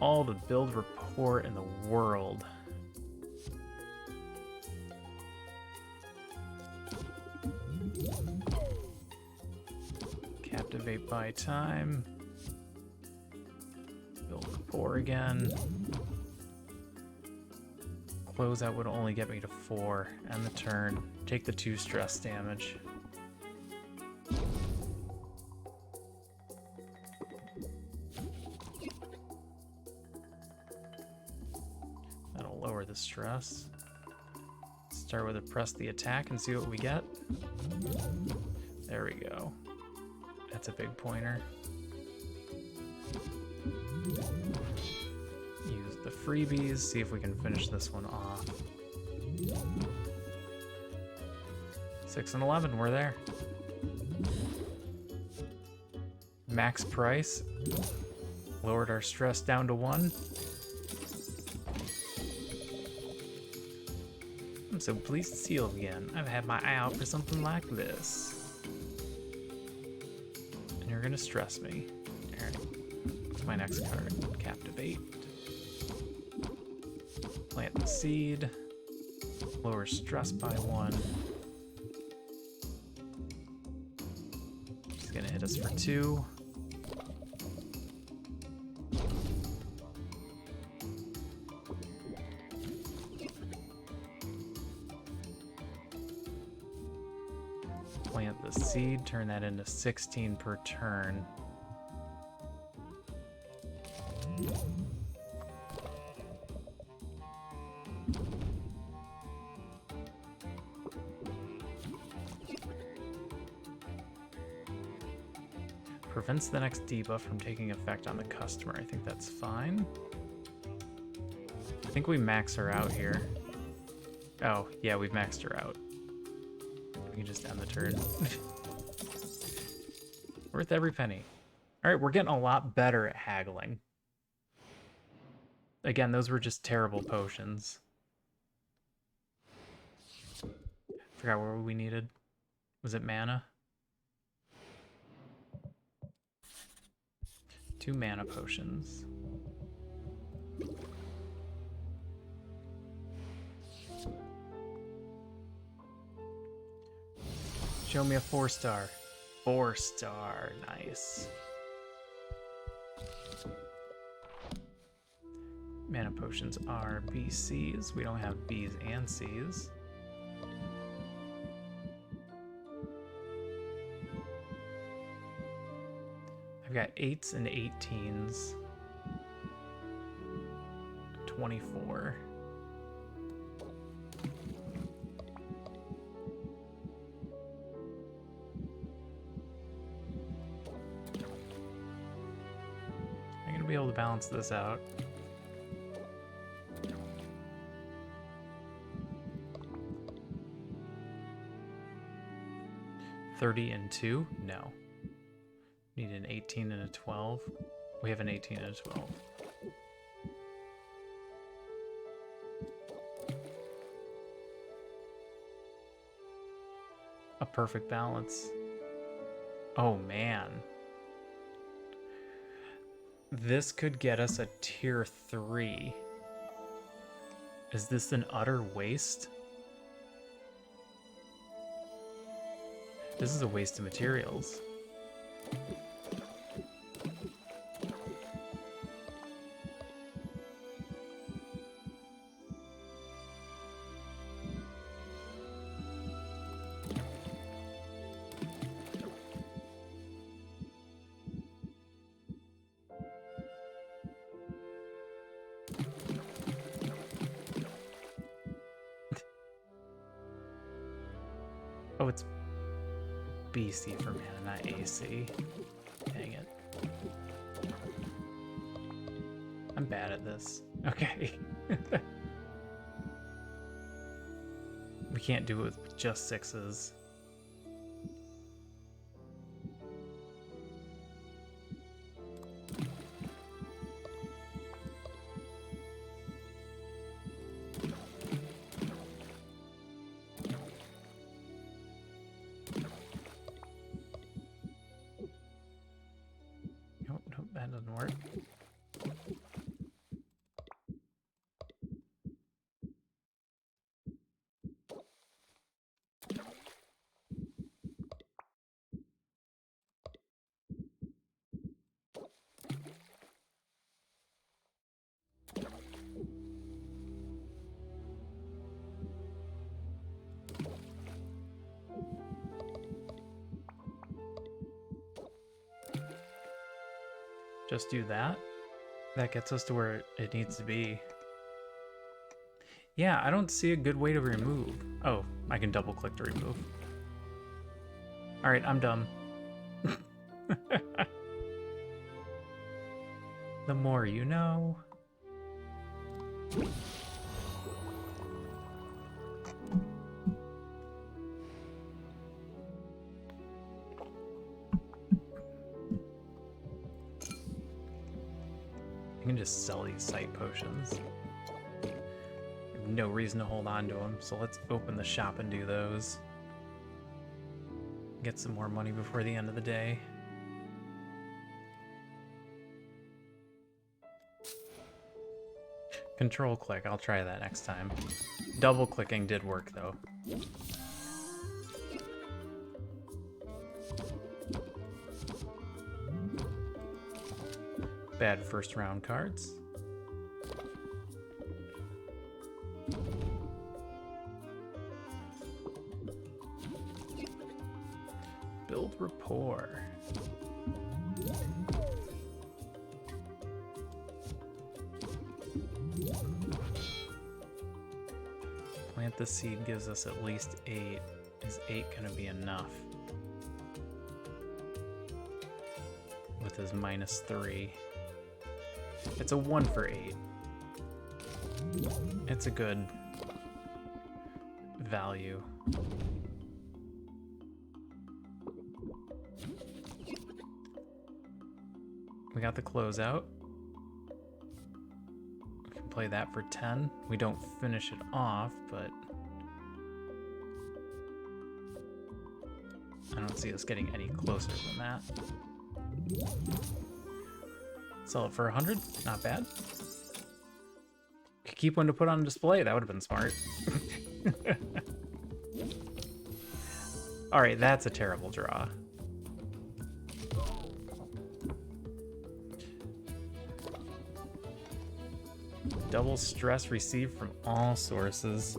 All the build rapport in the world. Captivate by time. Build rapport again. Closeout would only get me to 4. End the turn. Take the 2 stress damage. That'll lower the stress. Start with a press the attack and see what we get. There we go. That's a big pointer. Use the freebies, see if we can finish this one off. 6 and 11, we're there. Max price. Lowered our stress down to 1. I'm so pleased to see you again. I've had my eye out for something like this. And you're gonna stress me. Alright. What's my next card? Captivate. Plant the seed. Lower stress by 1. She's gonna hit us for 2. Plant the seed, turn that into 16 per turn. Prevents the next debuff from taking effect on the customer. I think that's fine. I think we max her out here. Oh, yeah, we've maxed her out. We can just end the turn. Worth every penny. All right, we're getting a lot better at haggling. Again, those were just terrible potions. Forgot what we needed. Was it mana? 2 mana potions. Show me a 4-star. 4-star, nice. Mana potions are BCs. We don't have Bs and Cs. I've got 8s and 18s. 24. I'm gonna be able to balance this out. $30 and 2? No. Need an 18 and a 12. We have an 18 and a 12. A perfect balance. Oh man. This could get us a tier 3. Is this an utter waste? This is a waste of materials. Oh, it's BC for mana, not AC. Dang it. I'm bad at this. Okay. We can't do it with just 6s. Nope, that doesn't work. Just do that. That gets us to where it needs to be. Yeah, I don't see a good way to remove. Oh, I can double click to remove. All right, I'm dumb. The more you know. I can just sell these sight potions. I have no reason to hold on to them, so let's open the shop and do those. Get some more money before the end of the day. Control click, I'll try that next time. Double clicking did work though. Bad first round cards. Build rapport. Plant the seed gives us at least 8. Is 8 gonna be enough? With his -3. It's a 1 for 8. It's a good value. We got the closeout. We can play that for 10. We don't finish it off, but I don't see us getting any closer than that. Sell it for 100. Not bad. Could keep one to put on display. That would have been smart. All right, that's a terrible draw. Double stress received from all sources.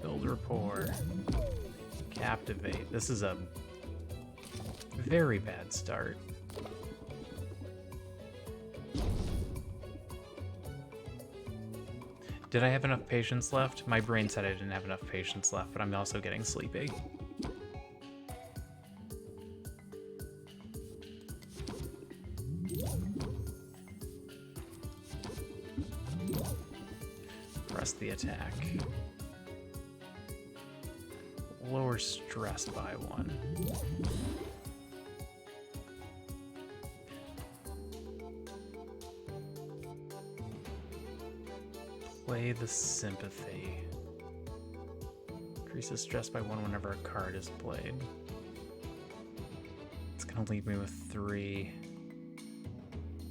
Build rapport. Captivate. This is a very bad start. Did I have enough patience left? My brain said I didn't have enough patience left, but I'm also getting sleepy. Press the attack. Lower stress by 1. Play the sympathy. Increases stress by 1 whenever a card is played. It's gonna leave me with 3,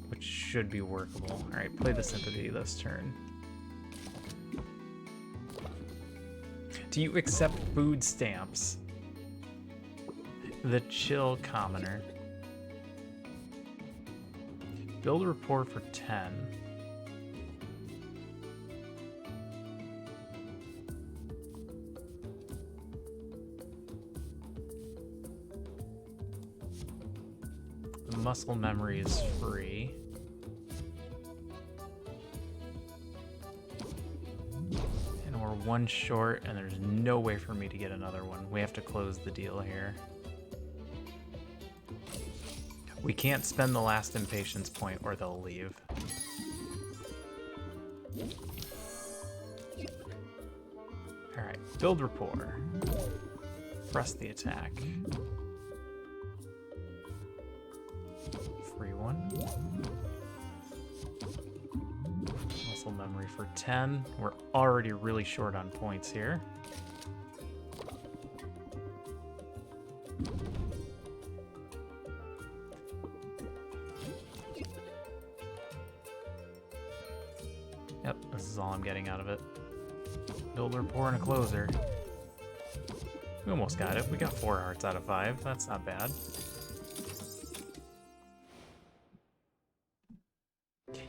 which should be workable. All right, play the sympathy this turn. Do you accept food stamps? The chill commoner. Build rapport for 10. The muscle memory is free. And we're 1 short, and there's no way for me to get another one. We have to close the deal here. We can't spend the last impatience point or they'll leave. Alright, build rapport. Press the attack. Free 1. Muscle memory for 10. We're already really short on points here. Yep, this is all I'm getting out of it. Build rapport and a closer. We almost got it. We got 4 hearts out of 5. That's not bad.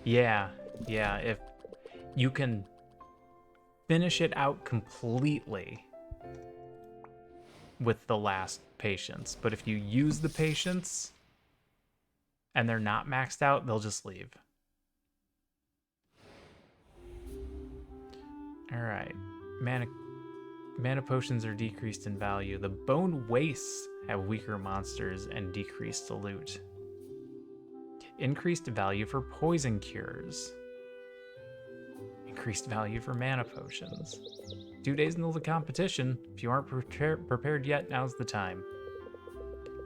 Yeah, if you can finish it out completely with the last patience, but if you use the patience and they're not maxed out, they'll just leave. All right, mana potions are decreased in value. The bone wastes have weaker monsters and decreased loot. Increased value for poison cures. Increased value for mana potions. 2 days until the competition. If you aren't prepared yet, now's the time.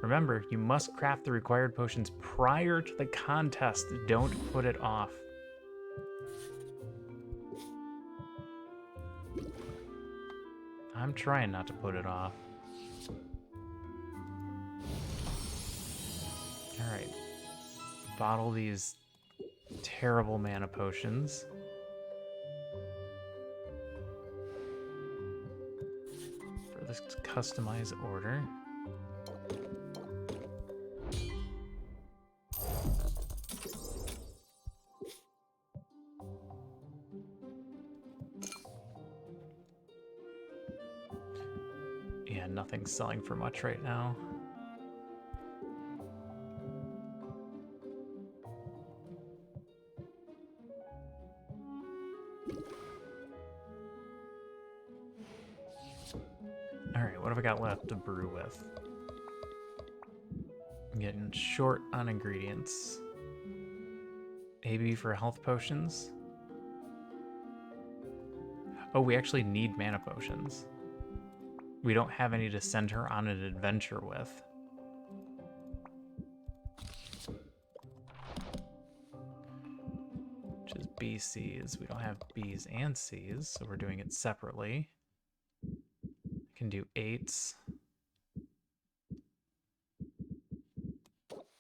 Remember, you must craft the required potions prior to the contest. Don't put it off. I'm trying not to put it off. All right. Bottle these terrible mana potions. For this customized order. nothing's selling for much right now. Alright, what have I got left to brew with? I'm getting short on ingredients. AB for health potions. Oh, we actually need mana potions. We don't have any to send her on an adventure with. Which is BCs. We don't have Bs and Cs, so we're doing it separately. Can do 8s.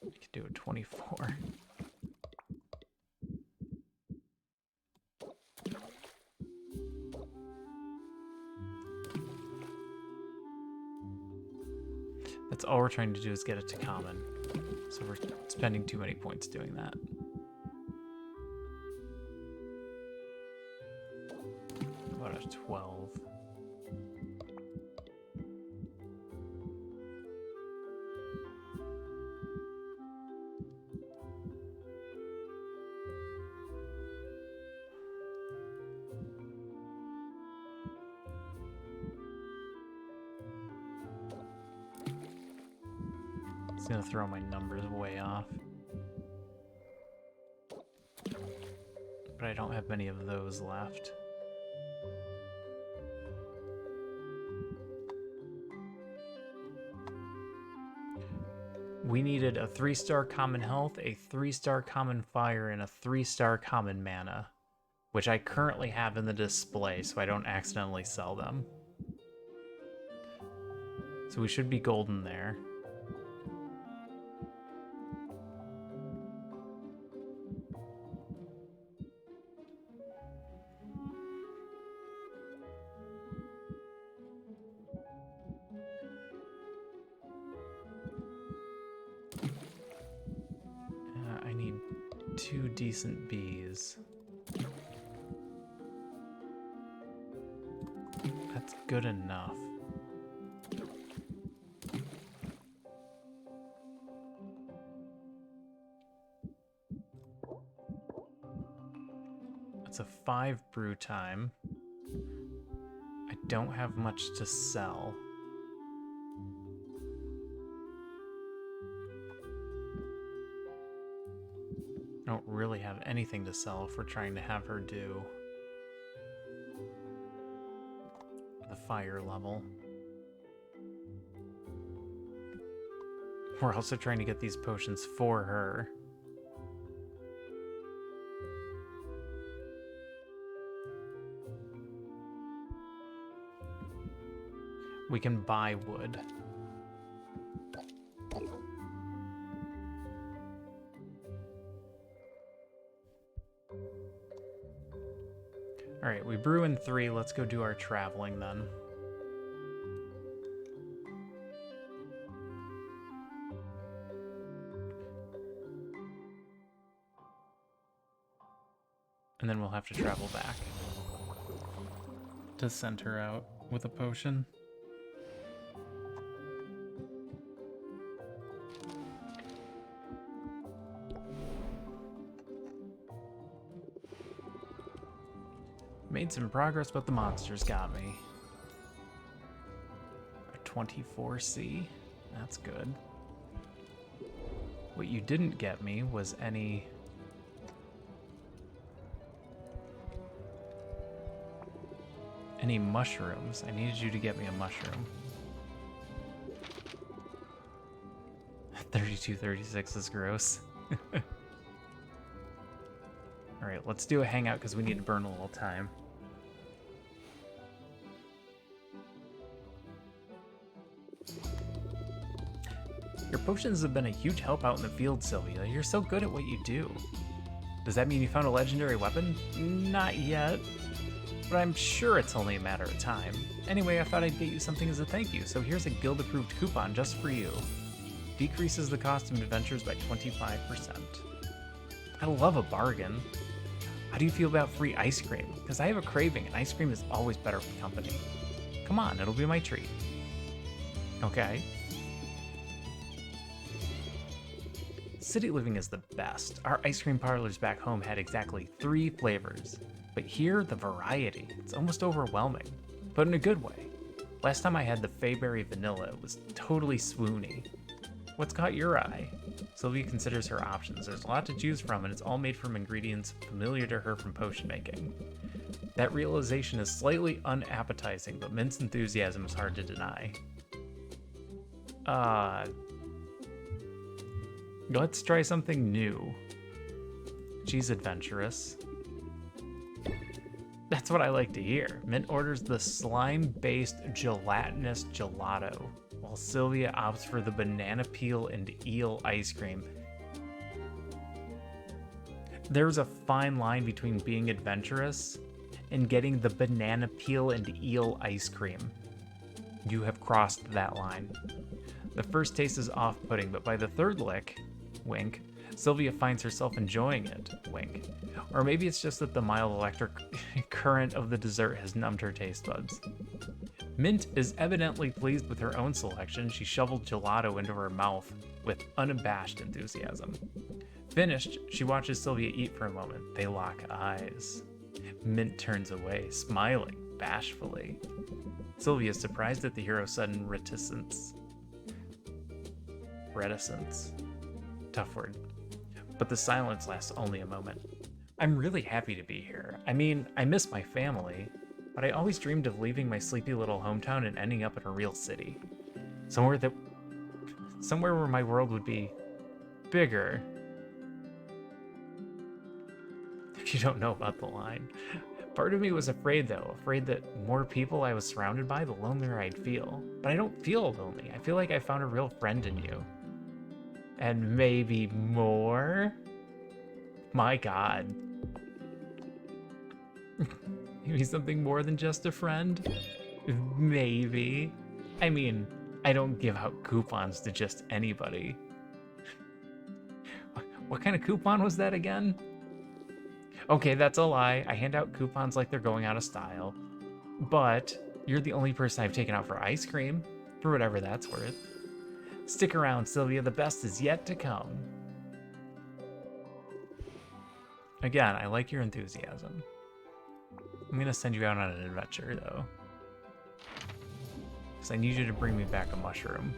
I can do a 24. That's all we're trying to do is get it to common. So we're spending too many points doing that. About a 12. It's gonna throw my numbers way off. But I don't have many of those left. We needed a 3-star common health, a 3-star common fire, and a 3-star common mana, which I currently have in the display so I don't accidentally sell them. So we should be golden there. I need 2 decent bees. That's good enough. That's a 5 brew time. I don't have much to sell. I don't really have anything to sell if we're trying to have her do the fire level. We're also trying to get these potions for her. We can buy wood. Alright, we brew in 3. Let's go do our traveling then. And then we'll have to travel back to send her out with a potion. Made some progress, but the monsters got me. A 24C. That's good. What you didn't get me was any... mushrooms. I needed you to get me a mushroom. 3236 is gross. Alright, let's do a hangout because we need to burn a little time. Your potions have been a huge help out in the field, Sylvia. You're so good at what you do. Does that mean you found a legendary weapon? Not yet, but I'm sure it's only a matter of time. Anyway, I thought I'd get you something as a thank you, so here's a guild-approved coupon just for you. Decreases the cost of adventures by 25%. I love a bargain. How do you feel about free ice cream? Because I have a craving, and ice cream is always better for company. Come on, it'll be my treat. Okay. City living is the best. Our ice cream parlors back home had exactly 3 flavors. But here, the variety, it's almost overwhelming. But in a good way. Last time I had the Fayberry Vanilla, it was totally swoony. What's caught your eye? Sylvia considers her options. There's a lot to choose from, and it's all made from ingredients familiar to her from potion making. That realization is slightly unappetizing, but Mint's enthusiasm is hard to deny. Let's try something new. She's adventurous. That's what I like to hear. Mint orders the slime-based gelatinous gelato, while Sylvia opts for the banana peel and eel ice cream. There's a fine line between being adventurous and getting the banana peel and eel ice cream. You have crossed that line. The first taste is off-putting, but by the third lick, wink, Sylvia finds herself enjoying it, wink. Or maybe it's just that the mild electric current of the dessert has numbed her taste buds. Mint is evidently pleased with her own selection. She shoveled gelato into her mouth with unabashed enthusiasm. Finished, she watches Sylvia eat for a moment. They lock eyes. Mint turns away, smiling bashfully. Sylvia is surprised at the hero's sudden reticence. Tough word. But the silence lasts only a moment. I'm really happy to be here. I mean, I miss my family, but I always dreamed of leaving my sleepy little hometown and ending up in a real city. Somewhere where my world would be bigger. If you don't know about the line. Part of me was afraid though, afraid that more people I was surrounded by, the lonelier I'd feel. But I don't feel lonely. I feel like I found a real friend in you. And maybe more? My God. Maybe something more than just a friend? Maybe. I mean, I don't give out coupons to just anybody. What kind of coupon was that again? Okay, that's a lie. I hand out coupons like they're going out of style. But you're the only person I've taken out for ice cream, for whatever that's worth. Stick around, Sylvia. The best is yet to come. Again, I like your enthusiasm. I'm gonna send you out on an adventure, though. Because I need you to bring me back a mushroom.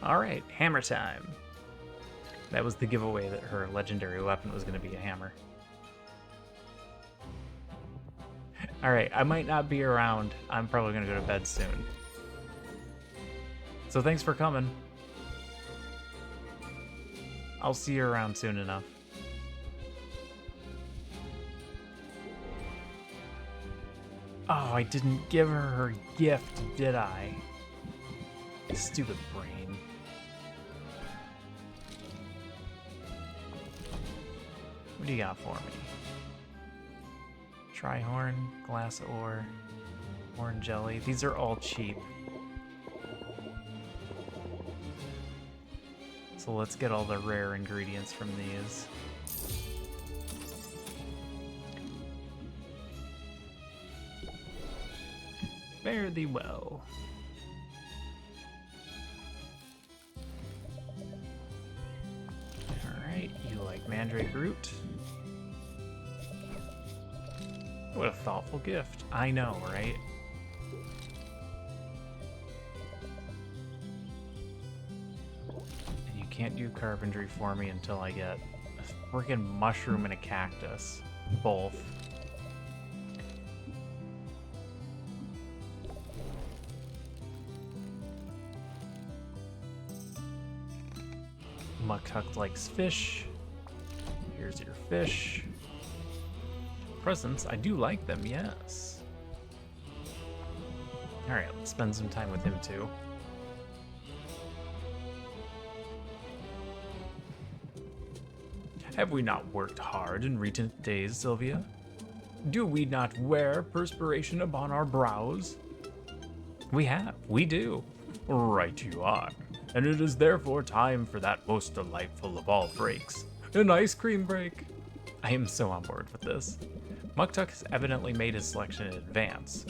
Alright, hammer time. That was the giveaway that her legendary weapon was going to be a hammer. Alright, I might not be around. I'm probably going to go to bed soon. So thanks for coming. I'll see you around soon enough. Oh, I didn't give her her gift, did I? Stupid brain. What do you got for me? Trihorn, glass ore, orange jelly. These are all cheap. So let's get all the rare ingredients from these. Fare thee well. Alright, you like mandrake root? What a thoughtful gift. I know, right? And you can't do carpentry for me until I get a freaking mushroom and a cactus. Both. Mucktuck likes fish. Here's your fish. Presents, I do like them, yes. Alright, let's spend some time with him too. Have we not worked hard in recent days, Sylvia? Do we not wear perspiration upon our brows? We do. Right you are. And it is therefore time for that most delightful of all breaks, an ice cream break. I am so on board with this. Muktuk has evidently made his selection in advance.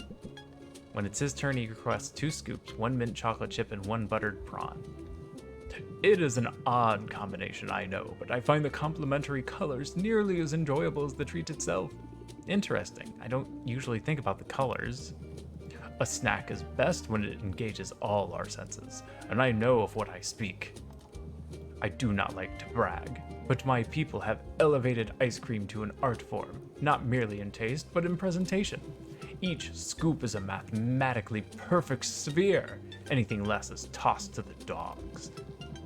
When it's his turn, he requests 2 scoops, 1 mint chocolate chip, and 1 buttered prawn. It is an odd combination, I know, but I find the complementary colors nearly as enjoyable as the treat itself. Interesting. I don't usually think about the colors. A snack is best when it engages all our senses, and I know of what I speak. I do not like to brag, but my people have elevated ice cream to an art form, not merely in taste, but in presentation. Each scoop is a mathematically perfect sphere. Anything less is tossed to the dogs.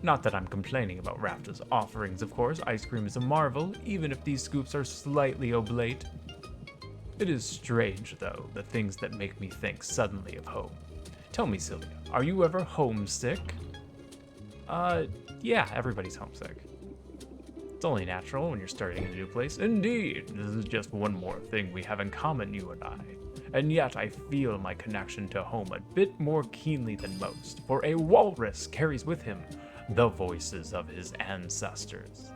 Not that I'm complaining about Rafta's offerings, of course. Ice cream is a marvel, even if these scoops are slightly oblate. It is strange, though, the things that make me think suddenly of home. Tell me, Sylvia, are you ever homesick? Yeah, everybody's homesick. It's only natural when you're starting in a new place. Indeed, this is just one more thing we have in common, you and I. And yet I feel my connection to home a bit more keenly than most, for a walrus carries with him the voices of his ancestors.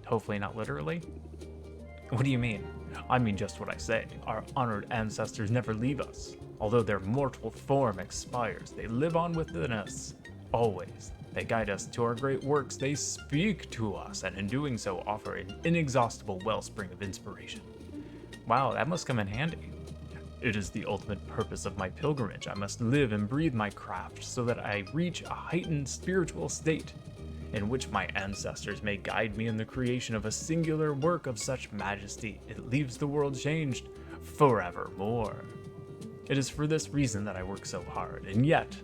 Hopefully not literally. What do you mean? I mean just what I say. Our honored ancestors never leave us. Although their mortal form expires, they live on within us. Always. They guide us to our great works. They speak to us, and in doing so offer an inexhaustible wellspring of inspiration. Wow, that must come in handy. It is the ultimate purpose of my pilgrimage. I must live and breathe my craft so that I reach a heightened spiritual state in which my ancestors may guide me in the creation of a singular work of such majesty it leaves the world changed forevermore. It is for this reason that I work so hard, and yet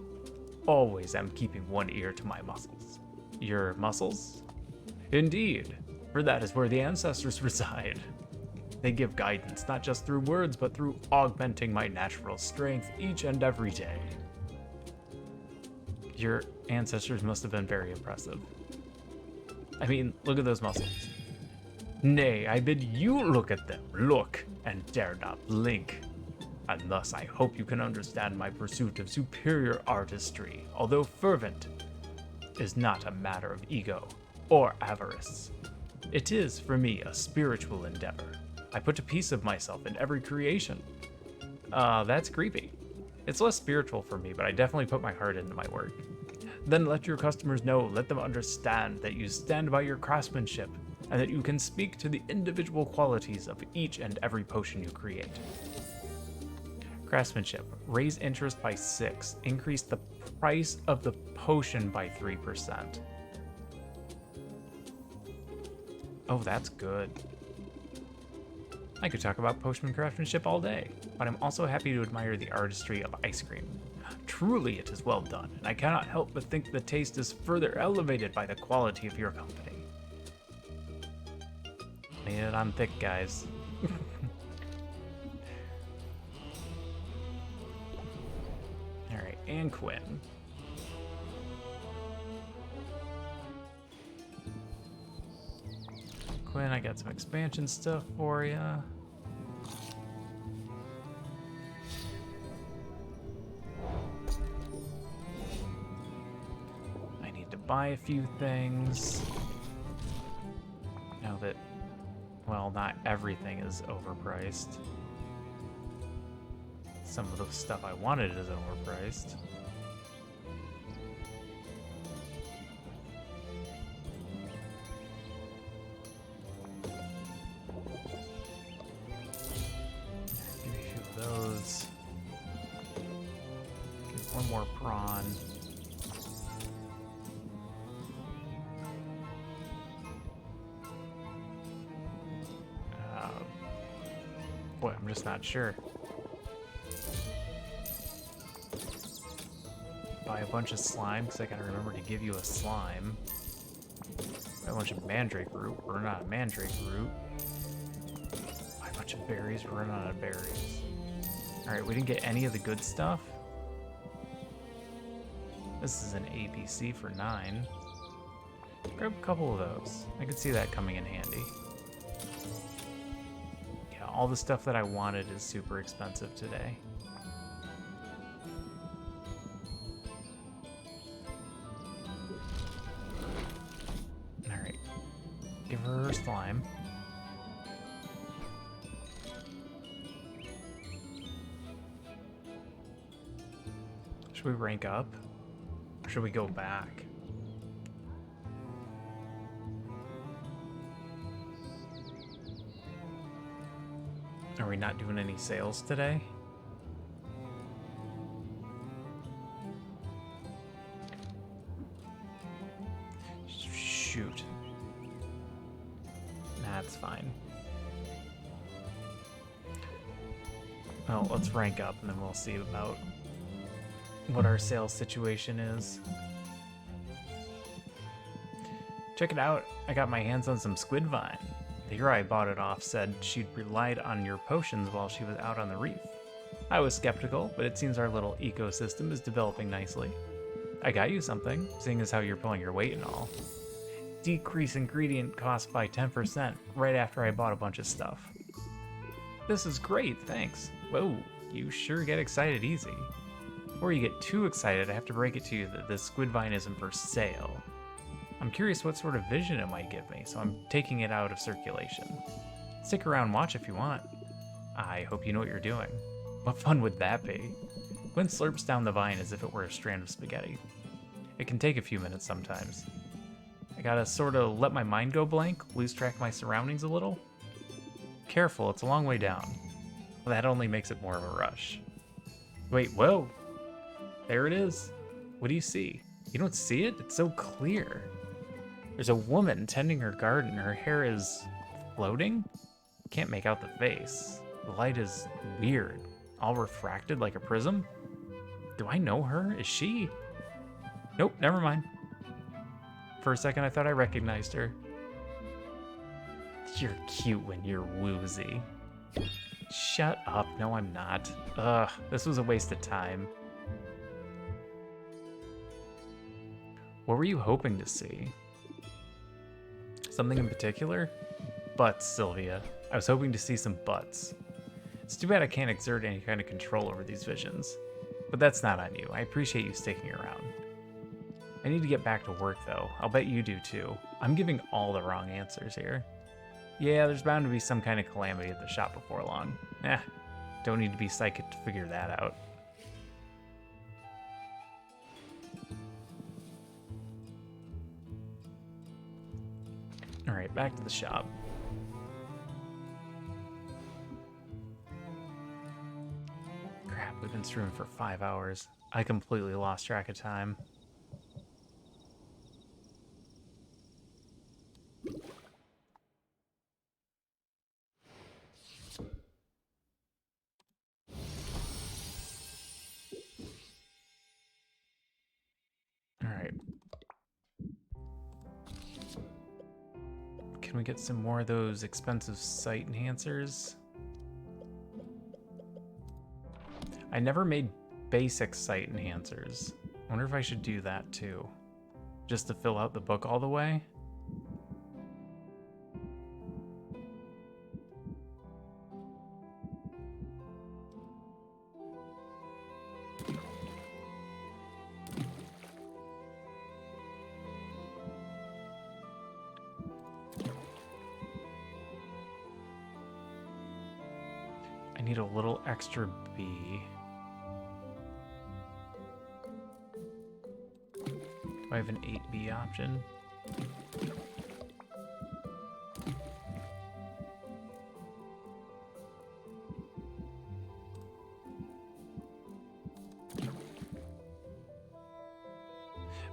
always am keeping one ear to my muscles. Your muscles? Indeed, for that is where the ancestors reside. They give guidance not just through words, but through augmenting my natural strength each and every day. Your ancestors must have been very impressive. I mean, look at those muscles. Nay, I bid you look at them. Look, and dare not blink. And thus I hope you can understand my pursuit of superior artistry, although fervent, is not a matter of ego or avarice. It is, for me, a spiritual endeavor. I put a piece of myself in every creation. That's creepy. It's less spiritual for me, but I definitely put my heart into my work. Then let your customers know, let them understand that you stand by your craftsmanship, and that you can speak to the individual qualities of each and every potion you create. Craftsmanship. Raise interest by 6. Increase the price of the potion by 3%. Oh, that's good. I could talk about potion craftsmanship all day, but I'm also happy to admire the artistry of ice cream. Truly it is well done, and I cannot help but think the taste is further elevated by the quality of your company. Man, I'm thick, guys. Alright, and Quinn. Quinn, I got some expansion stuff for ya. I need to buy a few things. Now that, well, not everything is overpriced. Some of the stuff I wanted is overpriced. Give me a few of those. Get one more prawn. Boy, I'm just not sure. Buy a bunch of slime, because I gotta remember to give you a slime. Buy a bunch of mandrake root, we're running out of mandrake root. Buy a bunch of berries, we're running out of berries. Alright, we didn't get any of the good stuff. This is an APC for 9. Grab a couple of those. I could see that coming in handy. Yeah, all the stuff that I wanted is super expensive today. Give her slime. Should we rank up? Or should we go back? Are we not doing any sales today? Shoot. That's fine. Well, let's rank up and then we'll see about what our sales situation is. Check it out. I got my hands on some squid vine. The hero I bought it off said she'd relied on your potions while she was out on the reef. I was skeptical, but it seems our little ecosystem is developing nicely. I got you something, seeing as how you're pulling your weight and all. Decrease ingredient cost by 10% right after I bought a bunch of stuff. This is great, thanks. Whoa, you sure get excited easy. Before you get too excited, I have to break it to you that this squid vine isn't for sale. I'm curious what sort of vision it might give me, so I'm taking it out of circulation. Stick around and watch if you want. I hope you know what you're doing. What fun would that be? Gwen slurps down the vine as if it were a strand of spaghetti. It can take a few minutes sometimes. I gotta sort of let my mind go blank, lose track of my surroundings a little. Careful, it's a long way down. Well, that only makes it more of a rush. Wait, whoa! There it is. What do you see? You don't see it? It's so clear. There's a woman tending her garden. Her hair is floating? Can't make out the face. The light is weird. All refracted like a prism? Do I know her? Is she? Nope, never mind. For a second, I thought I recognized her. You're cute when you're woozy. Shut up. No, I'm not. Ugh, this was a waste of time. What were you hoping to see? Something in particular? Butts, Sylvia. I was hoping to see some butts. It's too bad I can't exert any kind of control over these visions. But that's not on you. I appreciate you sticking around. I need to get back to work, though. I'll bet you do, too. I'm giving all the wrong answers here. Yeah, there's bound to be some kind of calamity at the shop before long. Don't need to be psychic to figure that out. Alright, back to the shop. Crap, we've been streaming for 5 hours. I completely lost track of time. Alright. Can we get some more of those expensive sight enhancers? I never made basic sight enhancers. I wonder if I should do that too. Just to fill out the book all the way? I need a little extra B. Do I have an 8B option?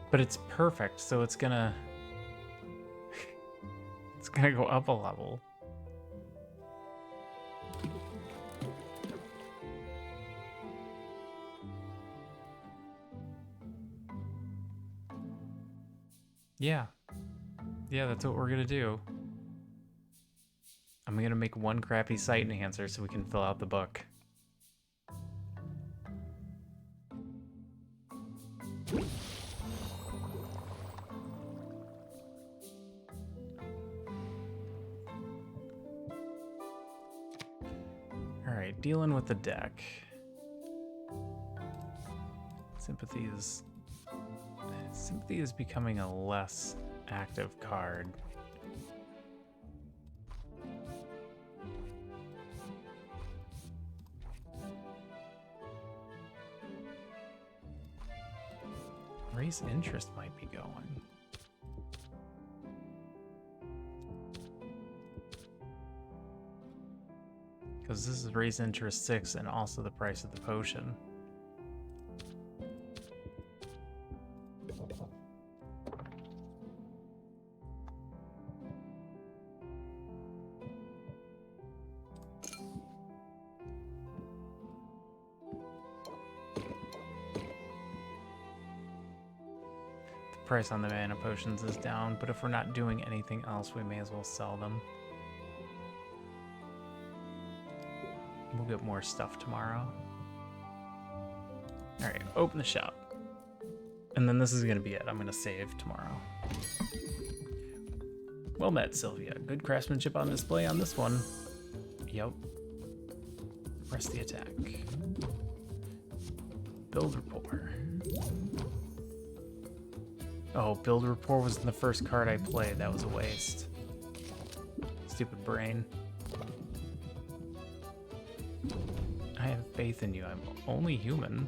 But it's perfect, so it's gonna... it's gonna go up a level. Yeah. Yeah, that's what we're gonna do. I'm gonna make one crappy sight enhancer so we can fill out the book. Alright, dealing with the deck. Sympathy is becoming a less active card. Raise interest might be going. Because this is raise interest 6 and also the price of the potion. Price on the mana potions is down, but if we're not doing anything else, we may as well sell them. We'll get more stuff tomorrow. Alright, open the shop. And then this is going to be it. I'm going to save tomorrow. Well met, Sylvia. Good craftsmanship on display on this one. Yep. Press the attack. Build rapport. Oh, build rapport was the first card I played. That was a waste. Stupid brain. I have faith in you. I'm only human.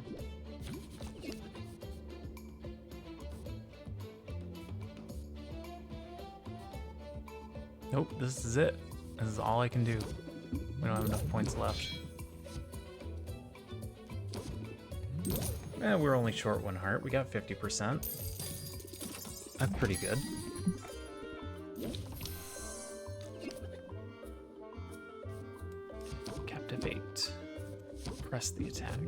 Nope, this is it. This is all I can do. We don't have enough points left. We're only short 1 heart. We got 50%. That's pretty good. Captivate. Press the attack.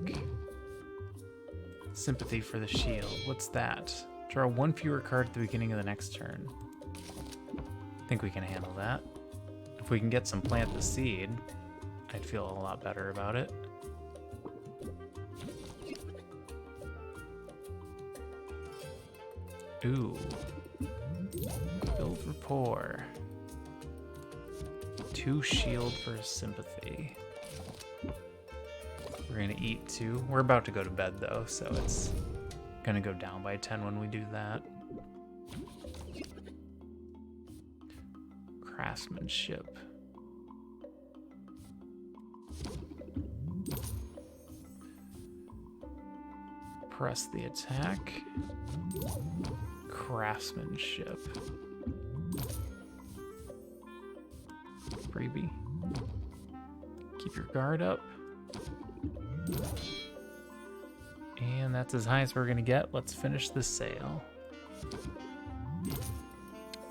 Sympathy for the shield. What's that? Draw 1 fewer card at the beginning of the next turn. I think we can handle that. If we can get some plant the seed, I'd feel a lot better about it. Ooh. Build rapport. 2 shield for sympathy. We're gonna eat 2. We're about to go to bed though, so it's gonna go down by 10 when we do that. Craftsmanship. Press the attack. Craftsmanship. Freebie. Keep your guard up. And that's as high as we're gonna get. Let's finish this sale.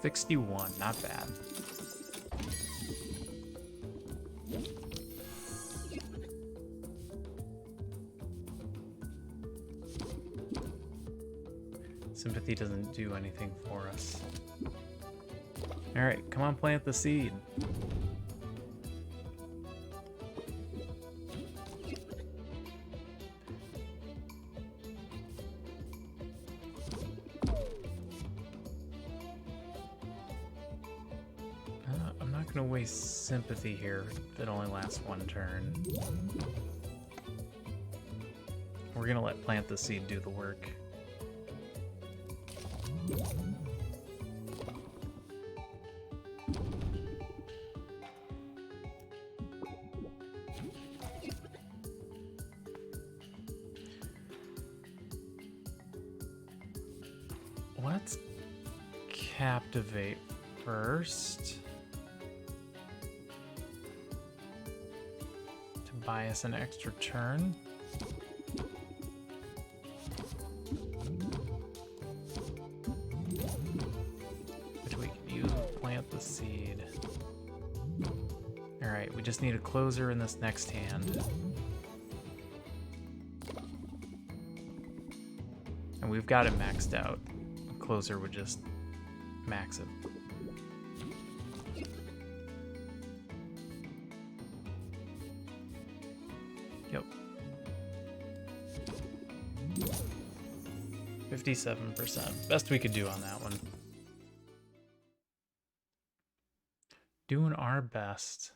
61, not bad. Sympathy doesn't do anything for us. Alright, come on, plant the seed. I'm not going to waste sympathy here if it only lasts 1 turn. We're going to let plant the seed do the work. Let's captivate first to buy us an extra turn. Which we can use to plant the seed. Alright, we just need a closer in this next hand. And we've got it maxed out. Closer would just max it. Yep. 57%. Best we could do on that one. Doing our best.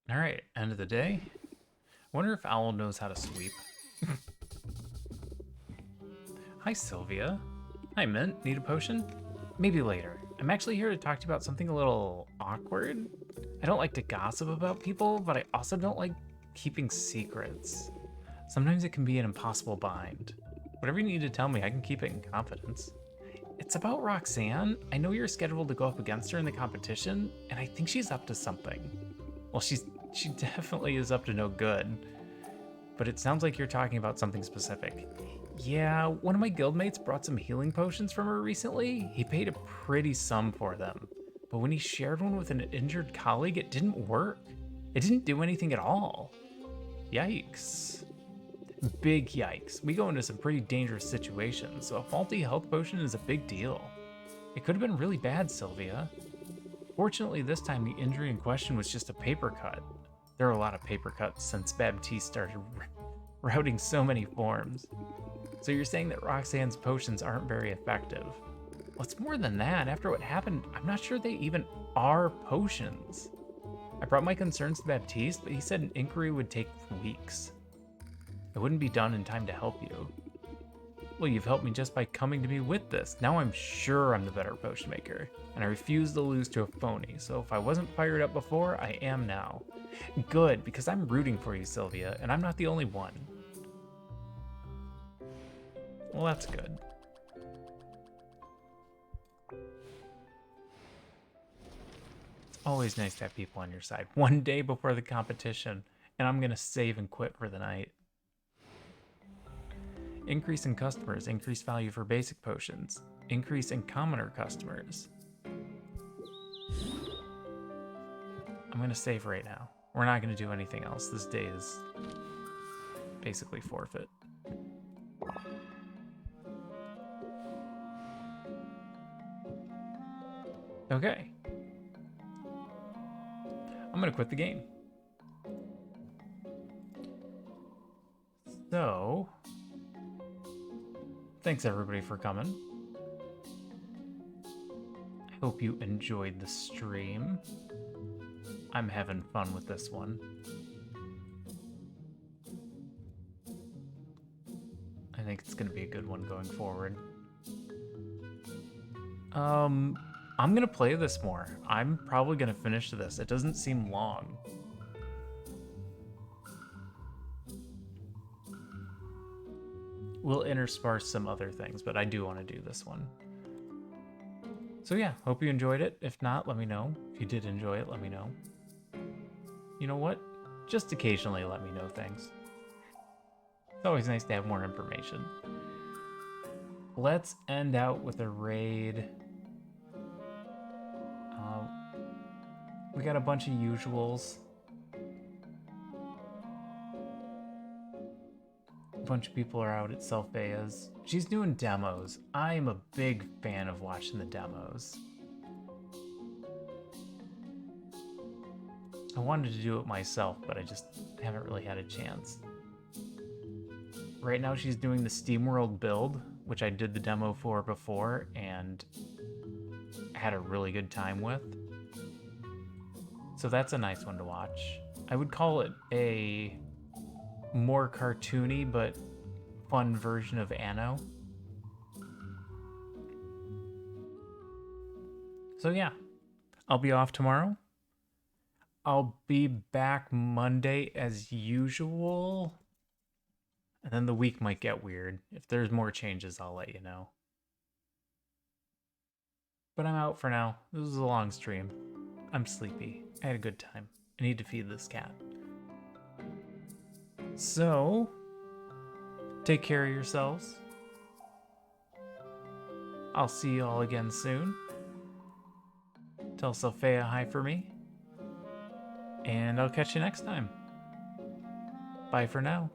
All right, end of the day. I wonder if Owl knows how to sweep. Hi, Sylvia. Hi, Mint. Need a potion? Maybe later. I'm actually here to talk to you about something a little awkward. I don't like to gossip about people, but I also don't like keeping secrets. Sometimes it can be an impossible bind. Whatever you need to tell me, I can keep it in confidence. It's about Roxanne. I know you're scheduled to go up against her in the competition, and I think she's up to something. Well, she definitely is up to no good. But it sounds like you're talking about something specific. Yeah, one of my guildmates brought some healing potions from her recently. He paid a pretty sum for them. But when he shared one with an injured colleague, it didn't work. It didn't do anything at all. Yikes. Big yikes. We go into some pretty dangerous situations, so a faulty health potion is a big deal. It could have been really bad, Sylvia. Fortunately, this time the injury in question was just a paper cut. There are a lot of paper cuts since Baptiste started routing so many forms. So you're saying that Roxanne's potions aren't very effective. What's more than that, after what happened, I'm not sure they even are potions. I brought my concerns to Baptiste, but he said an inquiry would take weeks. It wouldn't be done in time to help you. Well, you've helped me just by coming to me with this. Now I'm sure I'm the better potion maker, and I refuse to lose to a phony, so if I wasn't fired up before, I am now. Good, because I'm rooting for you, Sylvia, and I'm not the only one. Well, that's good. It's always nice to have people on your side. One day before the competition, and I'm gonna save and quit for the night. Increase in customers, increased value for basic potions. Increase in commoner customers. I'm gonna save right now. We're not gonna do anything else. This day is basically forfeit. Okay. I'm gonna quit the game. So, thanks everybody for coming. I hope you enjoyed the stream. I'm having fun with this one. I think it's gonna be a good one going forward. I'm gonna play this more. I'm probably gonna finish this. It doesn't seem long. We'll intersperse some other things, but I do want to do this one. So yeah, hope you enjoyed it. If not, let me know. If you did enjoy it, let me know. You know what? Just occasionally let me know things. It's always nice to have more information. Let's end out with a raid. We got a bunch of usuals. A bunch of people are out at Selfea's. She's doing demos. I'm a big fan of watching the demos. I wanted to do it myself, but I just haven't really had a chance. Right now she's doing the SteamWorld build, which I did the demo for before and had a really good time with. So that's a nice one to watch. I would call it a more cartoony but fun version of Anno. So yeah, I'll be off tomorrow. I'll be back Monday as usual. And then the week might get weird. If there's more changes, I'll let you know. But I'm out for now. This was a long stream. I'm sleepy. I had a good time. I need to feed this cat. So, take care of yourselves. I'll see you all again soon. Tell Sophia hi for me. And I'll catch you next time. Bye for now.